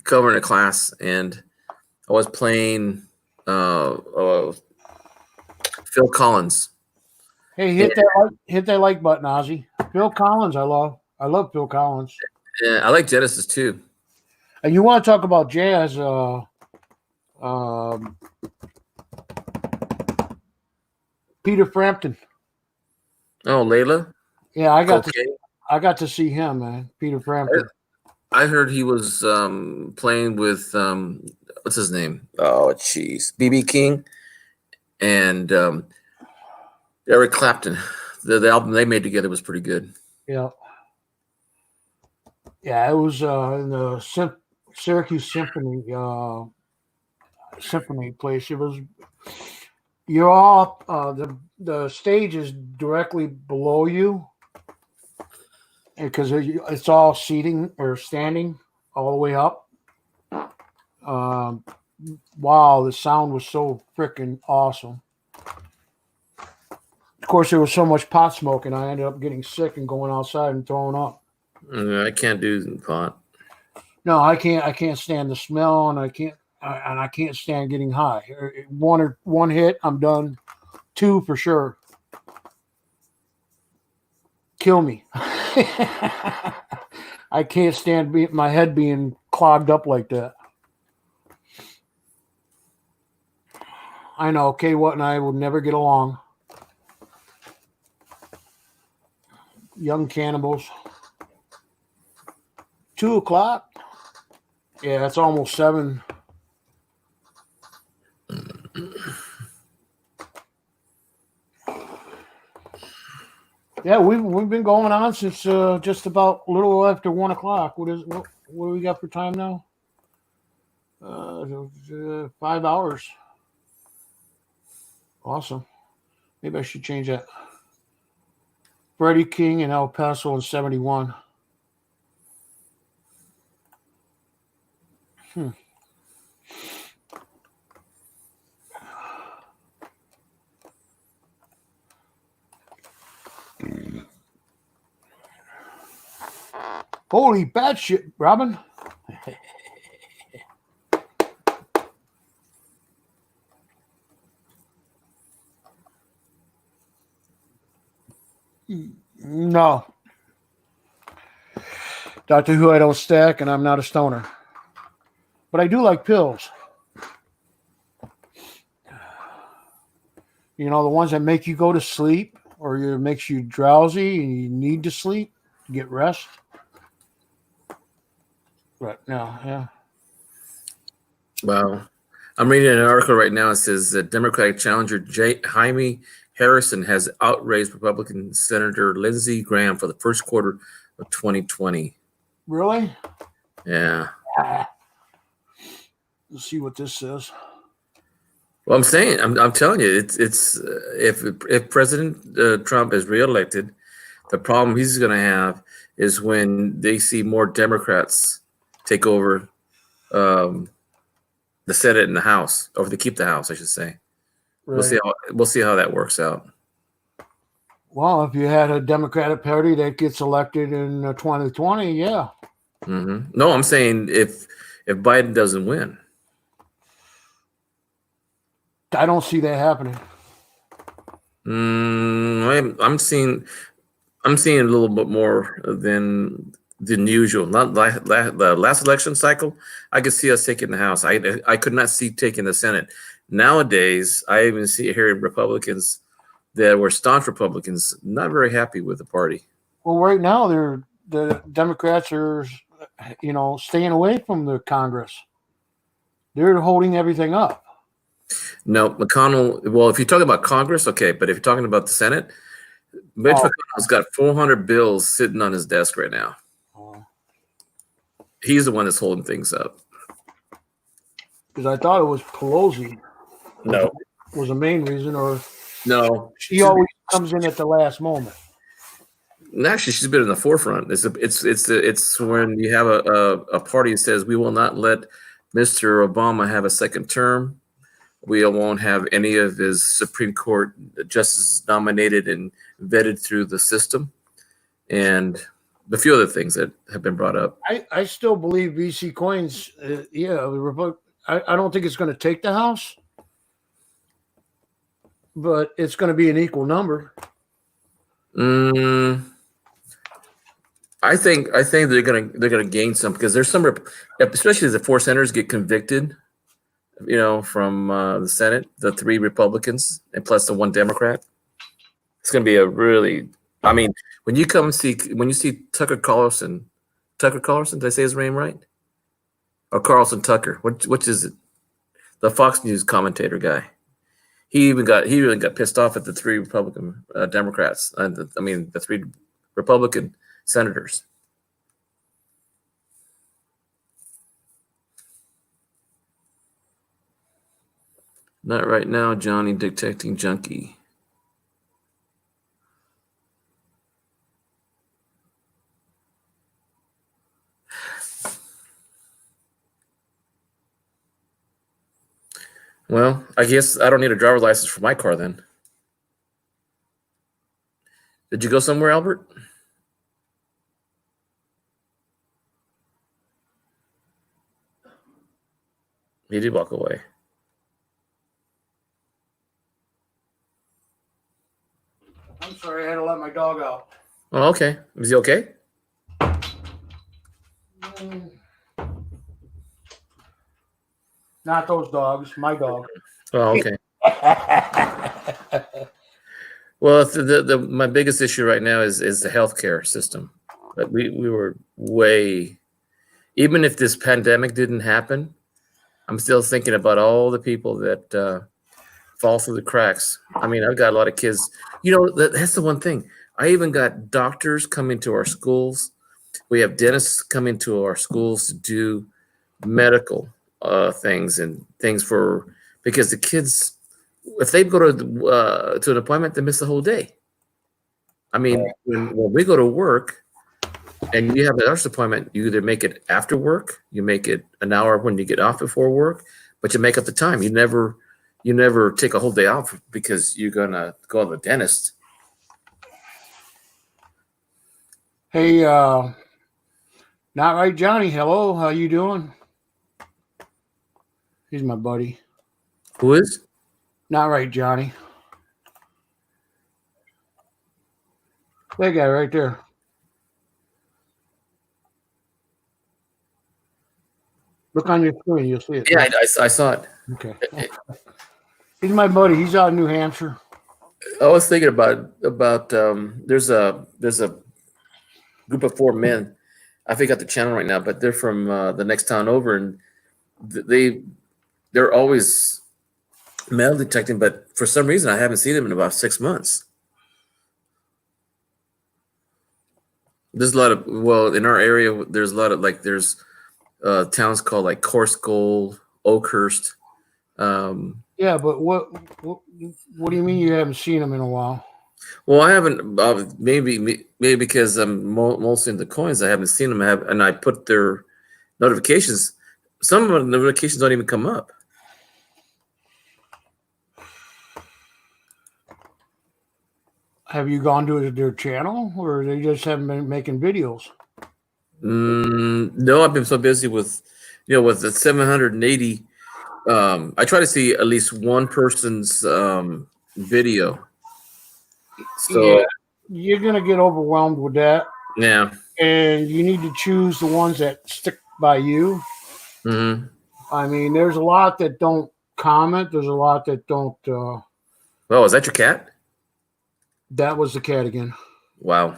covering a class and I was playing Phil Collins. Hey, hit that like button, Ozzy. Phil Collins, I love Phil Collins. Yeah, I like Genesis too. And you want to talk about jazz? Peter Frampton. Oh, Layla. Yeah, I got to see him, man. Peter Frampton. I heard he was playing with what's his name? Oh, jeez, BB King and Eric Clapton. The album they made together was pretty good. Yeah. Yeah, it was in the Syracuse Symphony place. It was. You're all the stage is directly below you, because it's all seating or standing all the way up. Wow, the sound was so freaking awesome. Of course, there was so much pot smoke, and I ended up getting sick and going outside and throwing up. I can't do pot. No, I can't. I can't stand the smell, and I can't stand getting high. One hit, I'm done. Two for sure. Kill me. I can't stand my head being clogged up like that. I know Kay What and I would never get along. Young cannibals. 2:00. Yeah, it's almost 7. Yeah, we've been going on since just about a little after 1:00. What do we got for time now? 5 hours. Awesome. Maybe I should change that. Freddie King in El Paso in 71. Holy bad shit, Robin. No. Doctor Who I don't stack, and I'm not a stoner. But I do like pills. You know, the ones that make you go to sleep or it makes you drowsy and you need to sleep to get rest. But no, yeah. Wow. I'm reading an article right now. It says that Democratic challenger Jaime Harrison has outraised Republican Senator Lindsey Graham for the first quarter of 2020. Really? Yeah. Let's see what this says. Well, I'm telling you, it's if President Trump is reelected, the problem he's going to have is when they see more Democrats take over the Senate and the House, or to keep the House, I should say. Right. We'll see how that works out. Well, if you had a Democratic Party that gets elected in 2020, yeah. Mm-hmm. No, I'm saying if Biden doesn't win. I don't see that happening. I'm seeing a little bit more than usual. Not the last election cycle, I could see us taking the House. I could not see taking the Senate. Nowadays, I even hear Republicans that were staunch Republicans not very happy with the party. Well, right now the Democrats are, staying away from the Congress. They're holding everything up. No, McConnell. Well, if you're talking about Congress, okay, but if you're talking about the Senate, Mitch McConnell's got 400 bills sitting on his desk right now. He's the one that's holding things up. Because I thought it was Pelosi. No, was the main reason, or no, she always comes in at the last moment. Actually, she's been in the forefront. It's when you have a party that says we will not let Mr. Obama have a second term. We won't have any of his Supreme Court justices nominated and vetted through the system, and a few other things that have been brought up. I still believe VC Coins. I don't think it's going to take the House, but it's going to be an equal number. I think they're gonna gain some, because there's some, especially as the 4 senators get convicted, from the Senate, the 3 Republicans and plus the 1 Democrat. It's gonna be a really, when you see Tucker Carlson, did I say his name right? Or Carlson Tucker? Which is it? The Fox News commentator guy. He really got pissed off at the 3 Republican Democrats, the 3 Republican senators. Not right now, Johnny detecting junkie. Well, I guess I don't need a driver's license for my car then. Did you go somewhere, Albert? He did walk away. I'm sorry, I had to let my dog out. Oh, okay. Is he okay? Not those dogs, my dog. Oh, okay. Well, my biggest issue right now is the healthcare system. But we were way, even if this pandemic didn't happen, I'm still thinking about all the people that fall through the cracks. I mean, I've got a lot of kids. You know, that's the one thing. I even got doctors coming to our schools. We have dentists coming to our schools to do medical things and things because the kids, if they go to an appointment, they miss the whole day. I mean, when we go to work and you have a nurse appointment, you either make it after work, you make it an hour when you get off before work, but you make up the time. You never take a whole day off because you're gonna go to the dentist. Hey, not right, Johnny. Hello, how you doing? He's my buddy. Who is? Not right, Johnny. That guy right there. Look on your screen, you'll see it. Yeah, I saw it. Okay. He's my buddy. He's out in New Hampshire. I was thinking about there's a group of 4 men. I forgot the channel right now, but they're from the next town over, and they're always metal detecting. But for some reason, I haven't seen them in about 6 months. There's a lot of in our area. There's a lot of there's towns called like Coarse Gold, Oakhurst. Yeah, but what do you mean you haven't seen them in a while? Well, I haven't. Maybe because I'm mostly into coins. I haven't seen them. And I put their notifications. Some of the notifications don't even come up. Have you gone to their channel, or they just haven't been making videos? No, I've been so busy with the 780. I try to see at least one person's video. So yeah, you're gonna get overwhelmed with that. Yeah, and you need to choose the ones that stick by you. Mm-hmm. I mean, there's a lot that don't comment. There's a lot that don't. Oh, is that your cat? That was the cat again. Wow.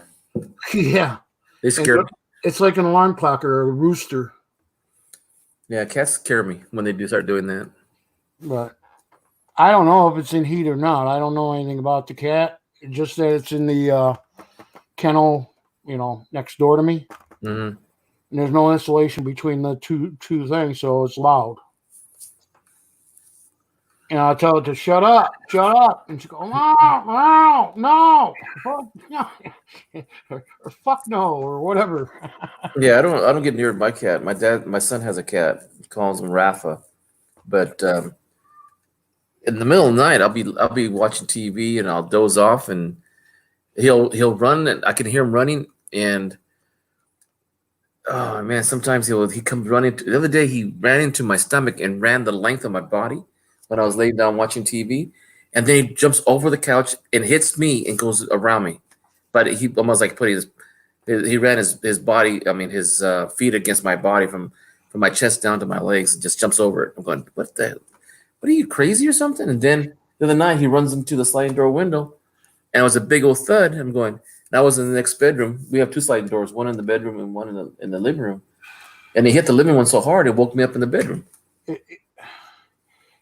Yeah. They scare me. It's like an alarm clock or a rooster. Yeah, cats scare me when they do start doing that. But I don't know if it's in heat or not. I don't know anything about the cat. Just that it's in the kennel, next door to me. Mm-hmm. And there's no insulation between the two things, so it's loud. And I'll tell it to shut up, and she go, no, or fuck no, or whatever. Yeah, I don't get near my cat. My son has a cat. He calls him Rafa. But in the middle of the night, I'll be watching TV and I'll doze off and he'll run and I can hear him running and oh man, sometimes he comes running. The other day he ran into my stomach and ran the length of my body when I was laying down watching TV, and then he jumps over the couch and hits me and goes around me. But he almost like he ran his body, his feet against my body from my chest down to my legs and just jumps over it. I'm going, what are you, crazy or something? And then the other night he runs into the sliding door window and it was a big old thud. I'm going, and I was in the next bedroom. We have 2 sliding doors, one in the bedroom and one in the living room. And he hit the living one so hard it woke me up in the bedroom.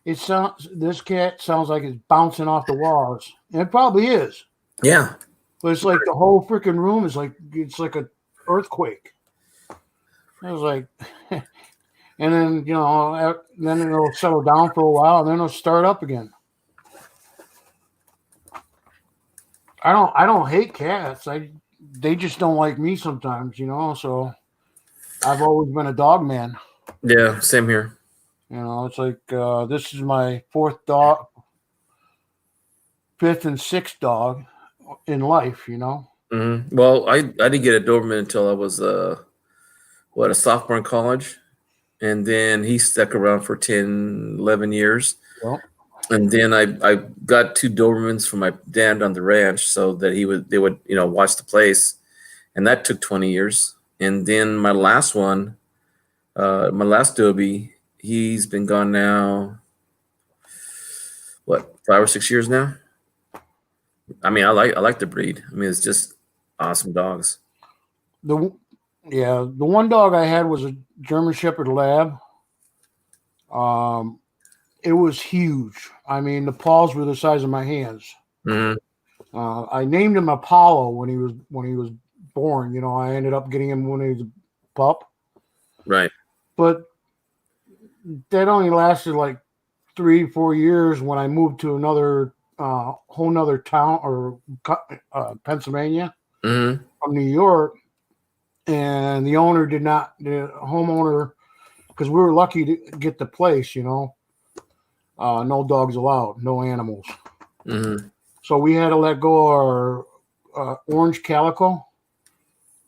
This cat sounds like it's bouncing off the walls. And it probably is. Yeah. But it's like the whole freaking room is like an earthquake. I was like, and then then it'll settle down for a while, and then it'll start up again. I don't hate cats. They just don't like me sometimes, So I've always been a dog man. Yeah, same here. It's like this is my 4th dog, 5th and 6th dog in life. Mm-hmm. Well, I didn't get a Doberman until I was a sophomore in college, and then he stuck around for 10, 11 years. Well, and then I got 2 Dobermans from my dad on the ranch so that they would watch the place, and that took 20 years. And then my last one, my last Dobie, he's been gone now, what, 5 or 6 years now. I mean, I like the breed. I mean, it's just awesome dogs. The one dog I had was a German Shepherd Lab. It was huge. I mean, the paws were the size of my hands. Mm-hmm. I named him Apollo when he was born. I ended up getting him when he was a pup. Right. But that only lasted like 3-4 years when I moved to another whole nother town or Pennsylvania Mm-hmm. from New York, and the homeowner, because we were lucky to get the place, no dogs allowed, no animals. Mm-hmm. So we had to let go our orange calico.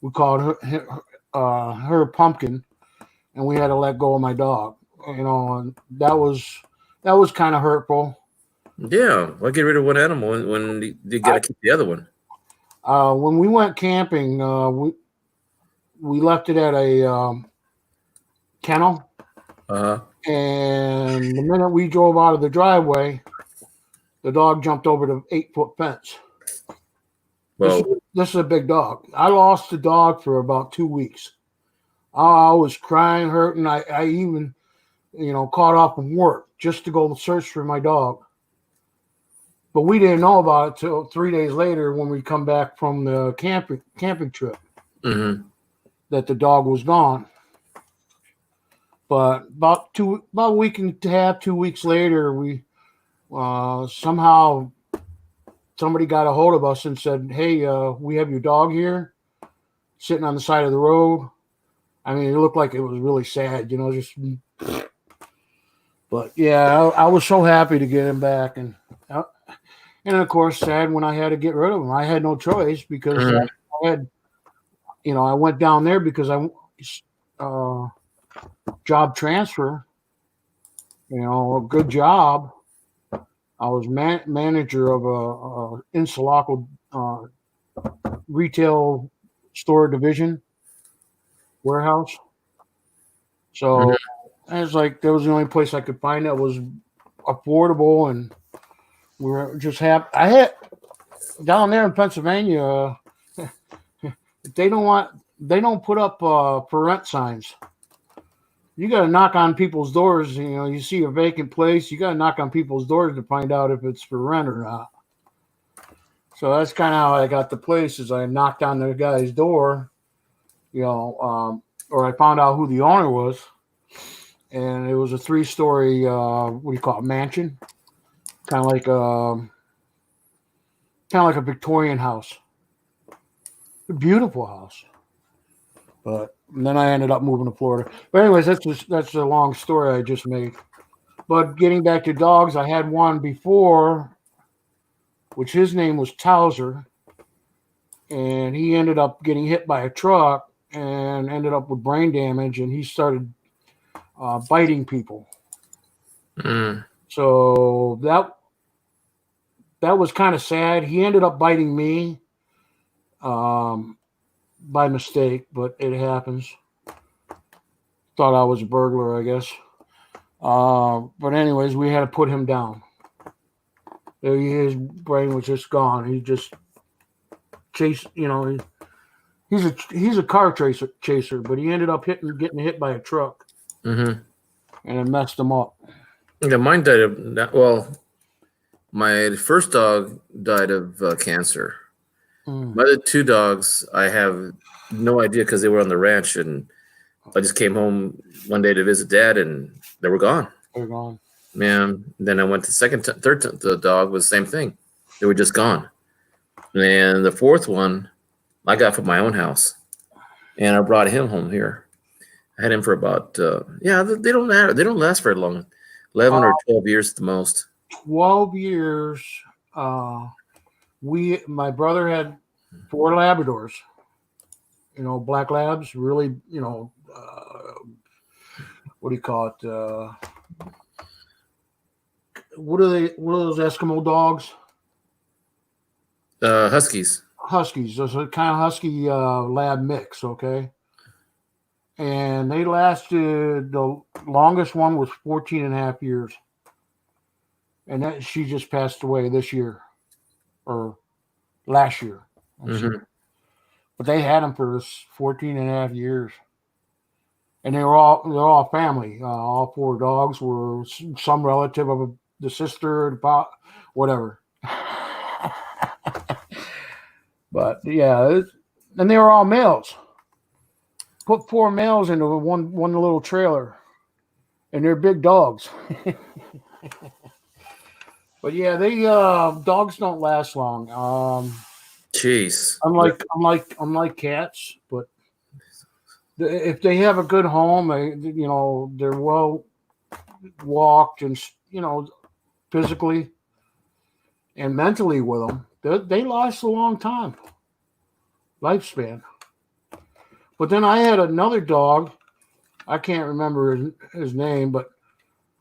We called her Pumpkin, and we had to let go of my dog. And that was kind of hurtful. Yeah, why get rid of one animal when you got to keep the other one? When we went camping, we left it at a kennel. Uh-huh. And the minute we drove out of the driveway, the dog jumped over the 8-foot fence. Well, this is a big dog. I lost the dog for about 2 weeks. I was crying, hurting. I even, caught off from work just to go search for my dog. But we didn't know about it till 3 days later when we come back from the camping trip. Mm-hmm. That the dog was gone. But about a week and a half, 2 weeks later, we somehow somebody got a hold of us and said, "Hey, we have your dog here, sitting on the side of the road." I mean, it looked like it was really sad, just. But yeah, I was so happy to get him back, and of course, sad when I had to get rid of him. I had no choice because I had, I went down there because I job transfer, a good job. I was manager of a Insulaco retail store division warehouse. So I was like, that was the only place I could find that was affordable, and we were just happy. I had down there in Pennsylvania, they don't put up for rent signs. You got to knock on people's doors. You see a vacant place, you got to knock on people's doors to find out if it's for rent or not. So that's kind of how I got the place. Is I knocked on the guy's door, or I found out who the owner was, and it was a 3-story, what do you call it, mansion, kind of like a Victorian house, a beautiful house. But then I ended up moving to Florida. But anyways, that's a long story I just made. But getting back to dogs, I had one before, which his name was Towser, and he ended up getting hit by a truck and ended up with brain damage, and he started biting people. So that was kind of sad. He ended up biting me by mistake, but it happens. Thought I was a burglar, I guess. But anyways, we had to put him down. His brain was just gone. He just chased, he's a car chaser, but he ended up getting hit by a truck. Mm-hmm. And it messed him up. Yeah, mine died of, my first dog died of cancer. My other 2 dogs, I have no idea because they were on the ranch, and I just came home one day to visit Dad, and they were gone. They're gone. Man, then I went to the dog was the same thing. They were just gone. And the 4th one, I got from my own house, and I brought him home here. I had him for about they don't last very long, 11 or 12 years at the most. 12 years. My brother had 4 Labradors, black labs, really, what do you call it? What are those Eskimo dogs? Huskies. Huskies. There's a kind of husky lab mix, okay? And they lasted, the longest one was 14 and a half years. And she just passed away this year or last year. Mm-hmm. But they had them for 14 and a half years. And they're all family. All 4 dogs were some relative of the sister, whatever. But yeah, and they were all males. Put 4 males into one little trailer, and they're big dogs. But yeah, they dogs don't last long. Jeez. Unlike cats, but if they have a good home, they're well walked and physically and mentally with them, they last a long time, lifespan. But then I had another dog. I can't remember his name, but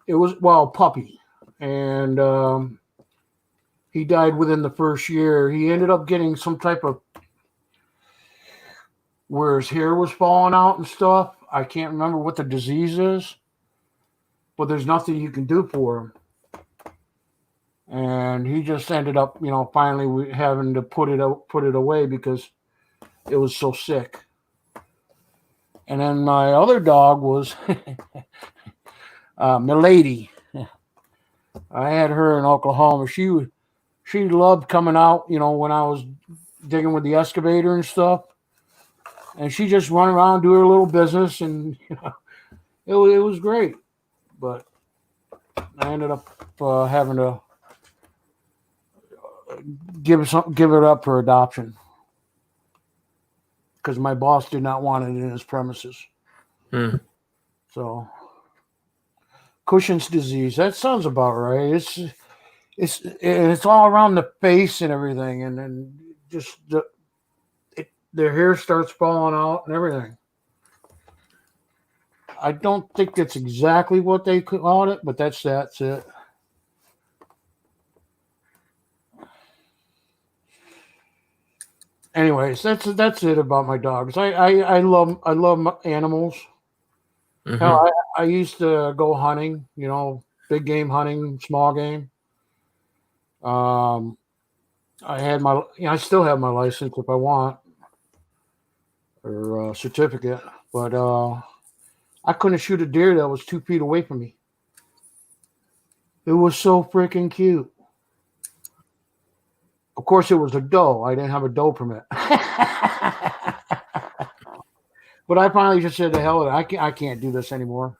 it was puppy, and he died within the first year. He ended up getting some type of where his hair was falling out and stuff. I can't remember what the disease is, but there's nothing you can do for him. And he just ended up, finally having to put it away because it was so sick. And then my other dog was Milady. I had her in Oklahoma. She loved coming out, when I was digging with the excavator and stuff. And she just run around, do her little business, and it was great. But I ended up having to give it up for adoption because my boss did not want it in his premises. So Cushing's disease, that sounds about right. It's all around the face and everything, and then just their hair starts falling out and everything. I don't think that's exactly what they call it, but that's it. Anyways, that's it about my dogs. I love animals. Mm-hmm. Hell, I used to go hunting, big game hunting, small game. I still have my license if I want, or certificate, but I couldn't shoot a deer that was 2 feet away from me. It was so freaking cute. Of course, it was a doe. I didn't have a doe permit. But I finally just said, to hell with it. I can't do this anymore.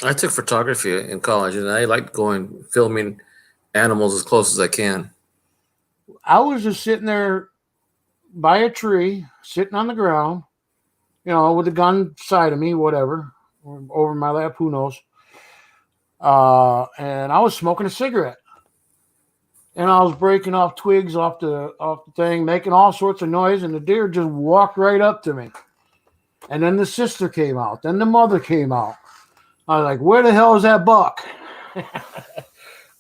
I took photography in college, and I liked going filming animals as close as I can. I was just sitting there by a tree, sitting on the ground, with the gun side of me, whatever, or over my lap, who knows. And I was smoking a cigarette. And I was breaking off twigs off the thing, making all sorts of noise, and the deer just walked right up to me. And then the sister came out. Then the mother came out. I was like, where the hell is that buck?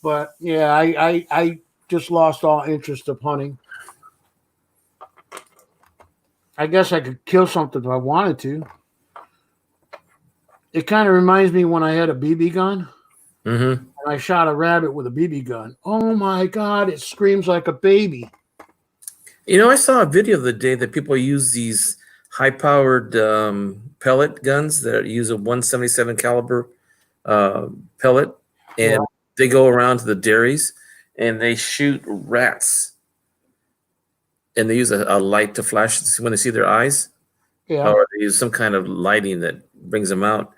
But, yeah, I just lost all interest of hunting. I guess I could kill something if I wanted to. It kind of reminds me when I had a BB gun. Mm-hmm. And I shot a rabbit with a BB gun. Oh, my God, it screams like a baby. I saw a video the other day that people use these high-powered pellet guns that use a 177 caliber pellet, and they go around to the dairies, and they shoot rats. And they use a light to flash when they see their eyes. Yeah. Or they use some kind of lighting that brings them out.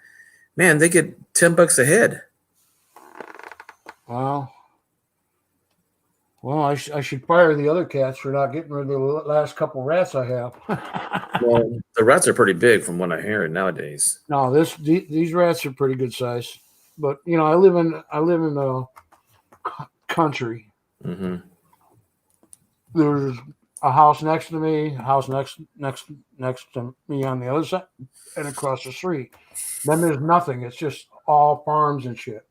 Man, they get $10 a head. Wow. Well, I should fire the other cats for not getting rid of the last couple rats I have. Well, the rats are pretty big from what I hear nowadays. No, these rats are pretty good size. But I live in the country. Mm-hmm. There's a house next to me, a house next to me on the other side, and across the street. Then there's nothing. It's just all farms and shit.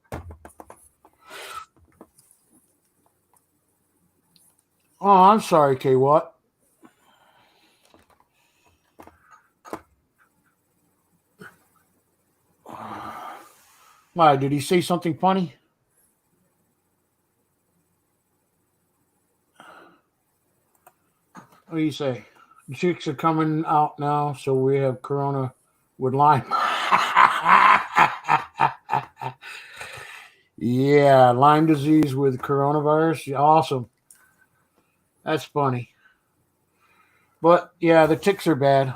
Oh, I'm sorry, K. What? Why, did he say something funny? What do you say? The chicks are coming out now, so we have Corona with Lyme. Yeah, Lyme disease with coronavirus. Awesome. That's funny. But yeah, the ticks are bad.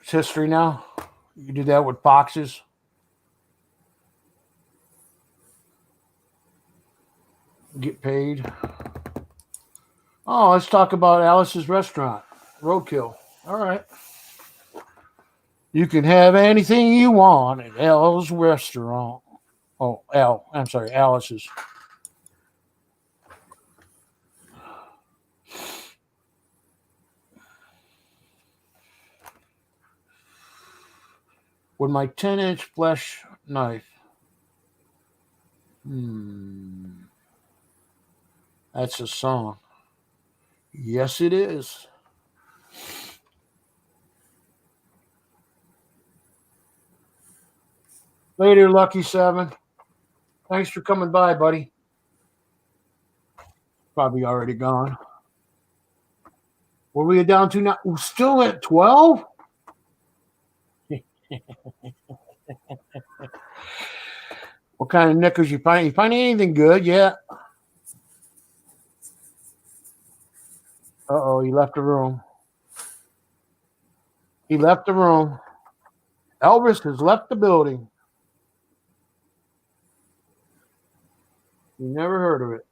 It's history now. You do that with foxes. Get paid. Oh, let's talk about Alice's restaurant. Roadkill. All right. You can have anything you want at L's restaurant. Oh, I'm sorry, Alice's. With my 10-inch flesh knife. That's a song. Yes, it is. Later, Lucky 7. Thanks for coming by, buddy. Probably already gone. What are we down to now? We're still at 12? What kind of nickels you find? You find anything good yet? Uh-oh, he left the room. He left the room. Elvis has left the building. You never heard of it.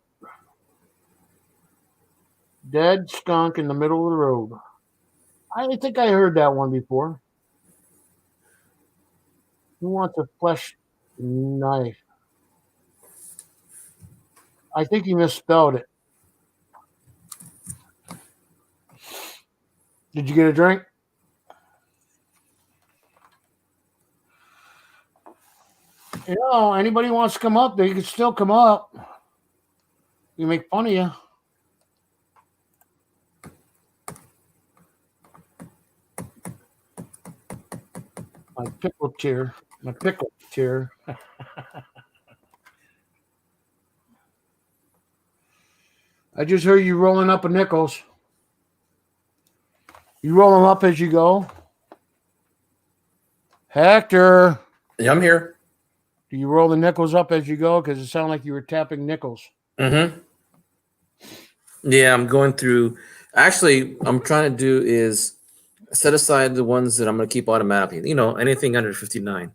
Dead skunk in the middle of the road. I think I heard that one before. Who wants a flesh knife? I think he misspelled it. Did you get a drink? You know, anybody wants to come up, they can still come up. We make fun of you. My pickle chair. My pickle chair. I just heard you rolling up a nickels. You roll them up as you go. Hector. Yeah, I'm here. Do you roll the nickels up as you go? Because it sounded like you were tapping nickels. Mm-hmm. Yeah, I'm going through. Actually, I'm trying to do is set aside the ones that I'm going to keep automatically. You know, anything under 59.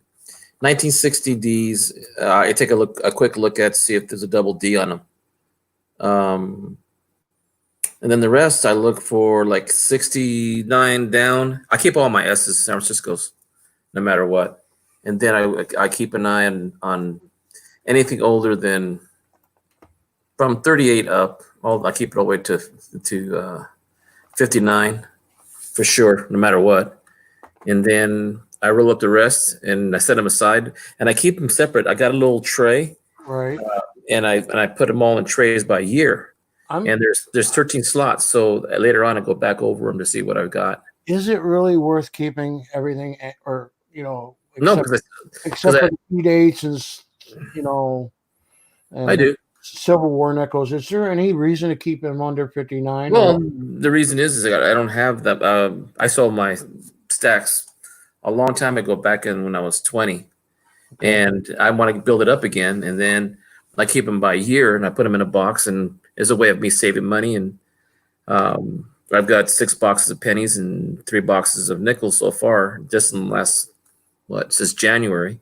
1960 Ds. I take a quick look at, see if there's a double D on them. And then the rest, I look for like 69 down. I keep all my S's, San Francisco's, no matter what. And then I keep an eye on anything older than from 38 up. I keep it all the way to 59 for sure, no matter what. And then I roll up the rest and I set them aside and I keep them separate. I got a little tray, right? And I put them all in trays by year. And there's 13 slots. So later on, I go back over them to see what I've got. Is it really worth keeping everything, or no? Except for the key dates and and I do. Civil War nickels. Is there any reason to keep them under 59? Well, the reason is I don't have that. I sold my stacks a long time ago, back in when I was 20, and I want to build it up again. And then I keep them by year, and I put them in a box, and as a way of me saving money. And I've got 6 boxes of pennies and 3 boxes of nickels so far, just in the last since January,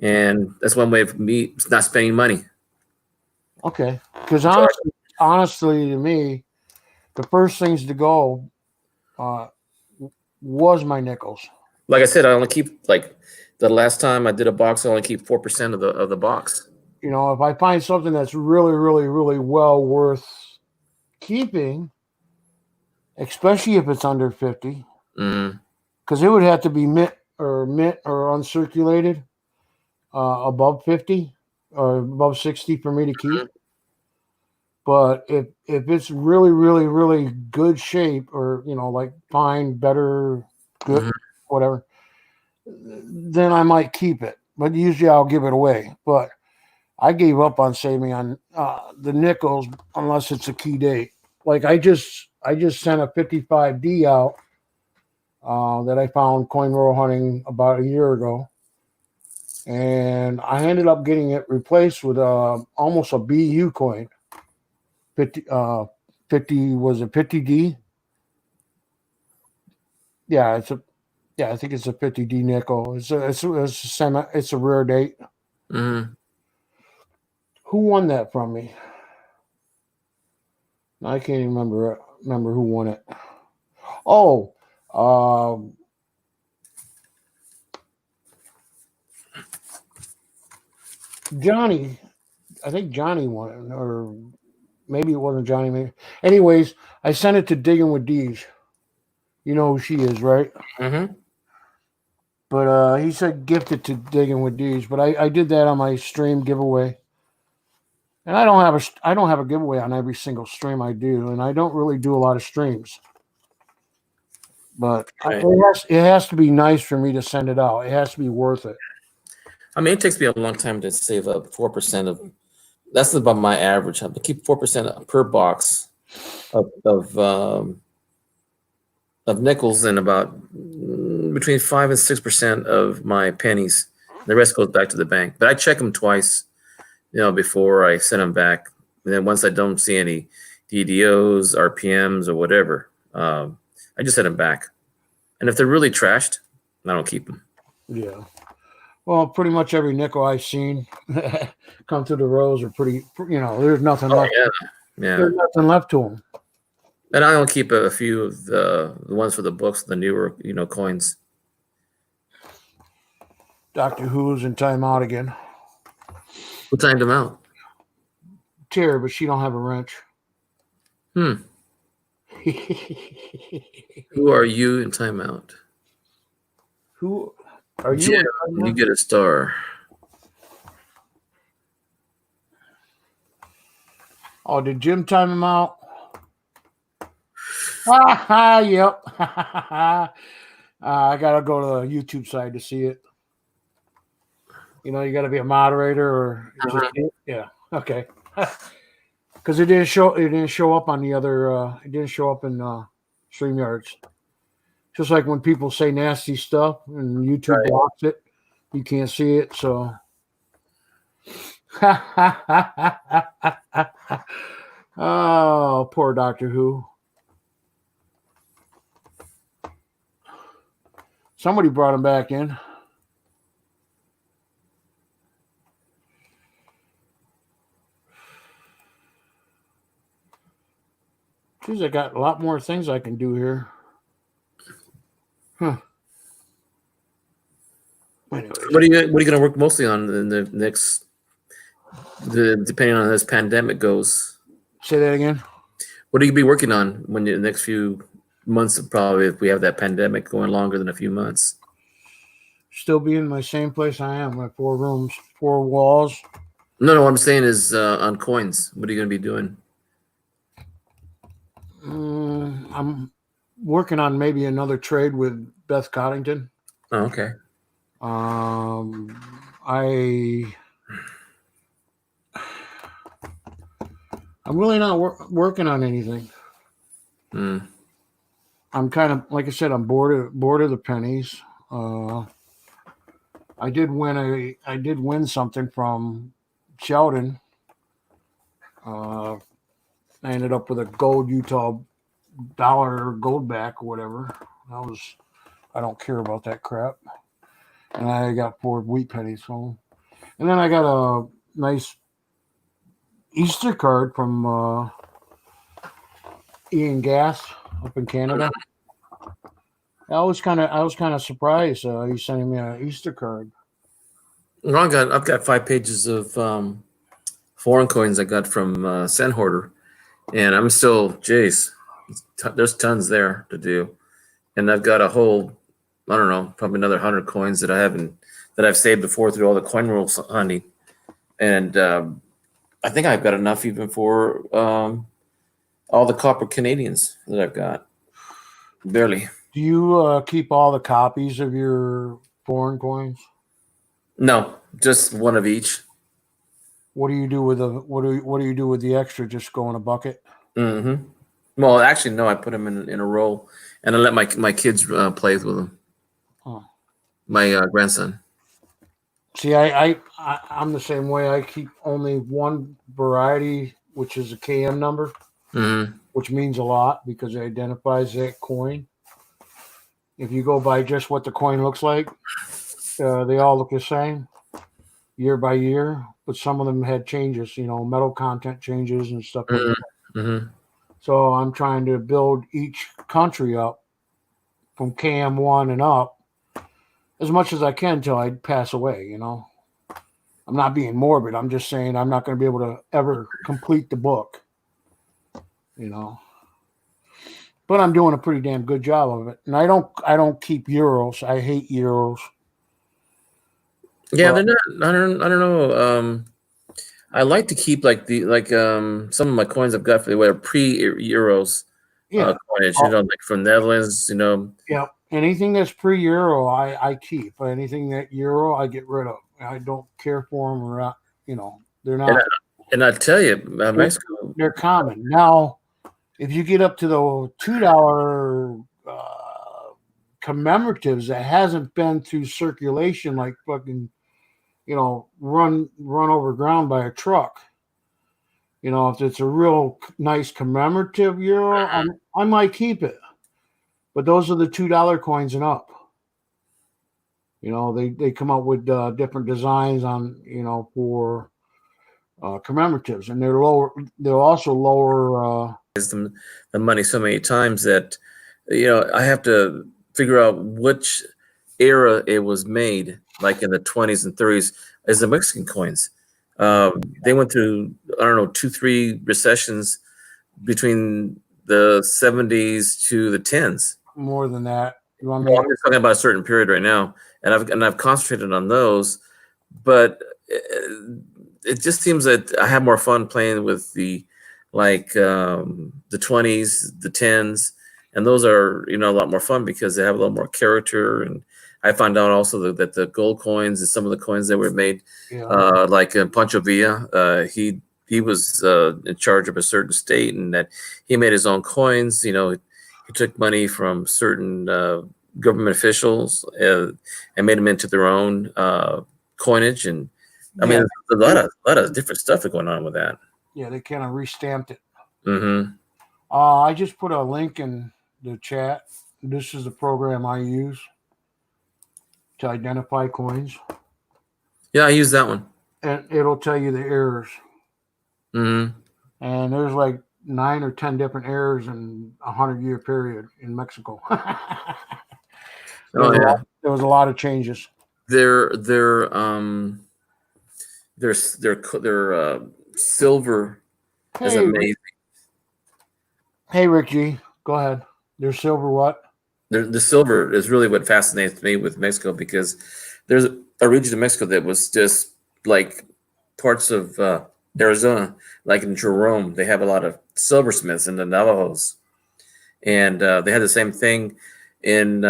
and that's one way of me not spending money. Okay, because honestly, to me, the first things to go was my nickels. Like I said, I only keep the last time I did a box, I only keep 4% of the box. You know, if I find something that's really, really, really well worth keeping, especially if it's under 50, Mm-hmm. because it would have to be mint or uncirculated above 50 or above 60 for me to keep. But if it's really, really, really good shape, or like fine, better, good, whatever, then I might keep it. But usually I'll give it away. But I gave up on saving on the nickels unless it's a key date. Like I just sent a 55D out that I found coin roll hunting about a year ago, and I ended up getting it replaced with almost a BU coin. 50 was a 50D. Yeah, I think it's a 50D nickel. It's a rare date. Mm-hmm. Who won that from me? I can't even remember who won it. Oh, Johnny. I think Johnny won it, or maybe it wasn't Johnny. Maybe. Anyways, I sent it to Digging with Deej. You know who she is, right? Mm-hmm. But he said gift it to Digging with Deej. But I did that on my stream giveaway. And I don't have a giveaway on every single stream I do, and I don't really do a lot of streams. But Right. it has to be nice for me to send it out. It has to be worth it. I mean, it takes me a long time to save up 4% of. That's about my average. I keep 4% per box of nickels, and about between 5 and 6% of my pennies. The rest goes back to the bank. But I check them twice, before I send them back. And then once I don't see any DDOs, RPMs, or whatever, I just send them back. And if they're really trashed, I don't keep them. Yeah. Well, pretty much every nickel I've seen come through the rows are pretty. There's nothing left. Yeah. There's nothing left to them. And I don't keep a few of the ones for the books, the newer, coins. Doctor Who's in timeout again. Who timed him out? Tara, but she don't have a wrench. Who are you in timeout? Who are you? Jim, you get a star. Oh, did Jim time him out? Yep. I gotta go to the YouTube side to see it. You got to be a moderator, or yeah, okay. Because it didn't show up on the other. It didn't show up in StreamYards. Just like when people say nasty stuff and YouTube blocks it, you can't see it. So, oh, poor Doctor Who. Somebody brought him back in. Geez, I got a lot more things I can do here. Huh. Anyways. What are you going to work mostly on in the next? Depending on how this pandemic goes. Say that again. What are you going to be working on when the next few months? Probably, if we have that pandemic going longer than a few months. Still be in my same place I am. My 4 rooms, 4 walls. No. What I'm saying is on coins. What are you going to be doing? I'm working on maybe another trade with Beth Coddington. Oh, okay. I'm really not working on anything. I'm kind of, like I said, I'm bored of the pennies. I did win something from Sheldon. I ended up with a gold Utah dollar gold back or whatever. I don't care about that crap. And I got 4 wheat pennies home. And then I got a nice Easter card from Ian Gass up in Canada. I was kind of surprised he's sending me an Easter card. Well, I've got 5 pages of foreign coins I got from Sand Hoarder, and I'm still, Jace, There's tons there to do, and I've got a whole, I don't know, probably another 100 coins that I've saved before through all the coin rolls hunting, and I think I've got enough even for all the copper Canadians that I've got. Barely. Do you keep all the copies of your foreign coins? No, just one of each. What do you do with the extra? Just go in a bucket? Mm-hmm. Well, actually, no. I put them in a roll, and I let my kids play with them. Huh. My grandson. See, I'm the same way. I keep only one variety, which is a KM number, which means a lot because it identifies that coin. If you go by just what the coin looks like, they all look the same year by year, but some of them had changes, metal content changes and stuff like that. Mm-hmm. So I'm trying to build each country up from KM1 and up as much as I can until I pass away, I'm not being morbid. I'm just saying I'm not going to be able to ever complete the book, But I'm doing a pretty damn good job of it. And I don't keep euros. I hate euros. Yeah, they're not. I don't know. I like to keep some of my coins I've got for the pre-euros coinage. Like from Netherlands. Yeah, anything that's pre-euro, I keep. Anything that euro, I get rid of. I don't care for them or not. They're not. And I tell you, Mexico, they're common now. If you get up to the $2 commemoratives that hasn't been through circulation, like fucking, run over ground by a truck. If it's a real nice commemorative euro, I might keep it. But those are the $2 coins and up. They come out with different designs on, for commemoratives, and they're lower. They're also lower. The money so many times that I have to figure out which era it was made, like in the 20s and 30s, as the Mexican coins. They went through, I don't know, 2-3 recessions between the 70s to the 10s. More than that. I'm just talking about a certain period right now, and I've concentrated on those, but it just seems that I have more fun playing with the 20s, the 10s, and those are a lot more fun because they have a little more character. And I found out also that the gold coins and some of the coins that were made, like Pancho Villa, he was in charge of a certain state, and that he made his own coins. He took money from certain government officials and made them into their own coinage. And I mean, there's a lot of different stuff going on with that. Yeah, they kind of restamped it. Mm-hmm. I just put a link in the chat. This is the program I use to identify coins. Yeah, I use that one. And it'll tell you the errors. Mm-hmm. And there's like 9 or 10 different errors in a 100-year period in Mexico. There was a lot of changes. Their silver is amazing. Hey, Rick G, go ahead. Their silver what? The silver is really what fascinates me with Mexico, because there's a region of Mexico that was just like parts of Arizona, like in Jerome. They have a lot of silversmiths in the Navajos, and they had the same thing in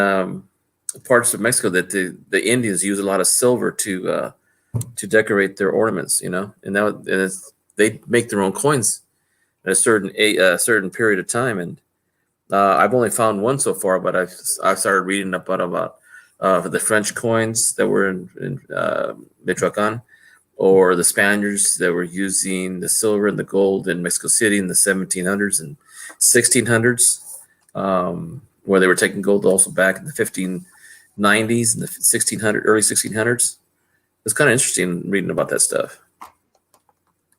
parts of Mexico that the Indians use a lot of silver to decorate their ornaments, and now they make their own coins at a certain period of time. And I've only found one so far, but I've started reading about the French coins that were in Michoacan, or the Spaniards that were using the silver and the gold in Mexico City in the 1700s and 1600s, where they were taking gold also back in the 1590s and the early 1600s. It's kind of interesting reading about that stuff.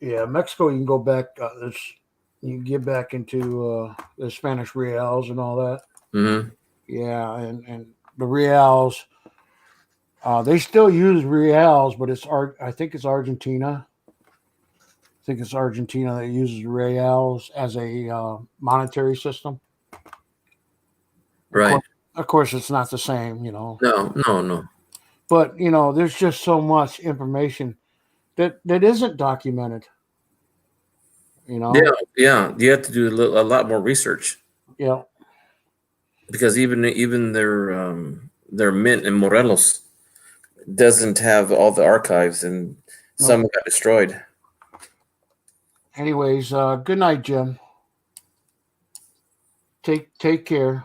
Yeah, Mexico, you can go back. You can get back into the Spanish reals and all that. Mm-hmm. Yeah, and the reals, they still use reals, but I think it's Argentina. I think it's Argentina that uses reals as a monetary system. Right. Of course, it's not the same, you know. No. But you know, there's just so much information that isn't documented. You know. Yeah. You have to do a lot more research. Yeah. Because even their mint in Morelos doesn't have all the archives, and some got destroyed. Anyways, good night, Jim. Take care.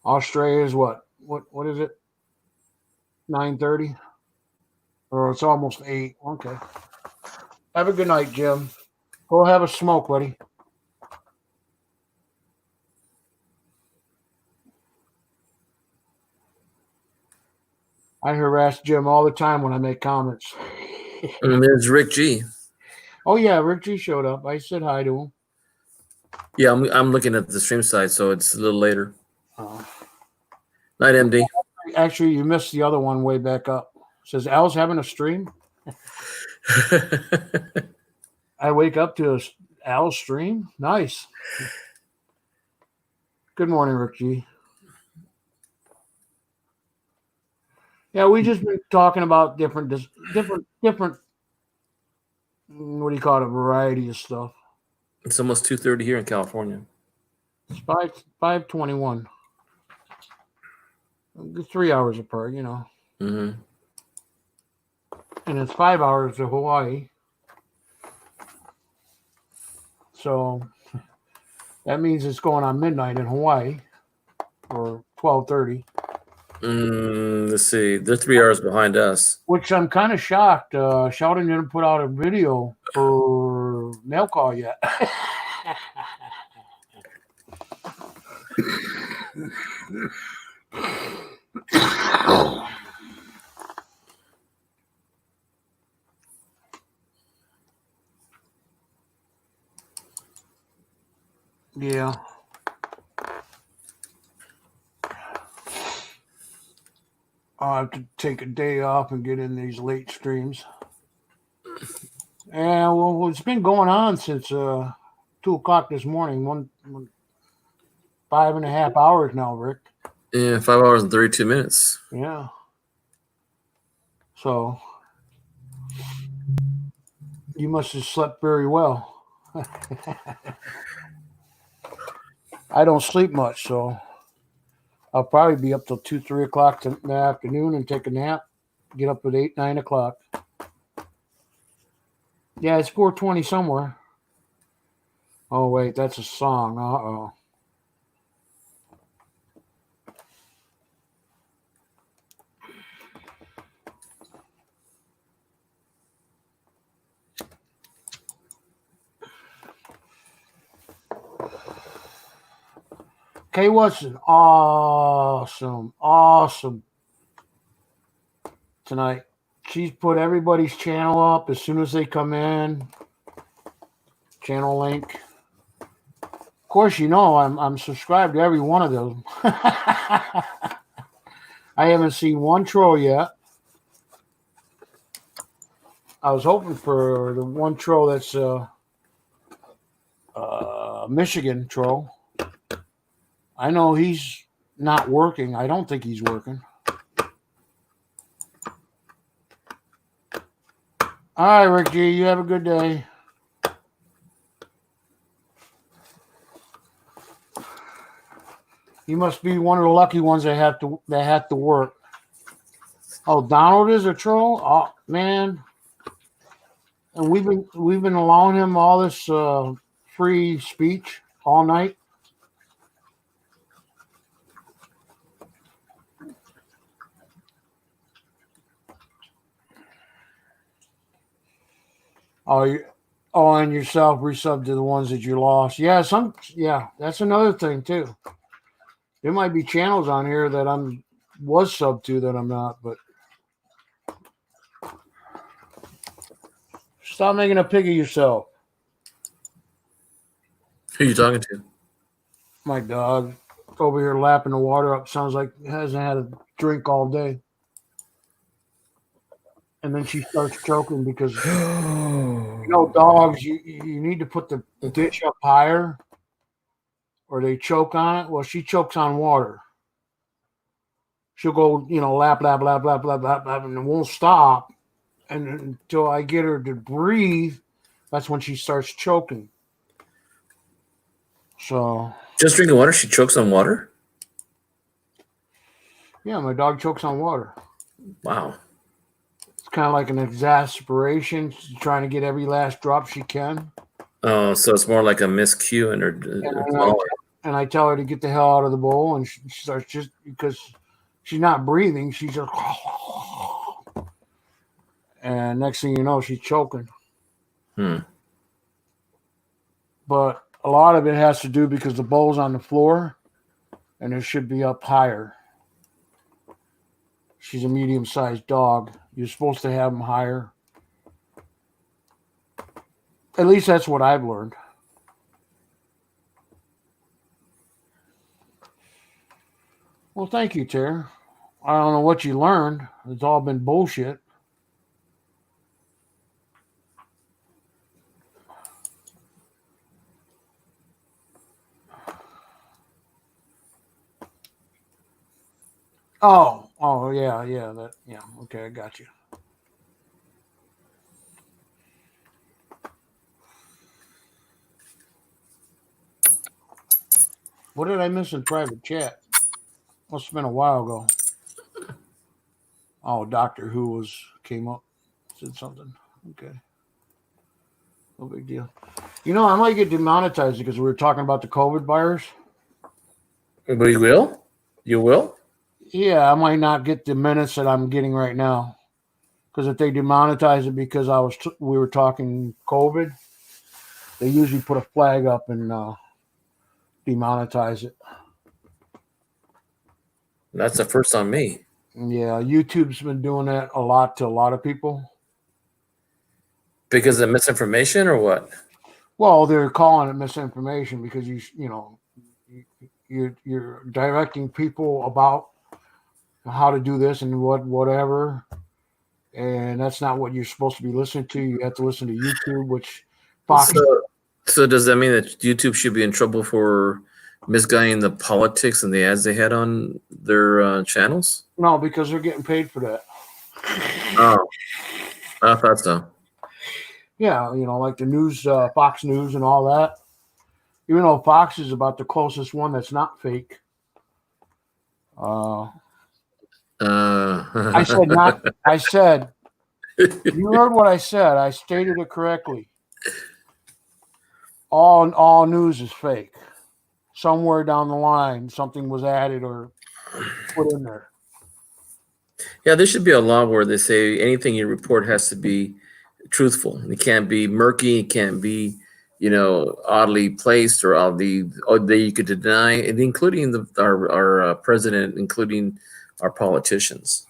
Australia is what is it? 9:30, or it's almost 8. Okay. Have a good night, Jim. Go have a smoke, buddy. I harass Jim all the time when I make comments. And there's Rick G. Oh yeah, Rick G showed up. I said hi to him. Yeah, I'm looking at the stream side, so it's a little later. Night, MD. Actually, you missed the other one way back up. It says Al's having a stream. I wake up to Al's stream. Nice. Good morning, Rick G. Yeah, we just been talking about different. What do you call it? A variety of stuff. It's almost 2:30 here in California. It's 5:21. 3 hours apart, you know. Mm-hmm. And it's 5 hours to Hawaii. So that means it's going on midnight in Hawaii, or 12:30. Let's see. They're 3 hours behind us. Which I'm kind of shocked. Sheldon didn't put out a video for mail call yet. Yeah. I'll have to take a day off and get in these late streams. And well, it's been going on since 2 o'clock this morning. 5.5 hours now, Rick. Yeah, 5 hours and 32 minutes. Yeah. So you must have slept very well. I don't sleep much, so I'll probably be up till 2, 3 o'clock in the afternoon and take a nap. Get up at 8, 9 o'clock. Yeah, it's 4:20 somewhere. Oh wait, that's a song. Uh-oh. Kay Watson, awesome tonight. She's put everybody's channel up as soon as they come in. Channel link. Of course, you know I'm subscribed to every one of them. I haven't seen one troll yet. I was hoping for the one troll that's Michigan troll. I know he's not working. I don't think he's working. All right, Rick G, you have a good day. You must be one of the lucky ones that have to work. Oh, Donald is a troll? Oh man. And we've been allowing him all this free speech all night. And yourself resub to the ones that you lost. Yeah, that's another thing too. There might be channels on here that was sub to that I'm not, but stop making a pig of yourself. Who are you talking to? My dog over here lapping the water up. Sounds like he hasn't had a drink all day. And then she starts choking because dogs, you need to put the dish up higher or they choke on it. Well, she chokes on water. She'll go, lap, lap, lap, lap, lap, lap, lap, and it won't stop. And until I get her to breathe, that's when she starts choking. So just drinking water, she chokes on water? Yeah, my dog chokes on water. Wow. It's kind of like an exasperation. She's trying to get every last drop she can. Oh, so it's more like a miscue in her. And I tell her to get the hell out of the bowl, and she starts just because she's not breathing. She's just, and next thing you know, she's choking. But a lot of it has to do because the bowl's on the floor, and it should be up higher. She's a medium-sized dog. You're supposed to have them higher. At least that's what I've learned. Well, thank you, Tara. I don't know what you learned. It's all been bullshit. Oh, yeah, okay, I got you. What did I miss in private chat? Must have been a while ago. Oh, Doctor Who came up, said something. Okay. No big deal. I might get demonetized because we were talking about the COVID virus. But you will? You will? Yeah, I might not get the minutes that I'm getting right now. Because if they demonetize it because we were talking COVID, they usually put a flag up and demonetize it. That's the first on me. Yeah, YouTube's been doing that a lot to a lot of people. Because of misinformation or what? Well, they're calling it misinformation because you're directing people about how to do this and whatever, and that's not what you're supposed to be listening to. You have to listen to YouTube, which Fox. So does that mean that YouTube should be in trouble for misguiding the politics and the ads they had on their channels? No, because they're getting paid for that. Oh, I thought so. Yeah, like the news, Fox News and all that. Even though Fox is about the closest one that's not fake. I said not. I said, you heard what I said. I stated it correctly. All news is fake. Somewhere down the line, something was added or put in there. Yeah, there should be a law where they say anything you report has to be truthful. It can't be murky. It can't be, oddly placed or that you could deny, and including our president, including our politicians.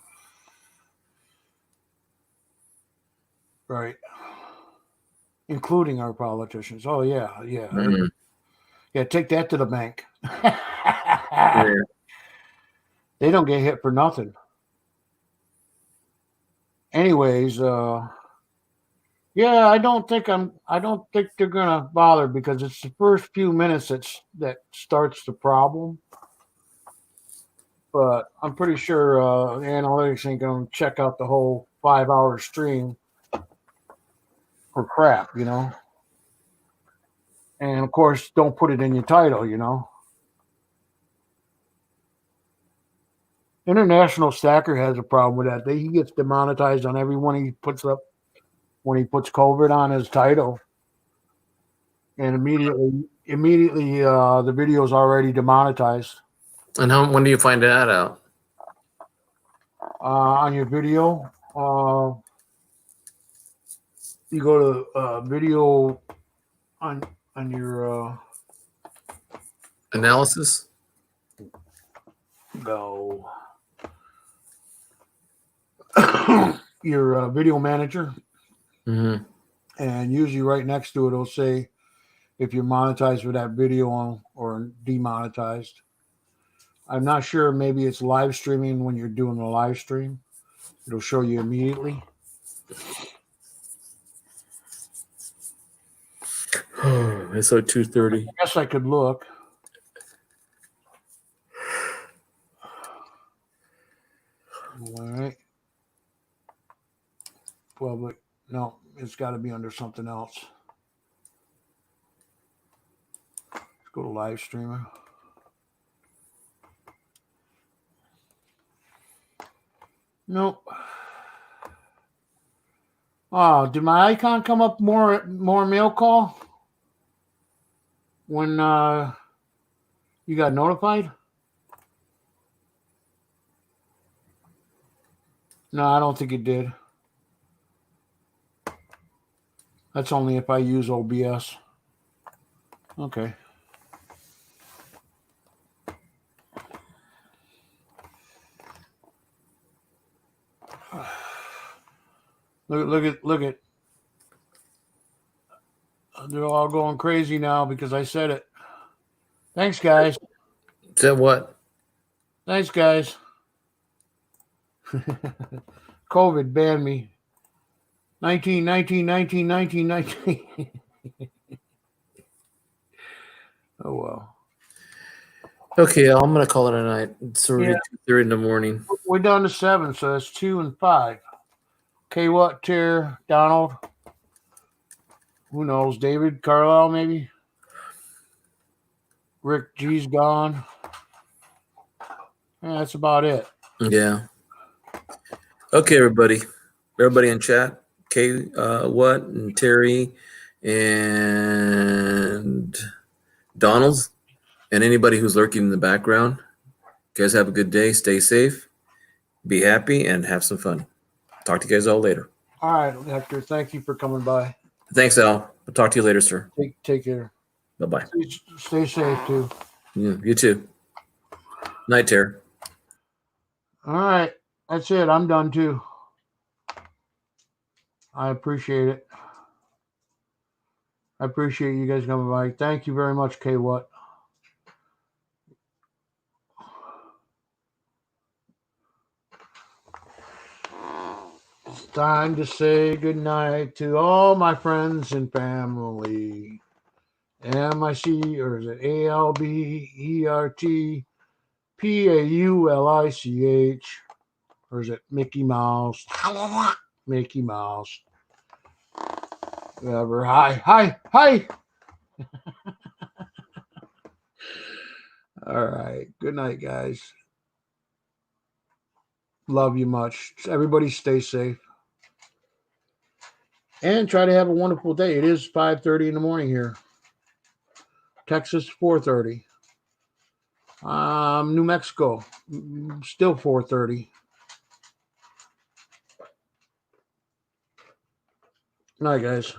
Right. Including our politicians. Oh, yeah. Mm-hmm. Yeah, take that to the bank. Yeah. They don't get hit for nothing. Anyways, yeah, I don't think they're gonna bother because it's the first few minutes that starts the problem. But I'm pretty sure analytics ain't gonna check out the whole 5-hour stream for crap, And of course, don't put it in your title, International Stacker has a problem with that. He gets demonetized on every one he puts up when he puts COVID on his title. And immediately the video is already demonetized. And when do you find that out? On your video, you go to video on your analysis. No. Your video manager. Mm-hmm. And usually right next to it, it'll say if you're monetized for that video or demonetized. I'm not sure. Maybe it's live streaming when you're doing a live stream. It'll show you immediately. It's like 2:30. I guess I could look. All right. Public. No, it's got to be under something else. Let's go to live streamer. Nope. Oh, did my icon come up more mail call when you got notified? No, I don't think it did. That's only if I use OBS. Okay. Look at. They're all going crazy now because I said it. Thanks, guys. Said what? Thanks, guys. COVID banned me. 19. Oh, well. Okay, I'm going to call it a night. It's already Yeah. 2:30 in the morning. We're down to 7, so that's 2 and 5. Okay, what, Tier, Donald? Who knows? David Carlisle, maybe? Rick G's gone. Yeah, that's about it. Yeah. Okay, everybody. Everybody in chat. Okay, what? And Terry and Donald's and anybody who's lurking in the background. You guys have a good day. Stay safe. Be happy and have some fun. Talk to you guys all later. All right, Hector. Thank you for coming by. Thanks, Al. I'll talk to you later, sir. Take care. Bye-bye. Stay safe, too. Yeah, you too. Night, Terry. All right. That's it. I'm done, too. I appreciate it. I appreciate you guys coming by. Thank you very much, K. What? It's time to say goodnight to all my friends and family. M-I-C, or is it A-L-B-E-R-T-P-A-U-L-I-C-H? Or is it Mickey Mouse? Mickey Mouse. Whatever. Hi. All right. Good night, guys. Love you much. Everybody stay safe. And try to have a wonderful day. It is 5:30 in the morning here. Texas, 4:30. New Mexico, still 4:30. Night, guys.